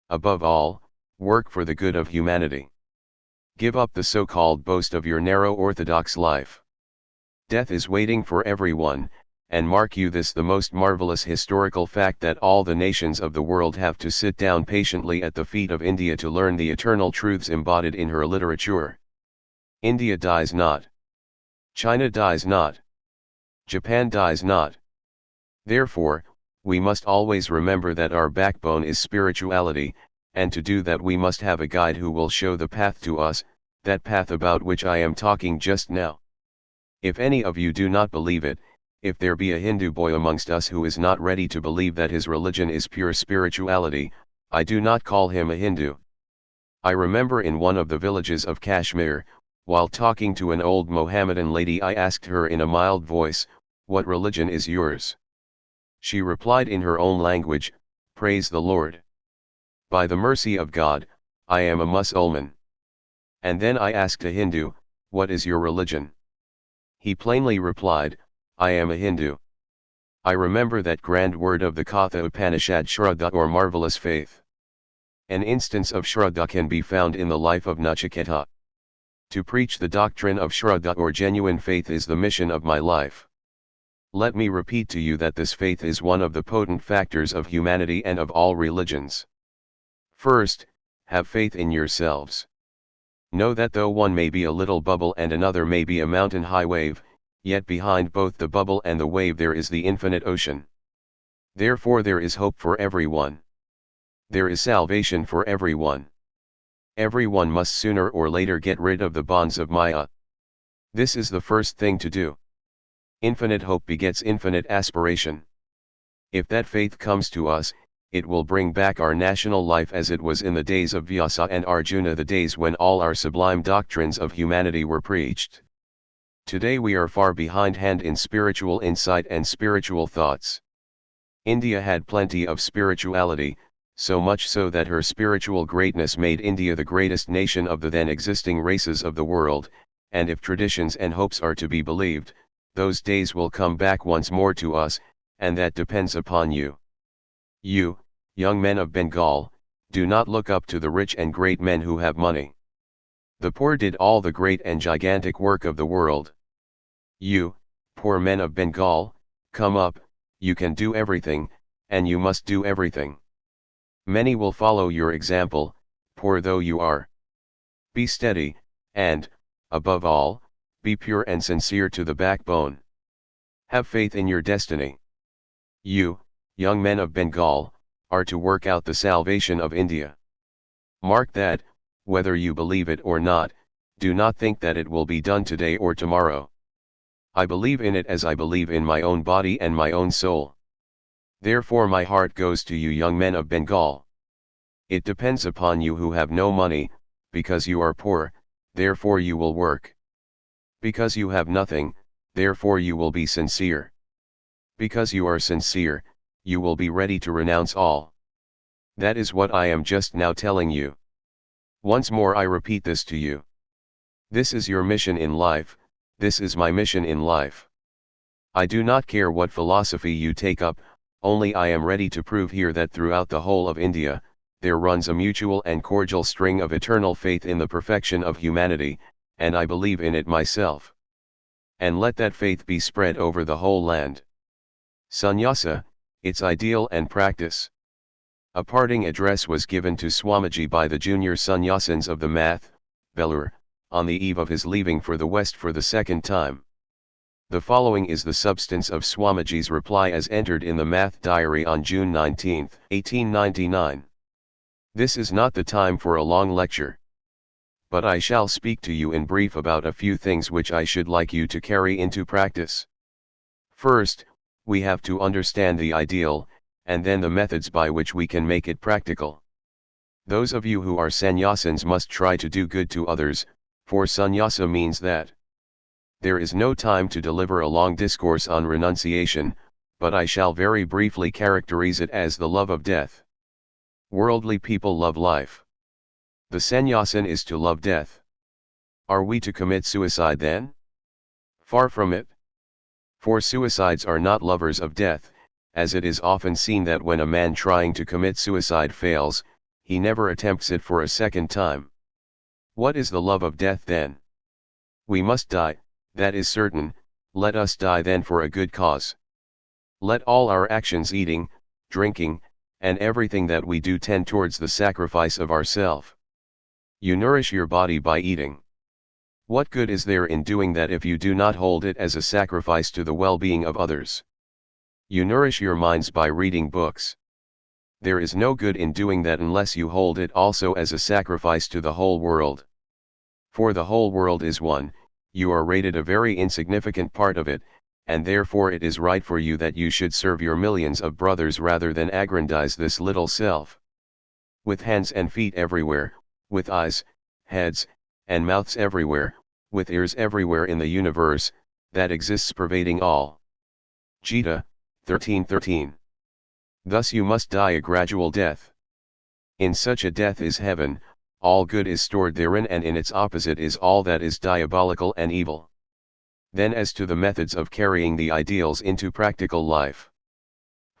Speaker 1: Above all, work for the good of humanity. Give up the so-called boast of your narrow orthodox life. Death is waiting for everyone, and mark you this, the most marvelous historical fact, that all the nations of the world have to sit down patiently at the feet of India to learn the eternal truths embodied in her literature. India dies not. China dies not. Japan dies not. Therefore, we must always remember that our backbone is spirituality, and to do that we must have a guide who will show the path to us, that path about which I am talking just now. If any of you do not believe it, if there be a Hindu boy amongst us who is not ready to believe that his religion is pure spirituality, I do not call him a Hindu. I remember in one of the villages of Kashmir, while talking to an old Mohammedan lady, I asked her in a mild voice, "What religion is yours?" She replied in her own language, "Praise the Lord. By the mercy of God, I am a Mussulman." And then I asked a Hindu, "What is your religion?" He plainly replied, "I am a Hindu." I remember that grand word of the Katha Upanishad, Shraddha, or marvelous faith. An instance of Shraddha can be found in the life of Nachiketa. To preach the doctrine of Shraddha or genuine faith is the mission of my life. Let me repeat to you that this faith is one of the potent factors of humanity and of all religions. First, have faith in yourselves. Know that though one may be a little bubble and another may be a mountain-high wave, yet behind both the bubble and the wave there is the infinite ocean. Therefore there is hope for everyone. There is salvation for everyone. Everyone must sooner or later get rid of the bonds of Maya. This is the first thing to do. Infinite hope begets infinite aspiration. If that faith comes to us, it will bring back our national life as it was in the days of Vyasa and Arjuna, the days when all our sublime doctrines of humanity were preached. Today we are far behindhand in spiritual insight and spiritual thoughts. India had plenty of spirituality, so much so that her spiritual greatness made India the greatest nation of the then existing races of the world, and if traditions and hopes are to be believed, those days will come back once more to us, and that depends upon you. You, young men of Bengal, do not look up to the rich and great men who have money. The poor did all the great and gigantic work of the world. You, poor men of Bengal, come up, you can do everything, and you must do everything. Many will follow your example, poor though you are. Be steady, and, above all, be pure and sincere to the backbone. Have faith in your destiny. You, young men of Bengal, are to work out the salvation of India. Mark that, whether you believe it or not, do not think that it will be done today or tomorrow. I believe in it as I believe in my own body and my own soul. Therefore my heart goes to you young men of Bengal. It depends upon you who have no money, because you are poor, therefore you will work. Because you have nothing, therefore you will be sincere. Because you are sincere, you will be ready to renounce all. That is what I am just now telling you. Once more I repeat this to you. This is your mission in life, this is my mission in life. I do not care what philosophy you take up, only I am ready to prove here that throughout the whole of India, there runs a mutual and cordial string of eternal faith in the perfection of humanity, and I believe in it myself. And let that faith be spread over the whole land. Sannyasa, its ideal and practice. A parting address was given to Swamiji by the junior sannyasins of the Math, Belur, on the eve of his leaving for the West for the second time. The following is the substance of Swamiji's reply as entered in the Math diary on June 19, 1899. This is not the time for a long lecture. But I shall speak to you in brief about a few things which I should like you to carry into practice. First, we have to understand the ideal, and then the methods by which we can make it practical. Those of you who are sannyasins must try to do good to others, for sannyasa means that. There is no time to deliver a long discourse on renunciation, but I shall very briefly characterize it as the love of death. Worldly people love life. The sannyasin is to love death. Are we to commit suicide then? Far from it. For suicides are not lovers of death, as it is often seen that when a man trying to commit suicide fails, he never attempts it for a second time. What is the love of death then? We must die, that is certain, let us die then for a good cause. Let all our actions, eating, drinking, and everything that we do tend towards the sacrifice of ourself. You nourish your body by eating. What good is there in doing that if you do not hold it as a sacrifice to the well-being of others? You nourish your minds by reading books. There is no good in doing that unless you hold it also as a sacrifice to the whole world. For the whole world is one, you are rated a very insignificant part of it, and therefore it is right for you that you should serve your millions of brothers rather than aggrandize this little self. With hands and feet everywhere, with eyes, heads, and mouths everywhere, with ears everywhere in the universe, that exists pervading all. Gita, 13:13. Thus you must die a gradual death. In such a death is heaven, all good is stored therein, and in its opposite is all that is diabolical and evil. Then as to the methods of carrying the ideals into practical life.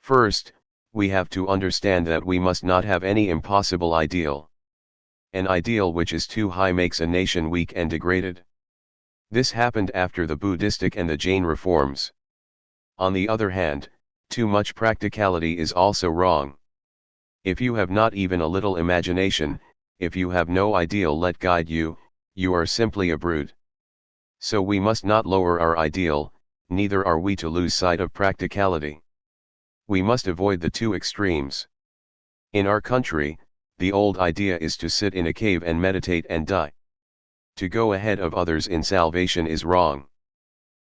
Speaker 1: First, we have to understand that we must not have any impossible ideal. An ideal which is too high makes a nation weak and degraded. This happened after the Buddhistic and the Jain reforms. On the other hand, too much practicality is also wrong. If you have not even a little imagination, if you have no ideal let guide you, you are simply a brute. So we must not lower our ideal, neither are we to lose sight of practicality. We must avoid the two extremes. In our country, the old idea is to sit in a cave and meditate and die. To go ahead of others in salvation is wrong.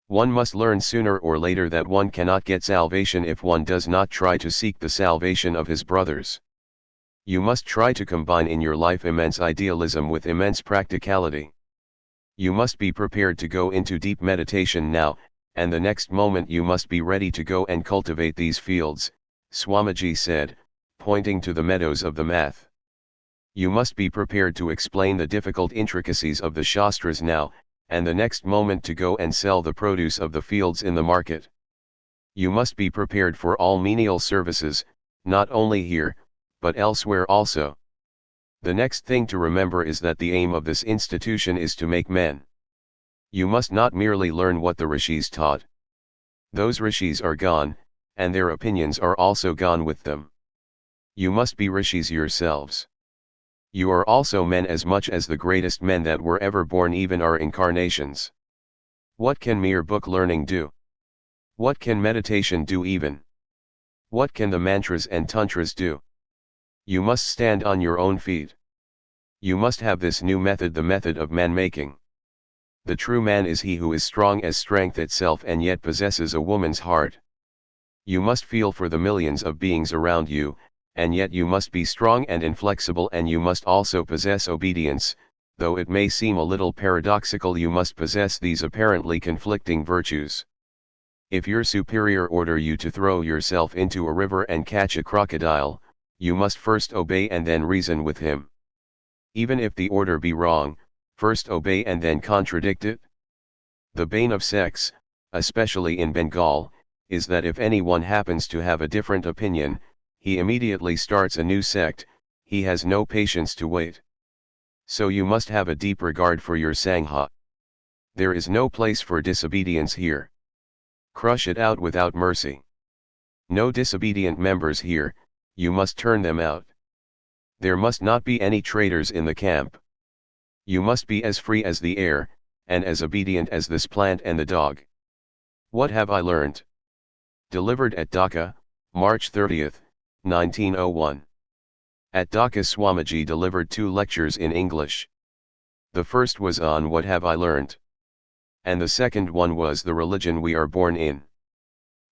Speaker 1: One must learn sooner or later that one cannot get salvation if one does not try to seek the salvation of his brothers. You must try to combine in your life immense idealism with immense practicality. You must be prepared to go into deep meditation now, and the next moment you must be ready to go and cultivate these fields, Swamiji said, pointing to the meadows of the math. You must be prepared to explain the difficult intricacies of the Shastras now, and the next moment to go and sell the produce of the fields in the market. You must be prepared for all menial services, not only here, but elsewhere also. The next thing to remember is that the aim of this institution is to make men. You must not merely learn what the rishis taught. Those rishis are gone, and their opinions are also gone with them. You must be rishis yourselves. You are also men as much as the greatest men that were ever born, even our incarnations. What can mere book learning do? What can meditation do even? What can the mantras and tantras do? You must stand on your own feet. You must have this new method, the method of man-making. The true man is he who is strong as strength itself and yet possesses a woman's heart. You must feel for the millions of beings around you, and yet you must be strong and inflexible, and you must also possess obedience. Though it may seem a little paradoxical, you must possess these apparently conflicting virtues. If your superior order you to throw yourself into a river and catch a crocodile, you must first obey and then reason with him. Even if the order be wrong, first obey and then contradict it. The bane of sects, especially in Bengal, is that if anyone happens to have a different opinion, he immediately starts a new sect. He has no patience to wait. So you must have a deep regard for your Sangha. There is no place for disobedience here. Crush it out without mercy. No disobedient members here, you must turn them out. There must not be any traitors in the camp. You must be as free as the air, and as obedient as this plant and the dog. What have I learnt? Delivered at Dhaka, March 30, 1901. At Dhaka, Swamiji delivered 2 lectures in English. The first was on What Have I Learnt? And the second one was The Religion We Are Born In.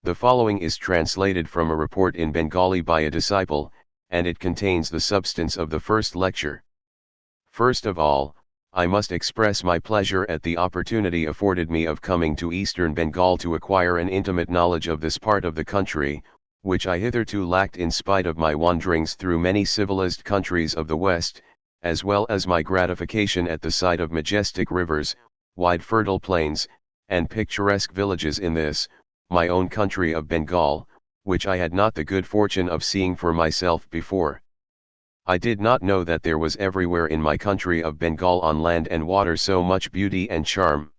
Speaker 1: The following is translated from a report in Bengali by a disciple, and it contains the substance of the first lecture. First of all, I must express my pleasure at the opportunity afforded me of coming to Eastern Bengal to acquire an intimate knowledge of this part of the country, which I hitherto lacked in spite of my wanderings through many civilized countries of the West, as well as my gratification at the sight of majestic rivers, wide fertile plains, and picturesque villages in this, my own country of Bengal, which I had not the good fortune of seeing for myself before. I did not know that there was everywhere in my country of Bengal on land and water so much beauty and charm.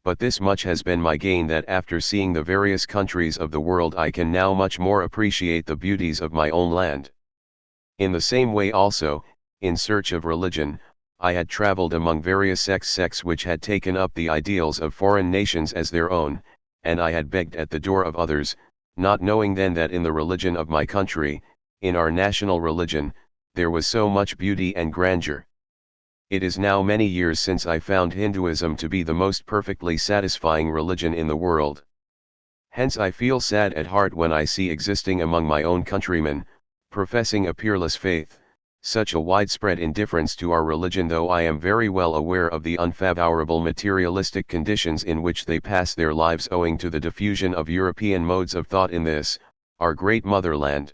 Speaker 1: But this much has been my gain, that after seeing the various countries of the world I can now much more appreciate the beauties of my own land. In the same way also, in search of religion, I had traveled among various sects which had taken up the ideals of foreign nations as their own, and I had begged at the door of others, not knowing then that in the religion of my country, in our national religion, there was so much beauty and grandeur. It is now many years since I found Hinduism to be the most perfectly satisfying religion in the world. Hence I feel sad at heart when I see existing among my own countrymen, professing a peerless faith, such a widespread indifference to our religion, though I am very well aware of the unfavorable materialistic conditions in which they pass their lives owing to the diffusion of European modes of thought in this, our great motherland.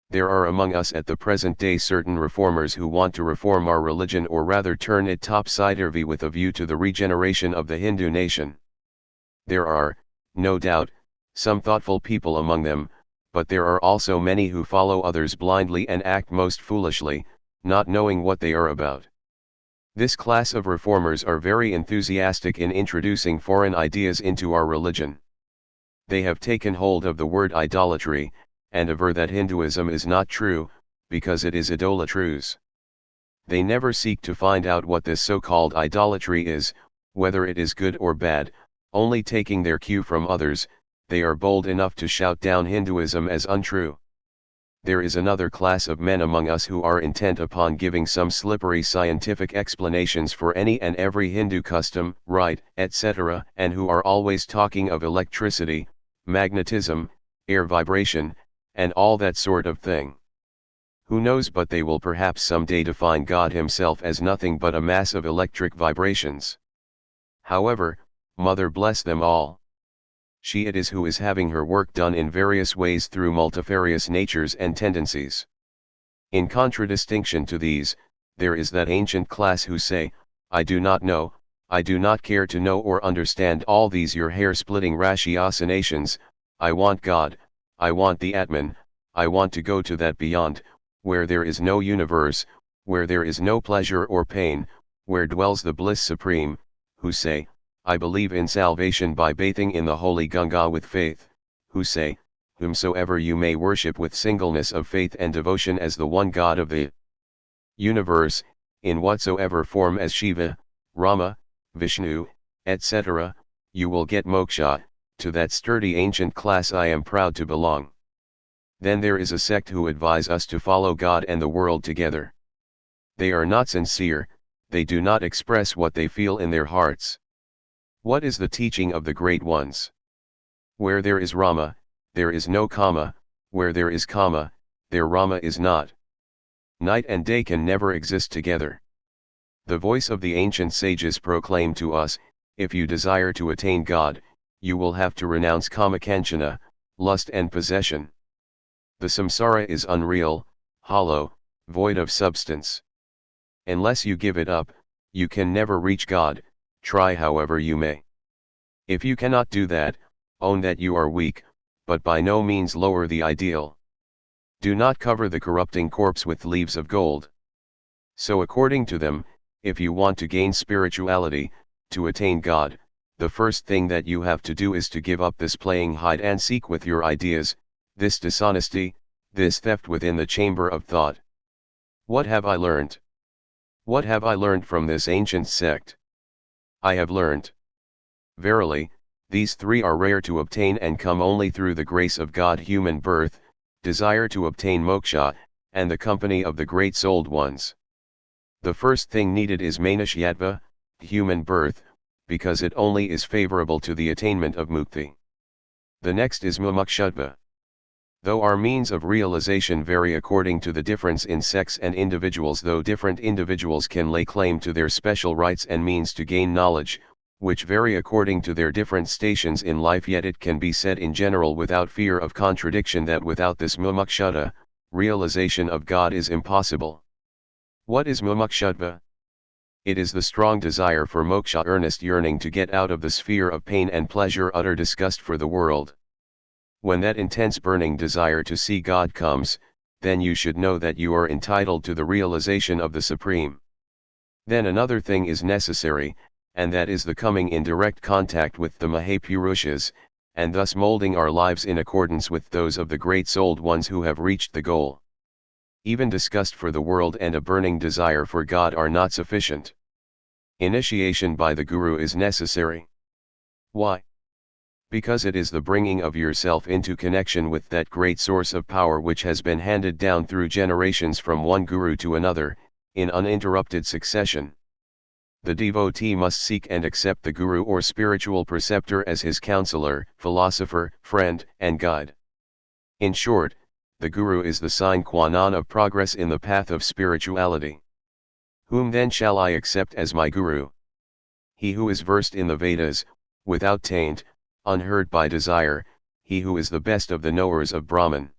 Speaker 1: There are among us at the present day certain reformers who want to reform our religion, or rather turn it topsy-turvy with a view to the regeneration of the Hindu nation. There are, no doubt, some thoughtful people among them, but there are also many who follow others blindly and act most foolishly, not knowing what they are about. This class of reformers are very enthusiastic in introducing foreign ideas into our religion. They have taken hold of the word idolatry, and aver that Hinduism is not true, because it is idolatrous. They never seek to find out what this so-called idolatry is, whether it is good or bad, only taking their cue from others, they are bold enough to shout down Hinduism as untrue. There is another class of men among us who are intent upon giving some slippery scientific explanations for any and every Hindu custom, rite, etc., and who are always talking of electricity, magnetism, air vibration, and all that sort of thing. Who knows but they will perhaps some day define God himself as nothing but a mass of electric vibrations. However, Mother bless them all. She it is who is having her work done in various ways through multifarious natures and tendencies. In contradistinction to these, there is that ancient class who say, I do not know, I do not care to know or understand all these your hair-splitting ratiocinations, I want God, I want the Atman, I want to go to that beyond, where there is no universe, where there is no pleasure or pain, where dwells the bliss supreme, who say, I believe in salvation by bathing in the holy Ganga with faith, who say, whomsoever you may worship with singleness of faith and devotion as the one God of the universe, in whatsoever form as Shiva, Rama, Vishnu, etc., you will get moksha. To that sturdy ancient class I am proud to belong. Then there is a sect who advise us to follow God and the world together. They are not sincere, they do not express what they feel in their hearts. What is the teaching of the great ones? Where there is Rama, there is no Kama, where there is Kama, there Rama is not. Night and day can never exist together. The voice of the ancient sages proclaimed to us, if you desire to attain God, you will have to renounce kamakanchana, lust and possession. The samsara is unreal, hollow, void of substance. Unless you give it up, you can never reach God, try however you may. If you cannot do that, own that you are weak, but by no means lower the ideal. Do not cover the corrupting corpse with leaves of gold. So according to them, if you want to gain spirituality, to attain God, the first thing that you have to do is to give up this playing hide and seek with your ideas, this dishonesty, this theft within the chamber of thought. What have I learned? What have I learned from this ancient sect? I have learned. Verily, these three are rare to obtain and come only through the grace of God: human birth, desire to obtain moksha, and the company of the great souled ones. The first thing needed is manushyatva, human birth, because it only is favorable to the attainment of mukti. The next is mumukshutva. Though our means of realization vary according to the difference in sects and individuals, though different individuals can lay claim to their special rights and means to gain knowledge, which vary according to their different stations in life, yet it can be said in general without fear of contradiction that without this mumukshutva, realization of God is impossible. What is mumukshutva? It is the strong desire for moksha, earnest yearning to get out of the sphere of pain and pleasure, utter disgust for the world. When that intense burning desire to see God comes, then you should know that you are entitled to the realization of the Supreme. Then another thing is necessary, and that is the coming in direct contact with the Mahapurushas, and thus molding our lives in accordance with those of the great souled ones who have reached the goal. Even disgust for the world and a burning desire for God are not sufficient. Initiation by the Guru is necessary. Why? Because it is the bringing of yourself into connection with that great source of power which has been handed down through generations from one Guru to another, in uninterrupted succession. The devotee must seek and accept the Guru or spiritual preceptor as his counselor, philosopher, friend, and guide. In short, the Guru is the sine qua non of progress in the path of spirituality. Whom then shall I accept as my Guru? He who is versed in the Vedas, without taint, unhurt by desire, he who is the best of the knowers of Brahman.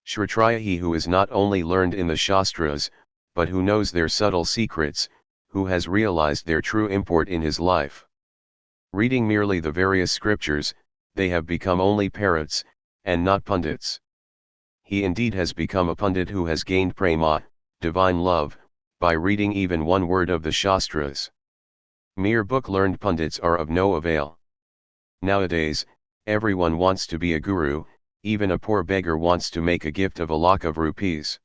Speaker 1: Shratriya, he who is not only learned in the Shastras, but who knows their subtle secrets, who has realized their true import in his life. Reading merely the various scriptures, they have become only parrots, and not pundits. He indeed has become a pundit who has gained prema, divine love, by reading even one word of the Shastras. Mere book-learned pundits are of no avail. Nowadays, everyone wants to be a guru, even a poor beggar wants to make a gift of 1,00,000 of rupees.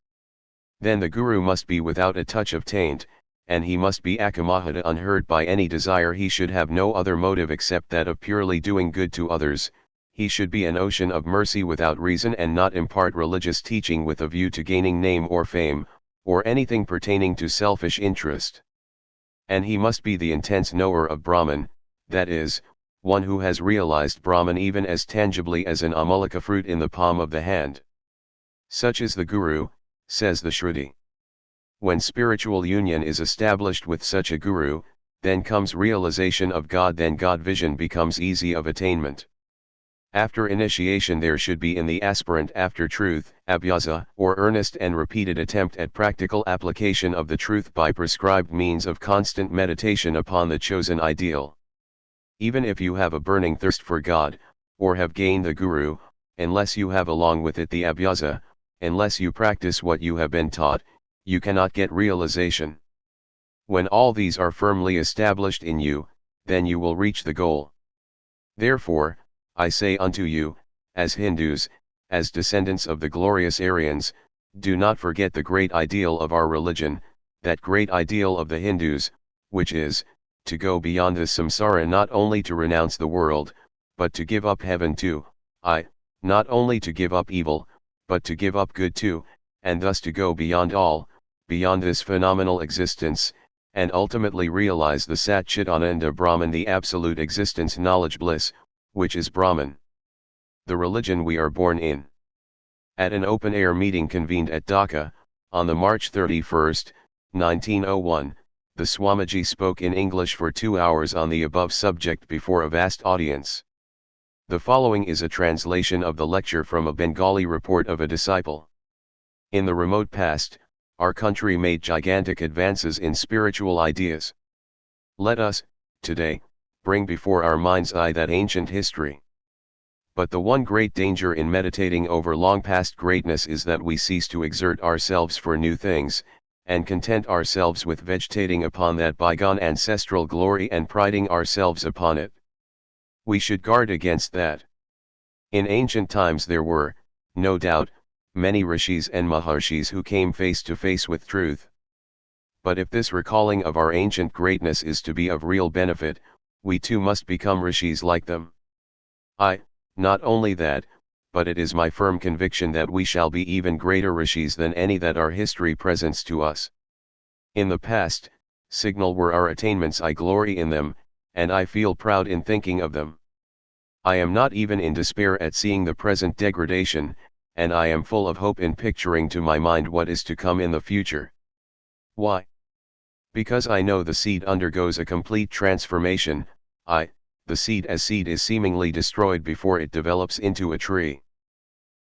Speaker 1: Then the Guru must be without a touch of taint, and he must be akamahata, unhurt by any desire. He should have no other motive except that of purely doing good to others. He should be an ocean of mercy without reason and not impart religious teaching with a view to gaining name or fame, or anything pertaining to selfish interest. And he must be the intense knower of Brahman, that is, one who has realized Brahman even as tangibly as an amulika fruit in the palm of the hand. Such is the Guru, says the Shruti. When spiritual union is established with such a Guru, then comes realization of God, then God vision becomes easy of attainment. After initiation there should be in the aspirant after truth, abhyasa, or earnest and repeated attempt at practical application of the truth by prescribed means of constant meditation upon the chosen ideal. Even if you have a burning thirst for God, or have gained the Guru, unless you have along with it the abhyasa, unless you practice what you have been taught, you cannot get realization. When all these are firmly established in you, then you will reach the goal. Therefore, I say unto you, as Hindus, as descendants of the glorious Aryans, do not forget the great ideal of our religion, that great ideal of the Hindus, which is, to go beyond the samsara, not only to renounce the world, but to give up heaven too, not only to give up evil, but to give up good too, and thus to go beyond all, beyond this phenomenal existence, and ultimately realize the Sat Chit Ananda Brahman, the absolute existence knowledge bliss, which is Brahman. The religion we are born in. At an open-air meeting convened at Dhaka, on the March 31, 1901, the Swamiji spoke in English for 2 hours on the above subject before a vast audience. The following is a translation of the lecture from a Bengali report of a disciple. In the remote past, our country made gigantic advances in spiritual ideas. Let us, today, bring before our mind's eye that ancient history. But the one great danger in meditating over long past greatness is that we cease to exert ourselves for new things, and content ourselves with vegetating upon that bygone ancestral glory and priding ourselves upon it. We should guard against that. In ancient times there were, no doubt, many rishis and maharshis who came face to face with truth. But if this recalling of our ancient greatness is to be of real benefit, we too must become rishis like them. Not only that, but it is my firm conviction that we shall be even greater rishis than any that our history presents to us. In the past, signal were our attainments, I glory in them, and I feel proud in thinking of them. I am not even in despair at seeing the present degradation, and I am full of hope in picturing to my mind what is to come in the future. Why? Because I know the seed undergoes a complete transformation. The seed as seed is seemingly destroyed before it develops into a tree.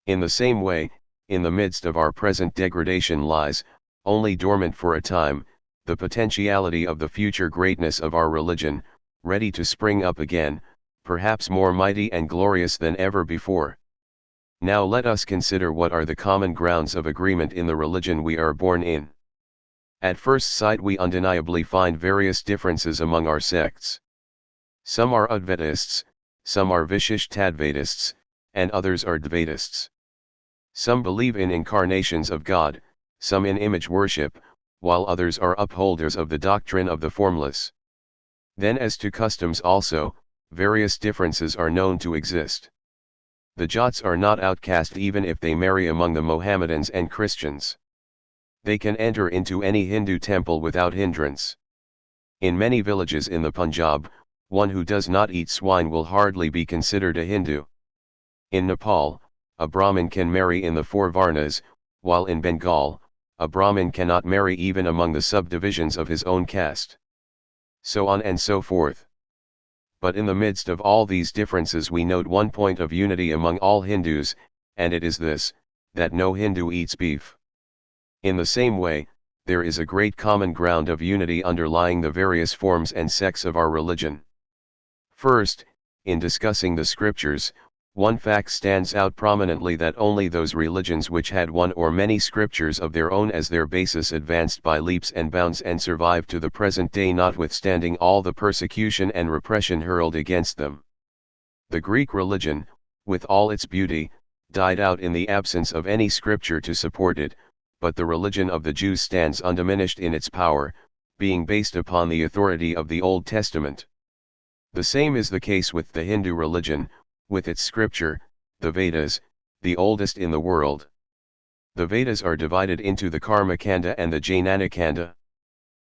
Speaker 1: In the same way, in the midst of our present degradation lies, only dormant for a time, the potentiality of the future greatness of our religion, ready to spring up again, perhaps more mighty and glorious than ever before. Now let us consider what are the common grounds of agreement in the religion we are born in. At first sight we undeniably find various differences among our sects. Some are Advaitists, some are Vishishtadvaitists, and others are Dvaitists. Some believe in incarnations of God, some in image worship, while others are upholders of the doctrine of the formless. Then as to customs also, various differences are known to exist. The Jats are not outcast even if they marry among the Mohammedans and Christians. They can enter into any Hindu temple without hindrance. In many villages in the Punjab, one who does not eat swine will hardly be considered a Hindu. In Nepal, a Brahmin can marry in the four Varnas, while in Bengal, a Brahmin cannot marry even among the subdivisions of his own caste. So on and so forth. But in the midst of all these differences we note one point of unity among all Hindus, and it is this, that no Hindu eats beef. In the same way, there is a great common ground of unity underlying the various forms and sects of our religion. First, in discussing the scriptures, one fact stands out prominently that only those religions which had one or many scriptures of their own as their basis advanced by leaps and bounds and survived to the present day notwithstanding all the persecution and repression hurled against them. The Greek religion, with all its beauty, died out in the absence of any scripture to support it, but the religion of the Jews stands undiminished in its power, being based upon the authority of the Old Testament. The same is the case with the Hindu religion, with its scripture, the Vedas, the oldest in the world. The Vedas are divided into the Karmakanda and the Jnanakanda.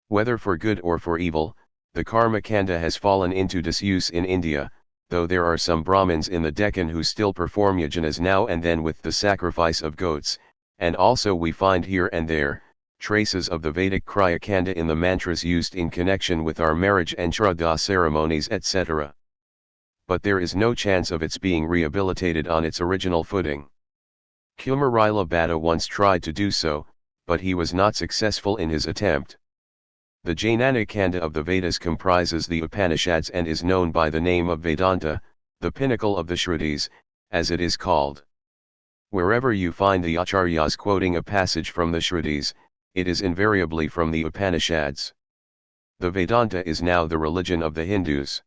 Speaker 1: Whether for good or for evil, the Karmakanda has fallen into disuse in India, though there are some Brahmins in the Deccan who still perform yajnas now and then with the sacrifice of goats, and also we find here and there, traces of the Vedic Kriyakanda in the mantras used in connection with our marriage and Shraddha ceremonies etc. But there is no chance of its being rehabilitated on its original footing. Kumarila Bhatta once tried to do so, but he was not successful in his attempt. The Jnanakanda of the Vedas comprises the Upanishads and is known by the name of Vedanta, the pinnacle of the Shrutis, as it is called. Wherever you find the Acharyas quoting a passage from the Shrutis, it is invariably from the Upanishads. The Vedanta is now the religion of the Hindus.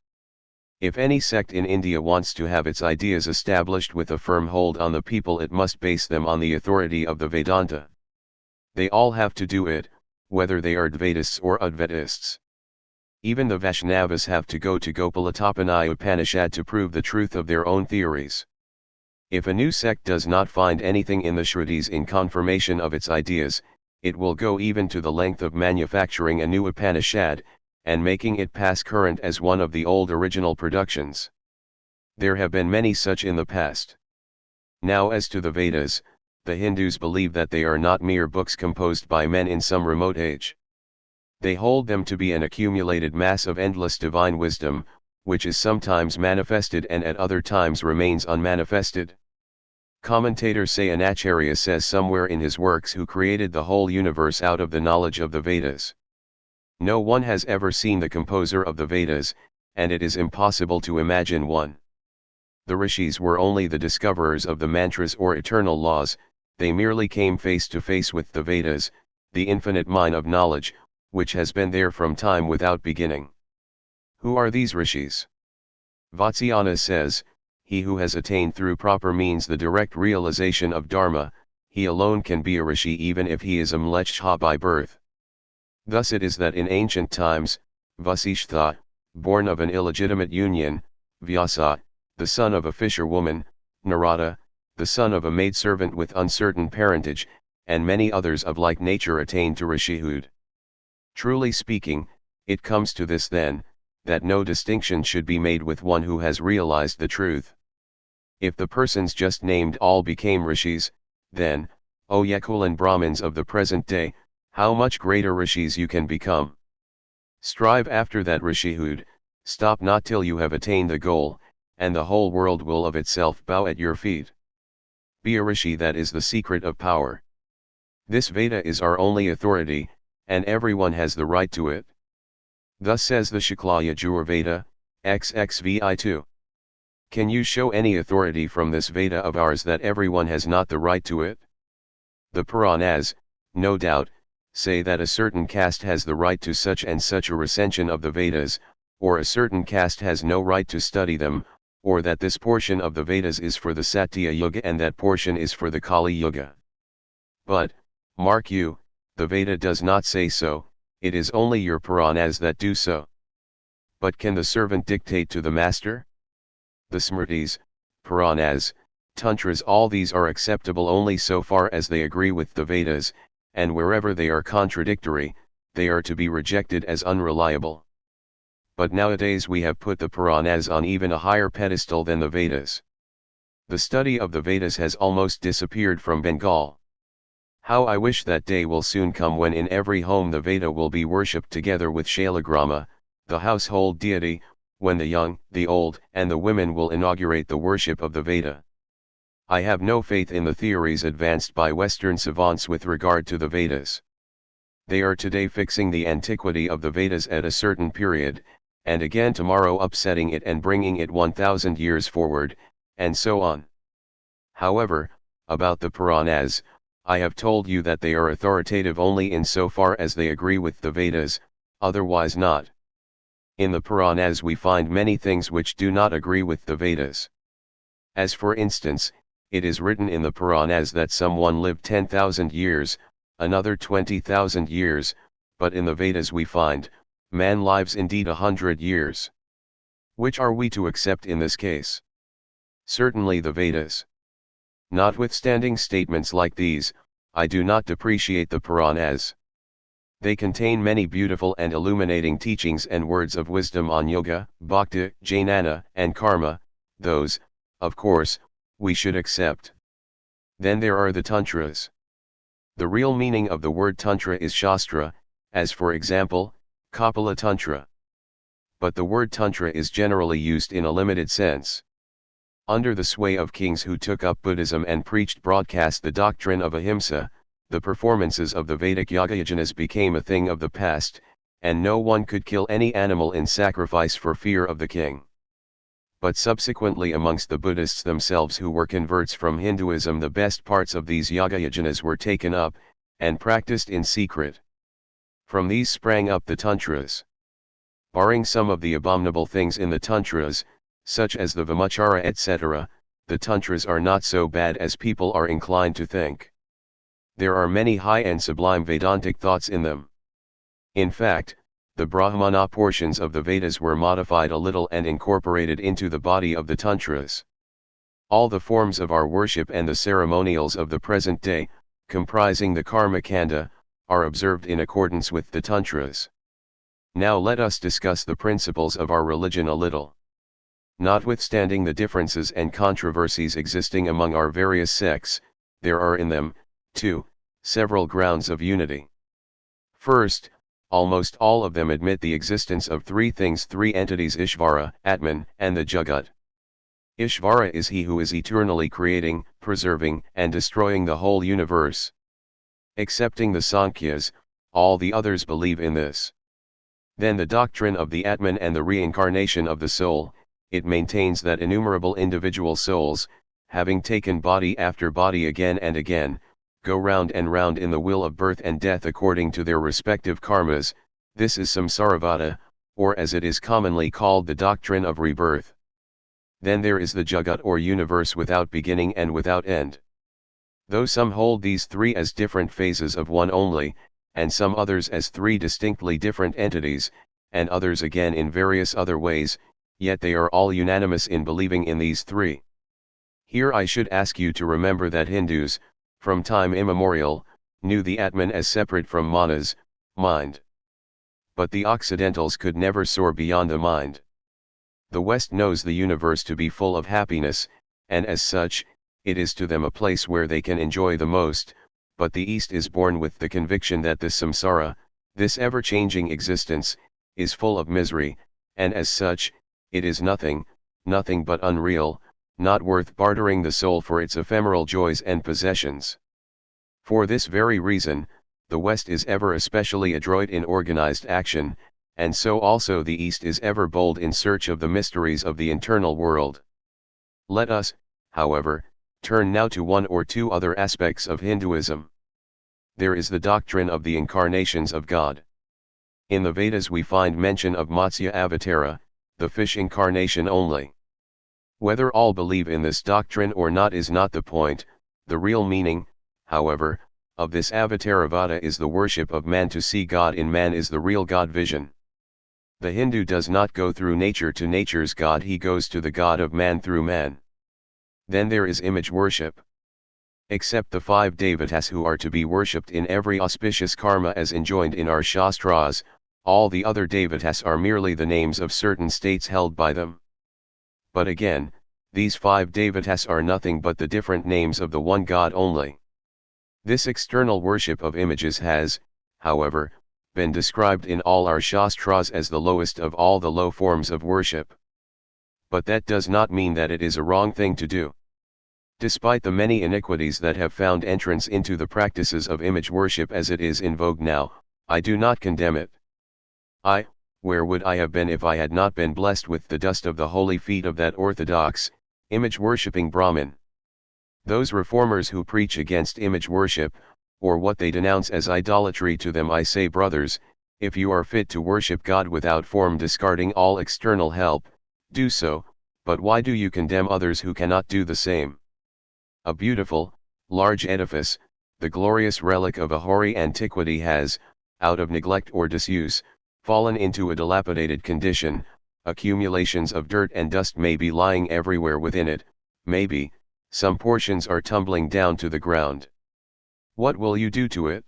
Speaker 1: If any sect in India wants to have its ideas established with a firm hold on the people, it must base them on the authority of the Vedanta. They all have to do it, whether they are Dvaitists or Advaitists. Even the Vaishnavas have to go to Gopalatapani Upanishad to prove the truth of their own theories. If a new sect does not find anything in the Shrutis in confirmation of its ideas, it will go even to the length of manufacturing a new Upanishad, and making it pass current as one of the old original productions. There have been many such in the past. Now as to the Vedas, the Hindus believe that they are not mere books composed by men in some remote age. They hold them to be an accumulated mass of endless divine wisdom, which is sometimes manifested and at other times remains unmanifested. Commentators say an Acharya says somewhere in his works who created the whole universe out of the knowledge of the Vedas. No one has ever seen the composer of the Vedas, and it is impossible to imagine one. The Rishis were only the discoverers of the mantras or eternal laws, they merely came face to face with the Vedas, the infinite mine of knowledge, which has been there from time without beginning. Who are these Rishis? Vatsyayana says, he who has attained through proper means the direct realization of Dharma, he alone can be a Rishi even if he is a Mleccha by birth. Thus it is that in ancient times, Vasishtha, born of an illegitimate union, Vyasa, the son of a fisherwoman, Narada, the son of a maidservant with uncertain parentage, and many others of like nature attained to Rishihood. Truly speaking, it comes to this then, that no distinction should be made with one who has realized the truth. If the persons just named all became Rishis, then, O Yakulan Brahmins of the present day, how much greater Rishis you can become. Strive after that Rishihood, stop not till you have attained the goal, and the whole world will of itself bow at your feet. Be a Rishi, that is the secret of power. This Veda is our only authority, and everyone has the right to it. Thus says the Shukla Yajur Veda, XXVI2. Can you show any authority from this Veda of ours that everyone has not the right to it? The Puranas, no doubt, say that a certain caste has the right to such and such a recension of the Vedas, or a certain caste has no right to study them, or that this portion of the Vedas is for the Satya Yuga and that portion is for the Kali Yuga. But, Mark you, the Veda does not say so, it is only your Puranas that do so. But can the servant dictate to the master? The Smritis, Puranas, Tantras, all these are acceptable only so far as they agree with the Vedas, and wherever they are contradictory, they are to be rejected as unreliable. But nowadays we have put the Puranas on even a higher pedestal than the Vedas. The study of the Vedas has almost disappeared from Bengal. How I wish that day will soon come when in every home the Veda will be worshipped together with Shailagrama, the household deity, when the young, the old, and the women will inaugurate the worship of the Veda. I have no faith in the theories advanced by Western savants with regard to the Vedas. They are today fixing the antiquity of the Vedas at a certain period, and again tomorrow upsetting it and bringing it 1000 years forward, and so on. However, about the Puranas, I have told you that they are authoritative only in so far as they agree with the Vedas, otherwise not. In the Puranas we find many things which do not agree with the Vedas. As for instance, it is written in the Puranas that someone lived 10,000 years, another 20,000 years, but in the Vedas we find, man lives indeed 100 years. Which are we to accept in this case? Certainly the Vedas. Notwithstanding statements like these, I do not depreciate the Puranas. They contain many beautiful and illuminating teachings and words of wisdom on yoga, bhakti, jnana, and karma. Those, of course, we should accept. Then there are the Tantras. The real meaning of the word Tantra is Shastra, as for example, Kapila Tantra. But the word Tantra is generally used in a limited sense. Under the sway of kings who took up Buddhism and preached broadcast the doctrine of ahimsa, the performances of the Vedic Yagayajanas became a thing of the past, and no one could kill any animal in sacrifice for fear of the king. But subsequently amongst the Buddhists themselves who were converts from Hinduism, the best parts of these Yagayajanas were taken up, and practiced in secret. From these sprang up the Tantras. Barring some of the abominable things in the Tantras, such as the Vimachara etc., the Tantras are not so bad as people are inclined to think. There are many high and sublime Vedantic thoughts in them. In fact, the Brahmana portions of the Vedas were modified a little and incorporated into the body of the Tantras. All the forms of our worship and the ceremonials of the present day, comprising the Karma Kanda, are observed in accordance with the Tantras. Now let us discuss the principles of our religion a little. Notwithstanding the differences and controversies existing among our various sects, there are in them, too, several grounds of unity. First, almost all of them admit the existence of three things, three entities: Ishvara, Atman, and the Jagat. Ishvara is he who is eternally creating, preserving, and destroying the whole universe. Excepting the Sankhyas, all the others believe in this. Then the doctrine of the Atman and the reincarnation of the soul. It maintains that innumerable individual souls, having taken body after body again and again, go round and round in the wheel of birth and death according to their respective karmas. This is Samsaravada, or as it is commonly called, the doctrine of rebirth. Then there is the Jagat or universe without beginning and without end. Though some hold these three as different phases of one only, and some others as three distinctly different entities, and others again in various other ways, yet they are all unanimous in believing in these three. Here I should ask you to remember that Hindus, from time immemorial, knew the Atman as separate from Manas, mind. But the Occidentals could never soar beyond the mind. The West knows the universe to be full of happiness, and as such, it is to them a place where they can enjoy the most, but the East is born with the conviction that this samsara, this ever-changing existence, is full of misery, and as such, it is nothing but unreal, not worth bartering the soul for its ephemeral joys and possessions. For this very reason, the West is ever especially adroit in organized action, and so also the East is ever bold in search of the mysteries of the internal world. Let us, however, turn now to one or two other aspects of Hinduism. There is the doctrine of the incarnations of God. In the Vedas we find mention of Matsya Avatara, the fish incarnation only. Whether all believe in this doctrine or not is not the point. The real meaning, however, of this Avatarvada is the worship of man. To see God in man is the real God vision. The Hindu does not go through nature to nature's God, he goes to the God of man through man. Then there is image worship. Except the 5 devatas who are to be worshipped in every auspicious karma as enjoined in our Shastras, all the other devatas are merely the names of certain states held by them. But again, these 5 devatas are nothing but the different names of the one God only. This external worship of images has, however, been described in all our Shastras as the lowest of all the low forms of worship. But that does not mean that it is a wrong thing to do. Despite the many iniquities that have found entrance into the practices of image worship as it is in vogue now, I do not condemn it. Where would I have been if I had not been blessed with the dust of the holy feet of that orthodox, image-worshipping Brahmin? Those reformers who preach against image worship, or what they denounce as idolatry, to them I say, brothers, if you are fit to worship God without form, discarding all external help, do so, but why do you condemn others who cannot do the same? A beautiful, large edifice, the glorious relic of a hoary antiquity has, out of neglect or disuse, fallen into a dilapidated condition. Accumulations of dirt and dust may be lying everywhere within it, maybe, some portions are tumbling down to the ground. What will you do to it?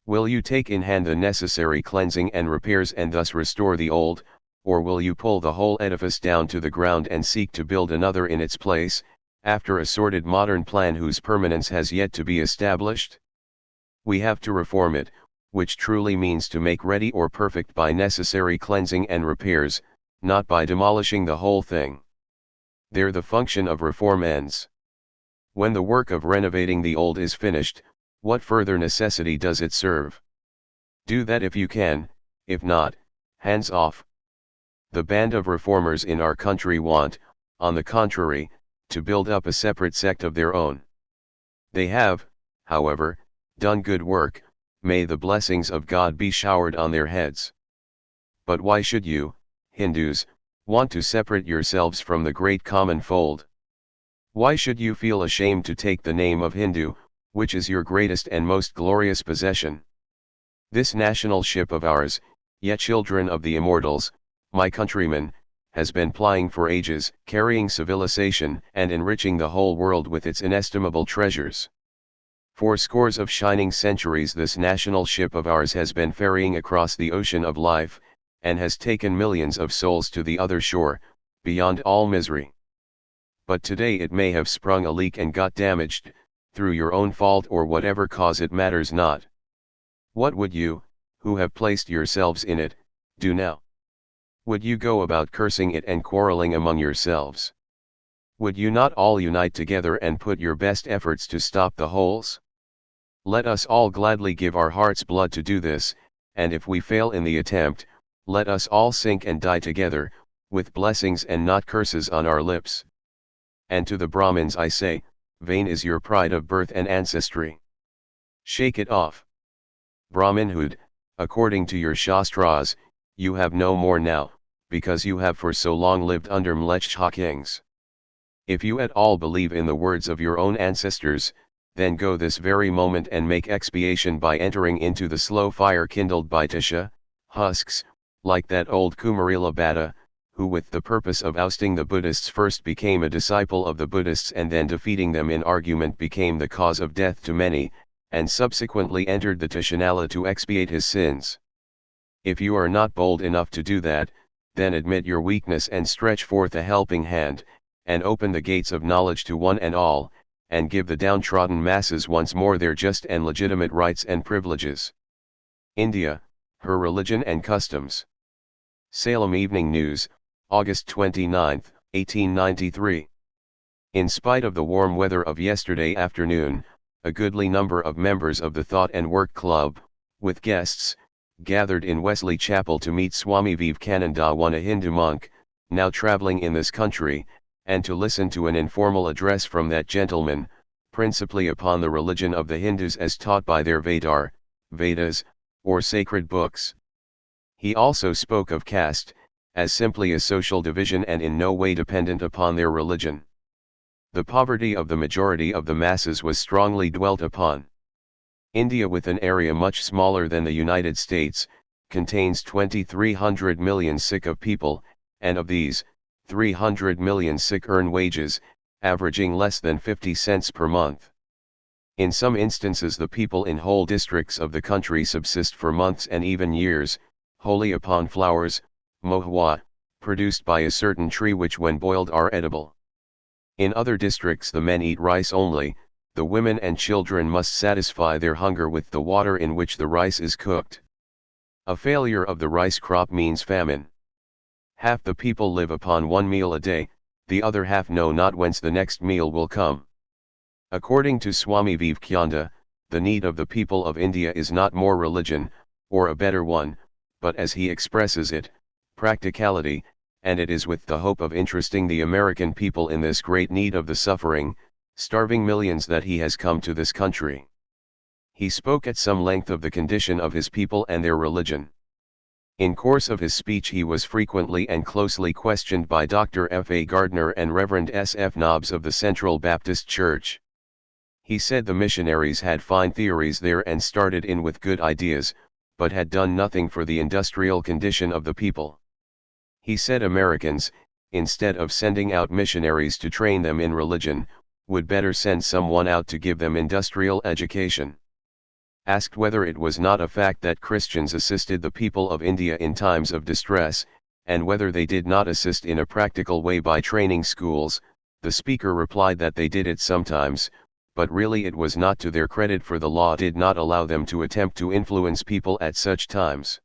Speaker 1: Will you take in hand the necessary cleansing and repairs and thus restore the old, or will you pull the whole edifice down to the ground and seek to build another in its place, after a sordid modern plan whose permanence has yet to be established? We have to reform it, which truly means to make ready or perfect by necessary cleansing and repairs, not by demolishing the whole thing. There the function of reform ends. When the work of renovating the old is finished, what further necessity does it serve? Do that if you can, if not, hands off. The band of reformers in our country want, on the contrary, to build up a separate sect of their own. They have, however, done good work, may the blessings of God be showered on their heads. But why should you, Hindus, want to separate yourselves from the great common fold? Why should you feel ashamed to take the name of Hindu, which is your greatest and most glorious possession? This national ship of ours, yet children of the immortals, my countrymen, has been plying for ages, carrying civilization and enriching the whole world with its inestimable treasures. For scores of shining centuries this national ship of ours has been ferrying across the ocean of life, and has taken millions of souls to the other shore, beyond all misery. But today it may have sprung a leak and got damaged, through your own fault or whatever cause, it matters not. What would you, who have placed yourselves in it, do now? Would you go about cursing it and quarreling among yourselves? Would you not all unite together and put your best efforts to stop the holes? Let us all gladly give our heart's blood to do this, and if we fail in the attempt, let us all sink and die together, with blessings and not curses on our lips. And to the Brahmins I say, vain is your pride of birth and ancestry. Shake it off. Brahminhood, according to your Shastras, you have no more now, because you have for so long lived under Mlechha kings. If you at all believe in the words of your own ancestors, then go this very moment and make expiation by entering into the slow fire kindled by Tisha, husks, like that old Kumarila Bhatta, who with the purpose of ousting the Buddhists first became a disciple of the Buddhists and then defeating them in argument became the cause of death to many, and subsequently entered the Tishanala to expiate his sins. If you are not bold enough to do that, then admit your weakness and stretch forth a helping hand, and open the gates of knowledge to one and all, and give the downtrodden masses once more their just and legitimate rights and privileges. India, her religion and customs. Salem Evening News, August 29, 1893. In spite of the warm weather of yesterday afternoon, a goodly number of members of the Thought and Work Club, with guests, gathered in Wesley Chapel to meet Swami Vivekananda, a Hindu monk, now traveling in this country, and to listen to an informal address from that gentleman, principally upon the religion of the Hindus as taught by their Vedas, or sacred books. He also spoke of caste, as simply a social division and in no way dependent upon their religion. The poverty of the majority of the masses was strongly dwelt upon. India, with an area much smaller than the United States, contains 2,300 million sick of people, and of these, 300 million sick earn wages, averaging less than 50 cents per month. In some instances the people in whole districts of the country subsist for months and even years, wholly upon flowers, mohua, produced by a certain tree which when boiled are edible. In other districts the men eat rice only, the women and children must satisfy their hunger with the water in which the rice is cooked. A failure of the rice crop means famine. Half the people live upon one meal a day, the other half know not whence the next meal will come. According to Swami Vivekananda, the need of the people of India is not more religion, or a better one, but as he expresses it, practicality, and it is with the hope of interesting the American people in this great need of the suffering, starving millions that he has come to this country. He spoke at some length of the condition of his people and their religion. In course of his speech he was frequently and closely questioned by Dr. F. A. Gardner and Reverend S. F. Nobbs of the Central Baptist Church. He said the missionaries had fine theories there and started in with good ideas, but had done nothing for the industrial condition of the people. He said Americans, instead of sending out missionaries to train them in religion, would better send someone out to give them industrial education. Asked whether it was not a fact that Christians assisted the people of India in times of distress, and whether they did not assist in a practical way by training schools, the speaker replied that they did it sometimes, but really it was not to their credit, for the law did not allow them to attempt to influence people at such times.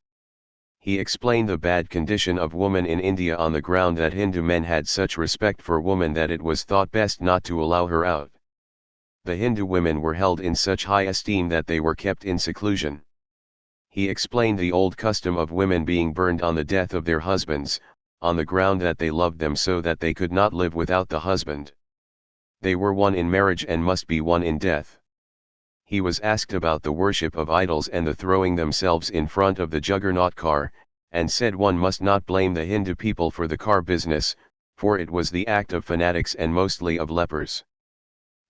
Speaker 1: He explained the bad condition of woman in India on the ground that Hindu men had such respect for woman that it was thought best not to allow her out. The Hindu women were held in such high esteem that they were kept in seclusion. He explained the old custom of women being burned on the death of their husbands, on the ground that they loved them so that they could not live without the husband. They were one in marriage and must be one in death. He was asked about the worship of idols and the throwing themselves in front of the Juggernaut car, and said one must not blame the Hindu people for the car business, for it was the act of fanatics and mostly of lepers.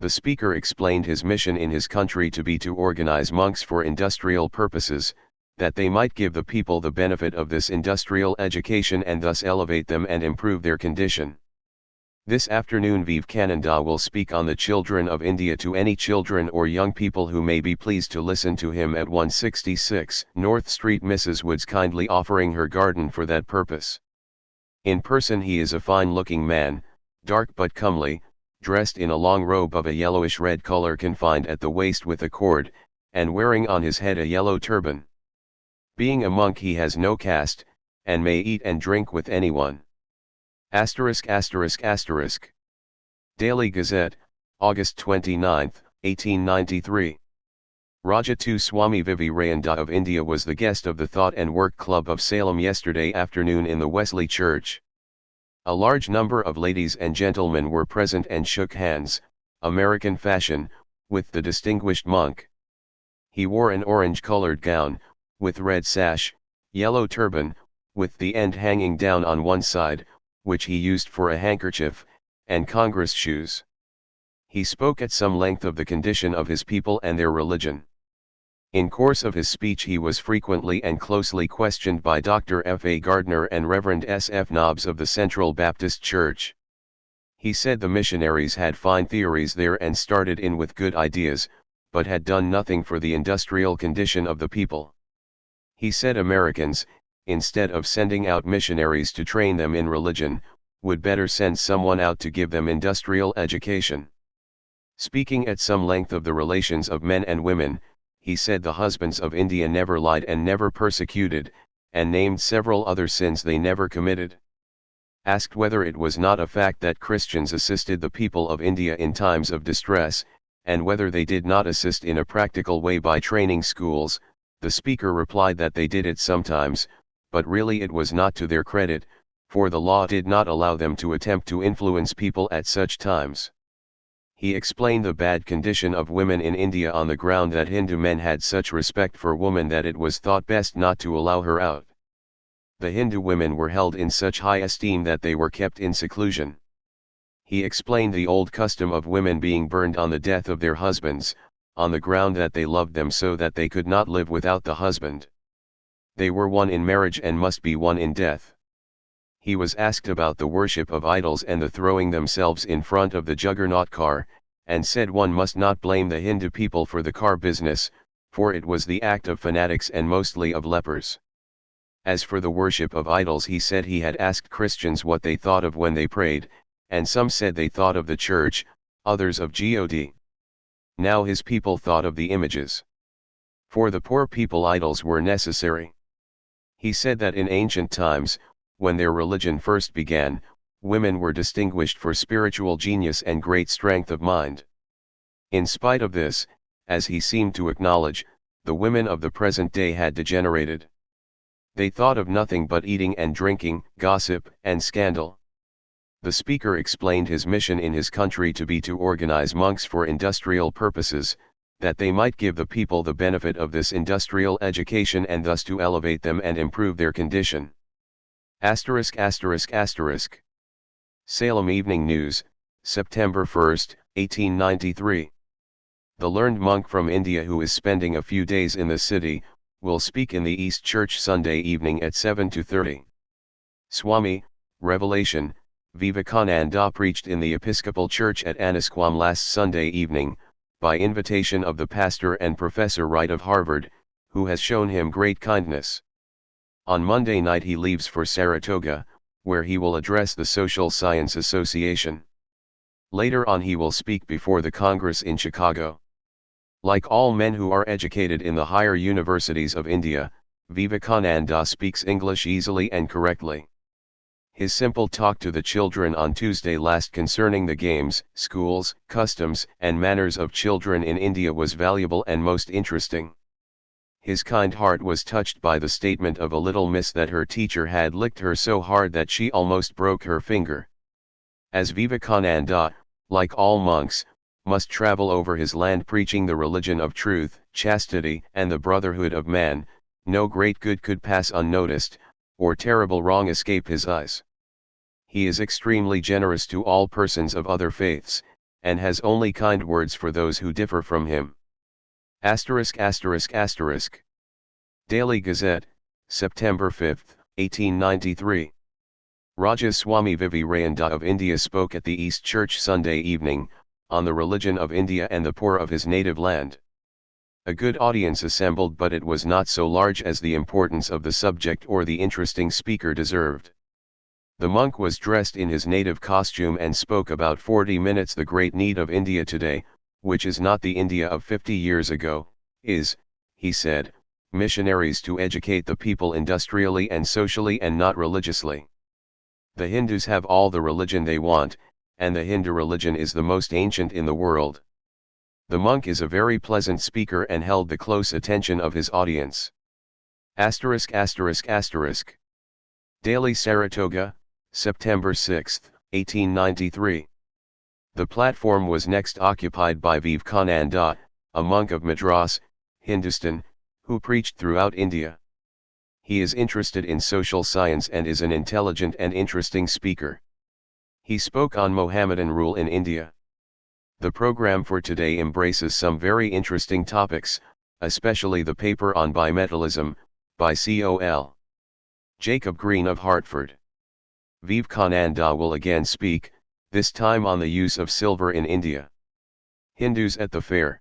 Speaker 1: The speaker explained his mission in his country to be to organize monks for industrial purposes, that they might give the people the benefit of this industrial education and thus elevate them and improve their condition. This afternoon Vivekananda will speak on the children of India to any children or young people who may be pleased to listen to him at 166 North Street. Mrs. Woods kindly offering her garden for that purpose. In person he is a fine-looking man, dark but comely, dressed in a long robe of a yellowish-red color confined at the waist with a cord, and wearing on his head a yellow turban. Being a monk he has no caste, and may eat and drink with anyone. *******. Daily Gazette, August 29, 1893. Rajatu Swami Vivekananda of India was the guest of the Thought and Work Club of Salem yesterday afternoon in the Wesley Church. A large number of ladies and gentlemen were present and shook hands, American fashion, with the distinguished monk. He wore an orange-colored gown, with red sash, yellow turban, with the end hanging down on one side, which he used for a handkerchief, and Congress shoes. He spoke at some length of the condition of his people and their religion. In course of his speech he was frequently and closely questioned by Dr. F. A. Gardner and Reverend S. F. Nobbs of the Central Baptist Church. He said the missionaries had fine theories there and started in with good ideas, but had done nothing for the industrial condition of the people. He said Americans, instead of sending out missionaries to train them in religion, would better send someone out to give them industrial education. Speaking at some length of the relations of men and women, he said the husbands of India never lied and never persecuted, and named several other sins they never committed. Asked whether it was not a fact that Christians assisted the people of India in times of distress, and whether they did not assist in a practical way by training schools, the speaker replied that they did it sometimes, but really it was not to their credit, for the law did not allow them to attempt to influence people at such times. He explained the bad condition of women in India on the ground that Hindu men had such respect for woman that it was thought best not to allow her out. The Hindu women were held in such high esteem that they were kept in seclusion. He explained the old custom of women being burned on the death of their husbands, on the ground that they loved them so that they could not live without the husband. They were one in marriage and must be one in death. He was asked about the worship of idols and the throwing themselves in front of the juggernaut car, and said one must not blame the Hindu people for the car business, for it was the act of fanatics and mostly of lepers. As for the worship of idols, he said he had asked Christians what they thought of when they prayed, and some said they thought of the church, others of God. Now his people thought of the images. For the poor people idols were necessary. He said that in ancient times, when their religion first began, women were distinguished for spiritual genius and great strength of mind. In spite of this, as he seemed to acknowledge, the women of the present day had degenerated. They thought of nothing but eating and drinking, gossip, and scandal. The speaker explained his mission in his country to be to organize monks for industrial purposes, that they might give the people the benefit of this industrial education and thus to elevate them and improve their condition. Salem Evening News, September 1, 1893. The learned monk from India who is spending a few days in the city, will speak in the East Church Sunday evening at 7:30. Swami, Revelation, Vivekananda preached in the Episcopal Church at Annisquam last Sunday evening, by invitation of the pastor and Professor Wright of Harvard, who has shown him great kindness. On Monday night he leaves for Saratoga, where he will address the Social Science Association. Later on he will speak before the Congress in Chicago. Like all men who are educated in the higher universities of India, Vivekananda speaks English easily and correctly. His simple talk to the children on Tuesday last concerning the games, schools, customs, and manners of children in India was valuable and most interesting. His kind heart was touched by the statement of a little miss that her teacher had licked her so hard that she almost broke her finger. As Vivekananda, like all monks, must travel over his land preaching the religion of truth, chastity, and the brotherhood of man, no great good could pass unnoticed, or terrible wrong escape his eyes. He is extremely generous to all persons of other faiths, and has only kind words for those who differ from him. Daily Gazette, September 5, 1893. Raja Swami Vivekananda of India spoke at the East Church Sunday evening, on the religion of India and the poor of his native land. A good audience assembled, but it was not so large as the importance of the subject or the interesting speaker deserved. The monk was dressed in his native costume and spoke about 40 minutes. The great need of India today, which is not the India of 50 years ago, is, he said, missionaries to educate the people industrially and socially and not religiously. The Hindus have all the religion they want, and the Hindu religion is the most ancient in the world. The monk is a very pleasant speaker and held the close attention of his audience. Daily Saratoga, September 6, 1893. The platform was next occupied by Vivekananda, a monk of Madras, Hindustan, who preached throughout India. He is interested in social science and is an intelligent and interesting speaker. He spoke on Mohammedan rule in India. The program for today embraces some very interesting topics, especially the paper on bimetallism, by Col. Jacob Green of Hartford. Vivekananda will again speak, this time on the use of silver in India. Hindus at the fair.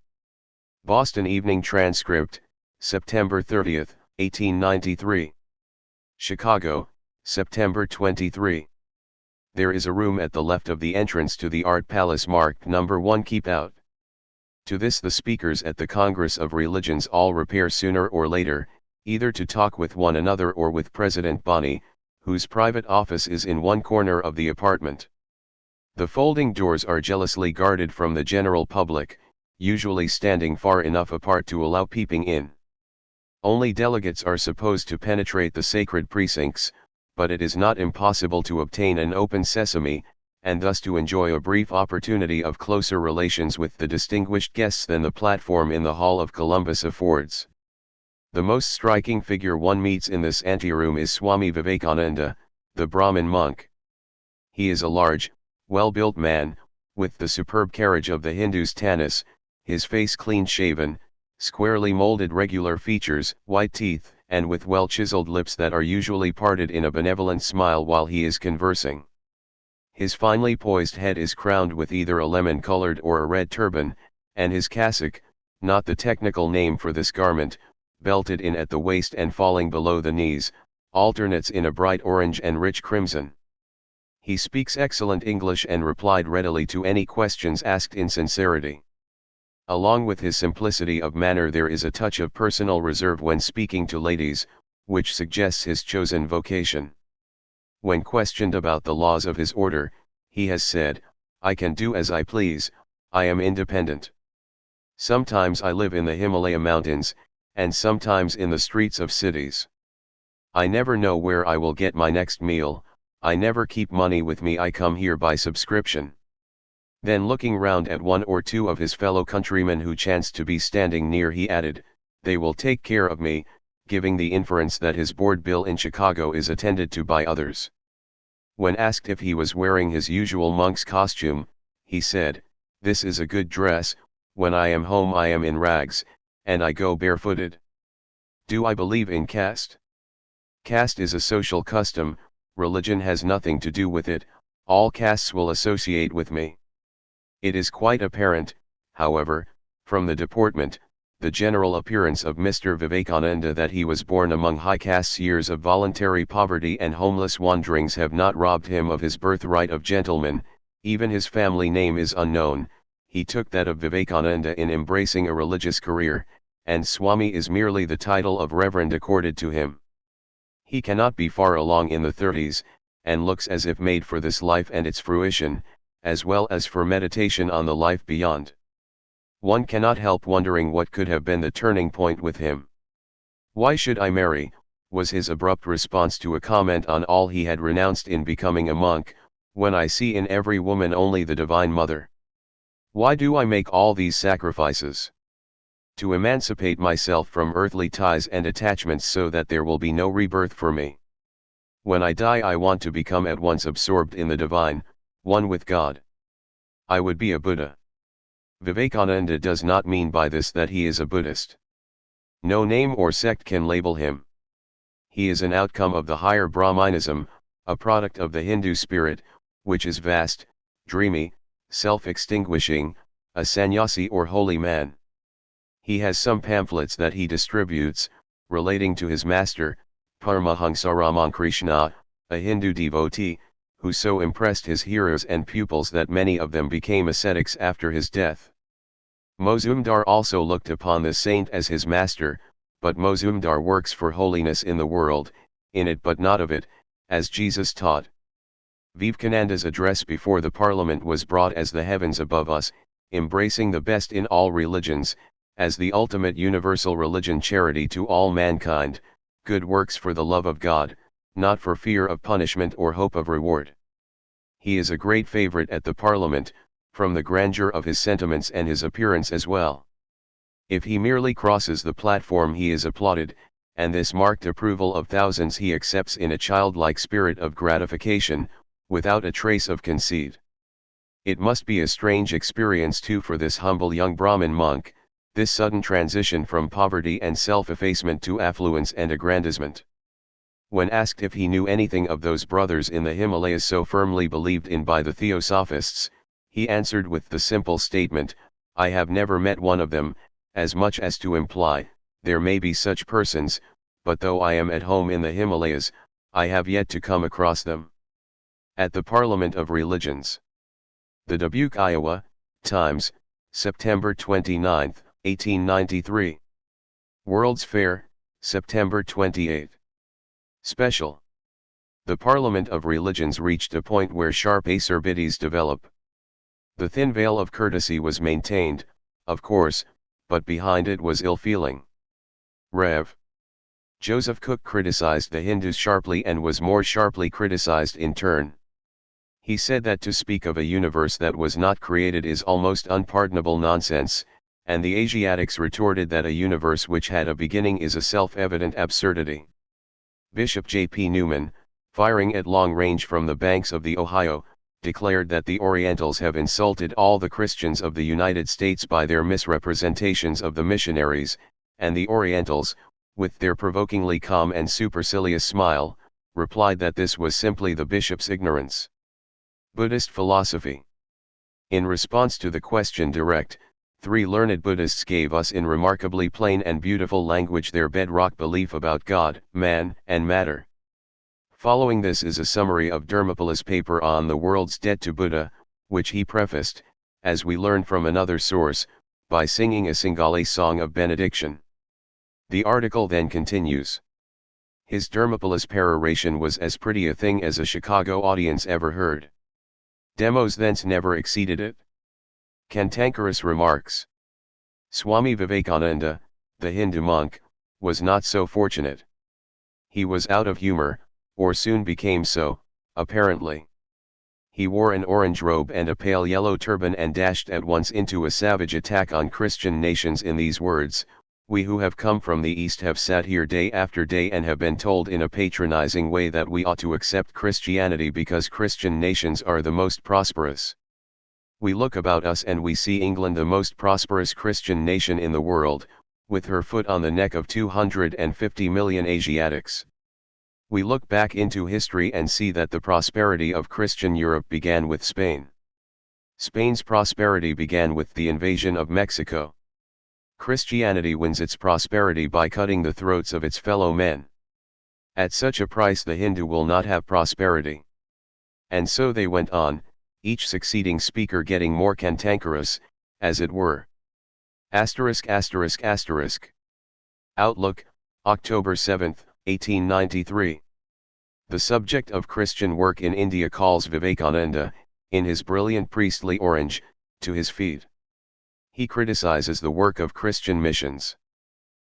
Speaker 1: Boston Evening Transcript, September 30, 1893. Chicago, September 23. There is a room at the left of the entrance to the Art Palace marked number 1. Keep out. To this the speakers at the Congress of Religions all repair sooner or later, either to talk with one another or with President Bonney, whose private office is in one corner of the apartment. The folding doors are jealously guarded from the general public, usually standing far enough apart to allow peeping in. Only delegates are supposed to penetrate the sacred precincts, but it is not impossible to obtain an open sesame, and thus to enjoy a brief opportunity of closer relations with the distinguished guests than the platform in the Hall of Columbus affords. The most striking figure one meets in this anteroom is Swami Vivekananda, the Brahmin monk. He is a large, well-built man, with the superb carriage of the Hindu's Tanis, his face clean-shaven, squarely molded regular features, white teeth, and with well-chiseled lips that are usually parted in a benevolent smile while he is conversing. His finely poised head is crowned with either a lemon-colored or a red turban, and his cassock, not the technical name for this garment, belted in at the waist and falling below the knees, alternates in a bright orange and rich crimson. He speaks excellent English and replied readily to any questions asked in sincerity. Along with his simplicity of manner there is a touch of personal reserve when speaking to ladies, which suggests his chosen vocation. When questioned about the laws of his order, he has said, "I can do as I please, I am independent. Sometimes I live in the Himalaya mountains, and sometimes in the streets of cities. I never know where I will get my next meal, I never keep money with me, I come here by subscription." Then looking round at one or two of his fellow countrymen who chanced to be standing near, he added, "They will take care of me," giving the inference that his board bill in Chicago is attended to by others. When asked if he was wearing his usual monk's costume, he said, "This is a good dress, when I am home I am in rags, and I go barefooted. Do I believe in caste? Caste is a social custom, religion has nothing to do with it, all castes will associate with me." It is quite apparent, however, from the deportment, the general appearance of Mr. Vivekananda that he was born among high castes. Years of voluntary poverty and homeless wanderings have not robbed him of his birthright of gentleman, even his family name is unknown, he took that of Vivekananda in embracing a religious career, and Swami is merely the title of reverend accorded to him. He cannot be far along in the 30s, and looks as if made for this life and its fruition, as well as for meditation on the life beyond. One cannot help wondering what could have been the turning point with him. "Why should I marry?" was his abrupt response to a comment on all he had renounced in becoming a monk, "when I see in every woman only the Divine Mother? Why do I make all these sacrifices? To emancipate myself from earthly ties and attachments so that there will be no rebirth for me. When I die I want to become at once absorbed in the divine, one with God. I would be a Buddha." Vivekananda does not mean by this that he is a Buddhist. No name or sect can label him. He is an outcome of the higher Brahmanism, a product of the Hindu spirit, which is vast, dreamy, self-extinguishing, a sannyasi or holy man. He has some pamphlets that he distributes, relating to his master, Paramahansa Ramakrishna, a Hindu devotee, who so impressed his hearers and pupils that many of them became ascetics after his death. Mozumdar also looked upon the saint as his master, but Mozumdar works for holiness in the world, in it but not of it, as Jesus taught. Vivekananda's address before the parliament was broad as the heavens above us, embracing the best in all religions, as the ultimate universal religion, charity to all mankind, good works for the love of God, not for fear of punishment or hope of reward. He is a great favorite at the parliament, from the grandeur of his sentiments and his appearance as well. If he merely crosses the platform he is applauded, and this marked approval of thousands he accepts in a childlike spirit of gratification, without a trace of conceit. It must be a strange experience too for this humble young Brahmin monk, this sudden transition from poverty and self-effacement to affluence and aggrandizement. When asked if he knew anything of those brothers in the Himalayas so firmly believed in by the Theosophists, he answered with the simple statement, "I have never met one of them," as much as to imply, there may be such persons, but though I am at home in the Himalayas, I have yet to come across them. At the Parliament of Religions. The Dubuque, Iowa, Times, September 29, 1893. World's Fair, September 28. Special. The Parliament of Religions reached a point where sharp acerbities develop. The thin veil of courtesy was maintained, of course, but behind it was ill feeling. Rev. Joseph Cook criticized the Hindus sharply and was more sharply criticized in turn. He said that to speak of a universe that was not created is almost unpardonable nonsense, and the Asiatics retorted that a universe which had a beginning is a self-evident absurdity. Bishop J. P. Newman, firing at long range from the banks of the Ohio, declared that the Orientals have insulted all the Christians of the United States by their misrepresentations of the missionaries, and the Orientals, with their provokingly calm and supercilious smile, replied that this was simply the bishop's ignorance. Buddhist philosophy. In response to the question direct, 3 learned Buddhists gave us in remarkably plain and beautiful language their bedrock belief about God, man, and matter. Following this is a summary of Dharmapala's paper on the world's debt to Buddha, which he prefaced, as we learn from another source, by singing a Singali song of benediction. The article then continues. His Dharmapala's peroration was as pretty a thing as a Chicago audience ever heard. Demos thence never exceeded it. Cantankerous remarks. Swami Vivekananda, the Hindu monk, was not so fortunate. He was out of humor, or soon became so, apparently. He wore an orange robe and a pale yellow turban and dashed at once into a savage attack on Christian nations in these words: "We who have come from the East have sat here day after day and have been told in a patronizing way that we ought to accept Christianity because Christian nations are the most prosperous. We look about us and we see England the most prosperous Christian nation in the world, with her foot on the neck of 250 million Asiatics. We look back into history and see that the prosperity of Christian Europe began with Spain. Spain's prosperity began with the invasion of Mexico. Christianity wins its prosperity by cutting the throats of its fellow men. At such a price the Hindu will not have prosperity." And so they went on, each succeeding speaker getting more cantankerous, as it were. Outlook, October 7, 1893. The subject of Christian work in India calls Vivekananda, in his brilliant priestly orange, to his feet. He criticizes the work of Christian missions.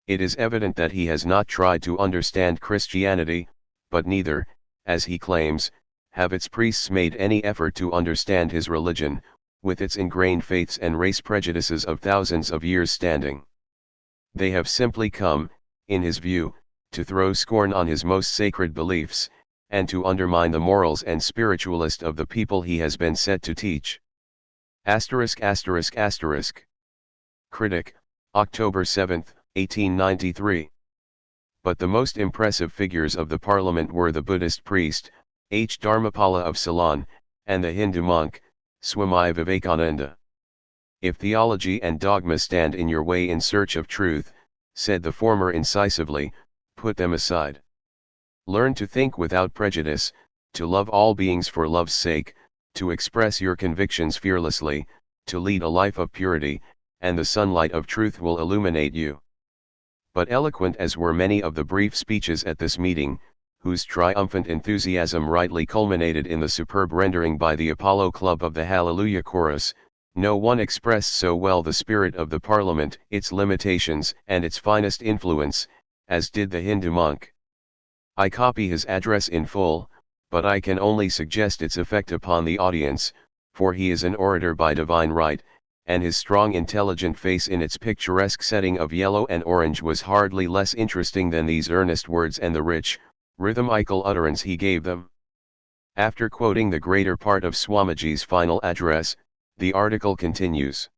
Speaker 1: It is evident that he has not tried to understand Christianity, but neither, as he claims, have its priests made any effort to understand his religion, with its ingrained faiths and race prejudices of thousands of years standing. They have simply come, in his view, to throw scorn on his most sacred beliefs, and to undermine the morals and spiritualist of the people he has been set to teach. Critic, October 7, 1893. But the most impressive figures of the parliament were the Buddhist priest, H. Dharmapala of Ceylon, and the Hindu monk, Swami Vivekananda. "If theology and dogma stand in your way in search of truth," said the former incisively, "put them aside. Learn to think without prejudice, to love all beings for love's sake, to express your convictions fearlessly, to lead a life of purity, and the sunlight of truth will illuminate you." But eloquent as were many of the brief speeches at this meeting, whose triumphant enthusiasm rightly culminated in the superb rendering by the Apollo Club of the Hallelujah Chorus, no one expressed so well the spirit of the Parliament, its limitations and its finest influence, as did the Hindu monk. I copy his address in full, but I can only suggest its effect upon the audience, for he is an orator by divine right, and his strong intelligent face in its picturesque setting of yellow and orange was hardly less interesting than these earnest words and the rich, rhythmical utterance he gave them. After quoting the greater part of Swamiji's final address, the article continues.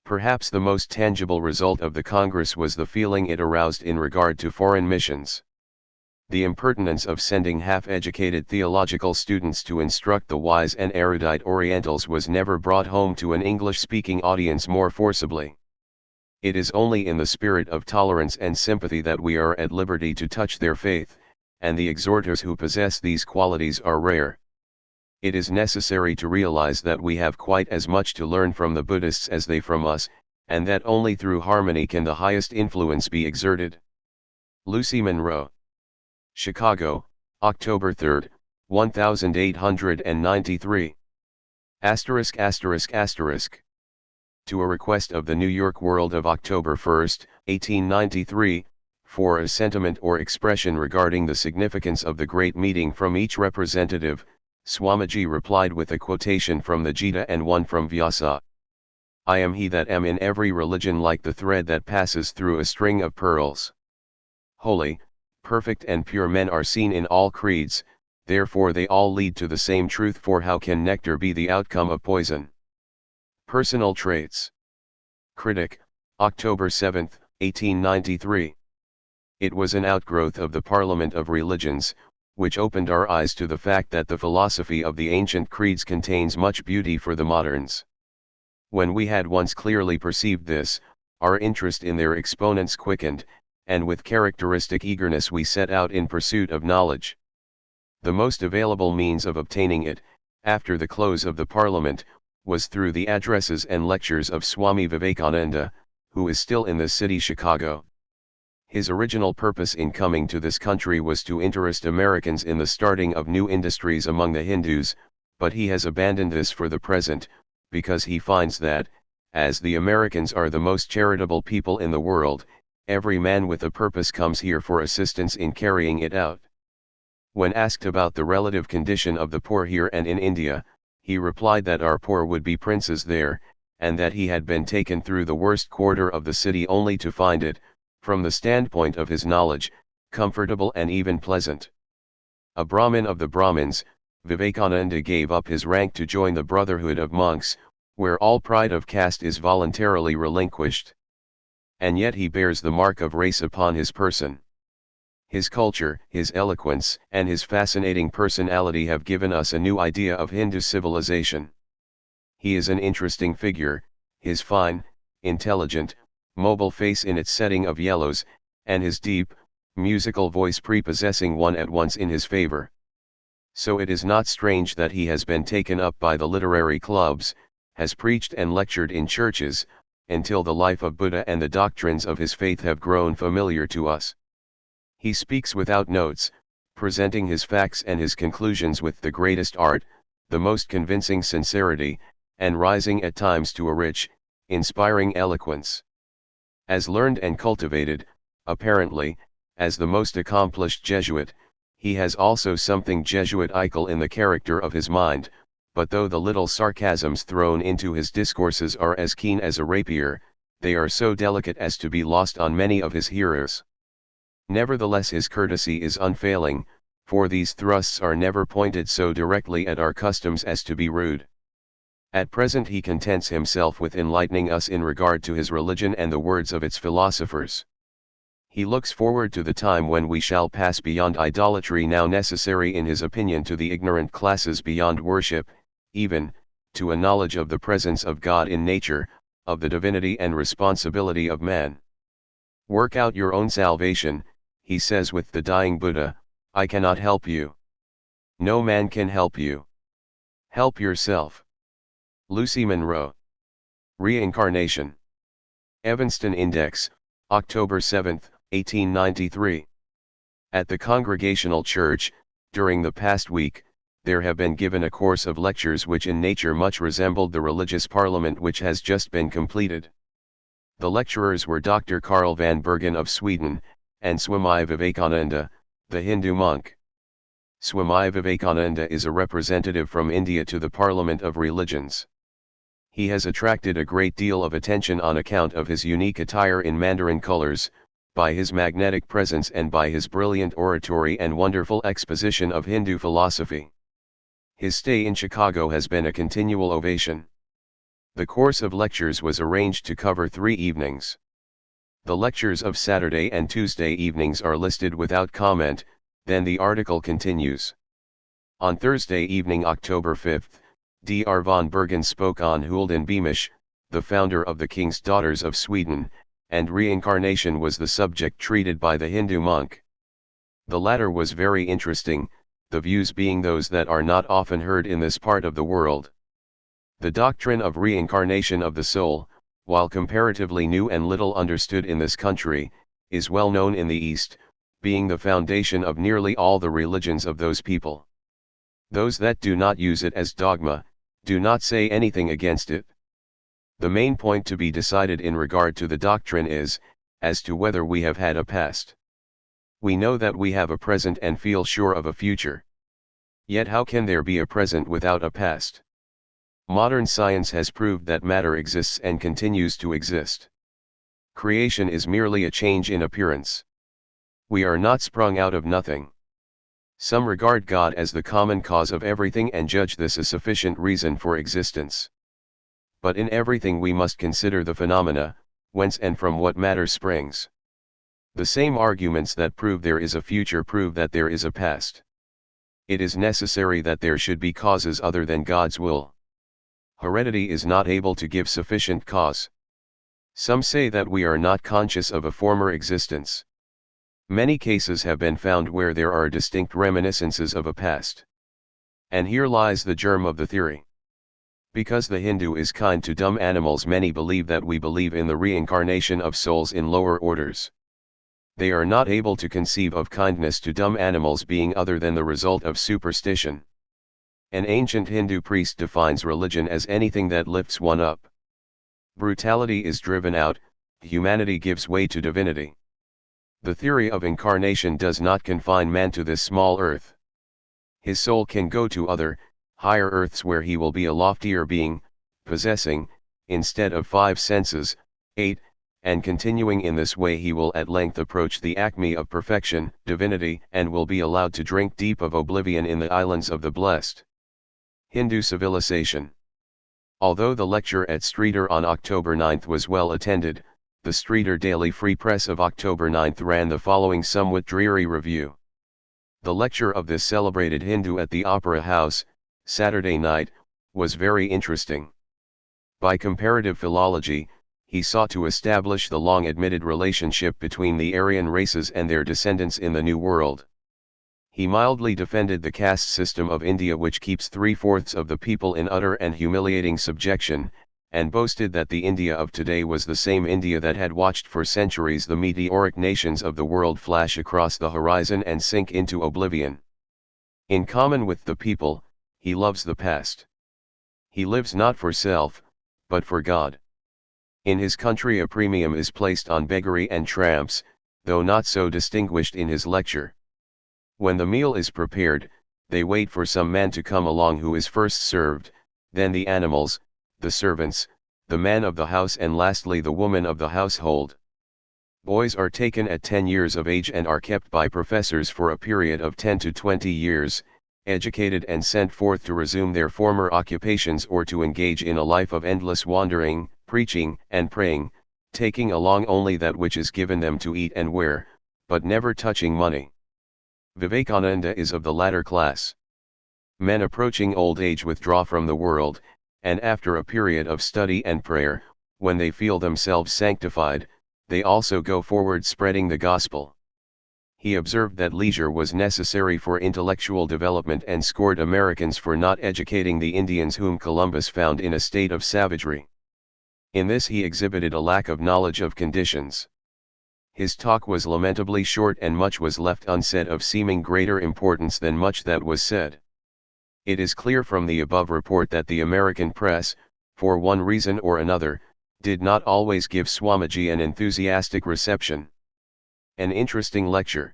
Speaker 1: Perhaps the most tangible result of the Congress was the feeling it aroused in regard to foreign missions. The impertinence of sending half-educated theological students to instruct the wise and erudite Orientals was never brought home to an English-speaking audience more forcibly. It is only in the spirit of tolerance and sympathy that we are at liberty to touch their faith, and the exhorters who possess these qualities are rare. It is necessary to realize that we have quite as much to learn from the Buddhists as they from us, and that only through harmony can the highest influence be exerted. Lucy Monroe. Chicago, October 3, 1893. To a request of the New York World of October 1, 1893, for a sentiment or expression regarding the significance of the great meeting from each representative, Swamiji replied with a quotation from the Gita and one from Vyasa. "I am he that am in every religion like the thread that passes through a string of pearls. Holy, perfect and pure men are seen in all creeds, therefore they all lead to the same truth, for how can nectar be the outcome of poison? Personal traits. Critic, October 7, 1893. It was an outgrowth of the Parliament of Religions, which opened our eyes to the fact that the philosophy of the ancient creeds contains much beauty for the moderns. When we had once clearly perceived this, our interest in their exponents quickened, and with characteristic eagerness we set out in pursuit of knowledge. The most available means of obtaining it, after the close of the Parliament, was through the addresses and lectures of Swami Vivekananda, who is still in the city Chicago. His original purpose in coming to this country was to interest Americans in the starting of new industries among the Hindus, but he has abandoned this for the present, because he finds that, as the Americans are the most charitable people in the world, every man with a purpose comes here for assistance in carrying it out. When asked about the relative condition of the poor here and in India, he replied that our poor would be princes there, and that he had been taken through the worst quarter of the city only to find it, from the standpoint of his knowledge, comfortable and even pleasant. A Brahmin of the Brahmins, Vivekananda gave up his rank to join the brotherhood of monks, where all pride of caste is voluntarily relinquished. And yet he bears the mark of race upon his person. His culture, his eloquence, and his fascinating personality have given us a new idea of Hindu civilization. He is an interesting figure, his fine, intelligent, mobile face in its setting of yellows, and his deep, musical voice prepossessing one at once in his favor. So it is not strange that he has been taken up by the literary clubs, has preached and lectured in churches, until the life of Buddha and the doctrines of his faith have grown familiar to us. He speaks without notes, presenting his facts and his conclusions with the greatest art, the most convincing sincerity, and rising at times to a rich, inspiring eloquence. As learned and cultivated, apparently, as the most accomplished Jesuit, he has also something Jesuitical in the character of his mind, but though the little sarcasms thrown into his discourses are as keen as a rapier, they are so delicate as to be lost on many of his hearers. Nevertheless his courtesy is unfailing, for these thrusts are never pointed so directly at our customs as to be rude. At present he contents himself with enlightening us in regard to his religion and the words of its philosophers. He looks forward to the time when we shall pass beyond idolatry, now necessary in his opinion to the ignorant classes, beyond worship, even, to a knowledge of the presence of God in nature, of the divinity and responsibility of man. Work out your own salvation, he says with the dying Buddha, I cannot help you. No man can help you. Help yourself. Lucy Monroe. Reincarnation. Evanston Index, October 7, 1893. At the Congregational Church, during the past week, there have been given a course of lectures which in nature much resembled the religious parliament which has just been completed. The lecturers were Dr. Carl van Bergen of Sweden, and Swami Vivekananda, the Hindu monk. Swami Vivekananda is a representative from India to the Parliament of Religions. He has attracted a great deal of attention on account of his unique attire in Mandarin colors, by his magnetic presence and by his brilliant oratory and wonderful exposition of Hindu philosophy. His stay in Chicago has been a continual ovation. The course of lectures was arranged to cover 3 evenings. The lectures of Saturday and Tuesday evenings are listed without comment, then the article continues. On Thursday evening, October 5, Dr. von Bergen spoke on Huldan Beamish, the founder of the King's Daughters of Sweden, and reincarnation was the subject treated by the Hindu monk. The latter was very interesting, the views being those that are not often heard in this part of the world. The doctrine of reincarnation of the soul, while comparatively new and little understood in this country, is well known in the East, being the foundation of nearly all the religions of those people. Those that do not use it as dogma, do not say anything against it. The main point to be decided in regard to the doctrine is, as to whether we have had a past. We know that we have a present and feel sure of a future. Yet how can there be a present without a past? Modern science has proved that matter exists and continues to exist. Creation is merely a change in appearance. We are not sprung out of nothing. Some regard God as the common cause of everything and judge this a sufficient reason for existence. But in everything we must consider the phenomena, whence and from what matter springs. The same arguments that prove there is a future prove that there is a past. It is necessary that there should be causes other than God's will. Heredity is not able to give sufficient cause. Some say that we are not conscious of a former existence. Many cases have been found where there are distinct reminiscences of a past. And here lies the germ of the theory. Because the Hindu is kind to dumb animals, many believe that we believe in the reincarnation of souls in lower orders. They are not able to conceive of kindness to dumb animals being other than the result of superstition. An ancient Hindu priest defines religion as anything that lifts one up. Brutality is driven out, humanity gives way to divinity. The theory of incarnation does not confine man to this small earth. His soul can go to other, higher earths where he will be a loftier being, possessing, instead of 5 senses, 8, and continuing in this way he will at length approach the acme of perfection, divinity, and will be allowed to drink deep of oblivion in the islands of the blessed. Hindu civilization. Although the lecture at Streator on October 9 was well attended, the Streator Daily Free Press of October 9 ran the following somewhat dreary review. The lecture of this celebrated Hindu at the Opera House, Saturday night, was very interesting. By comparative philology, he sought to establish the long-admitted relationship between the Aryan races and their descendants in the New World. He mildly defended the caste system of India, which keeps 3/4 of the people in utter and humiliating subjection, and boasted that the India of today was the same India that had watched for centuries the meteoric nations of the world flash across the horizon and sink into oblivion. In common with the people, he loves the past. He lives not for self, but for God. In his country a premium is placed on beggary and tramps, though not so distinguished in his lecture. When the meal is prepared, they wait for some man to come along who is first served, then the animals, the servants, the man of the house, and lastly the woman of the household. Boys are taken at 10 years of age and are kept by professors for a period of 10 to 20 years, educated and sent forth to resume their former occupations or to engage in a life of endless wandering, preaching and praying, taking along only that which is given them to eat and wear, but never touching money. Vivekananda is of the latter class. Men approaching old age withdraw from the world, and after a period of study and prayer, when they feel themselves sanctified, they also go forward spreading the gospel. He observed that leisure was necessary for intellectual development and scored Americans for not educating the Indians whom Columbus found in a state of savagery. In this he exhibited a lack of knowledge of conditions. His talk was lamentably short and much was left unsaid of seeming greater importance than much that was said. It is clear from the above report that the American press, for one reason or another, did not always give Swamiji an enthusiastic reception. An interesting lecture.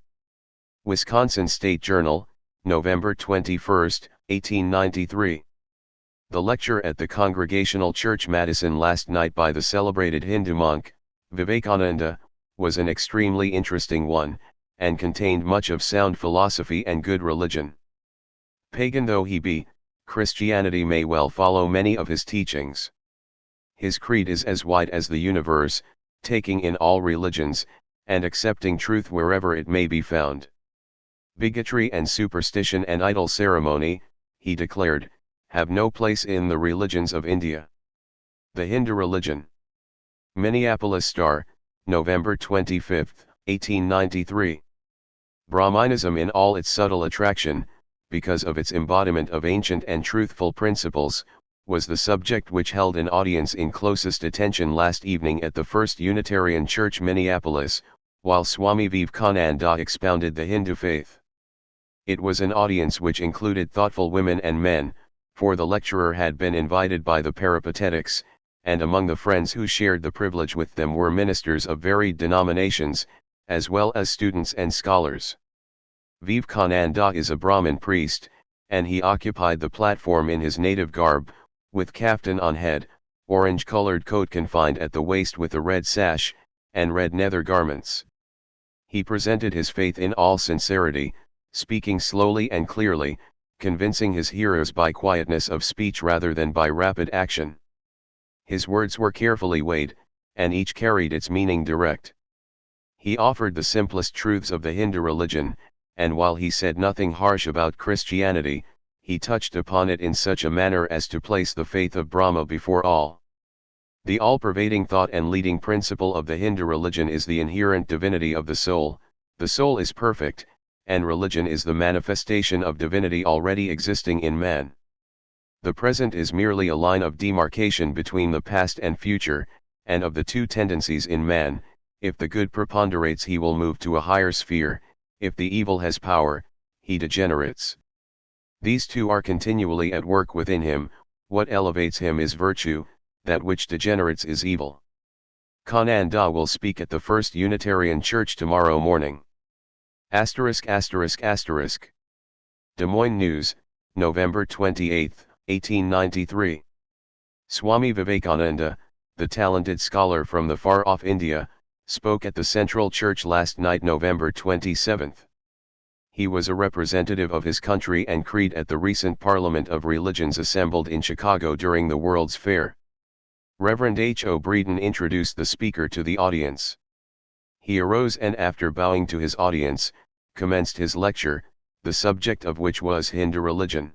Speaker 1: Wisconsin State Journal, November 21, 1893. The lecture at the Congregational Church Madison last night by the celebrated Hindu monk, Vivekananda, was an extremely interesting one, and contained much of sound philosophy and good religion. Pagan though he be, Christianity may well follow many of his teachings. His creed is as wide as the universe, taking in all religions, and accepting truth wherever it may be found. Bigotry and superstition and idol ceremony, he declared, have no place in the religions of India. The Hindu religion. Minneapolis Star, November 25, 1893. Brahmanism in all its subtle attraction, because of its embodiment of ancient and truthful principles, was the subject which held an audience in closest attention last evening at the First Unitarian Church Minneapolis, while Swami Vivekananda expounded the Hindu faith. It was an audience which included thoughtful women and men, for the lecturer had been invited by the Peripatetics, and among the friends who shared the privilege with them were ministers of varied denominations, as well as students and scholars. Vivekananda is a Brahmin priest, and he occupied the platform in his native garb, with kaftan on head, orange-colored coat confined at the waist with a red sash, and red nether garments. He presented his faith in all sincerity, speaking slowly and clearly, convincing his hearers by quietness of speech rather than by rapid action. His words were carefully weighed, and each carried its meaning direct. He offered the simplest truths of the Hindu religion, and while he said nothing harsh about Christianity, he touched upon it in such a manner as to place the faith of Brahma before all. The all-pervading thought and leading principle of the Hindu religion is the inherent divinity of the soul. The soul is perfect, and religion is the manifestation of divinity already existing in man. The present is merely a line of demarcation between the past and future, and of the two tendencies in man, if the good preponderates he will move to a higher sphere, if the evil has power, he degenerates. These two are continually at work within him. What elevates him is virtue, that which degenerates is evil. Kananda will speak at the First Unitarian Church tomorrow morning. *******. Des Moines News, November 28, 1893. Swami Vivekananda, the talented scholar from the far-off India, spoke at the Central Church last night, November 27. He was a representative of his country and creed at the recent Parliament of Religions assembled in Chicago during the World's Fair. Reverend H. O. Breeden introduced the speaker to the audience. He arose and, after bowing to his audience, commenced his lecture, the subject of which was Hindu religion.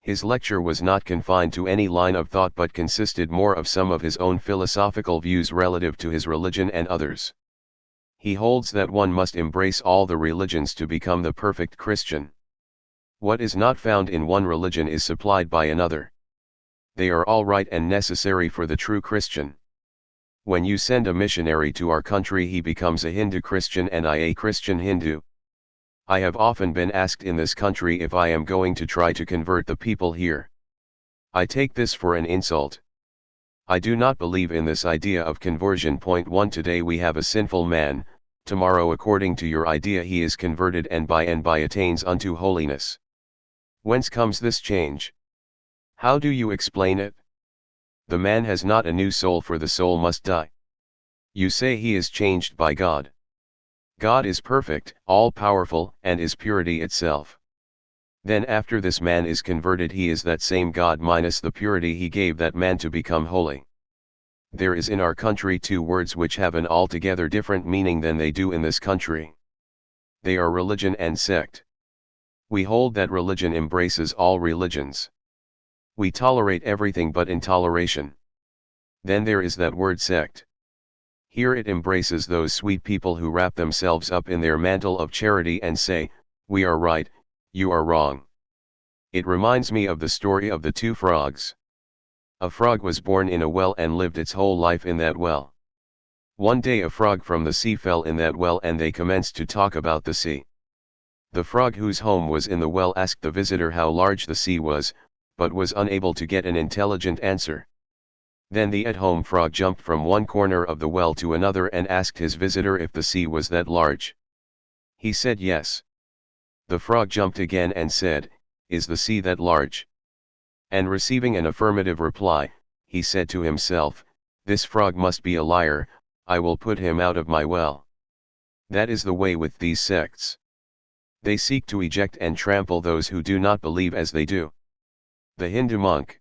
Speaker 1: His lecture was not confined to any line of thought but consisted more of some of his own philosophical views relative to his religion and others. He holds that one must embrace all the religions to become the perfect Christian. What is not found in one religion is supplied by another. They are all right and necessary for the true Christian. When you send a missionary to our country, he becomes a Hindu Christian and I a Christian Hindu. I have often been asked in this country if I am going to try to convert the people here. I take this for an insult. I do not believe in this idea of conversion. Point 1. Today we have a sinful man, tomorrow according to your idea he is converted and by attains unto holiness. Whence comes this change? How do you explain it? The man has not a new soul, for the soul must die. You say he is changed by God. God is perfect, all-powerful, and is purity itself. Then after this man is converted he is that same God minus the purity he gave that man to become holy. There is in our country two words which have an altogether different meaning than they do in this country. They are religion and sect. We hold that religion embraces all religions. We tolerate everything but intoleration. Then there is that word sect. Here it embraces those sweet people who wrap themselves up in their mantle of charity and say, "We are right, you are wrong." It reminds me of the story of the two frogs. A frog was born in a well and lived its whole life in that well. One day a frog from the sea fell in that well and they commenced to talk about the sea. The frog whose home was in the well asked the visitor how large the sea was, but was unable to get an intelligent answer. Then the at-home frog jumped from one corner of the well to another and asked his visitor if the sea was that large. He said yes. The frog jumped again and said, "Is the sea that large?" And receiving an affirmative reply, he said to himself, "This frog must be a liar, I will put him out of my well." That is the way with these sects. They seek to eject and trample those who do not believe as they do. The Hindu monk.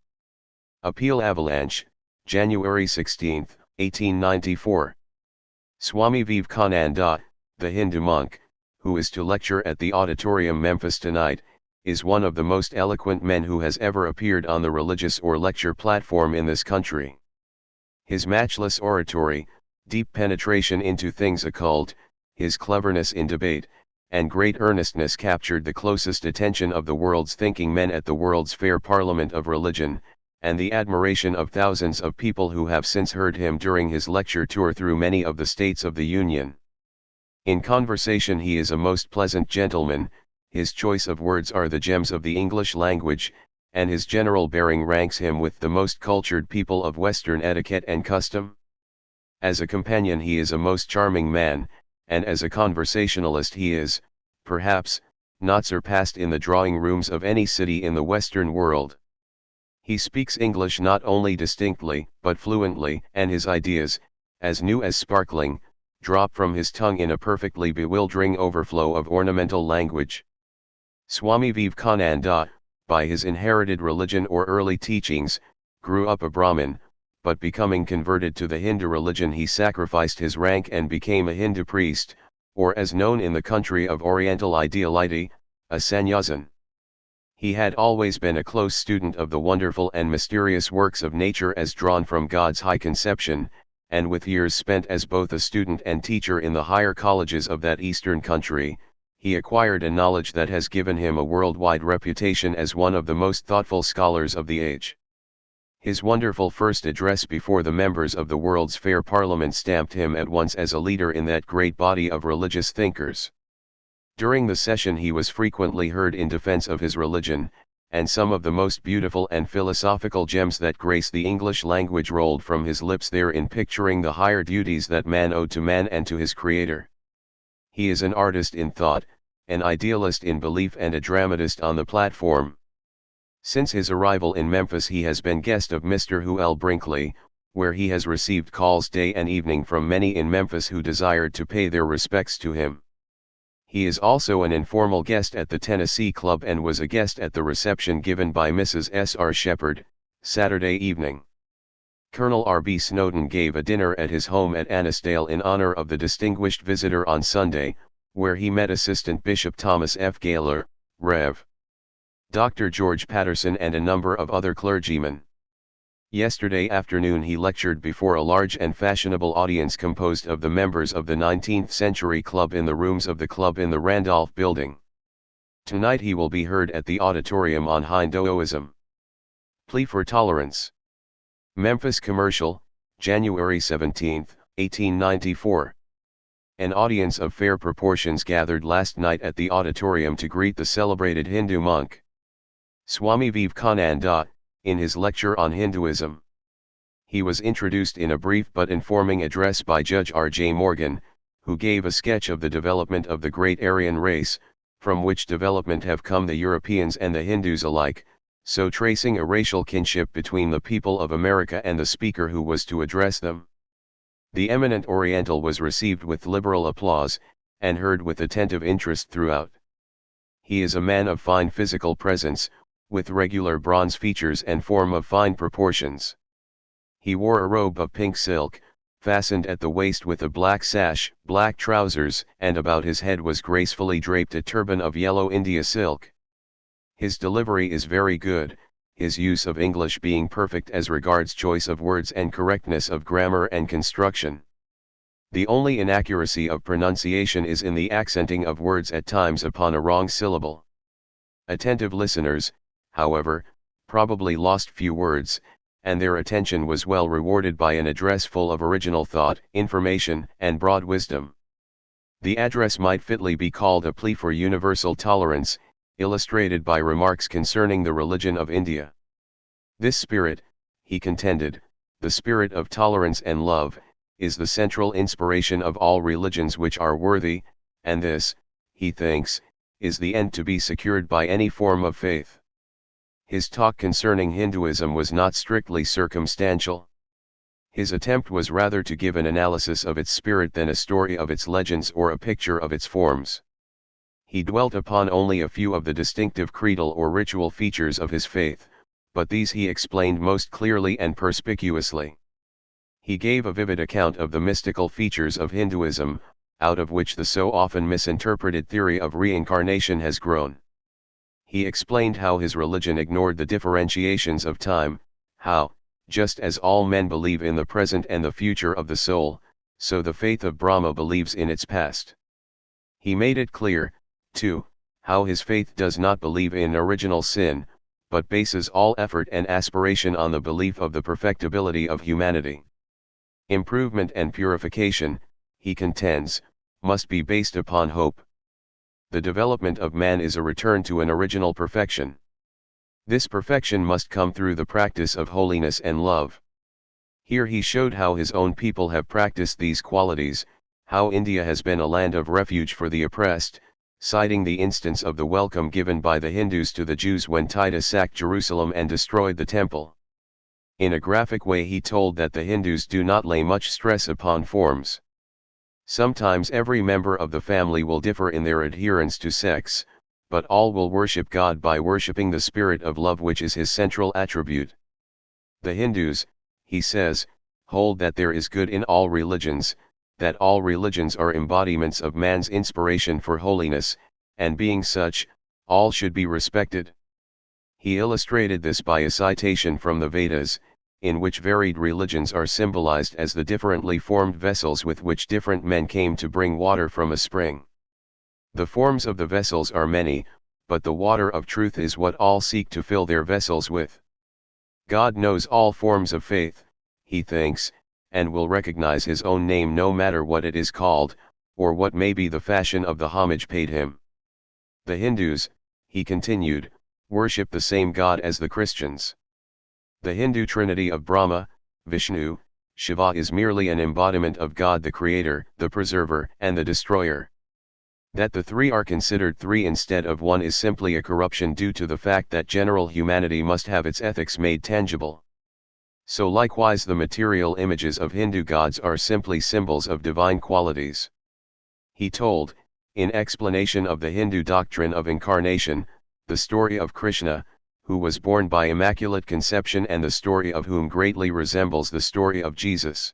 Speaker 1: Appeal Avalanche, January 16, 1894. Swami Vivekananda, the Hindu monk, who is to lecture at the Auditorium Memphis tonight, is one of the most eloquent men who has ever appeared on the religious or lecture platform in this country. His matchless oratory, deep penetration into things occult, his cleverness in debate, and great earnestness captured the closest attention of the world's thinking men at the World's Fair Parliament of Religion, and the admiration of thousands of people who have since heard him during his lecture tour through many of the states of the Union. In conversation he is a most pleasant gentleman, his choice of words are the gems of the English language, and his general bearing ranks him with the most cultured people of Western etiquette and custom. As a companion he is a most charming man, and as a conversationalist he is, perhaps, not surpassed in the drawing rooms of any city in the Western world. He speaks English not only distinctly, but fluently, and his ideas, as new as sparkling, drop from his tongue in a perfectly bewildering overflow of ornamental language. Swami Vivekananda, by his inherited religion or early teachings, grew up a Brahmin, but becoming converted to the Hindu religion he sacrificed his rank and became a Hindu priest, or as known in the country of Oriental ideality, a sannyasin. He had always been a close student of the wonderful and mysterious works of nature as drawn from God's high conception, and with years spent as both a student and teacher in the higher colleges of that eastern country, he acquired a knowledge that has given him a worldwide reputation as one of the most thoughtful scholars of the age. His wonderful first address before the members of the World's Fair Parliament stamped him at once as a leader in that great body of religious thinkers. During the session he was frequently heard in defense of his religion, and some of the most beautiful and philosophical gems that grace the English language rolled from his lips there in picturing the higher duties that man owed to man and to his Creator. He is an artist in thought, an idealist in belief and a dramatist on the platform. Since his arrival in Memphis he has been guest of Mr. Hewell Brinkley, where he has received calls day and evening from many in Memphis who desired to pay their respects to him. He is also an informal guest at the Tennessee Club and was a guest at the reception given by Mrs. S. R. Shepard, Saturday evening. Colonel R. B. Snowden gave a dinner at his home at Annisdale in honor of the distinguished visitor on Sunday, where he met Assistant Bishop Thomas F. Gaylor, Rev. Dr. George Patterson and a number of other clergymen. Yesterday afternoon he lectured before a large and fashionable audience composed of the members of the 19th Century Club in the rooms of the club in the Randolph Building. Tonight he will be heard at the auditorium on Hinduism. Plea for Tolerance. Memphis Commercial, January 17, 1894. An audience of fair proportions gathered last night at the auditorium to greet the celebrated Hindu monk Swami Vivekananda, in his lecture on Hinduism. He was introduced in a brief but informing address by Judge R. J. Morgan, who gave a sketch of the development of the great Aryan race, from which development have come the Europeans and the Hindus alike, so tracing a racial kinship between the people of America and the speaker who was to address them. The eminent Oriental was received with liberal applause, and heard with attentive interest throughout. He is a man of fine physical presence, with regular bronze features and form of fine proportions. He wore a robe of pink silk, fastened at the waist with a black sash, black trousers, and about his head was gracefully draped a turban of yellow India silk. His delivery is very good, his use of English being perfect as regards choice of words and correctness of grammar and construction. The only inaccuracy of pronunciation is in the accenting of words at times upon a wrong syllable. Attentive listeners, however, probably lost few words, and their attention was well rewarded by an address full of original thought, information, and broad wisdom. The address might fitly be called a plea for universal tolerance, illustrated by remarks concerning the religion of India. This spirit, he contended, the spirit of tolerance and love, is the central inspiration of all religions which are worthy, and this, he thinks, is the end to be secured by any form of faith. His talk concerning Hinduism was not strictly circumstantial. His attempt was rather to give an analysis of its spirit than a story of its legends or a picture of its forms. He dwelt upon only a few of the distinctive creedal or ritual features of his faith, but these he explained most clearly and perspicuously. He gave a vivid account of the mystical features of Hinduism, out of which the so often misinterpreted theory of reincarnation has grown. He explained how his religion ignored the differentiations of time, how, just as all men believe in the present and the future of the soul, so the faith of Brahma believes in its past. He made it clear, too, how his faith does not believe in original sin, but bases all effort and aspiration on the belief of the perfectibility of humanity. Improvement and purification, he contends, must be based upon hope. The development of man is a return to an original perfection. This perfection must come through the practice of holiness and love. Here he showed how his own people have practiced these qualities, how India has been a land of refuge for the oppressed, citing the instance of the welcome given by the Hindus to the Jews when Titus sacked Jerusalem and destroyed the temple. In a graphic way he told that the Hindus do not lay much stress upon forms. Sometimes every member of the family will differ in their adherence to sects, but all will worship God by worshipping the spirit of love, which is his central attribute. The Hindus, he says, hold that there is good in all religions, that all religions are embodiments of man's inspiration for holiness, and being such, all should be respected. He illustrated this by a citation from the Vedas, in which varied religions are symbolized as the differently formed vessels with which different men came to bring water from a spring. The forms of the vessels are many, but the water of truth is what all seek to fill their vessels with. God knows all forms of faith, he thinks, and will recognize his own name no matter what it is called, or what may be the fashion of the homage paid him. The Hindus, he continued, worship the same God as the Christians. The Hindu trinity of Brahma, Vishnu, Shiva is merely an embodiment of God the Creator, the Preserver, and the Destroyer. That the three are considered three instead of one is simply a corruption due to the fact that general humanity must have its ethics made tangible. So likewise the material images of Hindu gods are simply symbols of divine qualities. He told, in explanation of the Hindu doctrine of incarnation, the story of Krishna, who was born by immaculate conception and the story of whom greatly resembles the story of Jesus.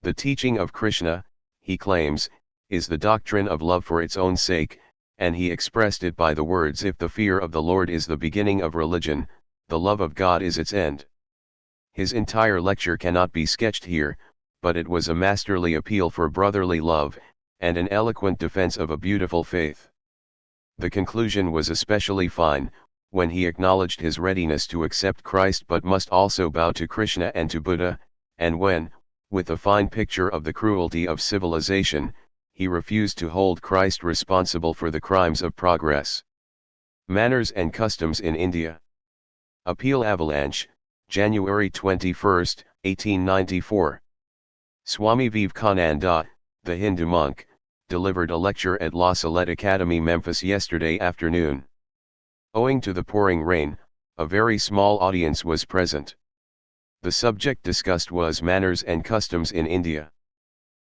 Speaker 1: The teaching of Krishna, he claims, is the doctrine of love for its own sake, and he expressed it by the words, if the fear of the Lord is the beginning of religion, the love of God is its end. His entire lecture cannot be sketched here, but it was a masterly appeal for brotherly love, and an eloquent defense of a beautiful faith. The conclusion was especially fine, when he acknowledged his readiness to accept Christ but must also bow to Krishna and to Buddha, and when, with a fine picture of the cruelty of civilization, he refused to hold Christ responsible for the crimes of progress. Manners and Customs in India. Appeal Avalanche, January 21, 1894. Swami Vivekananda, the Hindu monk, delivered a lecture at La Salette Academy, Memphis yesterday afternoon. Owing to the pouring rain, a very small audience was present. The subject discussed was manners and customs in India.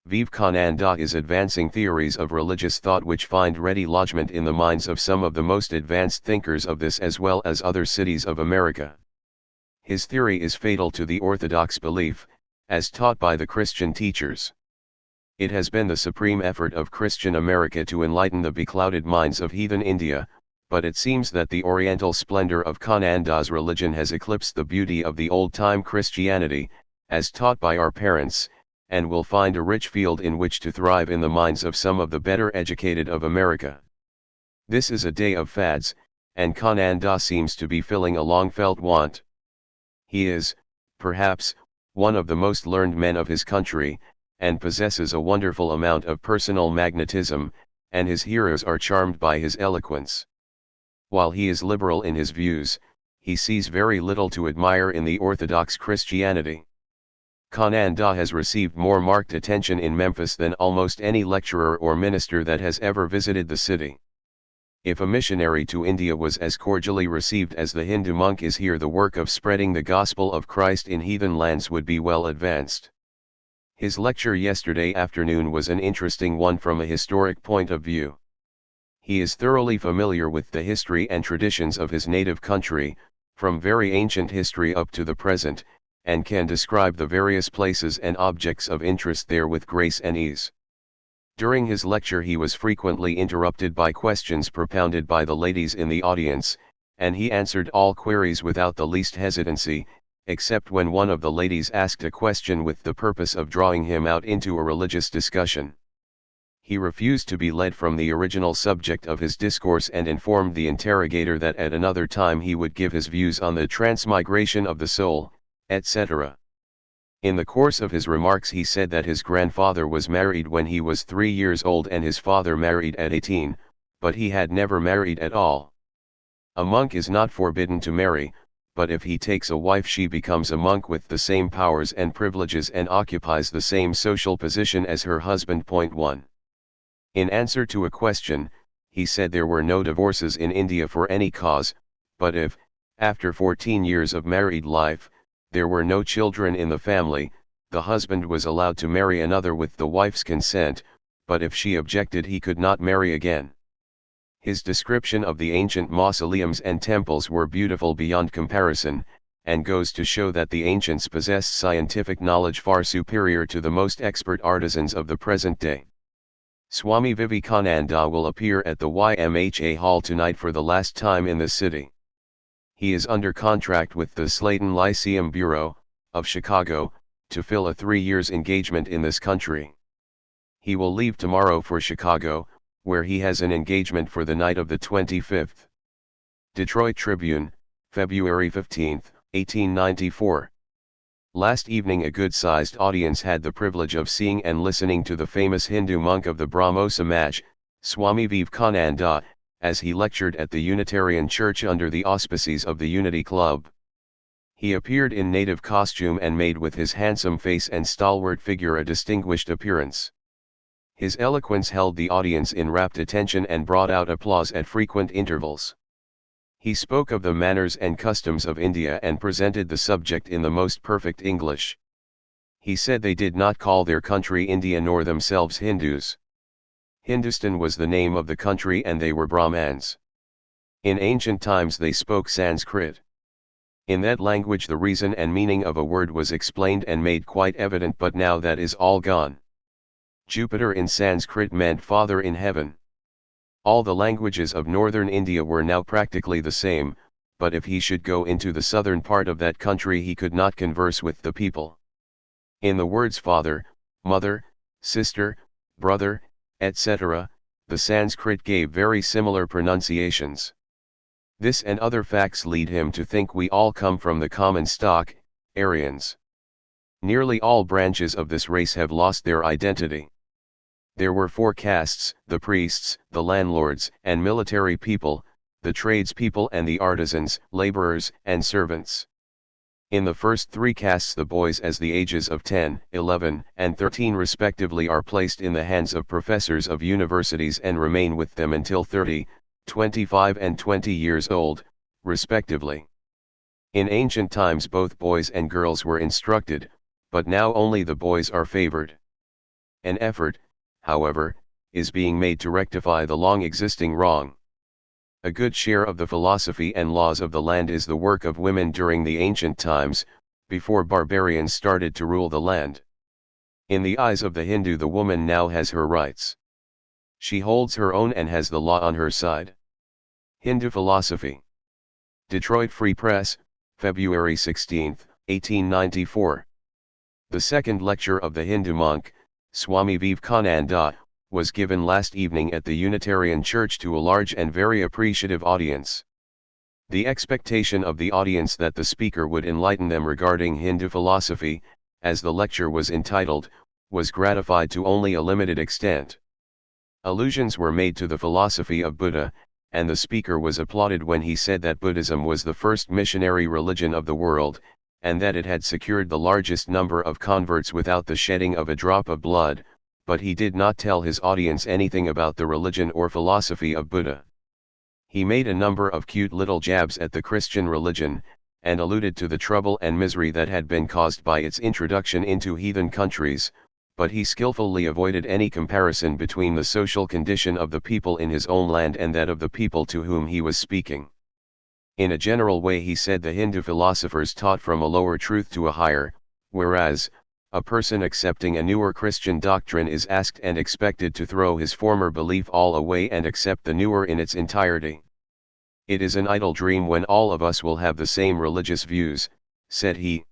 Speaker 1: Vivekananda is advancing theories of religious thought which find ready lodgment in the minds of some of the most advanced thinkers of this as well as other cities of America. His theory is fatal to the orthodox belief, as taught by the Christian teachers. It has been the supreme effort of Christian America to enlighten the beclouded minds of heathen India, but it seems that the oriental splendor of Kananda's religion has eclipsed the beauty of the old-time Christianity, as taught by our parents, and will find a rich field in which to thrive in the minds of some of the better educated of America. This is a day of fads, and Kananda seems to be filling a long-felt want. He is, perhaps, one of the most learned men of his country, and possesses a wonderful amount of personal magnetism, and his hearers are charmed by his eloquence. While he is liberal in his views, he sees very little to admire in the orthodox Christianity. Kananda has received more marked attention in Memphis than almost any lecturer or minister that has ever visited the city. If a missionary to India was as cordially received as the Hindu monk is here, the work of spreading the gospel of Christ in heathen lands would be well advanced. His lecture yesterday afternoon was an interesting one from a historic point of view. He is thoroughly familiar with the history and traditions of his native country, from very ancient history up to the present, and can describe the various places and objects of interest there with grace and ease. During his lecture he was frequently interrupted by questions propounded by the ladies in the audience, and he answered all queries without the least hesitancy, except when one of the ladies asked a question with the purpose of drawing him out into a religious discussion. He refused to be led from the original subject of his discourse and informed the interrogator that at another time he would give his views on the transmigration of the soul, etc. In the course of his remarks he said that his grandfather was married when he was 3 years old and his father married at 18, but he had never married at all. A monk is not forbidden to marry, but if he takes a wife she becomes a monk with the same powers and privileges and occupies the same social position as her husband. 1. In answer to a question, he said there were no divorces in India for any cause, but if, after 14 years of married life, there were no children in the family, the husband was allowed to marry another with the wife's consent, but if she objected he could not marry again. His description of the ancient mausoleums and temples were beautiful beyond comparison, and goes to show that the ancients possessed scientific knowledge far superior to the most expert artisans of the present day. Swami Vivekananda will appear at the YMHA Hall tonight for the last time in the city. He is under contract with the Slayton Lyceum Bureau, of Chicago, to fill a 3 years engagement in this country. He will leave tomorrow for Chicago, where he has an engagement for the night of the 25th. Detroit Tribune, February 15, 1894. Last evening a good-sized audience had the privilege of seeing and listening to the famous Hindu monk of the Brahmo Samaj, Swami Vivekananda, as he lectured at the Unitarian Church under the auspices of the Unity Club. He appeared in native costume and made with his handsome face and stalwart figure a distinguished appearance. His eloquence held the audience in rapt attention and brought out applause at frequent intervals. He spoke of the manners and customs of India and presented the subject in the most perfect English. He said they did not call their country India nor themselves Hindus. Hindustan was the name of the country and they were Brahmans. In ancient times they spoke Sanskrit. In that language the reason and meaning of a word was explained and made quite evident, but now that is all gone. Jupiter in Sanskrit meant father in heaven. All the languages of northern India were now practically the same, but if he should go into the southern part of that country he could not converse with the people. In the words father, mother, sister, brother, etc., the Sanskrit gave very similar pronunciations. This and other facts lead him to think we all come from the common stock, Aryans. Nearly all branches of this race have lost their identity. There were 4 castes, the priests, the landlords and military people, the tradespeople and the artisans, laborers and servants. In the first 3 castes the boys as the ages of 10, 11 and 13 respectively are placed in the hands of professors of universities and remain with them until 30, 25 and 20 years old, respectively. In ancient times both boys and girls were instructed, but now only the boys are favored. An effort, however, is being made to rectify the long existing wrong. A good share of the philosophy and laws of the land is the work of women during the ancient times, before barbarians started to rule the land. In the eyes of the Hindu the woman now has her rights. She holds her own and has the law on her side. Hindu Philosophy. Detroit Free Press, February 16, 1894. The second lecture of the Hindu monk, Swami Vivekananda, was given last evening at the Unitarian Church to a large and very appreciative audience. The expectation of the audience that the speaker would enlighten them regarding Hindu philosophy, as the lecture was entitled, was gratified to only a limited extent. Allusions were made to the philosophy of Buddha, and the speaker was applauded when he said that Buddhism was the first missionary religion of the world, and that it had secured the largest number of converts without the shedding of a drop of blood, but he did not tell his audience anything about the religion or philosophy of Buddha. He made a number of cute little jabs at the Christian religion, and alluded to the trouble and misery that had been caused by its introduction into heathen countries, but he skillfully avoided any comparison between the social condition of the people in his own land and that of the people to whom he was speaking. In a general way he said the Hindu philosophers taught from a lower truth to a higher, whereas, a person accepting a newer Christian doctrine is asked and expected to throw his former belief all away and accept the newer in its entirety. It is an idle dream when all of us will have the same religious views, said he.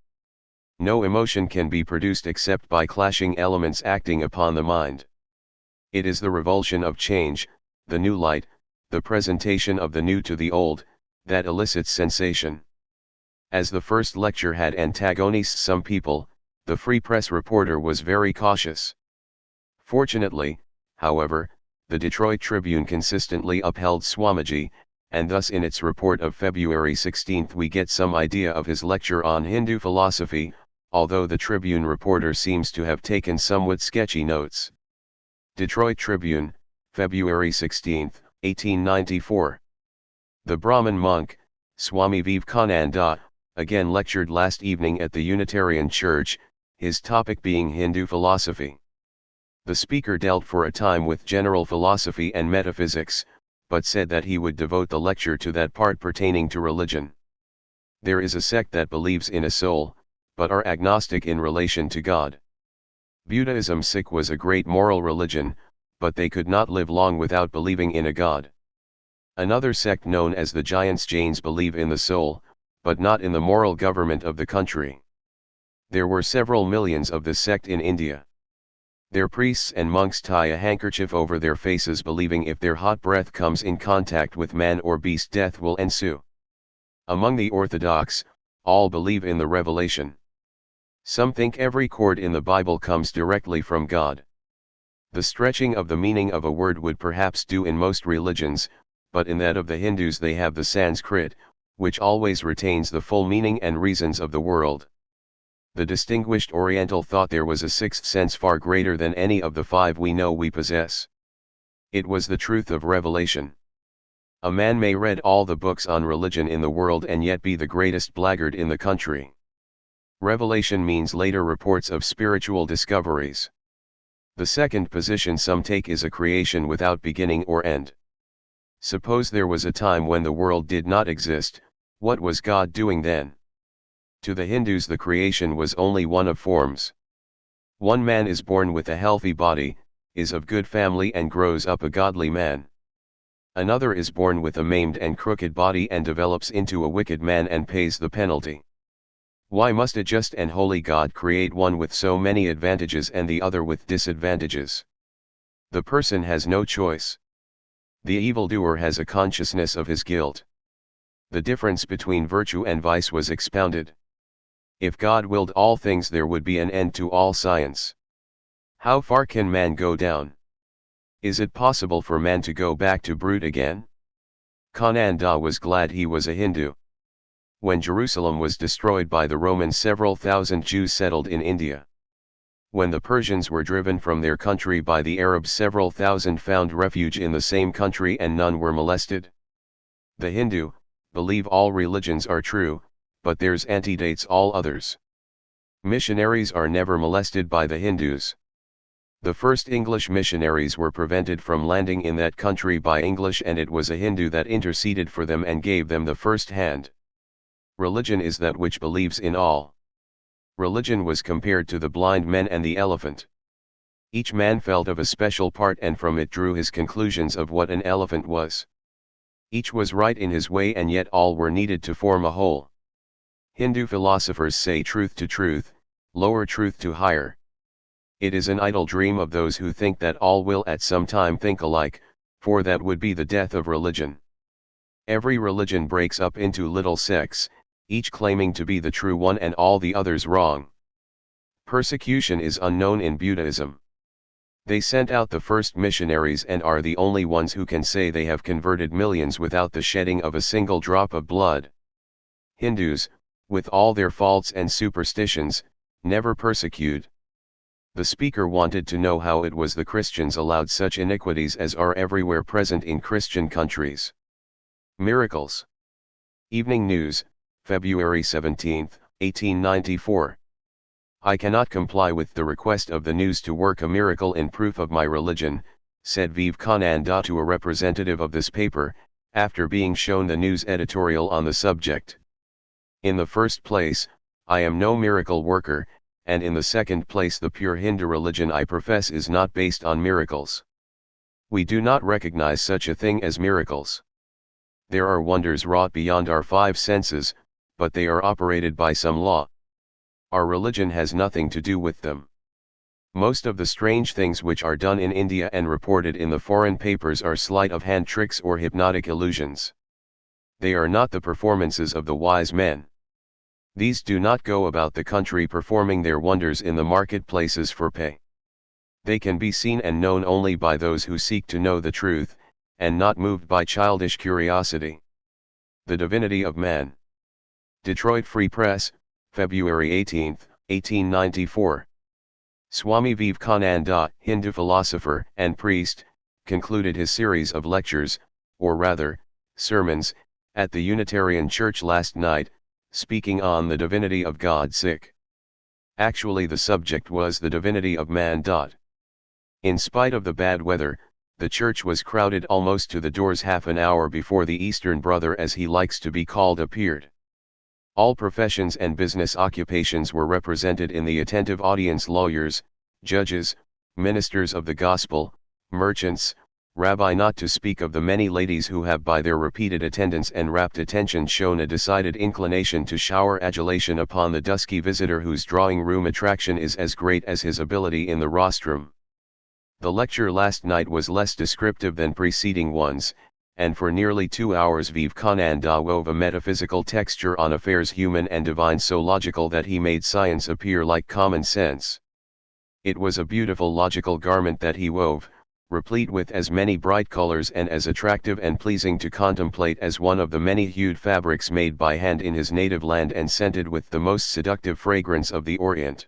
Speaker 1: No emotion can be produced except by clashing elements acting upon the mind. It is the revulsion of change, the new light, the presentation of the new to the old, that elicits sensation. As the first lecture had antagonized some people, the Free Press reporter was very cautious. Fortunately, however, the Detroit Tribune consistently upheld Swamiji, and thus in its report of February 16 we get some idea of his lecture on Hindu philosophy, although the Tribune reporter seems to have taken somewhat sketchy notes. Detroit Tribune, February 16, 1894. The Brahmin monk, Swami Vivekananda, again lectured last evening at the Unitarian Church, his topic being Hindu philosophy. The speaker dealt for a time with general philosophy and metaphysics, but said that he would devote the lecture to that part pertaining to religion. There is a sect that believes in a soul, but are agnostic in relation to God. Buddhism was a great moral religion, but they could not live long without believing in a God. Another sect known as the Giants Jains believe in the soul, but not in the moral government of the country. There were several millions of this sect in India. Their priests and monks tie a handkerchief over their faces, believing if their hot breath comes in contact with man or beast, death will ensue. Among the Orthodox, all believe in the revelation. Some think every chord in the Bible comes directly from God. The stretching of the meaning of a word would perhaps do in most religions, but in that of the Hindus they have the Sanskrit, which always retains the full meaning and reasons of the world. The distinguished Oriental thought there was a sixth sense far greater than any of the five we know we possess. It was the truth of revelation. A man may read all the books on religion in the world and yet be the greatest blackguard in the country. Revelation means later reports of spiritual discoveries. The second position some take is a creation without beginning or end. Suppose there was a time when the world did not exist, what was God doing then? To the Hindus the creation was only one of forms. One man is born with a healthy body, is of good family and grows up a godly man. Another is born with a maimed and crooked body and develops into a wicked man and pays the penalty. Why must a just and holy God create one with so many advantages and the other with disadvantages? The person has no choice. The evildoer has a consciousness of his guilt. The difference between virtue and vice was expounded. If God willed all things, there would be an end to all science. How far can man go down? Is it possible for man to go back to brute again? Kananda was glad he was a Hindu. When Jerusalem was destroyed by the Romans, several thousand Jews settled in India. When the Persians were driven from their country by the Arabs, several thousand found refuge in the same country and none were molested. The Hindu, believe all religions are true, but theirs antedates all others. Missionaries are never molested by the Hindus. The first English missionaries were prevented from landing in that country by English, and it was a Hindu that interceded for them and gave them the first hand. Religion is that which believes in all. Religion was compared to the blind men and the elephant. Each man felt of a special part and from it drew his conclusions of what an elephant was. Each was right in his way and yet all were needed to form a whole. Hindu philosophers say truth to truth, lower truth to higher. It is an idle dream of those who think that all will at some time think alike, for that would be the death of religion. Every religion breaks up into little sects, each claiming to be the true one and all the others wrong. Persecution is unknown in Buddhism. They sent out the first missionaries and are the only ones who can say they have converted millions without the shedding of a single drop of blood. Hindus, with all their faults and superstitions, never persecute. The speaker wanted to know how it was the Christians allowed such iniquities as are everywhere present in Christian countries. Miracles. Evening News, February 17, 1894. I cannot comply with the request of the news to work a miracle in proof of my religion, said Vivekananda to a representative of this paper, after being shown the news editorial on the subject. In the first place, I am no miracle worker, and in the second place the pure Hindu religion I profess is not based on miracles. We do not recognize such a thing as miracles. There are wonders wrought beyond our five senses, but they are operated by some law. Our religion has nothing to do with them. Most of the strange things which are done in India and reported in the foreign papers are sleight of hand tricks or hypnotic illusions. They are not the performances of the wise men. These do not go about the country performing their wonders in the marketplaces for pay. They can be seen and known only by those who seek to know the truth, and not moved by childish curiosity. The Divinity of Man. Detroit Free Press, February 18, 1894. Swami Vivekananda, Hindu philosopher and priest, concluded his series of lectures, or rather, sermons, at the Unitarian Church last night, speaking on the divinity of God. Actually the subject was the divinity of man. In spite of the bad weather, The church was crowded almost to the doors half an hour before the Eastern Brother, as he likes to be called, appeared. All professions and business occupations were represented in the attentive audience: lawyers, judges, ministers of the gospel, merchants, rabbi, not to speak of the many ladies who have by their repeated attendance and rapt attention shown a decided inclination to shower adulation upon the dusky visitor, whose drawing-room attraction is as great as his ability in the rostrum. The lecture last night was less descriptive than preceding ones, and for nearly 2 hours Vivekananda wove a metaphysical texture on affairs human and divine, so logical that he made science appear like common sense. It was a beautiful logical garment that he wove, replete with as many bright colors and as attractive and pleasing to contemplate as one of the many-hued fabrics made by hand in his native land and scented with the most seductive fragrance of the Orient.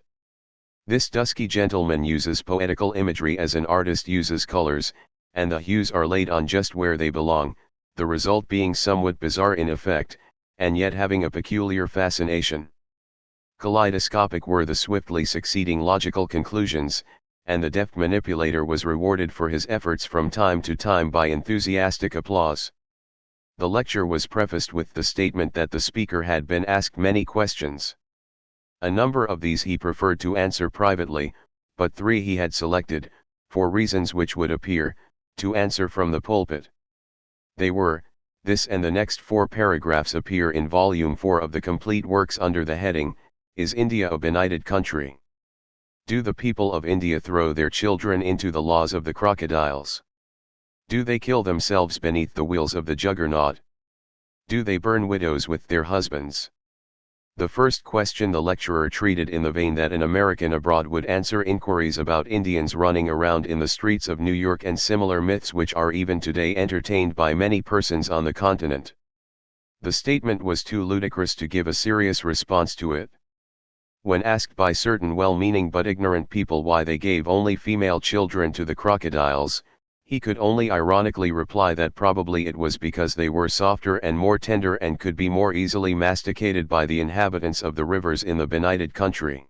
Speaker 1: This dusky gentleman uses poetical imagery as an artist uses colors, and the hues are laid on just where they belong, the result being somewhat bizarre in effect, and yet having a peculiar fascination. Kaleidoscopic were the swiftly succeeding logical conclusions, and the deft manipulator was rewarded for his efforts from time to time by enthusiastic applause. The lecture was prefaced with the statement that the speaker had been asked many questions. A number of these he preferred to answer privately, but 3 he had selected, for reasons which would appear, to answer from the pulpit. They were: this and the next 4 paragraphs appear in Volume 4 of the Complete Works under the heading, "Is India a Benighted Country? Do the people of India throw their children into the laws of the crocodiles? Do they kill themselves beneath the wheels of the juggernaut? Do they burn widows with their husbands?" The first question the lecturer treated in the vein that an American abroad would answer inquiries about Indians running around in the streets of New York and similar myths which are even today entertained by many persons on the continent. The statement was too ludicrous to give a serious response to it. When asked by certain well-meaning but ignorant people why they gave only female children to the crocodiles, he could only ironically reply that probably it was because they were softer and more tender and could be more easily masticated by the inhabitants of the rivers in the benighted country.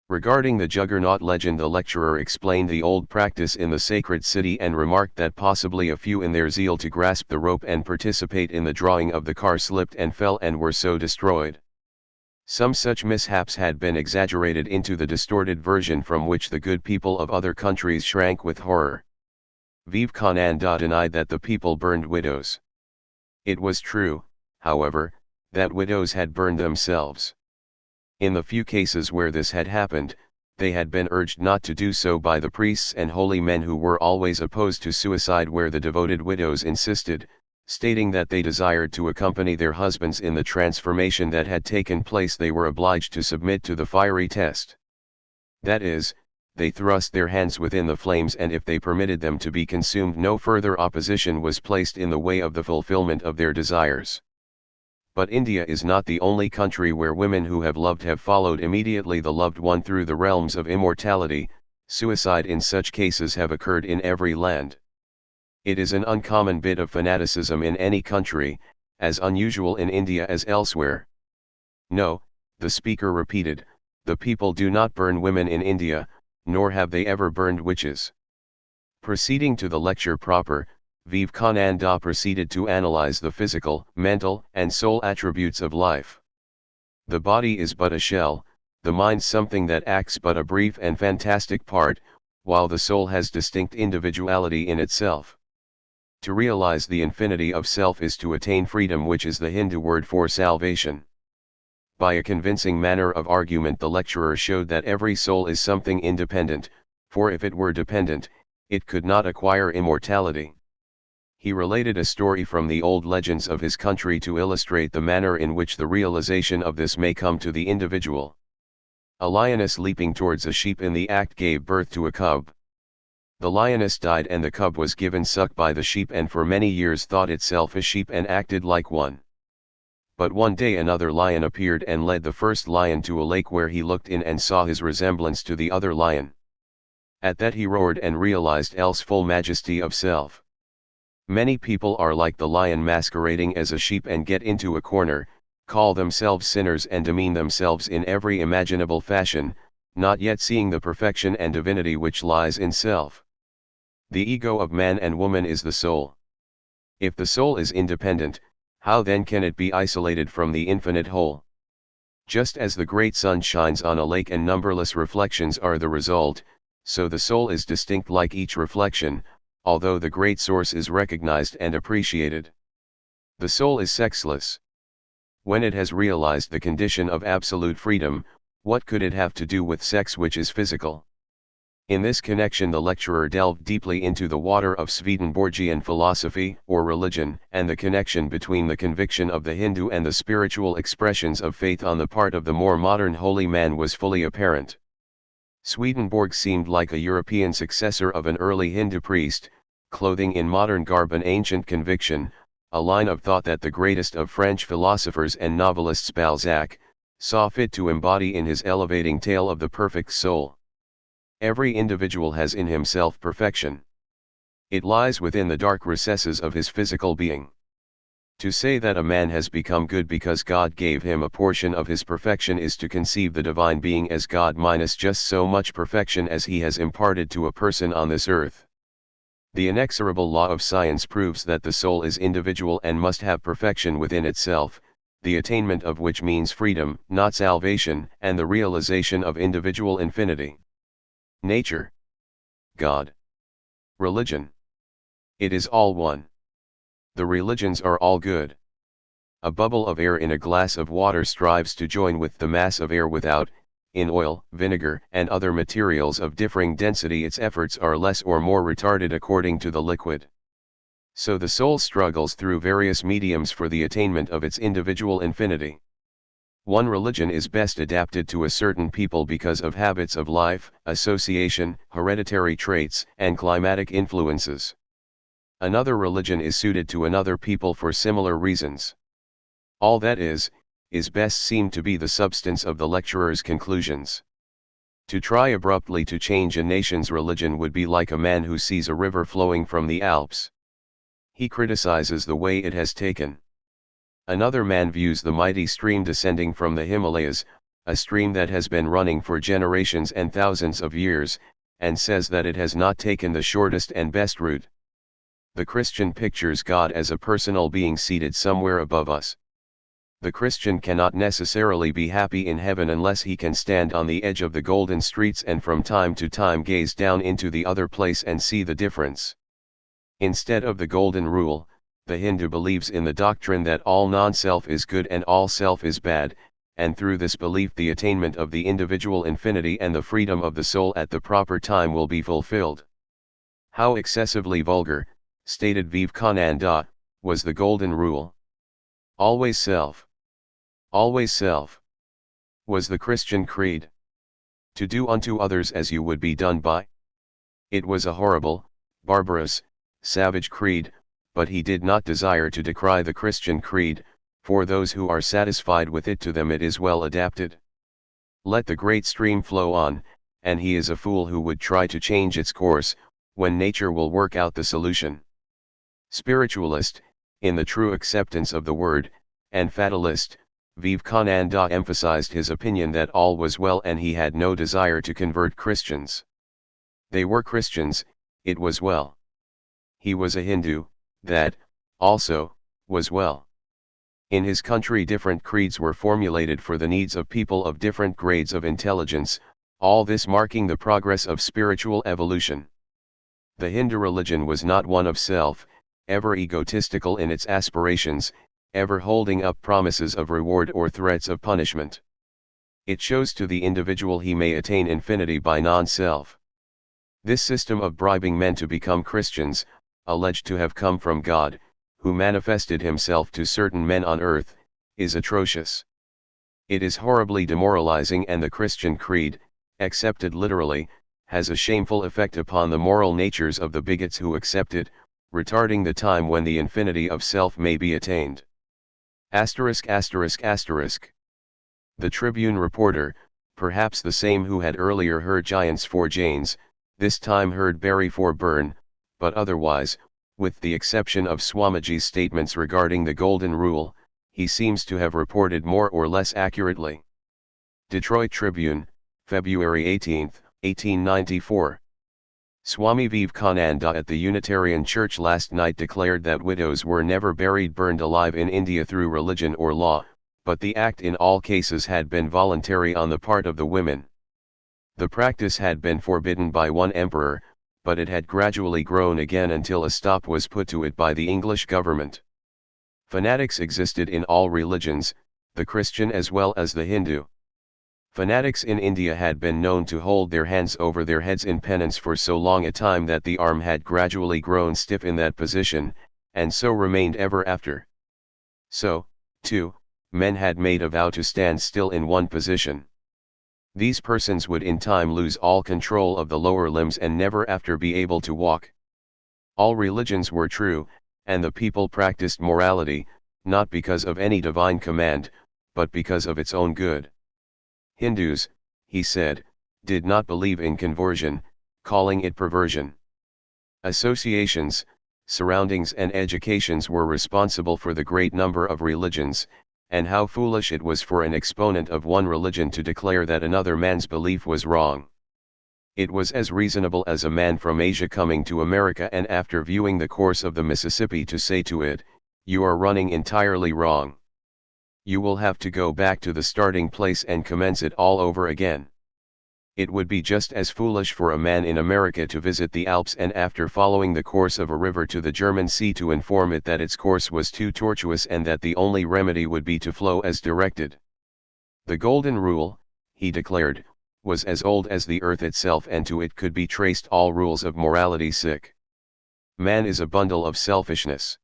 Speaker 1: Regarding the juggernaut legend, the lecturer explained the old practice in the sacred city and remarked that possibly a few in their zeal to grasp the rope and participate in the drawing of the car slipped and fell and were so destroyed. Some such mishaps had been exaggerated into the distorted version from which the good people of other countries shrank with horror. Vivekananda denied that the people burned widows. It was true, however, that widows had burned themselves. In the few cases where this had happened, they had been urged not to do so by the priests and holy men, who were always opposed to suicide where the devoted widows insisted, stating that they desired to accompany their husbands in the transformation that had taken place. They were obliged to submit to the fiery test. That is, they thrust their hands within the flames, and if they permitted them to be consumed, no further opposition was placed in the way of the fulfillment of their desires. But India is not the only country where women who have loved have followed immediately the loved one through the realms of immortality. Suicide in such cases have occurred in every land. It is an uncommon bit of fanaticism in any country, as unusual in India as elsewhere. No, the speaker repeated, the people do not burn women in India, nor have they ever burned witches. Proceeding to the lecture proper, Vivekananda proceeded to analyze the physical, mental, and soul attributes of life. The body is but a shell, the mind something that acts but a brief and fantastic part, while the soul has distinct individuality in itself. To realize the infinity of self is to attain freedom, which is the Hindu word for salvation. By a convincing manner of argument, the lecturer showed that every soul is something independent, for if it were dependent, it could not acquire immortality. He related a story from the old legends of his country to illustrate the manner in which the realization of this may come to the individual. A lioness leaping towards a sheep in the act gave birth to a cub. The lioness died and the cub was given suck by the sheep, and for many years thought itself a sheep and acted like one. But one day another lion appeared and led the first lion to a lake, where he looked in and saw his resemblance to the other lion. At that he roared and realized else full majesty of self. Many people are like the lion, masquerading as a sheep, and get into a corner, call themselves sinners and demean themselves in every imaginable fashion, not yet seeing the perfection and divinity which lies in self. The ego of man and woman is the soul. If the soul is independent, how then can it be isolated from the infinite whole? Just as the great sun shines on a lake and numberless reflections are the result, so the soul is distinct like each reflection, although the great source is recognized and appreciated. The soul is sexless. When it has realized the condition of absolute freedom, what could it have to do with sex which is physical? In this connection the lecturer delved deeply into the water of Swedenborgian philosophy, or religion, and the connection between the conviction of the Hindu and the spiritual expressions of faith on the part of the more modern holy man was fully apparent. Swedenborg seemed like a European successor of an early Hindu priest, clothing in modern garb an ancient conviction, a line of thought that the greatest of French philosophers and novelists Balzac saw fit to embody in his elevating tale of the perfect soul. Every individual has in himself perfection. It lies within the dark recesses of his physical being. To say that a man has become good because God gave him a portion of his perfection is to conceive the divine being as God minus just so much perfection as he has imparted to a person on this earth. The inexorable law of science proves that the soul is individual and must have perfection within itself, the attainment of which means freedom, not salvation, and the realization of individual infinity. Nature, God, religion. It is all one. The religions are all good. A bubble of air in a glass of water strives to join with the mass of air without. In oil, vinegar, and other materials of differing density its efforts are less or more retarded according to the liquid. So the soul struggles through various mediums for the attainment of its individual infinity. One religion is best adapted to a certain people because of habits of life, association, hereditary traits, and climatic influences. Another religion is suited to another people for similar reasons. All that is best seen to be the substance of the lecturer's conclusions. To try abruptly to change a nation's religion would be like a man who sees a river flowing from the Alps. He criticizes the way it has taken. Another man views the mighty stream descending from the Himalayas, a stream that has been running for generations and thousands of years, and says that it has not taken the shortest and best route. The Christian pictures God as a personal being seated somewhere above us. The Christian cannot necessarily be happy in heaven unless he can stand on the edge of the golden streets and from time to time gaze down into the other place and see the difference. Instead of the golden rule, the Hindu believes in the doctrine that all non-self is good and all self is bad, and through this belief the attainment of the individual infinity and the freedom of the soul at the proper time will be fulfilled. How excessively vulgar, stated Vivekananda, was the golden rule. Always self. Always self. Was the Christian creed. To do unto others as you would be done by. It was a horrible, barbarous, savage creed, but he did not desire to decry the Christian creed, for those who are satisfied with it to them it is well adapted. Let the great stream flow on, and he is a fool who would try to change its course, when nature will work out the solution. Spiritualist, in the true acceptance of the word, and fatalist, Vivekananda emphasized his opinion that all was well and he had no desire to convert Christians. They were Christians, it was well. He was a Hindu, that, also, was well. In his country different creeds were formulated for the needs of people of different grades of intelligence, all this marking the progress of spiritual evolution. The Hindu religion was not one of self, ever egotistical in its aspirations, ever holding up promises of reward or threats of punishment. It shows to the individual he may attain infinity by non-self. This system of bribing men to become Christians, alleged to have come from God, who manifested himself to certain men on earth, is atrocious. It is horribly demoralizing, and the Christian creed, accepted literally, has a shameful effect upon the moral natures of the bigots who accept it, retarding the time when the infinity of self may be attained. ******. The Tribune reporter, perhaps the same who had earlier heard giants for Janes, this time heard Barry for Byrne, but otherwise, with the exception of Swamiji's statements regarding the Golden Rule, he seems to have reported more or less accurately. Detroit Tribune, February 18, 1894. Swami Vivekananda at the Unitarian Church last night declared that widows were never burned alive in India through religion or law, but the act in all cases had been voluntary on the part of the women. The practice had been forbidden by one emperor, but it had gradually grown again until a stop was put to it by the English government. Fanatics existed in all religions, the Christian as well as the Hindu. Fanatics in India had been known to hold their hands over their heads in penance for so long a time that the arm had gradually grown stiff in that position, and so remained ever after. So, too, men had made a vow to stand still in one position. These persons would in time lose all control of the lower limbs and never after be able to walk. All religions were true, and the people practiced morality, not because of any divine command, but because of its own good. Hindus, he said, did not believe in conversion, calling it perversion. Associations, surroundings and educations were responsible for the great number of religions, and how foolish it was for an exponent of one religion to declare that another man's belief was wrong. It was as reasonable as a man from Asia coming to America and after viewing the course of the Mississippi to say to it, "You are running entirely wrong. You will have to go back to the starting place and commence it all over again." It would be just as foolish for a man in America to visit the Alps and after following the course of a river to the German Sea to inform it that its course was too tortuous and that the only remedy would be to flow as directed. The Golden Rule, he declared, was as old as the earth itself and to it could be traced all rules of morality. Man is a bundle of selfishness.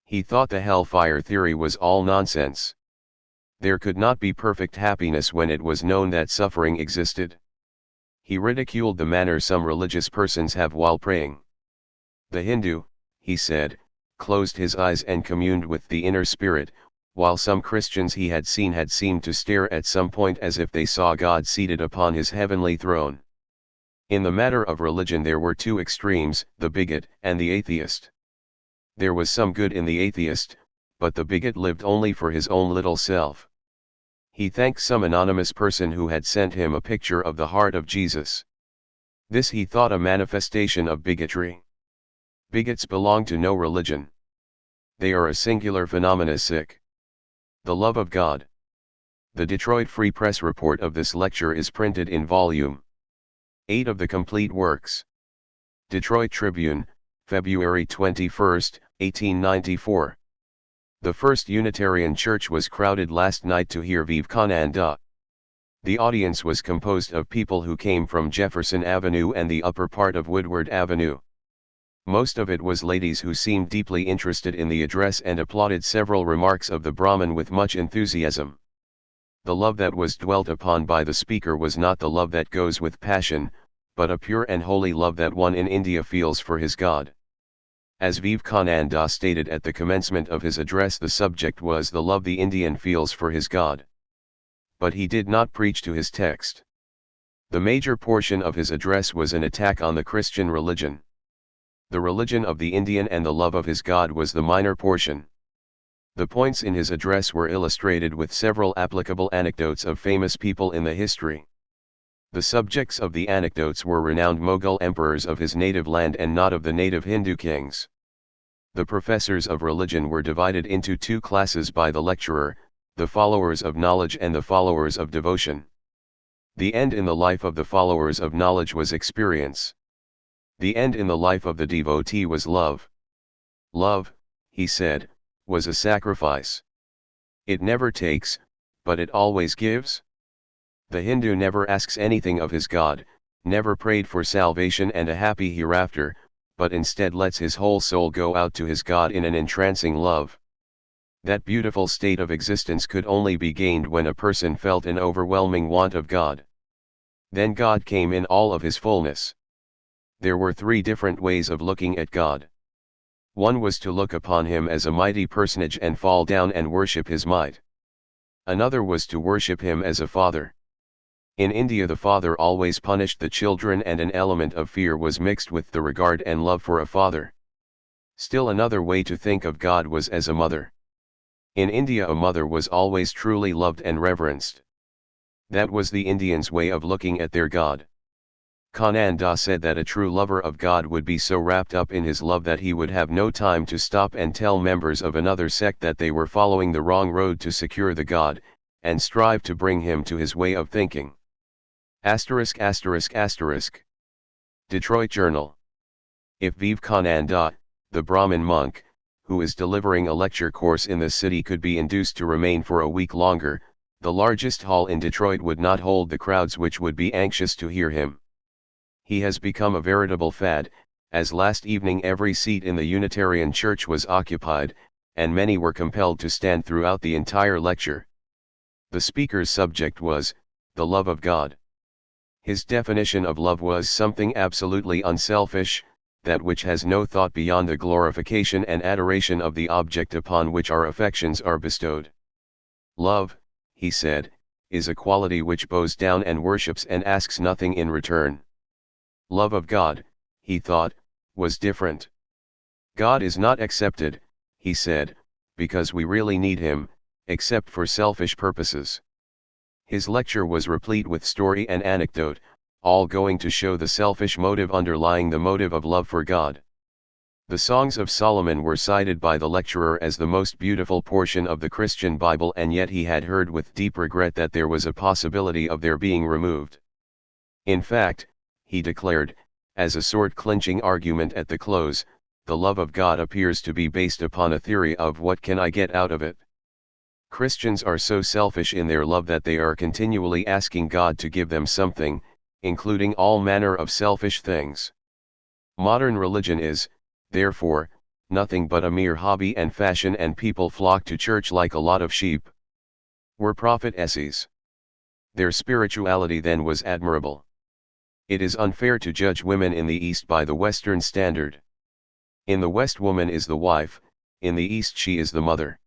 Speaker 1: He thought the hellfire theory was all nonsense. There could not be perfect happiness when it was known that suffering existed. He ridiculed the manner some religious persons have while praying. The Hindu, he said, closed his eyes and communed with the inner spirit, while some Christians he had seemed to stare at some point as if they saw God seated upon his heavenly throne. In the matter of religion there were two extremes, the bigot and the atheist. There was some good in the atheist, but the bigot lived only for his own little self. He thanked some anonymous person who had sent him a picture of the heart of Jesus. This he thought a manifestation of bigotry. Bigots belong to no religion. They are a singular phenomena. The love of God. The Detroit Free Press report of this lecture is printed in Volume 8 of the Complete Works. Detroit Tribune, February 21, 1894. The First Unitarian Church was crowded last night to hear Vivekananda. The audience was composed of people who came from Jefferson Avenue and the upper part of Woodward Avenue. Most of it was ladies who seemed deeply interested in the address and applauded several remarks of the Brahmin with much enthusiasm. The love that was dwelt upon by the speaker was not the love that goes with passion, but a pure and holy love that one in India feels for his God. As Vivekananda stated at the commencement of his address, the subject was the love the Indian feels for his God. But he did not preach to his text. The major portion of his address was an attack on the Christian religion. The religion of the Indian and the love of his God was the minor portion. The points in his address were illustrated with several applicable anecdotes of famous people in the history. The subjects of the anecdotes were renowned Mughal emperors of his native land and not of the native Hindu kings. The professors of religion were divided into two classes by the lecturer, the followers of knowledge and the followers of devotion. The end in the life of the followers of knowledge was experience. The end in the life of the devotee was love. Love, he said, was a sacrifice. It never takes, but it always gives. The Hindu never asks anything of his God, never prayed for salvation and a happy hereafter, but instead lets his whole soul go out to his God in an entrancing love. That beautiful state of existence could only be gained when a person felt an overwhelming want of God. Then God came in all of his fullness. There were three different ways of looking at God. One was to look upon him as a mighty personage and fall down and worship his might. Another was to worship him as a father. In India the father always punished the children and an element of fear was mixed with the regard and love for a father. Still another way to think of God was as a mother. In India a mother was always truly loved and reverenced. That was the Indians' way of looking at their God. Vivekananda said that a true lover of God would be so wrapped up in his love that he would have no time to stop and tell members of another sect that they were following the wrong road to secure the God, and strive to bring him to his way of thinking. ******* Detroit Journal. If Vivekananda, the Brahmin monk, who is delivering a lecture course in the city, could be induced to remain for a week longer, the largest hall in Detroit would not hold the crowds which would be anxious to hear him. He has become a veritable fad, as last evening every seat in the Unitarian Church was occupied, and many were compelled to stand throughout the entire lecture. The speaker's subject was, the love of God. His definition of love was something absolutely unselfish, that which has no thought beyond the glorification and adoration of the object upon which our affections are bestowed. Love, he said, is a quality which bows down and worships and asks nothing in return. Love of God, he thought, was different. God is not accepted, he said, because we really need him, except for selfish purposes. His lecture was replete with story and anecdote, all going to show the selfish motive underlying the motive of love for God. The Songs of Solomon were cited by the lecturer as the most beautiful portion of the Christian Bible, and yet he had heard with deep regret that there was a possibility of their being removed. In fact, he declared, as a sword-clinching argument at the close, the love of God appears to be based upon a theory of what can I get out of it. Christians are so selfish in their love that they are continually asking God to give them something, including all manner of selfish things. Modern religion is, therefore, nothing but a mere hobby and fashion, and people flock to church like a lot of sheep. Were prophetesses. Their spirituality then was admirable. It is unfair to judge women in the East by the Western standard. In the West, woman is the wife, in the East she is the mother.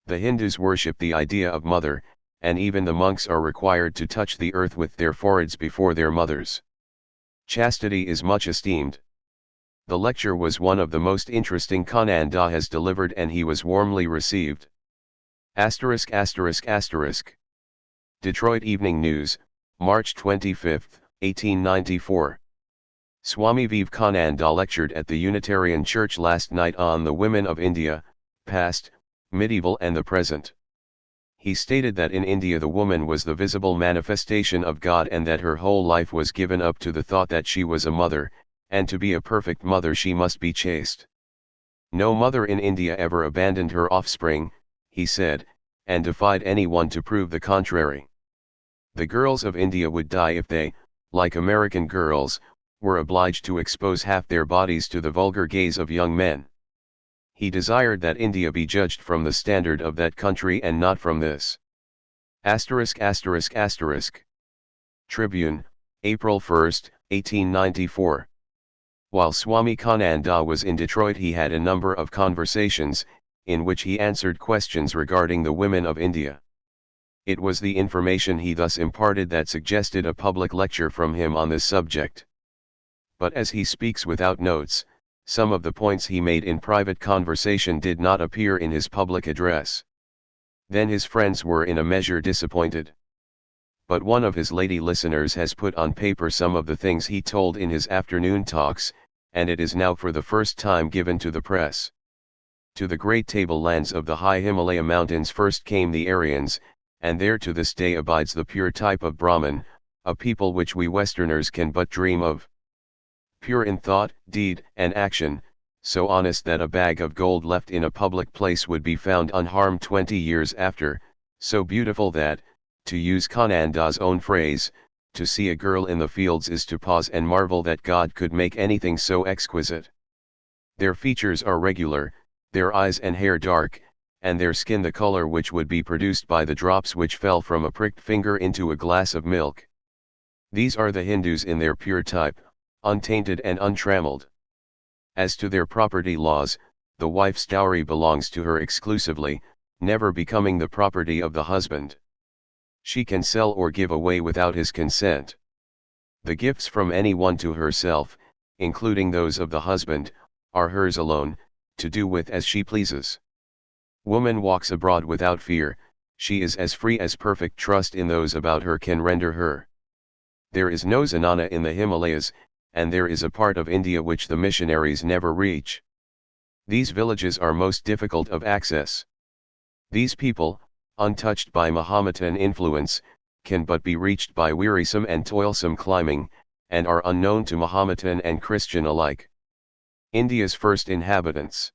Speaker 1: The Hindus worship the idea of mother, and even the monks are required to touch the earth with their foreheads before their mothers. Chastity is much esteemed. The lecture was one of the most interesting Kananda has delivered, and he was warmly received. *******. Detroit Evening News, March 25, 1894. Swami Vivekananda lectured at the Unitarian Church last night on the women of India, past, medieval and the present. He stated that in India the woman was the visible manifestation of God, and that her whole life was given up to the thought that she was a mother, and to be a perfect mother she must be chaste. No mother in India ever abandoned her offspring, he said, and defied anyone to prove the contrary. The girls of India would die if they, like American girls, were obliged to expose half their bodies to the vulgar gaze of young men. He desired that India be judged from the standard of that country and not from this. Tribune, April 1, 1894. While Swami Kananda was in Detroit, he had a number of conversations, in which he answered questions regarding the women of India. It was the information he thus imparted that suggested a public lecture from him on this subject. But as he speaks without notes, some of the points he made in private conversation did not appear in his public address. Then his friends were in a measure disappointed. But one of his lady listeners has put on paper some of the things he told in his afternoon talks, and it is now for the first time given to the press. To the great tablelands of the high Himalaya mountains first came the Aryans, and there to this day abides the pure type of Brahmin, a people which we Westerners can but dream of. Pure in thought, deed, and action, so honest that a bag of gold left in a public place would be found unharmed 20 years after, so beautiful that, to use Kananda's own phrase, to see a girl in the fields is to pause and marvel that God could make anything so exquisite. Their features are regular, their eyes and hair dark, and their skin the color which would be produced by the drops which fell from a pricked finger into a glass of milk. These are the Hindus in their pure type, untainted and untrammeled. As to their property laws, the wife's dowry belongs to her exclusively, never becoming the property of the husband. She can sell or give away without his consent. The gifts from any one to herself, including those of the husband, are hers alone, to do with as she pleases. Woman walks abroad without fear, she is as free as perfect trust in those about her can render her. There is no Zenana in the Himalayas, and there is a part of India which the missionaries never reach. These villages are most difficult of access. These people, untouched by Mahometan influence, can but be reached by wearisome and toilsome climbing, and are unknown to Mahometan and Christian alike. India's first inhabitants.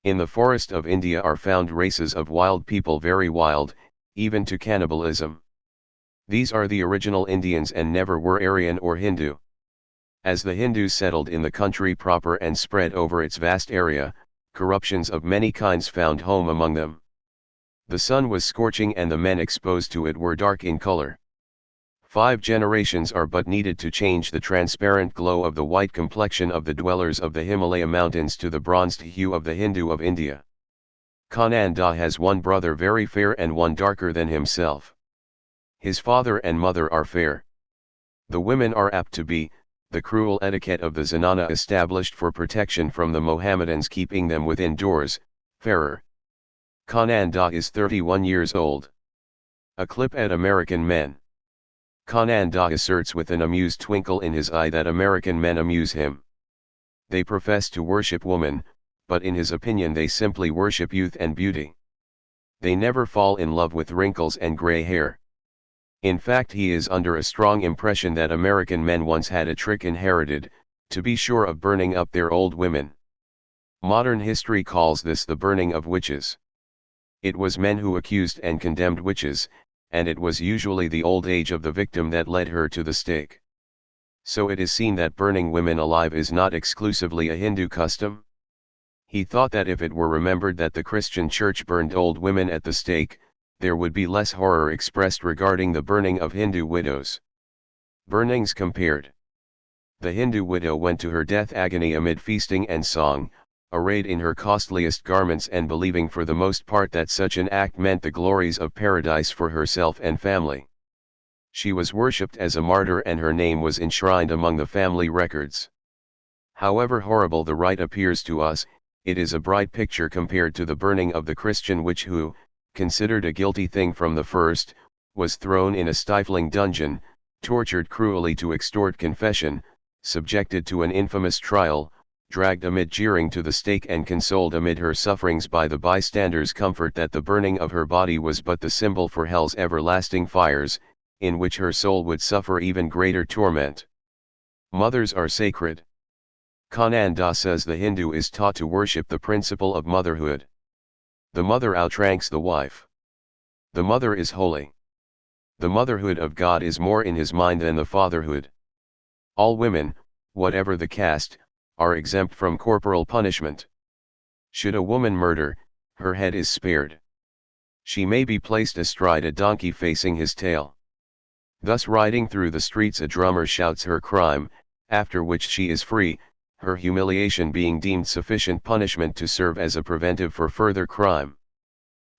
Speaker 1: In the forest of India are found races of wild people, very wild, even to cannibalism. These are the original Indians and never were Aryan or Hindu. As the Hindus settled in the country proper and spread over its vast area, corruptions of many kinds found home among them. The sun was scorching and the men exposed to it were dark in color. 5 generations are but needed to change the transparent glow of the white complexion of the dwellers of the Himalaya mountains to the bronzed hue of the Hindu of India. Kananda has one brother very fair and one darker than himself. His father and mother are fair. The women are apt to be, the cruel etiquette of the Zenana established for protection from the Mohammedans keeping them within doors, fairer. Kananda is 31 years old. A clip at American men. Kananda asserts with an amused twinkle in his eye that American men amuse him. They profess to worship woman, but in his opinion they simply worship youth and beauty. They never fall in love with wrinkles and gray hair. In fact, he is under a strong impression that American men once had a trick inherited, to be sure, of burning up their old women. Modern history calls this the burning of witches. It was men who accused and condemned witches, and it was usually the old age of the victim that led her to the stake. So it is seen that burning women alive is not exclusively a Hindu custom. He thought that if it were remembered that the Christian Church burned old women at the stake, there would be less horror expressed regarding the burning of Hindu widows. Burnings compared. The Hindu widow went to her death agony amid feasting and song, arrayed in her costliest garments and believing for the most part that such an act meant the glories of paradise for herself and family. She was worshipped as a martyr and her name was enshrined among the family records. However horrible the rite appears to us, it is a bright picture compared to the burning of the Christian witch who, considered a guilty thing from the first, was thrown in a stifling dungeon, tortured cruelly to extort confession, subjected to an infamous trial, dragged amid jeering to the stake and consoled amid her sufferings by the bystanders' comfort that the burning of her body was but the symbol for hell's everlasting fires, in which her soul would suffer even greater torment. Mothers are sacred. Kananda says the Hindu is taught to worship the principle of motherhood. The mother outranks the wife. The mother is holy. The motherhood of God is more in his mind than the fatherhood. All women, whatever the caste, are exempt from corporal punishment. Should a woman murder, her head is spared. She may be placed astride a donkey facing his tail. Thus riding through the streets a drummer shouts her crime, after which she is free, her humiliation being deemed sufficient punishment to serve as a preventive for further crime.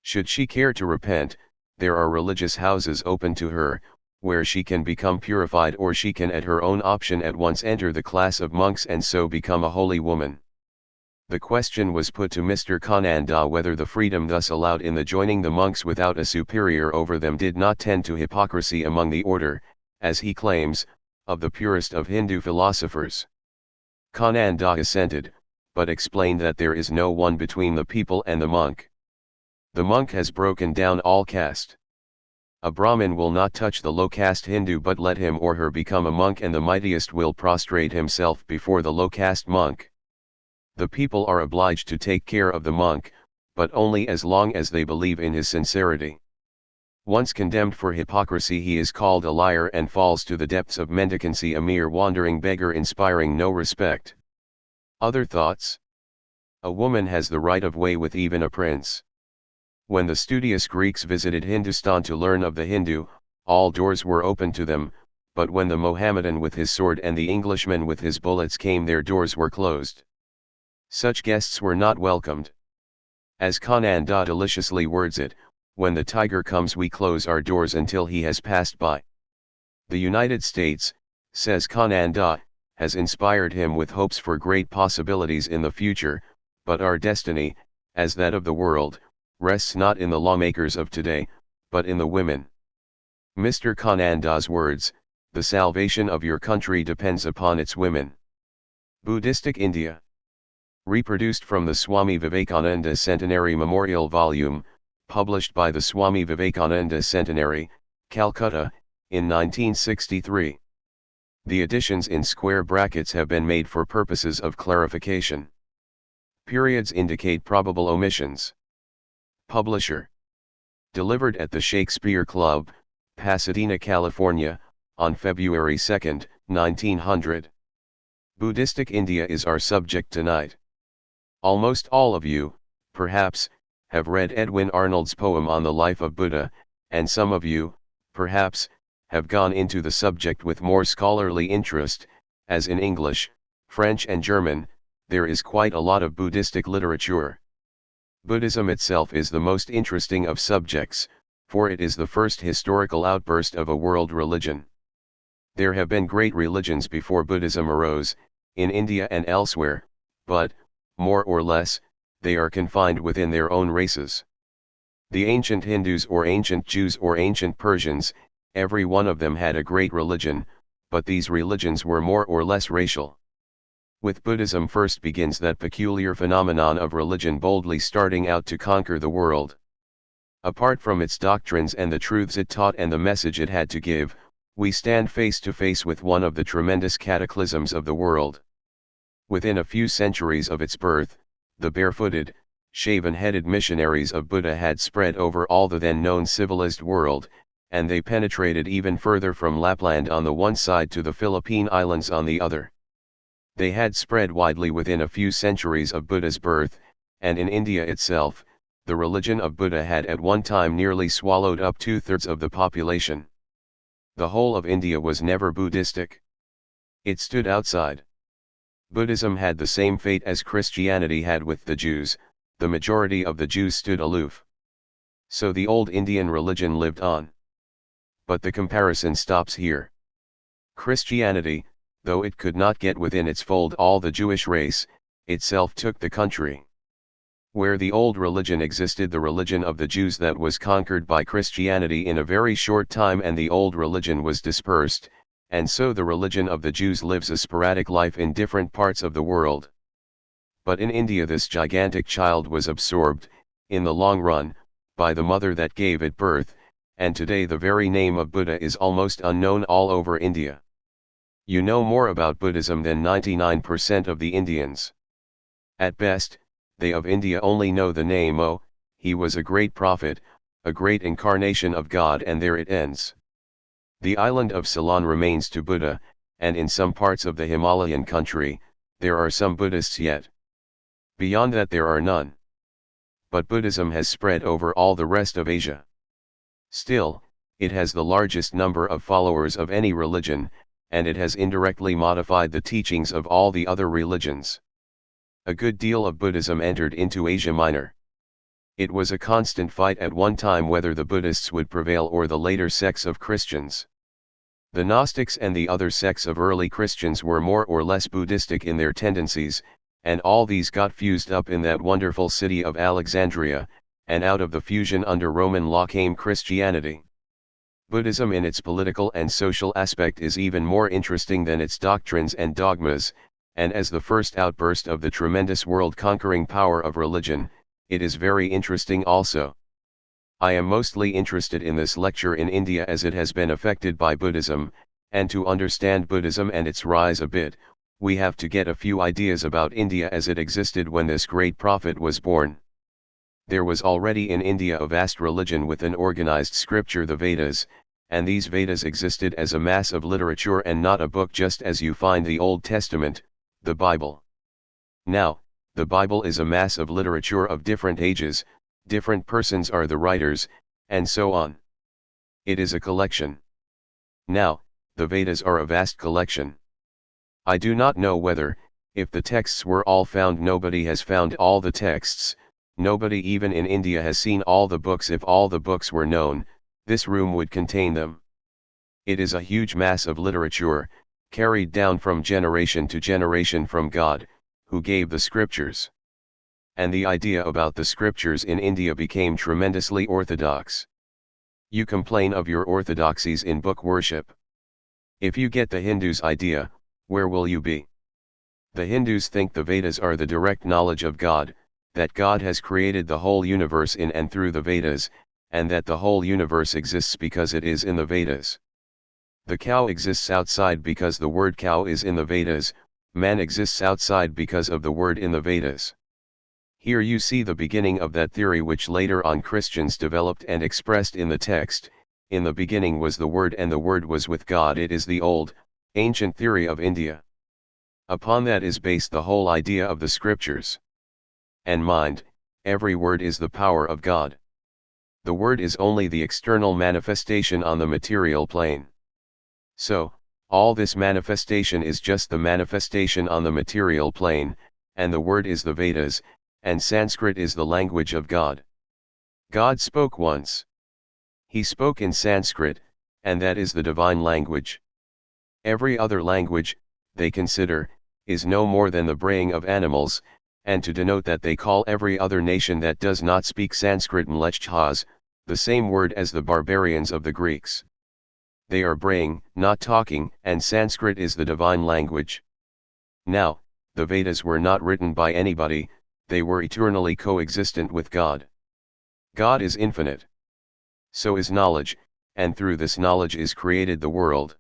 Speaker 1: Should she care to repent, there are religious houses open to her, where she can become purified, or she can at her own option at once enter the class of monks and so become a holy woman. The question was put to Mr. Kananda whether the freedom thus allowed in the joining the monks without a superior over them did not tend to hypocrisy among the order, as he claims, of the purest of Hindu philosophers. Kananda assented, but explained that there is no one between the people and the monk. The monk has broken down all caste. A Brahmin will not touch the low-caste Hindu but let him or her become a monk, and the mightiest will prostrate himself before the low-caste monk. The people are obliged to take care of the monk, but only as long as they believe in his sincerity. Once condemned for hypocrisy, he is called a liar and falls to the depths of mendicancy, a mere wandering beggar inspiring no respect. Other thoughts? A woman has the right of way with even a prince. When the studious Greeks visited Hindustan to learn of the Hindu, all doors were open to them, but when the Mohammedan with his sword and the Englishman with his bullets came, their doors were closed. Such guests were not welcomed. As Kananda deliciously words it, when the tiger comes we close our doors until he has passed by. The United States, says Kananda, has inspired him with hopes for great possibilities in the future, but our destiny, as that of the world, rests not in the lawmakers of today, but in the women. Mr. Kananda's words, The salvation of your country depends upon its women. Buddhistic India. Reproduced from the Swami Vivekananda Centenary Memorial Volume, published by the Swami Vivekananda Centenary, Calcutta, in 1963. The additions in square brackets have been made for purposes of clarification. Periods indicate probable omissions. Publisher. Delivered at the Shakespeare Club, Pasadena, California, on February 2, 1900. Buddhistic India is our subject tonight. Almost all of you, perhaps, have read Edwin Arnold's poem on the life of Buddha, and some of you, perhaps, have gone into the subject with more scholarly interest, as in English, French and German, there is quite a lot of Buddhistic literature. Buddhism itself is the most interesting of subjects, for it is the first historical outburst of a world religion. There have been great religions before Buddhism arose, in India and elsewhere, but, more or less, they are confined within their own races. The ancient Hindus or ancient Jews or ancient Persians, every one of them had a great religion, but these religions were more or less racial. With Buddhism first begins that peculiar phenomenon of religion boldly starting out to conquer the world. Apart from its doctrines and the truths it taught and the message it had to give, we stand face to face with one of the tremendous cataclysms of the world. Within a few centuries of its birth, the barefooted, shaven-headed missionaries of Buddha had spread over all the then known civilized world, and they penetrated even further from Lapland on the one side to the Philippine Islands on the other. They had spread widely within a few centuries of Buddha's birth, and in India itself, the religion of Buddha had at one time nearly swallowed up 2/3 of the population. The whole of India was never Buddhistic. It stood outside. Buddhism had the same fate as Christianity had with the Jews, the majority of the Jews stood aloof. So the old Indian religion lived on. But the comparison stops here. Christianity, though it could not get within its fold all the Jewish race, itself took the country. Where the old religion existed, the religion of the Jews that was conquered by Christianity in a very short time, and the old religion was dispersed, and so the religion of the Jews lives a sporadic life in different parts of the world. But in India this gigantic child was absorbed, in the long run, by the mother that gave it birth, and today the very name of Buddha is almost unknown all over India. You know more about Buddhism than 99% of the Indians. At best, they of India only know the name, oh, he was a great prophet, a great incarnation of God, and there it ends. The island of Ceylon remains to Buddha, and in some parts of the Himalayan country, there are some Buddhists yet. Beyond that there are none. But Buddhism has spread over all the rest of Asia. Still, it has the largest number of followers of any religion, and it has indirectly modified the teachings of all the other religions. A good deal of Buddhism entered into Asia Minor. It was a constant fight at one time whether the Buddhists would prevail or the later sects of Christians. The Gnostics and the other sects of early Christians were more or less Buddhistic in their tendencies, and all these got fused up in that wonderful city of Alexandria, and out of the fusion under Roman law came Christianity. Buddhism in its political and social aspect is even more interesting than its doctrines and dogmas, and as the first outburst of the tremendous world-conquering power of religion, it is very interesting also. I am mostly interested in this lecture in India as it has been affected by Buddhism, and to understand Buddhism and its rise a bit, we have to get a few ideas about India as it existed when this great prophet was born. There was already in India a vast religion with an organized scripture, the Vedas, and these Vedas existed as a mass of literature and not a book, just as you find the Old Testament, the Bible. Now, the Bible is a mass of literature of different ages, different persons are the writers, and so on. It is a collection. Now, the Vedas are a vast collection. I do not know whether, if the texts were all found, nobody has found all the texts, nobody even in India has seen all the books. If all the books were known, this room would contain them. It is a huge mass of literature, carried down from generation to generation from God, who gave the scriptures. And the idea about the scriptures in India became tremendously orthodox. You complain of your orthodoxies in book worship. If you get the Hindus' idea, where will you be? The Hindus think the Vedas are the direct knowledge of God, that God has created the whole universe in and through the Vedas, and that the whole universe exists because it is in the Vedas. The cow exists outside because the word cow is in the Vedas, man exists outside because of the word in the Vedas. Here you see the beginning of that theory which later on Christians developed and expressed in the text, in the beginning was the Word and the Word was with God. It is the old, ancient theory of India. Upon that is based the whole idea of the scriptures. And mind, every word is the power of God. The word is only the external manifestation on the material plane. So, all this manifestation is just the manifestation on the material plane, and the word is the Vedas, and Sanskrit is the language of God. God spoke once. He spoke in Sanskrit, and that is the divine language. Every other language, they consider, is no more than the braying of animals, and to denote that they call every other nation that does not speak Sanskrit mlechchas, the same word as the barbarians of the Greeks. They are braying, not talking, and Sanskrit is the divine language. Now, the Vedas were not written by anybody, they were eternally coexistent with God. God is infinite. So is knowledge, and through this knowledge is created the world.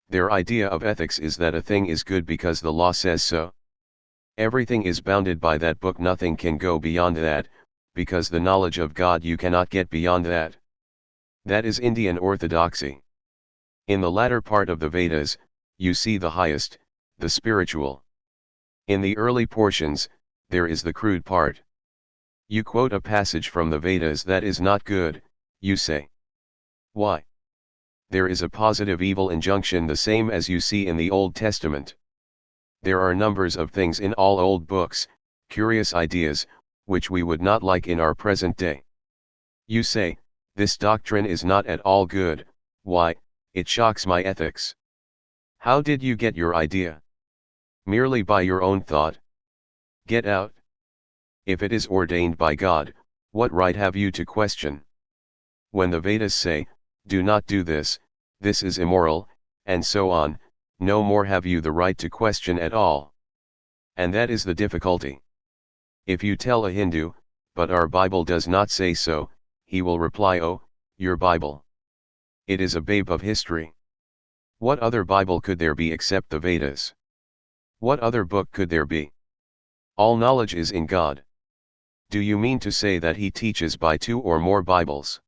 Speaker 1: Their idea of ethics is that a thing is good because the law says so. Everything is bounded by that book, nothing can go beyond that, because the knowledge of God you cannot get beyond that. That is Indian orthodoxy. In the latter part of the Vedas, you see the highest, the spiritual. In the early portions, there is the crude part. You quote a passage from the Vedas that is not good, you say. Why? There is a positive evil injunction the same as you see in the Old Testament. There are numbers of things in all old books, curious ideas, which we would not like in our present day. You say, this doctrine is not at all good. Why? It shocks my ethics. How did you get your idea? Merely by your own thought? Get out. If it is ordained by God, what right have you to question? When the Vedas say, do not do this, this is immoral, and so on, no more have you the right to question at all. And that is the difficulty. If you tell a Hindu, but our Bible does not say so, he will reply, oh, your Bible. It is a babe of history. What other Bible could there be except the Vedas? What other book could there be? All knowledge is in God. Do you mean to say that he teaches by 2 or more Bibles?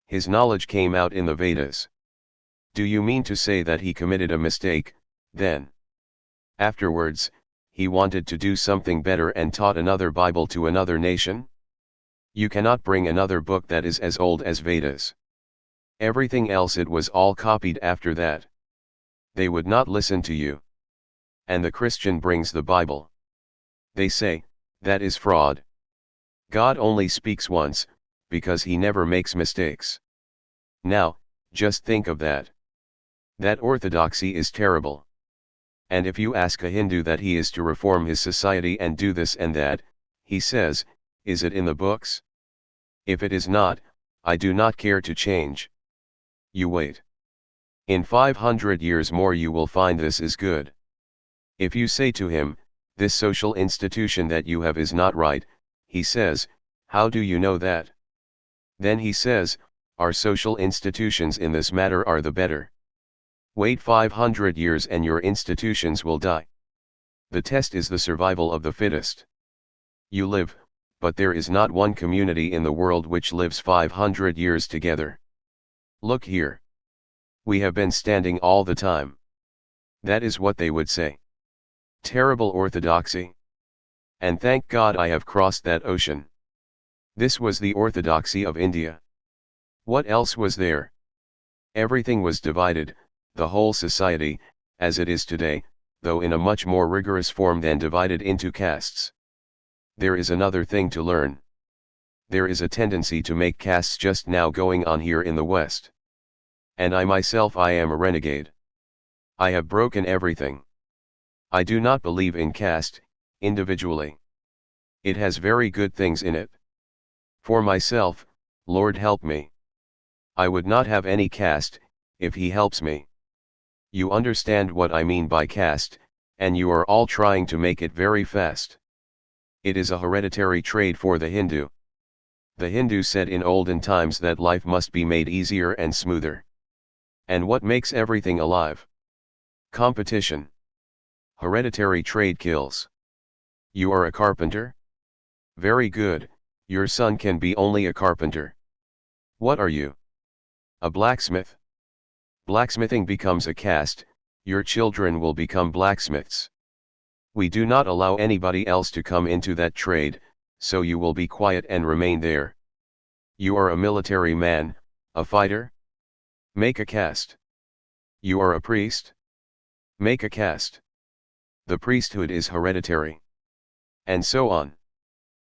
Speaker 1: His knowledge came out in the Vedas. Do you mean to say that he committed a mistake, then? Afterwards, he wanted to do something better and taught another Bible to another nation? You cannot bring another book that is as old as Vedas. Everything else it was all copied after that. They would not listen to you. And the Christian brings the Bible. They say, that is fraud. God only speaks once, because he never makes mistakes. Now, just think of that. That orthodoxy is terrible. And if you ask a Hindu that he is to reform his society and do this and that, he says, is it in the books? If it is not, I do not care to change. You wait. In 500 years more you will find this is good. If you say to him, this social institution that you have is not right, he says, how do you know that? Then he says, our social institutions in this matter are the better. Wait 500 years and your institutions will die. The test is the survival of the fittest. You live, but there is not one community in the world which lives 500 years together. Look here. We have been standing all the time. That is what they would say. Terrible orthodoxy. And thank God I have crossed that ocean. This was the orthodoxy of India. What else was there? Everything was divided, the whole society, as it is today, though in a much more rigorous form than divided into castes. There is another thing to learn. There is a tendency to make castes just now going on here in the West. And I myself I am a renegade. I have broken everything. I do not believe in caste, individually. It has very good things in it. For myself, Lord help me. I would not have any caste, if he helps me. You understand what I mean by caste, and you are all trying to make it very fast. It is a hereditary trait for the Hindu. The Hindu said in olden times that life must be made easier and smoother. And what makes everything alive? Competition. Hereditary trait kills. You are a carpenter? Very good, your son can be only a carpenter. What are you? A blacksmith. Blacksmithing becomes a caste, your children will become blacksmiths. We do not allow anybody else to come into that trade, so you will be quiet and remain there. You are a military man, a fighter? Make a caste. You are a priest? Make a caste. The priesthood is hereditary. And so on.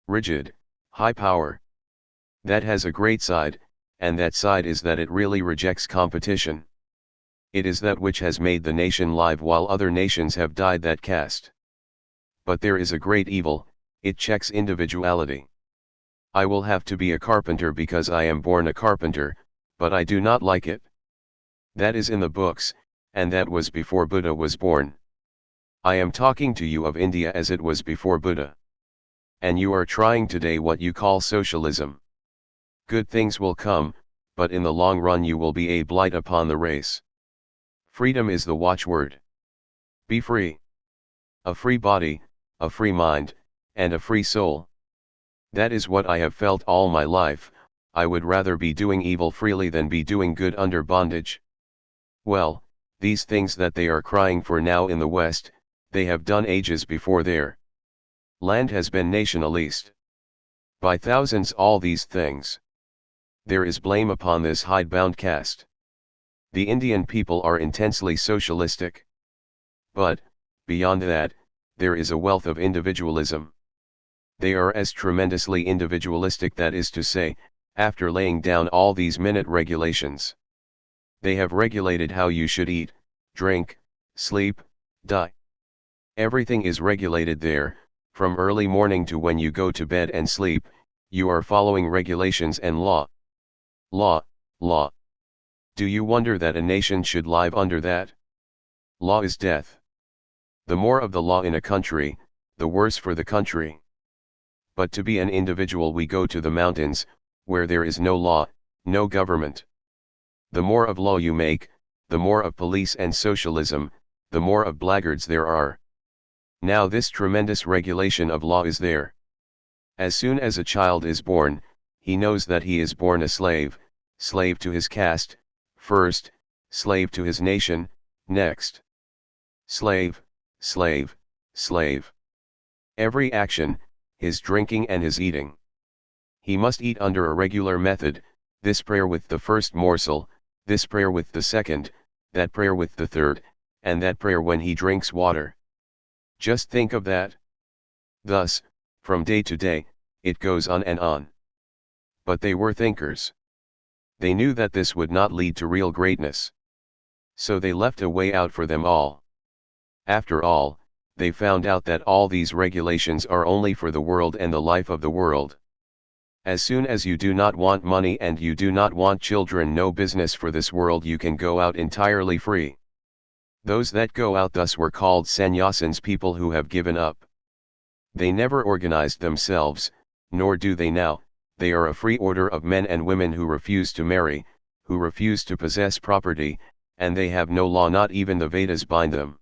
Speaker 1: Rigid, high power. That has a great side, and that side is that it really rejects competition. It is that which has made the nation live while other nations have died, that caste. But there is a great evil, it checks individuality. I will have to be a carpenter because I am born a carpenter, but I do not like it. That is in the books, and that was before Buddha was born. I am talking to you of India as it was before Buddha. And you are trying today what you call socialism. Good things will come, but in the long run you will be a blight upon the race. Freedom is the watchword. Be free. A free body, a free mind, and a free soul. That is what I have felt all my life. I would rather be doing evil freely than be doing good under bondage. Well, these things that they are crying for now in the West, they have done ages before there. Land has been nationalized. By thousands all these things. There is blame upon this hidebound caste. The Indian people are intensely socialistic. But, beyond that, there is a wealth of individualism. They are as tremendously individualistic, that is to say, after laying down all these minute regulations. They have regulated how you should eat, drink, sleep, die. Everything is regulated there, from early morning to when you go to bed and sleep, you are following regulations and law. Law, law. Do you wonder that a nation should live under that? Law is death. The more of the law in a country, the worse for the country. But to be an individual we go to the mountains, where there is no law, no government. The more of law you make, the more of police and socialism, the more of blackguards there are. Now this tremendous regulation of law is there. As soon as a child is born, he knows that he is born a slave, slave to his caste, first, slave to his nation, next. Slave, slave, slave. Every action, his drinking and his eating. He must eat under a regular method, this prayer with the first morsel, this prayer with the second, that prayer with the third, and that prayer when he drinks water. Just think of that. Thus, from day to day, it goes on and on. But they were thinkers. They knew that this would not lead to real greatness. So they left a way out for them all. After all, they found out that all these regulations are only for the world and the life of the world. As soon as you do not want money and you do not want children, no business for this world, you can go out entirely free. Those that go out thus were called sannyasins, people who have given up. They never organized themselves, nor do they now. They are a free order of men and women who refuse to marry, who refuse to possess property, and they have no law, not even the Vedas bind them.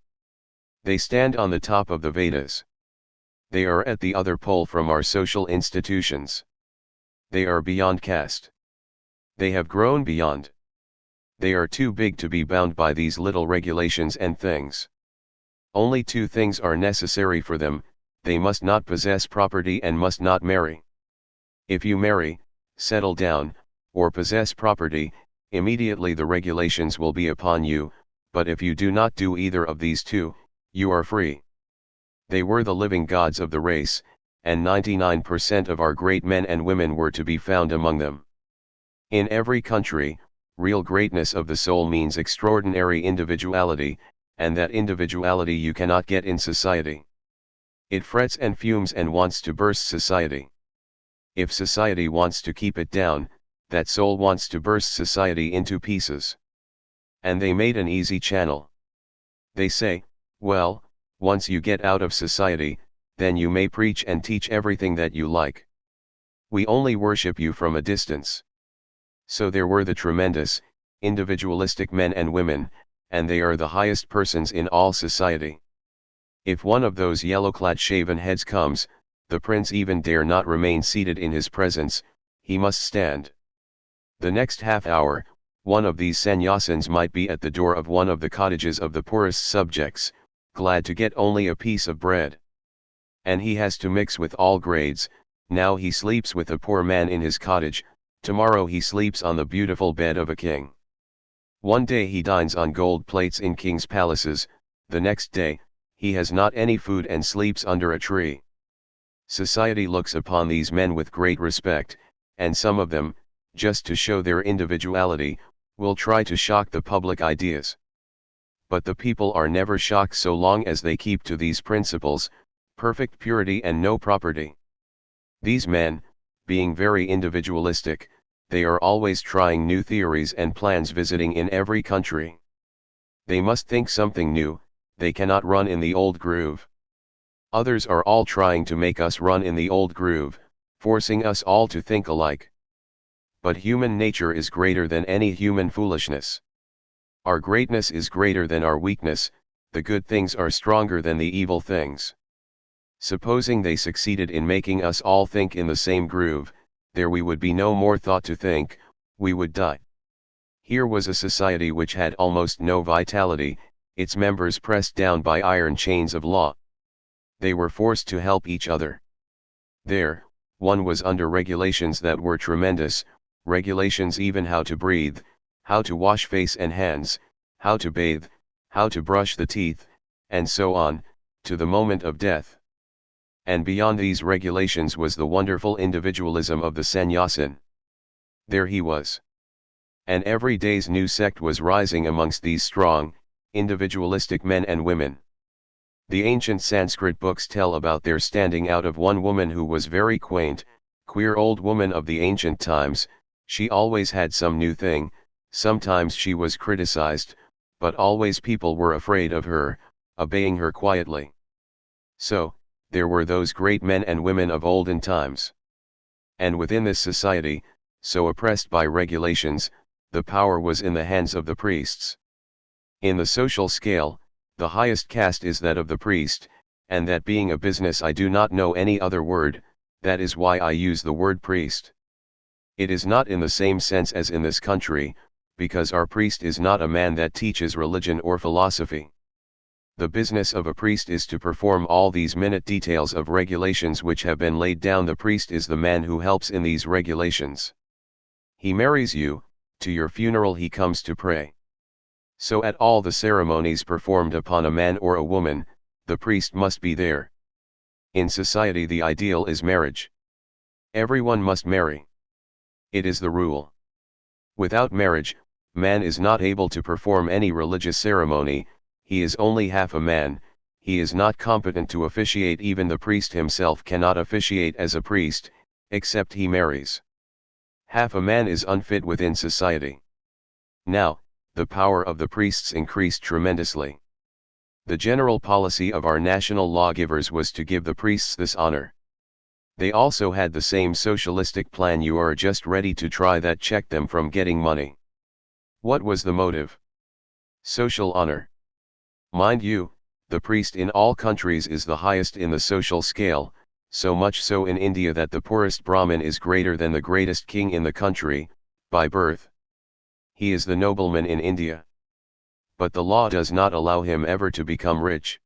Speaker 1: They stand on the top of the Vedas. They are at the other pole from our social institutions. They are beyond caste. They have grown beyond. They are too big to be bound by these little regulations and things. Only two things are necessary for them: they must not possess property and must not marry. If you marry, settle down, or possess property, immediately the regulations will be upon you, but if you do not do either of these two, you are free. They were the living gods of the race, and 99% of our great men and women were to be found among them. In every country, real greatness of the soul means extraordinary individuality, and that individuality you cannot get in society. It frets and fumes and wants to burst society. If society wants to keep it down, that soul wants to burst society into pieces. And they made an easy channel. They say, well, once you get out of society, then you may preach and teach everything that you like. We only worship you from a distance. So there were the tremendous, individualistic men and women, and they are the highest persons in all society. If one of those yellow-clad shaven heads comes, the prince even dare not remain seated in his presence, he must stand. The next half hour, one of these sannyasins might be at the door of one of the cottages of the poorest subjects, glad to get only a piece of bread. And he has to mix with all grades. Now he sleeps with a poor man in his cottage, tomorrow he sleeps on the beautiful bed of a king. One day he dines on gold plates in king's palaces, the next day, he has not any food and sleeps under a tree. Society looks upon these men with great respect, and some of them, just to show their individuality, will try to shock the public ideas. But the people are never shocked so long as they keep to these principles, perfect purity and no property. These men, being very individualistic, they are always trying new theories and plans, visiting in every country. They must think something new, they cannot run in the old groove. Others are all trying to make us run in the old groove, forcing us all to think alike. But human nature is greater than any human foolishness. Our greatness is greater than our weakness, the good things are stronger than the evil things. Supposing they succeeded in making us all think in the same groove, there we would be no more thought to think, we would die. Here was a society which had almost no vitality, its members pressed down by iron chains of law. They were forced to help each other. There, one was under regulations that were tremendous, regulations even how to breathe, how to wash face and hands, how to bathe, how to brush the teeth, and so on, to the moment of death. And beyond these regulations was the wonderful individualism of the sannyasin. There he was. And every day's new sect was rising amongst these strong, individualistic men and women. The ancient Sanskrit books tell about their standing out of one woman who was very quaint, queer old woman of the ancient times. She always had some new thing, sometimes she was criticized, but always people were afraid of her, obeying her quietly. So, there were those great men and women of olden times. And within this society, so oppressed by regulations, the power was in the hands of the priests. In the social scale, the highest caste is that of the priest, and that being a business I do not know any other word, that is why I use the word priest. It is not in the same sense as in this country, because our priest is not a man that teaches religion or philosophy. The business of a priest is to perform all these minute details of regulations which have been laid down. The priest is the man who helps in these regulations. He marries you, to your funeral he comes to pray. So at all the ceremonies performed upon a man or a woman, the priest must be there. In society the ideal is marriage. Everyone must marry. It is the rule. Without marriage, man is not able to perform any religious ceremony. He is only half a man, he is not competent to officiate. Even the priest himself cannot officiate as a priest, except he marries. Half a man is unfit within society. Now, the power of the priests increased tremendously. The general policy of our national lawgivers was to give the priests this honor. They also had the same socialistic plan you are just ready to try that checked them from getting money. What was the motive? Social honor. Mind you, the priest in all countries is the highest in the social scale, so much so in India that the poorest Brahmin is greater than the greatest king in the country, by birth. He is the nobleman in India. But the law does not allow him ever to become rich.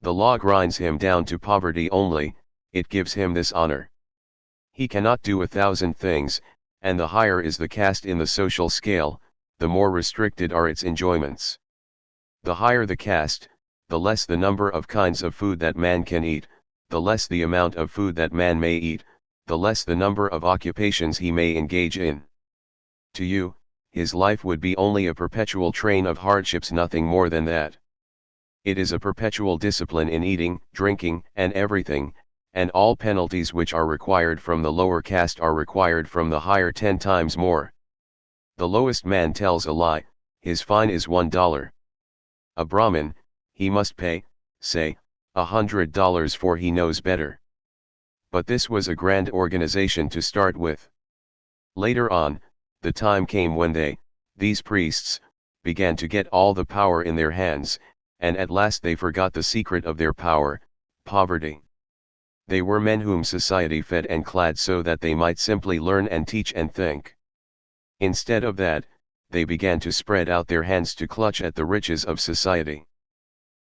Speaker 1: The law grinds him down to poverty only, it gives him this honor. He cannot do 1,000 things, and the higher is the caste in the social scale, the more restricted are its enjoyments. The higher the caste, the less the number of kinds of food that man can eat, the less the amount of food that man may eat, the less the number of occupations he may engage in. To you, his life would be only a perpetual train of hardships, nothing more than that. It is a perpetual discipline in eating, drinking, and everything, and all penalties which are required from the lower caste are required from the higher 10 times more. The lowest man tells a lie, his fine is $1. A Brahmin, he must pay, say, $100 for he knows better. But this was a grand organization to start with. Later on, the time came when these priests, began to get all the power in their hands, and at last they forgot the secret of their power, poverty. They were men whom society fed and clad so that they might simply learn and teach and think. Instead of that, they began to spread out their hands to clutch at the riches of society.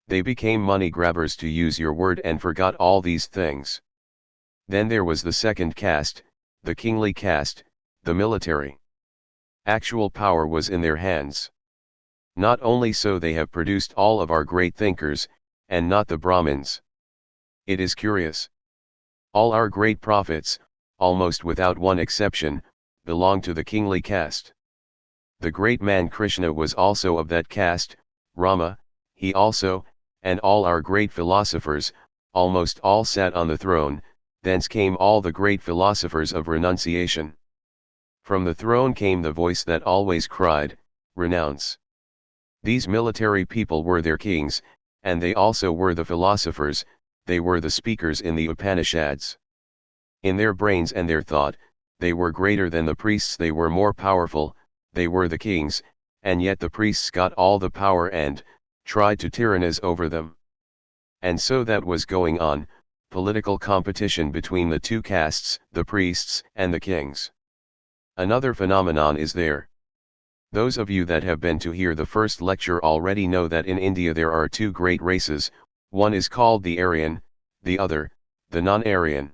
Speaker 1: They became money grabbers, to use your word, and forgot all these things. Then there was the second caste, the kingly caste, the military. Actual power was in their hands. Not only so, they have produced all of our great thinkers, and not the Brahmins. It is curious. All our great prophets, almost without one exception, belong to the kingly caste. The great man Krishna was also of that caste, Rama, he also, and all our great philosophers, almost all sat on the throne, thence came all the great philosophers of renunciation. From the throne came the voice that always cried, renounce. These military people were their kings, and they also were the philosophers, they were the speakers in the Upanishads. In their brains and their thought, they were greater than the priests, they were more powerful, they were the kings, and yet the priests got all the power and tried to tyrannize over them. And so that was going on, political competition between the two castes, the priests and the kings. Another phenomenon is there. Those of you that have been to hear the first lecture already know that in India there are two great races, one is called the Aryan, the other, the non-Aryan.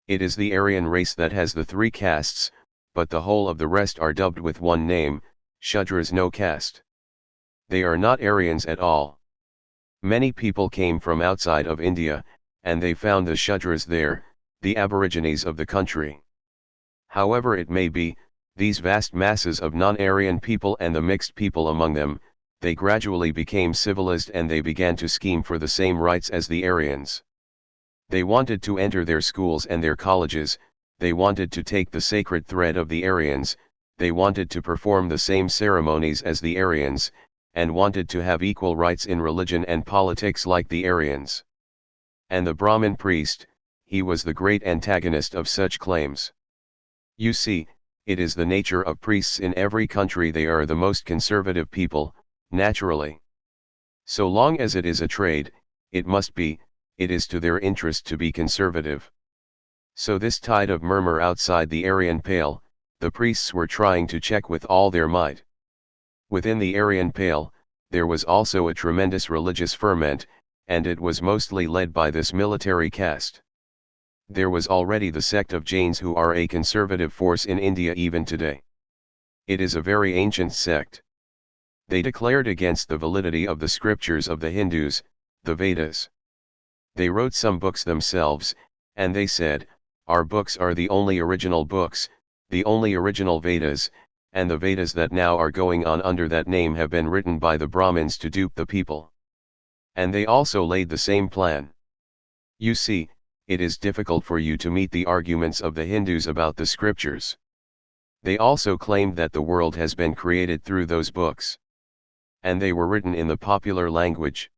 Speaker 1: It is the Aryan race that has the three castes, but the whole of the rest are dubbed with one name, Shudras, no caste. They are not Aryans at all. Many people came from outside of India, and they found the Shudras there, the aborigines of the country. However it may be, these vast masses of non-Aryan people and the mixed people among them, they gradually became civilized and they began to scheme for the same rights as the Aryans. They wanted to enter their schools and their colleges, they wanted to take the sacred thread of the Aryans, they wanted to perform the same ceremonies as the Aryans, and wanted to have equal rights in religion and politics like the Aryans. And the Brahmin priest, he was the great antagonist of such claims. You see, it is the nature of priests in every country, they are the most conservative people, naturally. So long as it is a trade, it must be, it is to their interest to be conservative. So this tide of murmur outside the Aryan Pale, the priests were trying to check with all their might. Within the Aryan Pale, there was also a tremendous religious ferment, and it was mostly led by this military caste. There was already the sect of Jains, who are a conservative force in India even today. It is a very ancient sect. They declared against the validity of the scriptures of the Hindus, the Vedas. They wrote some books themselves, and they said, our books are the only original books, the only original Vedas, and the Vedas that now are going on under that name have been written by the Brahmins to dupe the people. And they also laid the same plan. You see, it is difficult for you to meet the arguments of the Hindus about the scriptures. They also claimed that the world has been created through those books. And they were written in the popular language.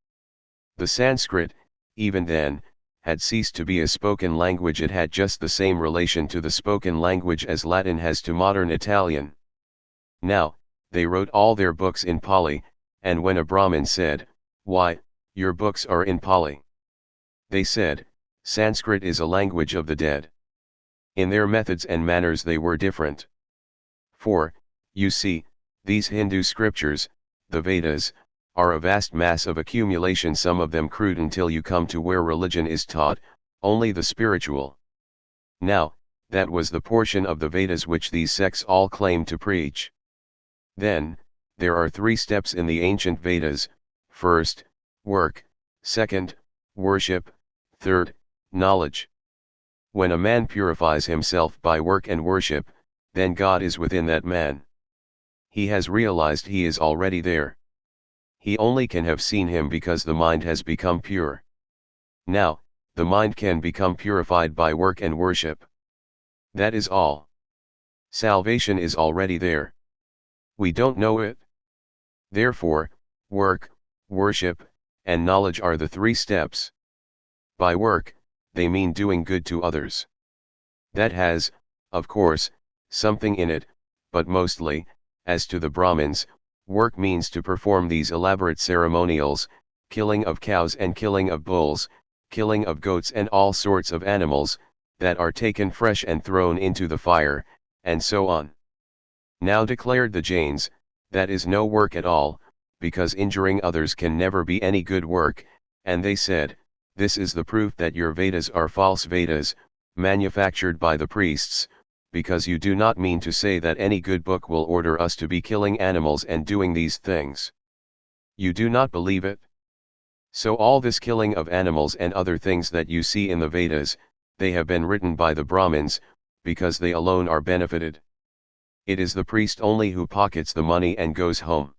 Speaker 1: The Sanskrit, even then, had ceased to be a spoken language, it had just the same relation to the spoken language as Latin has to modern Italian. Now, they wrote all their books in Pali, and when a Brahmin said, why, your books are in Pali? They said, Sanskrit is a language of the dead. In their methods and manners they were different. For, you see, these Hindu scriptures, the Vedas, are a vast mass of accumulation, some of them crude until you come to where religion is taught, only the spiritual. Now, that was the portion of the Vedas which these sects all claim to preach. Then, there are three steps in the ancient Vedas: first, work; second, worship; third, knowledge. When a man purifies himself by work and worship, then God is within that man. He has realized he is already there. He only can have seen him because the mind has become pure. Now, the mind can become purified by work and worship. That is all. Salvation is already there. We don't know it. Therefore, work, worship, and knowledge are the three steps. By work, they mean doing good to others. That has, of course, something in it, but mostly, as to the Brahmins, work means to perform these elaborate ceremonials, killing of cows and killing of bulls, killing of goats and all sorts of animals, that are taken fresh and thrown into the fire, and so on. Now declared the Jains, that is no work at all, because injuring others can never be any good work, and they said, this is the proof that your Vedas are false Vedas, manufactured by the priests, because you do not mean to say that any good book will order us to be killing animals and doing these things. You do not believe it? So all this killing of animals and other things that you see in the Vedas, they have been written by the Brahmins, because they alone are benefited. It is the priest only who pockets the money and goes home.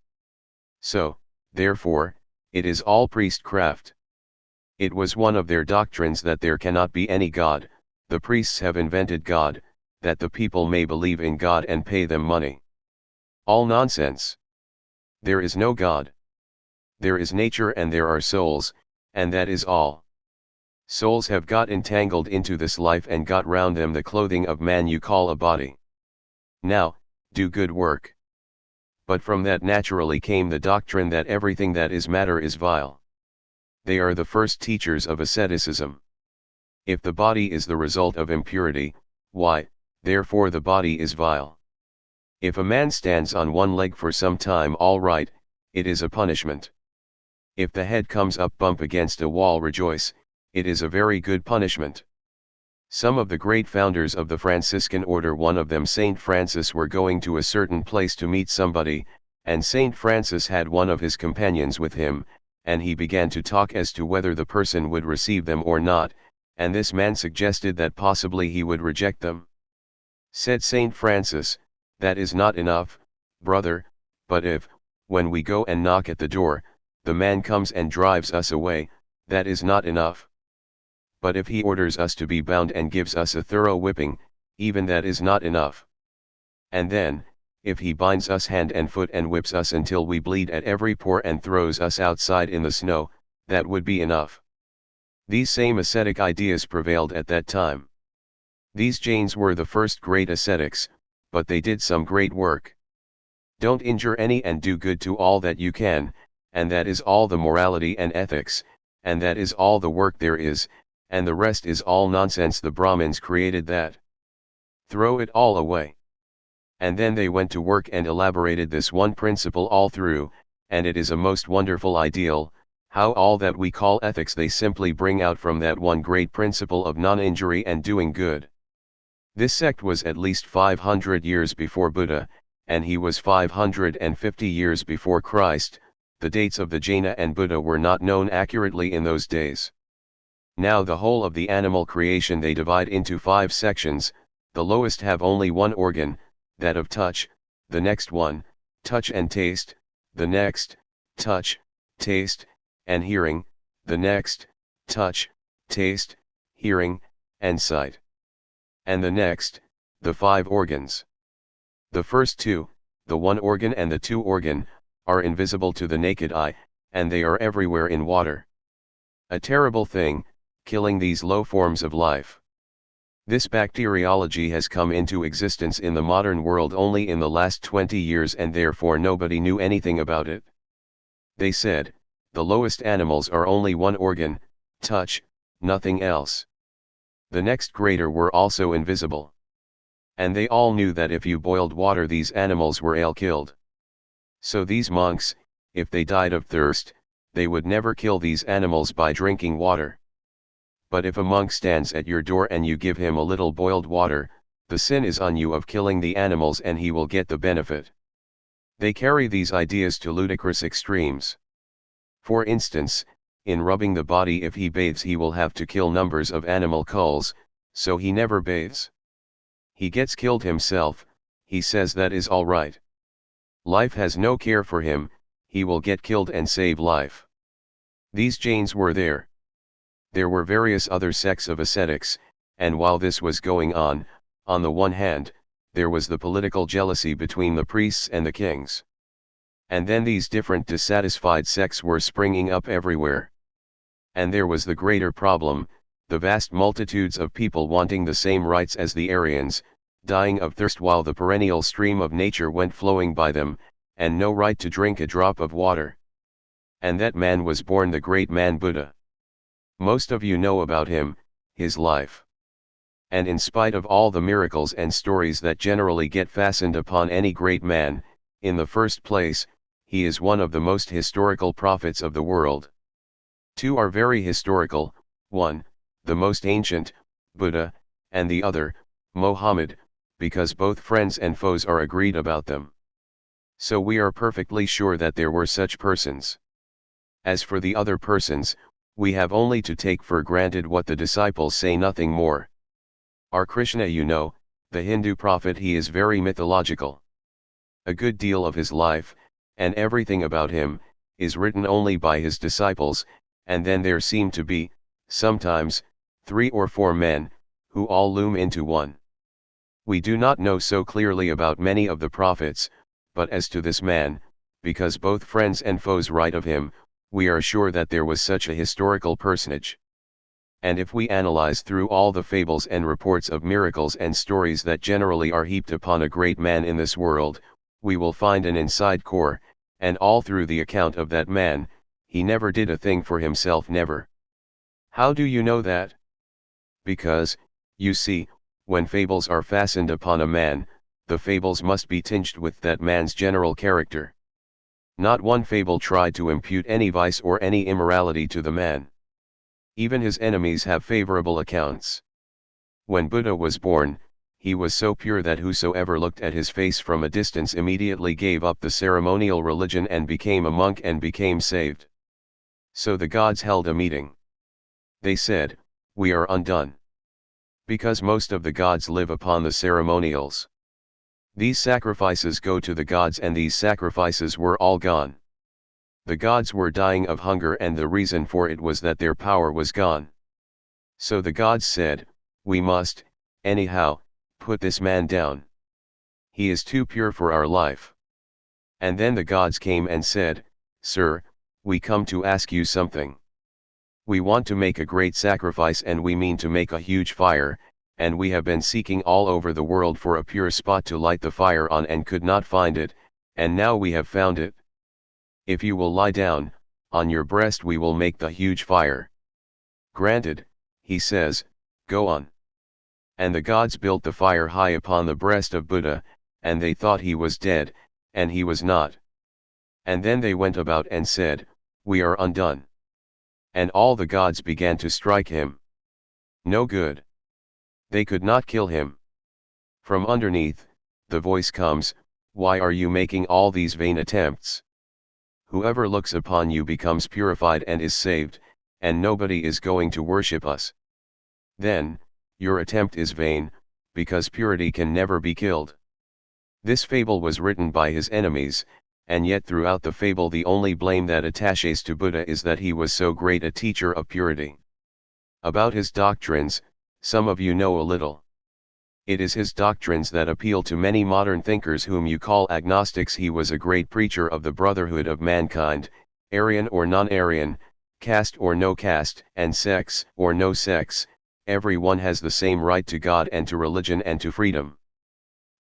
Speaker 1: So, therefore, it is all priestcraft. It was one of their doctrines that there cannot be any God, the priests have invented God, that the people may believe in God and pay them money. All nonsense. There is no God. There is nature and there are souls, and that is all. Souls have got entangled into this life and got round them the clothing of man you call a body. Now, do good work. But from that naturally came the doctrine that everything that is matter is vile. They are the first teachers of asceticism. If the body is the result of impurity, why, therefore the body is vile. If a man stands on one leg for some time, all right, it is a punishment. If the head comes up bump against a wall, rejoice, it is a very good punishment. Some of the great founders of the Franciscan order, one of them Saint Francis, were going to a certain place to meet somebody, and Saint Francis had one of his companions with him, and he began to talk as to whether the person would receive them or not, and this man suggested that possibly he would reject them. Said Saint Francis, that is not enough, brother, but if, when we go and knock at the door, the man comes and drives us away, that is not enough. But if he orders us to be bound and gives us a thorough whipping, even that is not enough. And then, if he binds us hand and foot and whips us until we bleed at every pore and throws us outside in the snow, that would be enough. These same ascetic ideas prevailed at that time. These Jains were the first great ascetics, but they did some great work. Don't injure any and do good to all that you can, and that is all the morality and ethics, and that is all the work there is, and the rest is all nonsense. The Brahmins created that. Throw it all away. And then they went to work and elaborated this one principle all through, and it is a most wonderful ideal, how all that we call ethics they simply bring out from that one great principle of non-injury and doing good. This sect was at least 500 years before Buddha, and he was 550 years before Christ. The dates of the Jaina and Buddha were not known accurately in those days. Now the whole of the animal creation they divide into 5 sections, the lowest have only one organ, that of touch, the next one, touch and taste, the next, touch, taste, and hearing, the next, touch, taste, hearing, and sight. And the next, the 5 organs. The first 2, the 1 organ and the 2 organ, are invisible to the naked eye, and they are everywhere in water. A terrible thing, killing these low forms of life. This bacteriology has come into existence in the modern world only in the last 20 years, and therefore nobody knew anything about it. They said, the lowest animals are only 1 organ, touch, nothing else. The next greater were also invisible. And they all knew that if you boiled water these animals were killed. So these monks, if they died of thirst, they would never kill these animals by drinking water. But if a monk stands at your door and you give him a little boiled water, the sin is on you of killing the animals and he will get the benefit. They carry these ideas to ludicrous extremes. For instance, in rubbing the body, if he bathes he will have to kill numbers of animal culls, so he never bathes. He gets killed himself, he says that is all right. Life has no care for him, he will get killed and save life. These Jains were there. There were various other sects of ascetics, and while this was going on the one hand, there was the political jealousy between the priests and the kings. And then these different dissatisfied sects were springing up everywhere. And there was the greater problem, the vast multitudes of people wanting the same rights as the Aryans, dying of thirst while the perennial stream of nature went flowing by them, and no right to drink a drop of water. And that man was born the great man Buddha. Most of you know about him, his life. And in spite of all the miracles and stories that generally get fastened upon any great man, in the first place, he is one of the most historical prophets of the world. Two are very historical, one, the most ancient, Buddha, and the other, Mohammed, because both friends and foes are agreed about them. So we are perfectly sure that there were such persons. As for the other persons, we have only to take for granted what the disciples say, nothing more. Our Krishna, you know, the Hindu prophet, he is very mythological. A good deal of his life, and everything about him, is written only by his disciples, and then there seem to be, sometimes, 3 or 4 men, who all loom into one. We do not know so clearly about many of the prophets, but as to this man, because both friends and foes write of him, we are sure that there was such a historical personage. And if we analyze through all the fables and reports of miracles and stories that generally are heaped upon a great man in this world, we will find an inside core, and all through the account of that man, he never did a thing for himself, never. How do you know that? Because, you see, when fables are fastened upon a man, the fables must be tinged with that man's general character. Not one fable tried to impute any vice or any immorality to the man. Even his enemies have favorable accounts. When Buddha was born, he was so pure that whosoever looked at his face from a distance immediately gave up the ceremonial religion and became a monk and became saved. So the gods held a meeting. They said, "We are undone." Because most of the gods live upon the ceremonials. These sacrifices go to the gods, and these sacrifices were all gone. The gods were dying of hunger, and the reason for it was that their power was gone. So the gods said, "We must, anyhow, put this man down. He is too pure for our life." And then the gods came and said, "Sir, we come to ask you something. We want to make a great sacrifice, and we mean to make a huge fire, and we have been seeking all over the world for a pure spot to light the fire on and could not find it, and now we have found it. If you will lie down, on your breast we will make the huge fire." "Granted," he says, "go on." And the gods built the fire high upon the breast of Buddha, and they thought he was dead, and he was not. And then they went about and said, "We are undone." And all the gods began to strike him. No good. They could not kill him. From underneath, the voice comes, "Why are you making all these vain attempts? Whoever looks upon you becomes purified and is saved, and nobody is going to worship us. Then, your attempt is vain, because purity can never be killed." This fable was written by his enemies, and yet throughout the fable the only blame that attaches to Buddha is that he was so great a teacher of purity. About his doctrines, some of you know a little. It is his doctrines that appeal to many modern thinkers whom you call agnostics. He was a great preacher of the brotherhood of mankind, Aryan or non-Aryan, caste or no caste, and sex or no sex. Everyone has the same right to God and to religion and to freedom.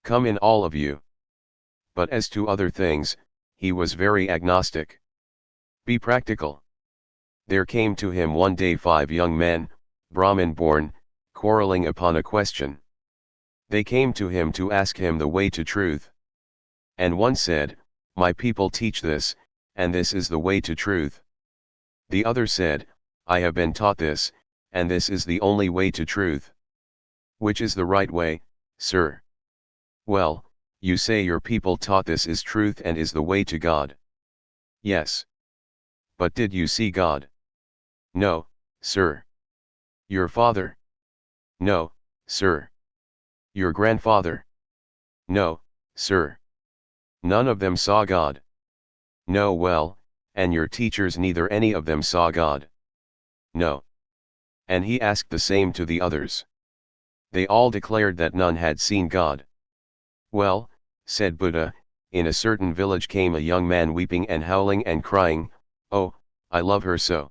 Speaker 1: Come in, all of you. But as to other things, he was very agnostic. Be practical. There came to him one day 5 young men, Brahmin born, quarreling upon a question. They came to him to ask him the way to truth. And one said, "My people teach this, and this is the way to truth." The other said, "I have been taught this, and this is the only way to truth." "Which is the right way, sir?" "Well, you say your people taught this is truth and is the way to God." "Yes. But did you see God?" "No, sir." "Your father?" "No, sir." "Your grandfather?" "No, sir." "None of them saw God?" "No." "Well, and your teachers, neither any of them saw God?" "No." And he asked the same to the others. They all declared that none had seen God. "Well," said Buddha, in a certain village came a young man weeping and howling and crying, "Oh, I love her so.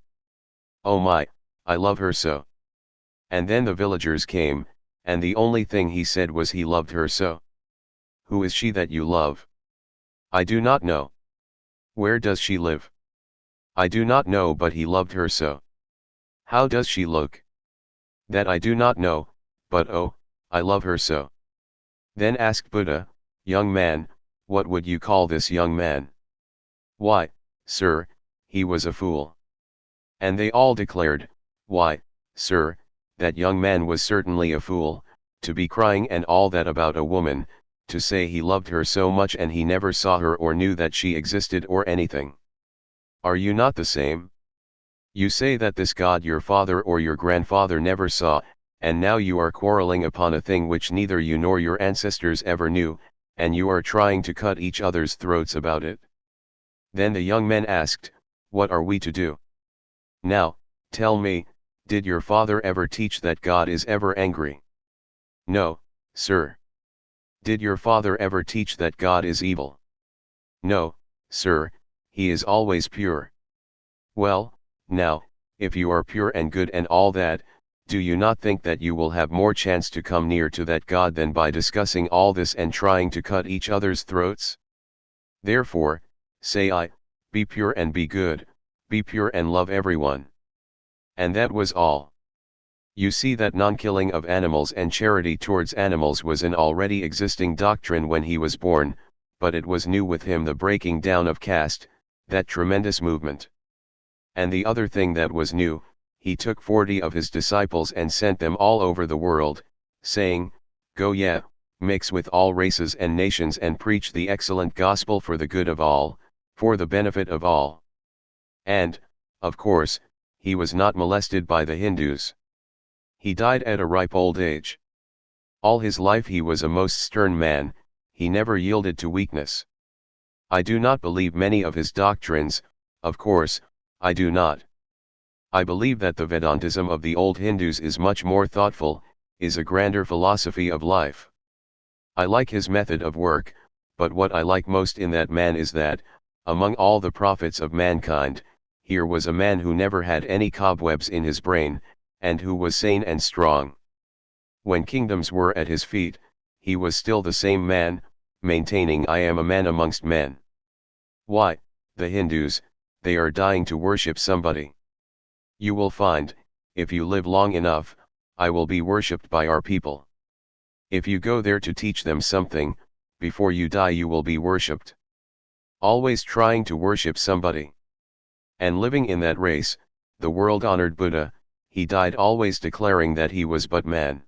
Speaker 1: Oh my, I love her so." And then the villagers came, and the only thing he said was he loved her so. "Who is she that you love?" "I do not know." "Where does she live?" "I do not know, but he loved her so." "How does she look?" "That I do not know, but oh, I love her so." Then asked Buddha, "Young man, what would you call this young man?" "Why, sir, he was a fool." And they all declared, "Why, sir, that young man was certainly a fool, to be crying and all that about a woman, to say he loved her so much and he never saw her or knew that she existed or anything. Are you not the same? You say that this God your father or your grandfather never saw, and now you are quarreling upon a thing which neither you nor your ancestors ever knew, and you are trying to cut each other's throats about it." Then the young men asked, "What are we to do? Now, tell me, did your father ever teach that God is ever angry?" "No, sir." "Did your father ever teach that God is evil?" "No, sir, he is always pure." "Well, now, if you are pure and good and all that, do you not think that you will have more chance to come near to that God than by discussing all this and trying to cut each other's throats? Therefore, say I, be pure and be good, be pure and love everyone." And that was all. You see that non-killing of animals and charity towards animals was an already existing doctrine when he was born, but it was new with him the breaking down of caste, that tremendous movement. And the other thing that was new, he took 40 of his disciples and sent them all over the world, saying, "Go mix with all races and nations and preach the excellent gospel for the good of all, for the benefit of all." And, of course, he was not molested by the Hindus. He died at a ripe old age. All his life he was a most stern man, he never yielded to weakness. I do not believe many of his doctrines, of course, I do not. I believe that the Vedantism of the old Hindus is much more thoughtful, is a grander philosophy of life. I like his method of work, but what I like most in that man is that, among all the prophets of mankind, here was a man who never had any cobwebs in his brain, and who was sane and strong. When kingdoms were at his feet, he was still the same man, maintaining "I am a man amongst men." Why, the Hindus, they are dying to worship somebody. You will find, if you live long enough, I will be worshipped by our people. If you go there to teach them something, before you die you will be worshipped. Always trying to worship somebody. And living in that race, the world-honored Buddha, he died always declaring that he was but man.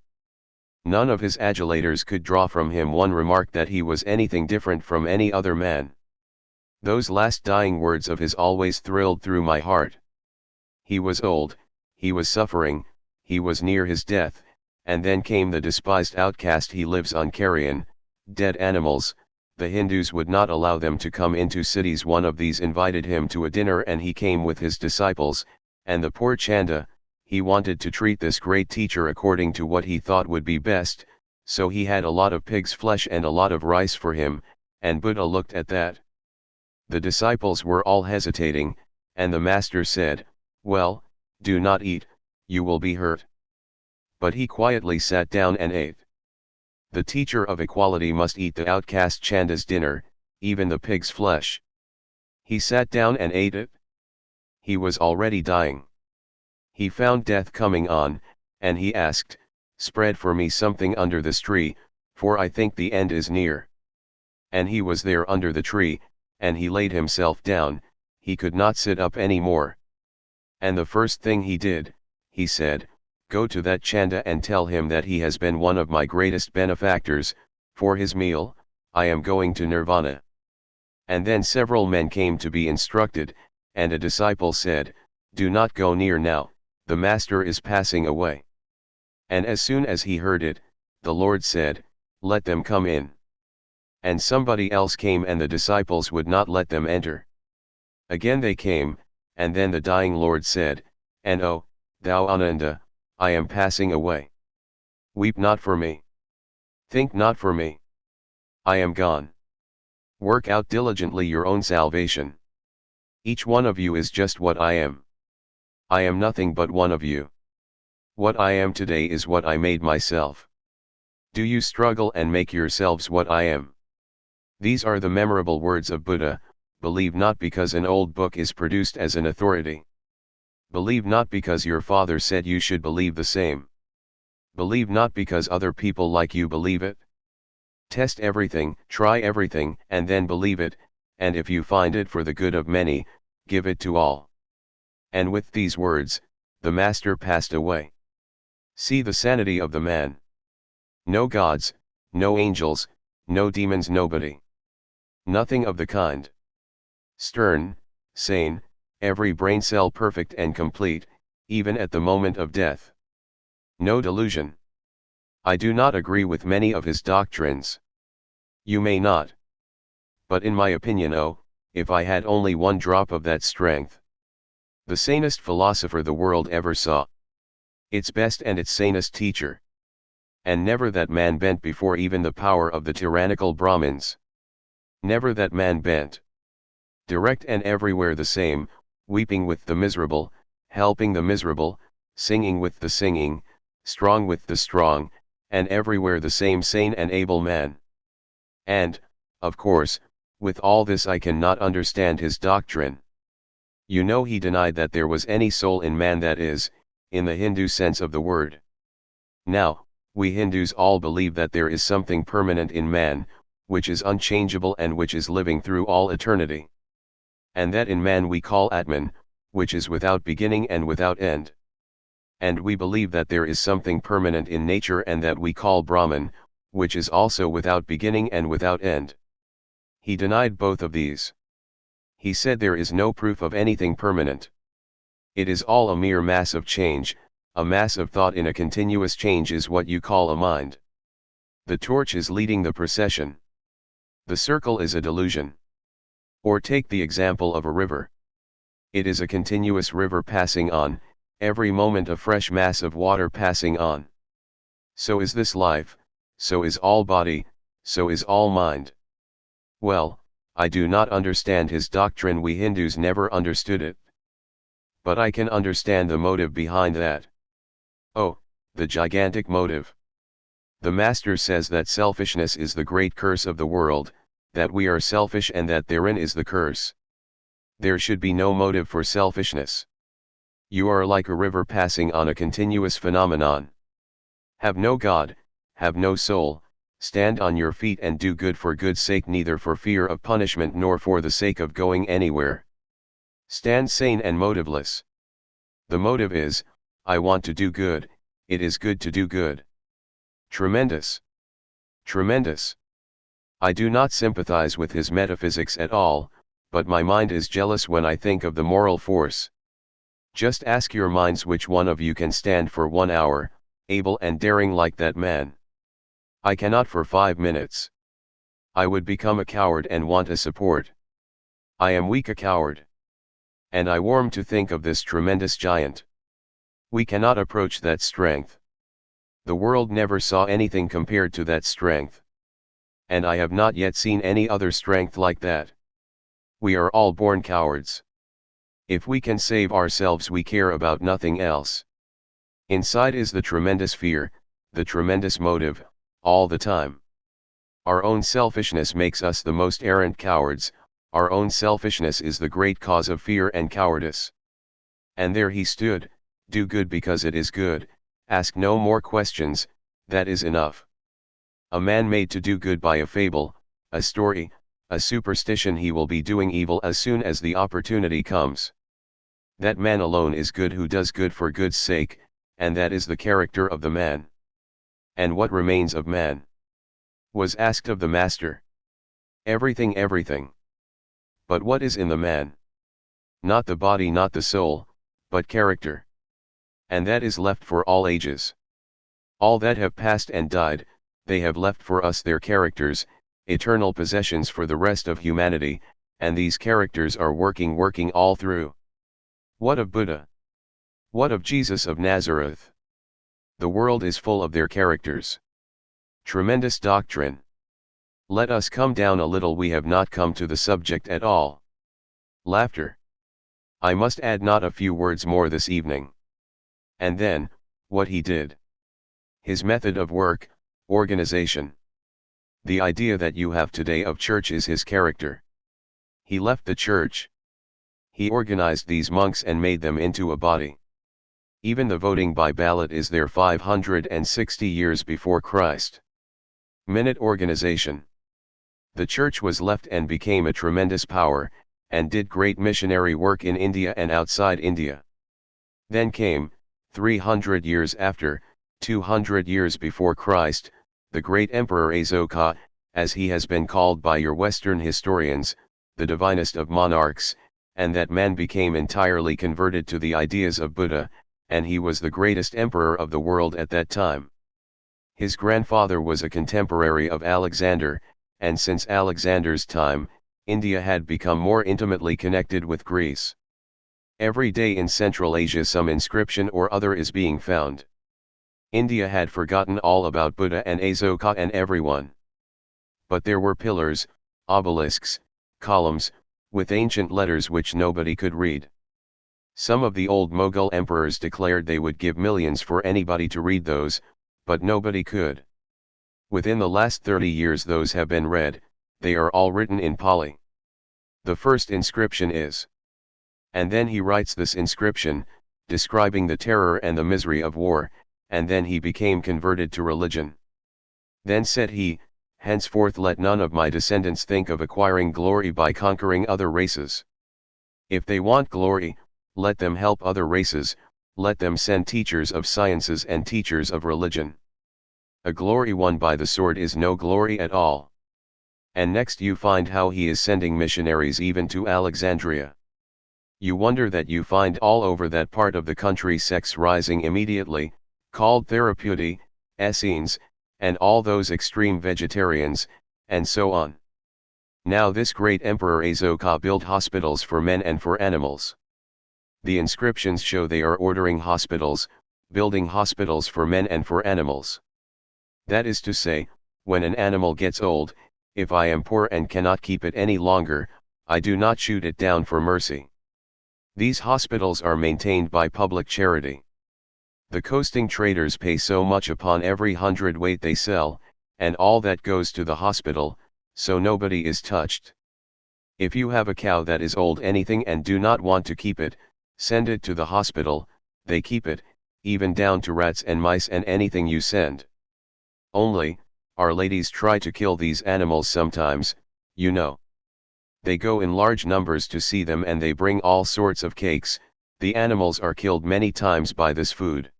Speaker 1: None of his adulators could draw from him one remark that he was anything different from any other man. Those last dying words of his always thrilled through my heart. He was old, he was suffering, he was near his death, and then came the despised outcast. He lives on carrion, dead animals. The Hindus would not allow them to come into cities. One of these invited him to a dinner and he came with his disciples, and the poor Chanda, he wanted to treat this great teacher according to what he thought would be best, so he had a lot of pig's flesh and a lot of rice for him, and Buddha looked at that. The disciples were all hesitating, and the master said, "Well, do not eat, you will be hurt." But he quietly sat down and ate. The teacher of equality must eat the outcast Chanda's dinner, even the pig's flesh. He sat down and ate it. He was already dying. He found death coming on, and he asked, "Spread for me something under this tree, for I think the end is near." And he was there under the tree, and he laid himself down, he could not sit up any more. And the first thing he did, he said, "Go to that Chanda and tell him that he has been one of my greatest benefactors, for his meal, I am going to Nirvana." And then several men came to be instructed, and a disciple said, "Do not go near now, the master is passing away." And as soon as he heard it, the Lord said, "Let them come in." And somebody else came and the disciples would not let them enter. Again they came, and then the dying Lord said, "And oh, thou Ananda, I am passing away. Weep not for me. Think not for me. I am gone." Work out diligently your own salvation. Each one of you is just what I am. I am nothing but one of you. What I am today is what I made myself. Do you struggle and make yourselves what I am? These are the memorable words of Buddha. Believe not because an old book is produced as an authority. Believe not because your father said you should believe the same. Believe not because other people like you believe it. Test everything, try everything, and then believe it, and if you find it for the good of many, give it to all. And with these words, the master passed away. See the sanity of the man. No gods, no angels, no demons, nobody. Nothing of the kind. Stern, sane, every brain cell perfect and complete, even at the moment of death. No delusion. I do not agree with many of his doctrines. You may not. But in my opinion, oh, if I had only one drop of that strength. The sanest philosopher the world ever saw. Its best and its sanest teacher. And never that man bent before even the power of the tyrannical Brahmins. Never that man bent. Direct and everywhere the same, weeping with the miserable, helping the miserable, singing with the singing, strong with the strong, and everywhere the same sane and able man. And, of course, with all this I cannot understand his doctrine. You know he denied that there was any soul in man, that is, in the Hindu sense of the word. Now, we Hindus all believe that there is something permanent in man, which is unchangeable and which is living through all eternity. And that in man we call Atman, which is without beginning and without end. And we believe that there is something permanent in nature and that we call Brahman, which is also without beginning and without end. He denied both of these. He said there is no proof of anything permanent. It is all a mere mass of change, a mass of thought in a continuous change is what you call a mind. The torch is leading the procession. The circle is a delusion. Or take the example of a river. It is a continuous river passing on, every moment a fresh mass of water passing on. So is this life, so is all body, so is all mind. Well, I do not understand his doctrine, we Hindus never understood it. But I can understand the motive behind that. Oh, the gigantic motive. The master says that selfishness is the great curse of the world, that we are selfish and that therein is the curse. There should be no motive for selfishness. You are like a river passing on a continuous phenomenon. Have no God, have no soul, stand on your feet and do good for good's sake, neither for fear of punishment nor for the sake of going anywhere. Stand sane and motiveless. The motive is, I want to do good, it is good to do good. Tremendous. Tremendous. I do not sympathize with his metaphysics at all, but my mind is jealous when I think of the moral force. Just ask your minds which one of you can stand for 1 hour, able and daring like that man. I cannot for 5 minutes. I would become a coward and want a support. I am weak, a coward. And I warm to think of this tremendous giant. We cannot approach that strength. The world never saw anything compared to that strength. And I have not yet seen any other strength like that. We are all born cowards. If we can save ourselves, we care about nothing else. Inside is the tremendous fear, the tremendous motive, all the time. Our own selfishness makes us the most arrant cowards, our own selfishness is the great cause of fear and cowardice. And there he stood, do good because it is good, ask no more questions, that is enough. A man made to do good by a fable, a story, a superstition, he will be doing evil as soon as the opportunity comes. That man alone is good who does good for good's sake, and that is the character of the man. And what remains of man? Was asked of the master. Everything, everything. But what is in the man? Not the body, not the soul, but character. And that is left for all ages. All that have passed and died, they have left for us their characters, eternal possessions for the rest of humanity, and these characters are working all through. What of Buddha? What of Jesus of Nazareth? The world is full of their characters. Tremendous doctrine. Let us come down a little, we have not come to the subject at all. Laughter. I must add not a few words more this evening. And then, what he did. His method of work, organization. The idea that you have today of church is his character. He left the church. He organized these monks and made them into a body. Even the voting by ballot is there 560 years before Christ. Minute organization. The church was left and became a tremendous power, and did great missionary work in India and outside India. Then came, 300 years after, 200 years before Christ, the great Emperor Asoka, as he has been called by your Western historians, the divinest of monarchs, and that man became entirely converted to the ideas of Buddha, and he was the greatest emperor of the world at that time. His grandfather was a contemporary of Alexander, and since Alexander's time, India had become more intimately connected with Greece. Every day in Central Asia some inscription or other is being found. India had forgotten all about Buddha and Asoka and everyone. But there were pillars, obelisks, columns, with ancient letters which nobody could read. Some of the old Mughal emperors declared they would give millions for anybody to read those, but nobody could. Within the last 30 years those have been read, they are all written in Pali. The first inscription is. And then he writes this inscription, describing the terror and the misery of war, and then he became converted to religion. Then said he, henceforth let none of my descendants think of acquiring glory by conquering other races. If they want glory, let them help other races, let them send teachers of sciences and teachers of religion. A glory won by the sword is no glory at all. And next you find how he is sending missionaries even to Alexandria. You wonder that you find all over that part of the country sects rising immediately, called Therapeuti, Essenes, and all those extreme vegetarians, and so on. Now this great Emperor Asoka built hospitals for men and for animals. The inscriptions show they are ordering hospitals, building hospitals for men and for animals. That is to say, when an animal gets old, if I am poor and cannot keep it any longer, I do not shoot it down for mercy. These hospitals are maintained by public charity. The coasting traders pay so much upon every hundredweight they sell, and all that goes to the hospital, so nobody is touched. If you have a cow that is old anything and do not want to keep it, send it to the hospital, they keep it, even down to rats and mice and anything you send. Only, our ladies try to kill these animals sometimes, you know. They go in large numbers to see them and they bring all sorts of cakes. The animals are killed many times by this food.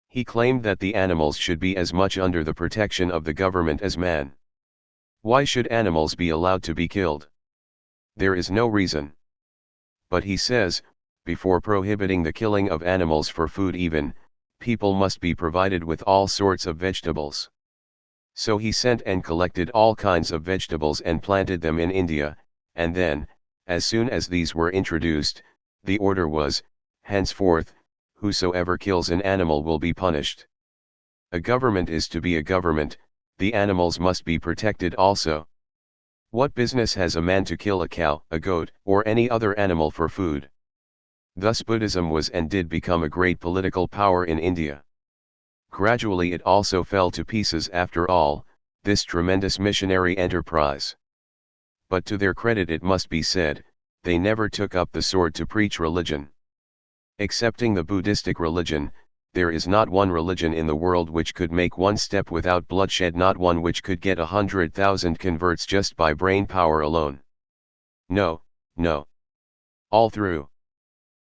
Speaker 1: He claimed that the animals should be as much under the protection of the government as man. Why should animals be allowed to be killed? There is no reason. But he says, before prohibiting the killing of animals for food even, people must be provided with all sorts of vegetables. So he sent and collected all kinds of vegetables and planted them in India, and then, as soon as these were introduced, the order was, henceforth, whosoever kills an animal will be punished. A government is to be a government, the animals must be protected also. What business has a man to kill a cow, a goat, or any other animal for food? Thus Buddhism was and did become a great political power in India. Gradually it also fell to pieces after all, this tremendous missionary enterprise. But to their credit it must be said, they never took up the sword to preach religion. Excepting the Buddhistic religion, there is not one religion in the world which could make one step without bloodshed, not one which could get 100,000 converts just by brain power alone. No, no. All through.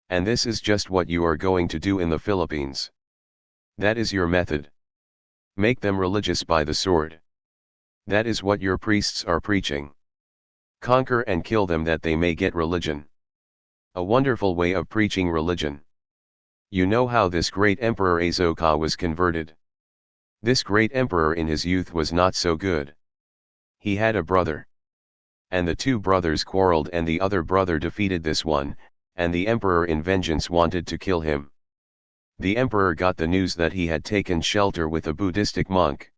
Speaker 1: And this is just what you are going to do in the Philippines. That is your method. Make them religious by the sword. That is what your priests are preaching. Conquer and kill them that they may get religion. A wonderful way of preaching religion. You know how this great Emperor Asoka was converted. This great emperor in his youth was not so good. He had a brother. And the two brothers quarreled and the other brother defeated this one, and the emperor in vengeance wanted to kill him. The emperor got the news that he had taken shelter with a Buddhistic monk.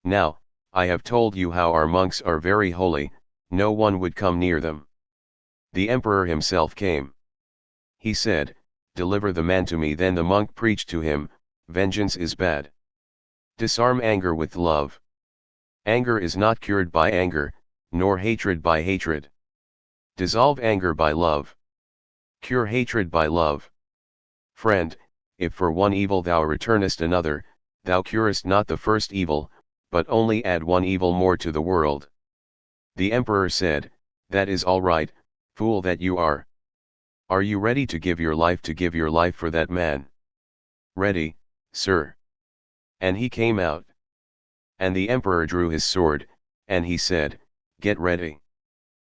Speaker 1: Now, I have told you how our monks are very holy, no one would come near them. The emperor himself came. He said, deliver the man to me. Then the monk preached to him, vengeance is bad. Disarm anger with love. Anger is not cured by anger, nor hatred by hatred. Dissolve anger by love. Cure hatred by love. Friend, if for one evil thou returnest another, thou curest not the first evil, but only add one evil more to the world. The emperor said, that is all right, fool that you are. Are you ready to give your life for that man? Ready, sir. And he came out. And the emperor drew his sword, and he said, get ready.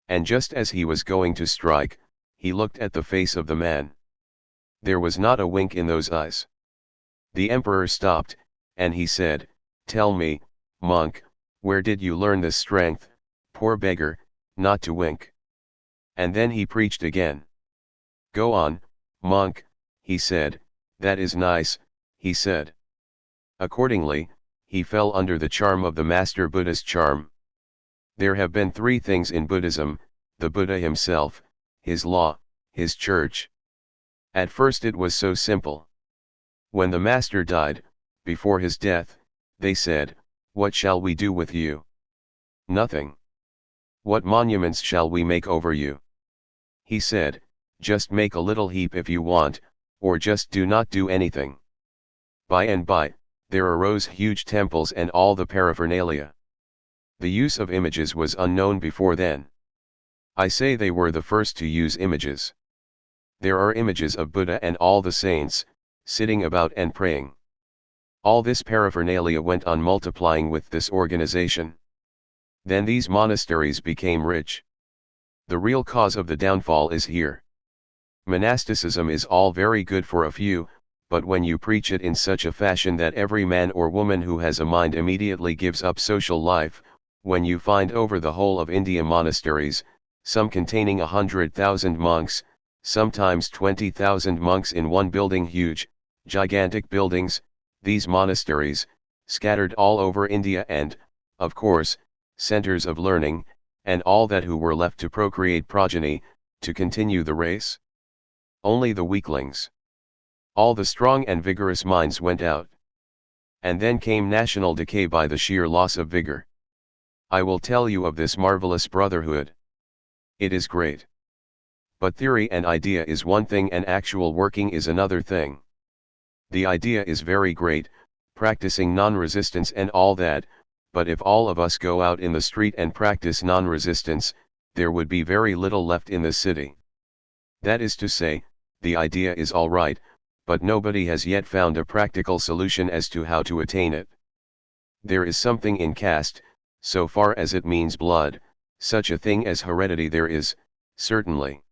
Speaker 1: And just as he was going to strike, he looked at the face of the man. There was not a wink in those eyes. The emperor stopped, and he said, tell me, monk, where did you learn this strength, poor beggar, not to wink? And then he preached again. Go on, monk, he said, that is nice, he said. Accordingly, he fell under the charm of the Master Buddha's charm. There have been three things in Buddhism: the Buddha himself, his law, his church. At first it was so simple. When the Master died, before his death, they said, what shall we do with you? Nothing. What monuments shall we make over you? He said, just make a little heap if you want, or just do not do anything. By and by, there arose huge temples and all the paraphernalia. The use of images was unknown before then. I say they were the first to use images. There are images of Buddha and all the saints, sitting about and praying. All this paraphernalia went on multiplying with this organization. Then these monasteries became rich. The real cause of the downfall is here. Monasticism is all very good for a few, but when you preach it in such a fashion that every man or woman who has a mind immediately gives up social life, when you find over the whole of India monasteries, some containing 100,000 monks, sometimes 20,000 monks in one building, huge, gigantic buildings, these monasteries, scattered all over India and, of course, centers of learning, and all that who were left to procreate progeny, to continue the race. Only the weaklings. All the strong and vigorous minds went out. And then came national decay by the sheer loss of vigor. I will tell you of this marvelous brotherhood. It is great. But theory and idea is one thing and actual working is another thing. The idea is very great, practicing non-resistance and all that, but if all of us go out in the street and practice non-resistance, there would be very little left in the city. That is to say, the idea is all right, but nobody has yet found a practical solution as to how to attain it. There is something in caste, so far as it means blood, such a thing as heredity there is, certainly.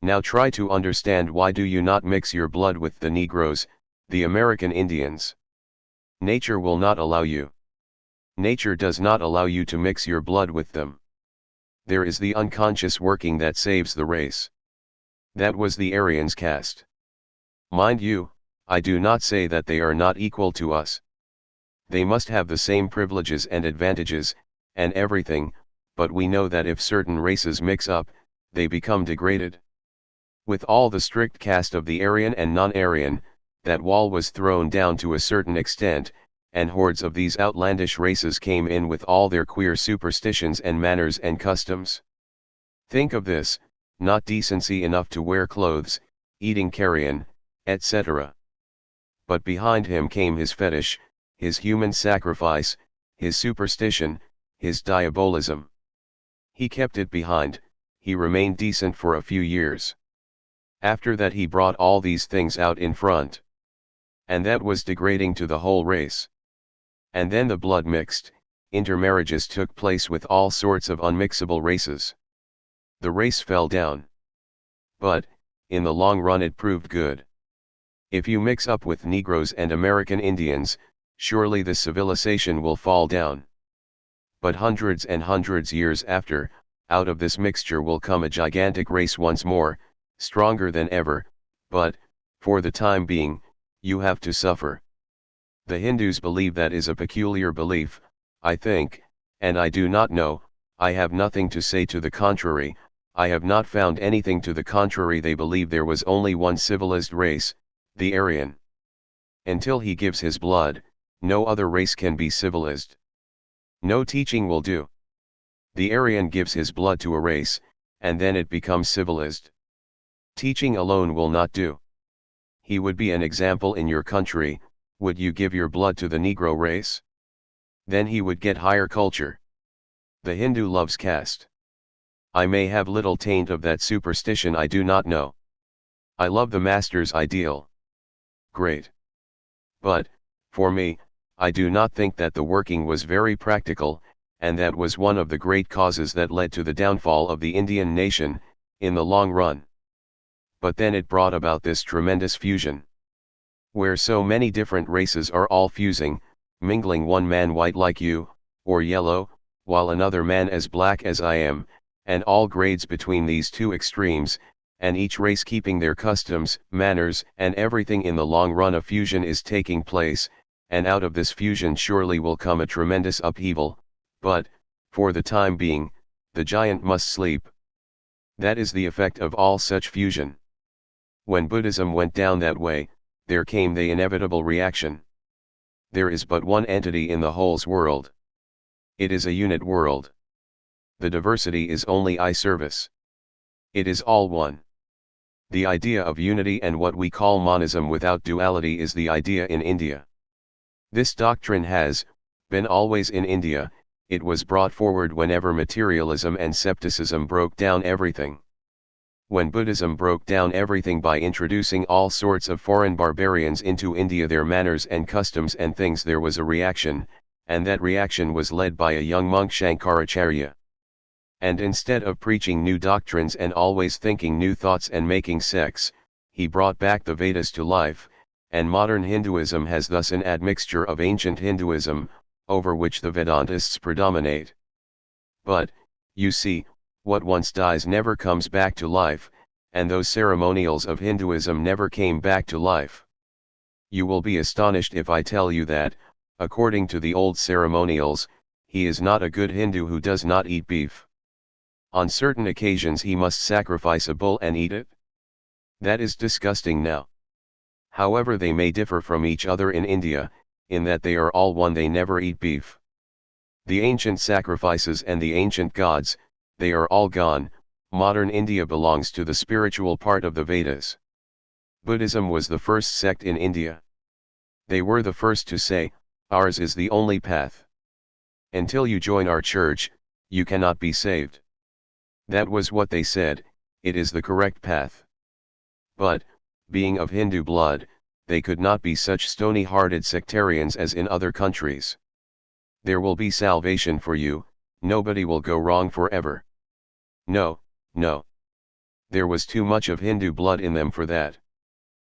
Speaker 1: Now try to understand, why do you not mix your blood with the Negroes, the American Indians? Nature will not allow you. Nature does not allow you to mix your blood with them. There is the unconscious working that saves the race. That was the Aryans' caste. Mind you, I do not say that they are not equal to us. They must have the same privileges and advantages, and everything, but we know that if certain races mix up, they become degraded. With all the strict caste of the Aryan and non-Aryan, that wall was thrown down to a certain extent, and hordes of these outlandish races came in with all their queer superstitions and manners and customs. Think of this, not decency enough to wear clothes, eating carrion, etc. But behind him came his fetish, his human sacrifice, his superstition, his diabolism. He kept it behind, he remained decent for a few years. After that he brought all these things out in front. And that was degrading to the whole race. And then the blood mixed, intermarriages took place with all sorts of unmixable races. The race fell down. But, in the long run it proved good. If you mix up with Negroes and American Indians, surely the civilization will fall down. But hundreds and hundreds years after, out of this mixture will come a gigantic race once more, stronger than ever, but, for the time being, you have to suffer. The Hindus believe that is a peculiar belief, I think, and I do not know, I have nothing to say to the contrary, I have not found anything to the contrary. They believe there was only one civilized race, the Aryan. Until he gives his blood, no other race can be civilized. No teaching will do. The Aryan gives his blood to a race, and then it becomes civilized. Teaching alone will not do. He would be an example in your country. Would you give your blood to the Negro race? Then he would get higher culture. The Hindu loves caste. I may have little taint of that superstition, I do not know. I love the master's ideal. Great. But, for me, I do not think that the working was very practical, and that was one of the great causes that led to the downfall of the Indian nation, in the long run. But then it brought about this tremendous fusion, where so many different races are all fusing, mingling, one man white like you, or yellow, while another man as black as I am, and all grades between these two extremes, and each race keeping their customs, manners, and everything. In the long run a fusion is taking place, and out of this fusion surely will come a tremendous upheaval, but, for the time being, the giant must sleep. That is the effect of all such fusion. When Buddhism went down that way, there came the inevitable reaction. There is but one entity in the whole world. It is a unit world. The diversity is only eye service. It is all one. The idea of unity and what we call monism without duality is the idea in India. This doctrine has been always in India. It was brought forward whenever materialism and skepticism broke down everything. When Buddhism broke down everything by introducing all sorts of foreign barbarians into India, their manners and customs and things, there was a reaction, and that reaction was led by a young monk, Shankaracharya. And instead of preaching new doctrines and always thinking new thoughts and making sects, he brought back the Vedas to life, and modern Hinduism has thus an admixture of ancient Hinduism, over which the Vedantists predominate. But, you see, what once dies never comes back to life, and those ceremonials of Hinduism never came back to life. You will be astonished if I tell you that, according to the old ceremonials, he is not a good Hindu who does not eat beef. On certain occasions he must sacrifice a bull and eat it. That is disgusting now. However, they may differ from each other in India, in that they are all one, they never eat beef. The ancient sacrifices and the ancient gods, they are all gone. Modern India belongs to the spiritual part of the Vedas. Buddhism was the first sect in India. They were the first to say, ours is the only path. Until you join our church, you cannot be saved. That was what they said, it is the correct path. But, being of Hindu blood, they could not be such stony-hearted sectarians as in other countries. There will be salvation for you, nobody will go wrong forever. No, no. There was too much of Hindu blood in them for that.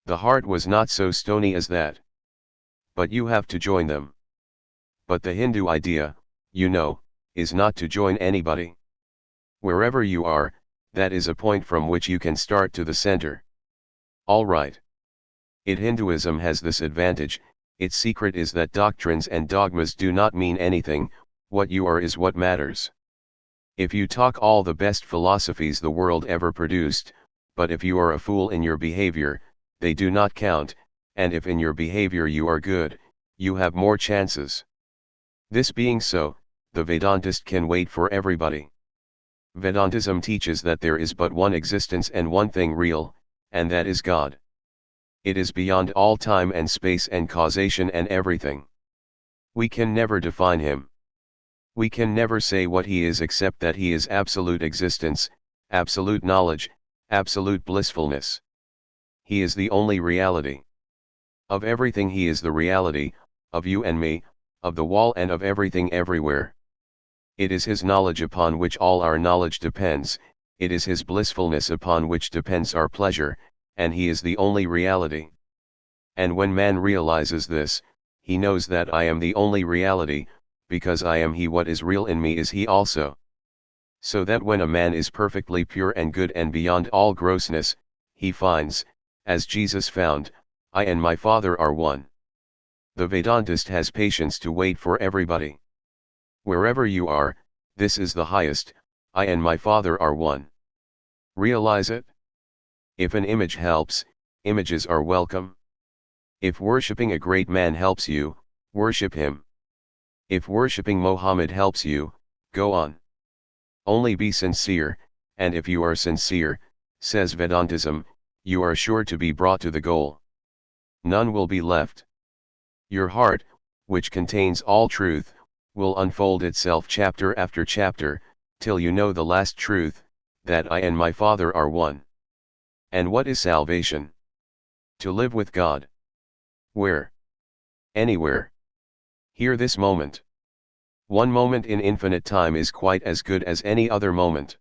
Speaker 1: The heart was not so stony as that. But you have to join them. But the Hindu idea, you know, is not to join anybody. Wherever you are, that is a point from which you can start to the center. All right. Hinduism has this advantage, its secret is that doctrines and dogmas do not mean anything, what you are is what matters. If you talk all the best philosophies the world ever produced, but if you are a fool in your behavior, they do not count, and if in your behavior you are good, you have more chances. This being so, the Vedantist can wait for everybody. Vedantism teaches that there is but one existence and one thing real, and that is God. It is beyond all time and space and causation and everything. We can never define him. We can never say what he is except that he is absolute existence, absolute knowledge, absolute blissfulness. He is the only reality. Of everything he is the reality, of you and me, of the wall and of everything everywhere. It is his knowledge upon which all our knowledge depends, it is his blissfulness upon which depends our pleasure, and he is the only reality. And when man realizes this, he knows that I am the only reality, because I am he, what is real in me is he also. So that when a man is perfectly pure and good and beyond all grossness, he finds, as Jesus found, I and my Father are one. The Vedantist has patience to wait for everybody. Wherever you are, this is the highest, I and my Father are one. Realize it? If an image helps, images are welcome. If worshipping a great man helps you, worship him. If worshipping Mohammed helps you, go on. Only be sincere, and if you are sincere, says Vedantism, you are sure to be brought to the goal. None will be left. Your heart, which contains all truth, will unfold itself chapter after chapter, till you know the last truth, that I and my Father are one. And what is salvation? To live with God. Where? Anywhere. Here this moment. One moment in infinite time is quite as good as any other moment.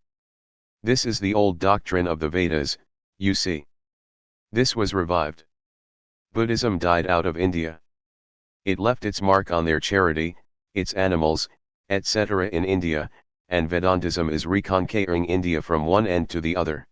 Speaker 1: This is the old doctrine of the Vedas, you see. This was revived. Buddhism died out of India. It left its mark on their charity, its animals, etc. in India, and Vedantism is reconquering India from one end to the other.